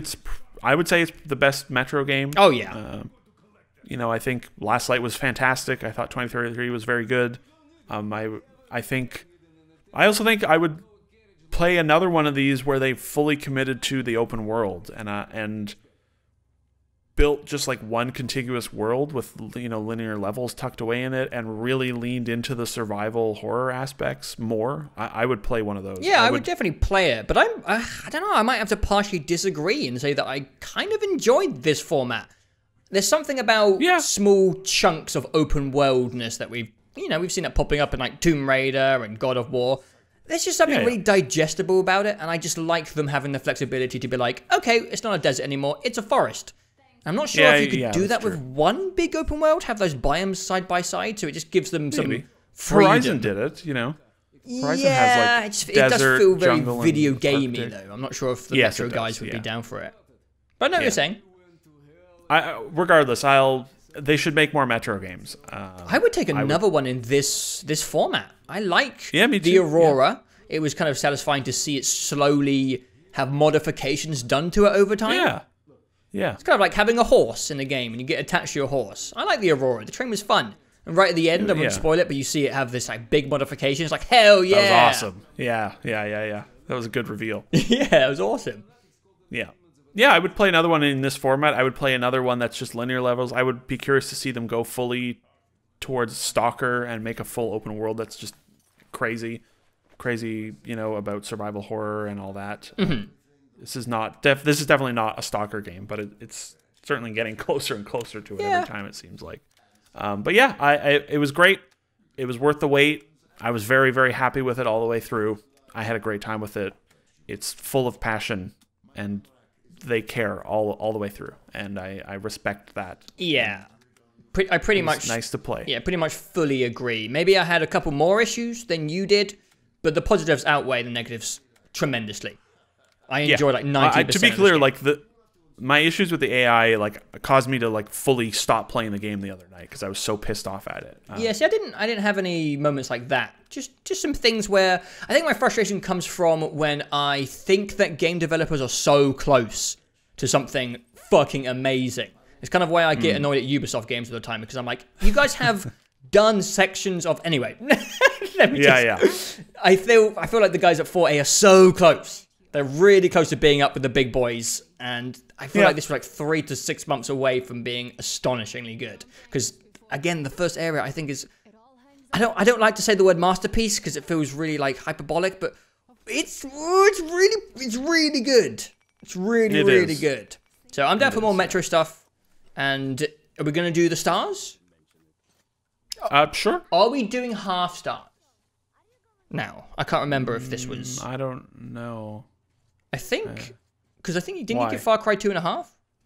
[SPEAKER 3] I would say it's the best Metro game.
[SPEAKER 1] Oh yeah.
[SPEAKER 3] I think Last Light was fantastic. I thought 2033 was very good. I think I also think I would play another one of these where they fully committed to the open world and built just like one contiguous world with, you know, linear levels tucked away in it and really leaned into the survival horror aspects more. I would play one of those.
[SPEAKER 1] Yeah, I would definitely play it, but I don't know, I might have to partially disagree and say that I kind of enjoyed this format. There's something about small chunks of open worldness that we've seen it popping up in like Tomb Raider and God of War. There's just something really digestible about it, and I just like them having the flexibility to be like, okay, it's not a desert anymore, it's a forest. I'm not sure if you could do that with one big open world, have those biomes side by side, so it just gives them some freedom.
[SPEAKER 3] Horizon did it, you know.
[SPEAKER 1] Horizon has like desert, it does feel very video gamey though. I'm not sure if the Metro guys would be down for it. But I know what you're saying.
[SPEAKER 3] Regardless, they should make more Metro games.
[SPEAKER 1] I would take another one in this format. I like
[SPEAKER 3] me
[SPEAKER 1] the
[SPEAKER 3] too.
[SPEAKER 1] Aurora. It was kind of satisfying to see it slowly have modifications done to it over time.
[SPEAKER 3] Yeah.
[SPEAKER 1] It's kind of like having a horse in a game and you get attached to your horse. I like the Aurora. The train was fun. And right at the end, I won't spoil it, but you see it have this like big modification. It's like, hell yeah.
[SPEAKER 3] That was awesome. Yeah. That was a good reveal.
[SPEAKER 1] Yeah, it was awesome.
[SPEAKER 3] Yeah. Yeah, I would play another one in this format. I would play another one that's just linear levels. I would be curious to see them go fully towards Stalker and make a full open world that's just crazy, you know, about survival horror and all that.
[SPEAKER 1] Mm-hmm.
[SPEAKER 3] This is definitely not a Stalker game, but it's certainly getting closer and closer to it every time, it seems like. But yeah, it was great. It was worth the wait. I was very, very happy with it all the way through. I had a great time with it. It's full of passion, and they care all the way through, and I respect that.
[SPEAKER 1] Yeah. I pretty much
[SPEAKER 3] nice to play.
[SPEAKER 1] Yeah, pretty much fully agree. Maybe I had a couple more issues than you did, but the positives outweigh the negatives tremendously. I enjoy like 90%.
[SPEAKER 3] To be clear, like my issues with the AI like caused me to like fully stop playing the game the other night because I was so pissed off at it.
[SPEAKER 1] See, I didn't have any moments like that. Just some things where I think my frustration comes from when I think that game developers are so close to something fucking amazing. It's kind of why I get annoyed at Ubisoft games all the time, because I'm like, you guys have done sections of... Anyway. I feel like the guys at 4A are so close. They're really close to being up with the big boys, and I feel like this was like 3 to 6 months away from being astonishingly good. Because, again, the first area I think is... I don't like to say the word masterpiece, because it feels really like hyperbolic, but it's really good. It's really good. So I'm down for more Metro stuff. And are we going to do the stars?
[SPEAKER 3] Sure.
[SPEAKER 1] Are we doing half stars? Now, I can't remember if this was...
[SPEAKER 3] I don't know.
[SPEAKER 1] I think... Because I think didn't you get Far Cry 2.5?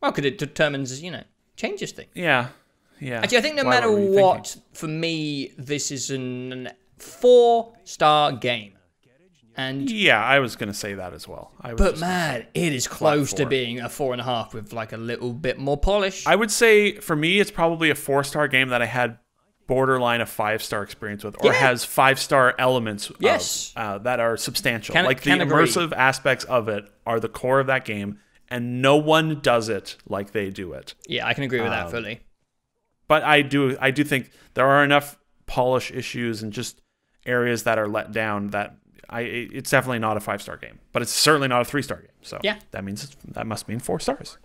[SPEAKER 1] Well, because it determines, you know, changes things.
[SPEAKER 3] Yeah.
[SPEAKER 1] Actually, I think no matter what, for me, this is an 4-star game. And
[SPEAKER 3] yeah, I was going to say that as well.
[SPEAKER 1] But man, it is close to being a 4.5 with like a little bit more polish.
[SPEAKER 3] I would say for me, it's probably a 4-star game that I had borderline a 5-star experience with, or has 5-star elements that are substantial. The immersive aspects of it are the core of that game, and no one does it like they do it.
[SPEAKER 1] Yeah, I can agree with that fully.
[SPEAKER 3] But I do think there are enough polish issues and just areas that are let down that it's definitely not a 5-star game, but it's certainly not a 3-star game. So that must mean 4 stars.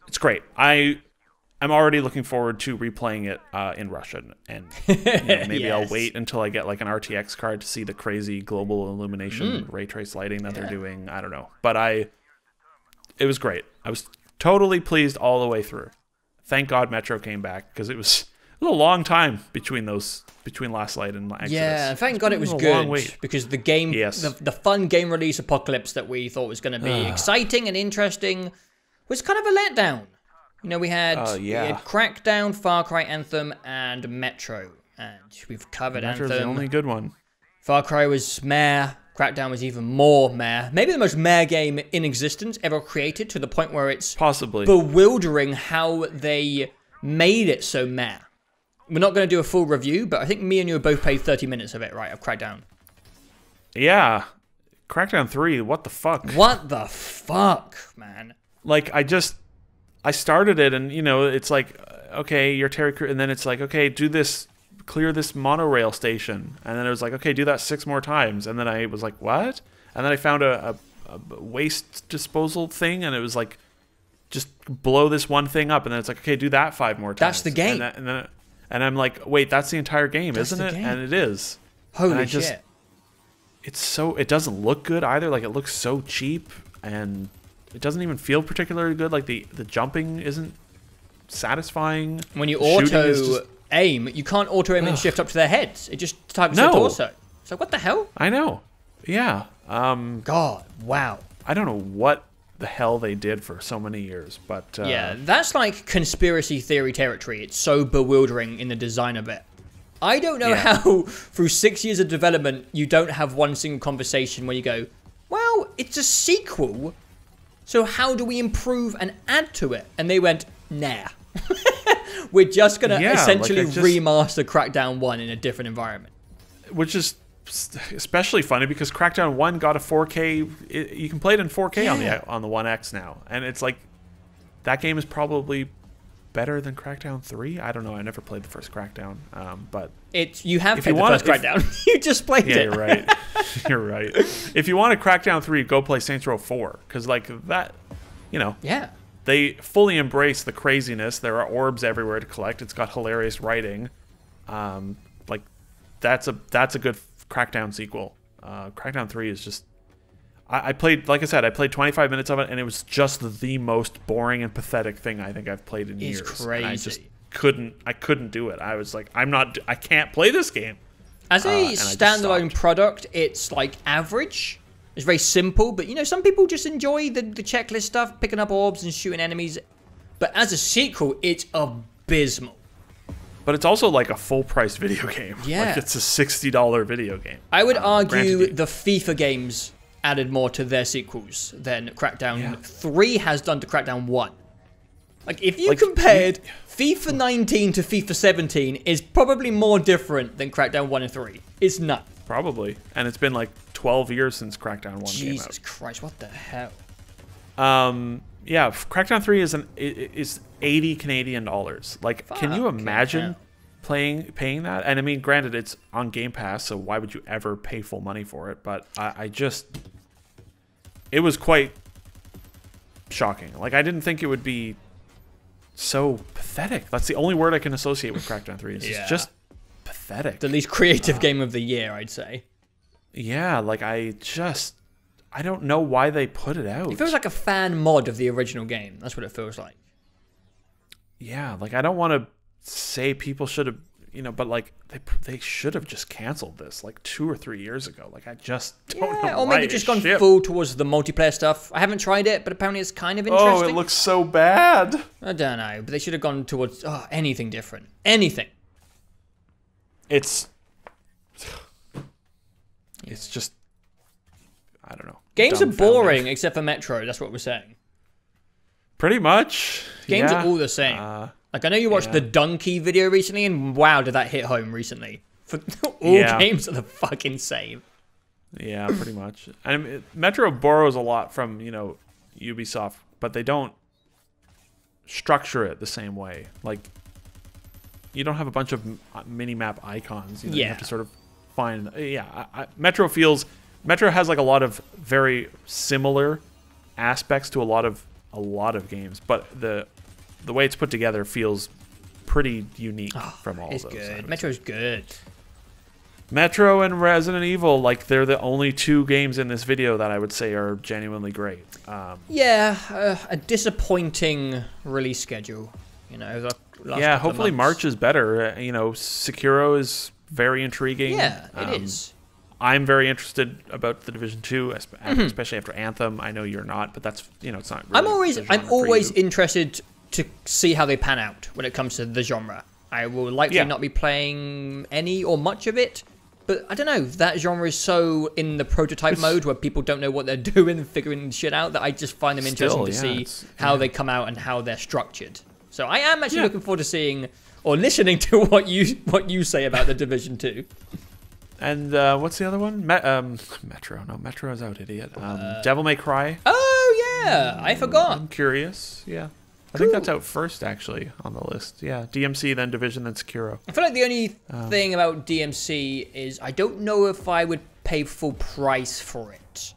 [SPEAKER 3] It's great. I'm already looking forward to replaying it in Russian, and maybe I'll wait until I get like an RTX card to see the crazy global illumination ray trace lighting that they're doing. I don't know, but it was great. I was totally pleased all the way through. Thank God Metro came back, because it was a long time between Last Light and Exodus.
[SPEAKER 1] Yeah, and thank God it was good, because the game, the fun game release apocalypse that we thought was going to be exciting and interesting was kind of a letdown. You know, we had Crackdown, Far Cry, Anthem, and Metro, and we've covered
[SPEAKER 3] Metro's
[SPEAKER 1] Anthem.
[SPEAKER 3] The only good one.
[SPEAKER 1] Far Cry was meh. Crackdown was even more meh. Maybe the most meh game in existence ever created, to the point where it's
[SPEAKER 3] possibly
[SPEAKER 1] bewildering how they made it so meh. We're not going to do a full review, but I think me and you have both played 30 minutes of it, right, of Crackdown.
[SPEAKER 3] Yeah. Crackdown 3, what the fuck?
[SPEAKER 1] What the fuck, man?
[SPEAKER 3] Like, I started it, and, you know, it's like, okay, you're Terry Crews, and then it's like, okay, do this clear this monorail station. And then it was like, okay, do that 6 more times. And then I was like, what? And then I found a waste disposal thing, and it was like, just blow this one thing up. And then it's like, okay, do that 5 more times.
[SPEAKER 1] That's the game.
[SPEAKER 3] And I'm like, wait, that's the entire game, isn't it? And it is.
[SPEAKER 1] Holy shit.
[SPEAKER 3] It doesn't look good either. Like, it looks so cheap, and it doesn't even feel particularly good. Like, the jumping isn't satisfying.
[SPEAKER 1] When you aim, you can't auto aim and shift up to their heads. It just targets their torso. So what the hell?
[SPEAKER 3] I know. Yeah.
[SPEAKER 1] God, wow.
[SPEAKER 3] I don't know what the hell they did for so many years, but
[SPEAKER 1] yeah, that's like conspiracy theory territory. It's so bewildering in the design of it. I don't know how through 6 years of development you don't have one single conversation where you go, well, it's a sequel, so how do we improve and add to it? And they went, nah. We're just going to essentially remaster Crackdown 1 in a different environment.
[SPEAKER 3] Which is especially funny because Crackdown 1 got a 4K. You can play it in 4K on the One X now. And it's like, that game is probably better than Crackdown 3. I don't know. I never played the first Crackdown. But
[SPEAKER 1] you have played the first Crackdown. You just played it.
[SPEAKER 3] Yeah, you're right. You're right. If you want a Crackdown 3, go play Saints Row 4. Because, like, that, you know.
[SPEAKER 1] Yeah.
[SPEAKER 3] They fully embrace the craziness. There are orbs everywhere to collect. It's got hilarious writing. Like, that's a good Crackdown sequel. Crackdown 3 is just... I played, like I said, I played 25 minutes of it, and it was just the most boring and pathetic thing I think I've played in years.
[SPEAKER 1] It's crazy.
[SPEAKER 3] And I just couldn't do it. I was like, I can't play this game.
[SPEAKER 1] As a standalone product, it's like average. It's very simple, but you know, some people just enjoy the checklist stuff, picking up orbs and shooting enemies. But as a sequel, it's abysmal.
[SPEAKER 3] But it's also like a full-price video game.
[SPEAKER 1] Yeah.
[SPEAKER 3] Like, it's a $60 video game.
[SPEAKER 1] I would argue the FIFA games added more to their sequels than Crackdown 3 has done to Crackdown 1. Like, if you compared FIFA 19 to FIFA 17 is probably more different than Crackdown 1 and 3. It's not.
[SPEAKER 3] Probably. And it's been like 12 years since Crackdown 1 came out.
[SPEAKER 1] Jesus Christ, what the hell?
[SPEAKER 3] Yeah, Crackdown 3 is 80 Canadian dollars. Like, can you imagine paying that? And I mean, granted, it's on Game Pass, so why would you ever pay full money for it? But it was quite shocking. Like, I didn't think it would be so pathetic. That's the only word I can associate with Crackdown 3. It's just pathetic.
[SPEAKER 1] The least creative game of the year, I'd say.
[SPEAKER 3] Yeah, like, I don't know why they put it out.
[SPEAKER 1] It feels like a fan mod of the original game. That's what it feels like.
[SPEAKER 3] Yeah, like, I don't want to say people should have, you know, but like they should have just canceled this like 2 or 3 years ago. Like, I just don't know.
[SPEAKER 1] Or maybe just gone full towards the multiplayer stuff. I haven't tried it, but apparently it's kind of interesting.
[SPEAKER 3] Oh, it looks so bad.
[SPEAKER 1] I don't know, but they should have gone towards anything different. Anything.
[SPEAKER 3] It's just, I don't know.
[SPEAKER 1] Games are boring except for Metro. That's what we're saying.
[SPEAKER 3] Pretty much.
[SPEAKER 1] Games are all the same. Like, I know you watched the Donkey video recently, and wow, did that hit home recently. For all games are the fucking same.
[SPEAKER 3] Yeah, pretty much. And Metro borrows a lot from, you know, Ubisoft, but they don't structure it the same way. Like, you don't have a bunch of mini-map icons. You know, you have to sort of find... Metro has like a lot of very similar aspects to a lot of games, but the way it's put together feels pretty unique from all of those.
[SPEAKER 1] It's good. Metro's good.
[SPEAKER 3] Metro and Resident Evil, like, they're the only 2 games in this video that I would say are genuinely great.
[SPEAKER 1] A disappointing release schedule. You know,
[SPEAKER 3] hopefully March is better. You know, Sekiro is very intriguing.
[SPEAKER 1] Yeah, it is.
[SPEAKER 3] I'm very interested about The Division 2, especially after Anthem. I know you're not, but that's, you know, it's not really
[SPEAKER 1] I'm always interested to see how they pan out when it comes to the genre. I will likely not be playing any or much of it, but I don't know, that genre is so in the prototype mode where people don't know what they're doing and figuring shit out that I just find them interesting to see how they come out and how they're structured. So I am actually looking forward to seeing or listening to what you say about The Division 2.
[SPEAKER 3] And what's the other one? Metro. No, Metro's out, idiot. Devil May Cry.
[SPEAKER 1] Oh, yeah. I forgot.
[SPEAKER 3] I'm curious. Yeah. I think that's out first, actually, on the list. Yeah, DMC, then Division, then Sekiro.
[SPEAKER 1] I feel like the only thing about DMC is I don't know if I would pay full price for it.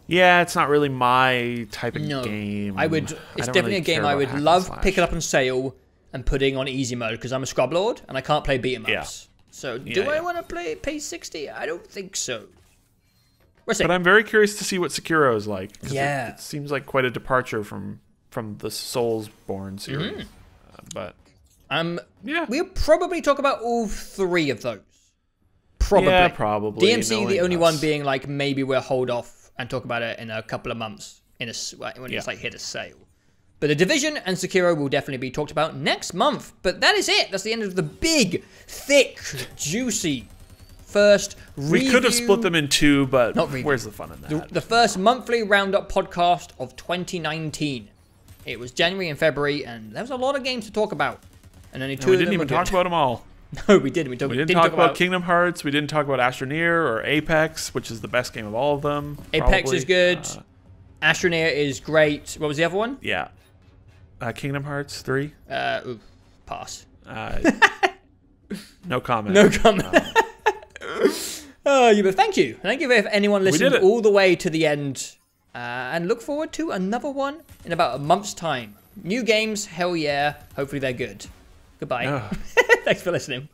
[SPEAKER 3] Yeah, it's not really my type of game.
[SPEAKER 1] It's definitely a game I would love picking up on sale and putting on easy mode because I'm a scrub lord and I can't play beat 'em ups.
[SPEAKER 3] Yeah.
[SPEAKER 1] So do I want to pay 60? I don't think so.
[SPEAKER 3] But I'm very curious to see what Sekiro is like.
[SPEAKER 1] Yeah.
[SPEAKER 3] It seems like quite a departure from the Soulsborne series. But
[SPEAKER 1] we'll probably talk about all three of those. Probably.
[SPEAKER 3] Yeah, probably.
[SPEAKER 1] DMC, the only one being like maybe we'll hold off and talk about it in a couple of months when it's like hit a sale. But The Division and Sekiro will definitely be talked about next month. But that is it. That's the end of the big, thick, juicy first review.
[SPEAKER 3] We could have split them in two, but where's the fun in that?
[SPEAKER 1] The first monthly Roundup podcast of 2019. It was January and February, and there was a lot of games to talk about. And only two of them
[SPEAKER 3] we didn't even talk about them all.
[SPEAKER 1] No, we didn't.
[SPEAKER 3] We didn't talk about Kingdom Hearts. We didn't talk about Astroneer or Apex, which is the best game of all of them.
[SPEAKER 1] Apex is good. Astroneer is great. What was the other one?
[SPEAKER 3] Yeah. Kingdom Hearts 3.
[SPEAKER 1] Pass.
[SPEAKER 3] No comment.
[SPEAKER 1] No comment. But thank you. Thank you if anyone listened all the way to the end. And look forward to another one in about a month's time. New games, hell yeah. Hopefully they're good. Goodbye. Thanks for listening.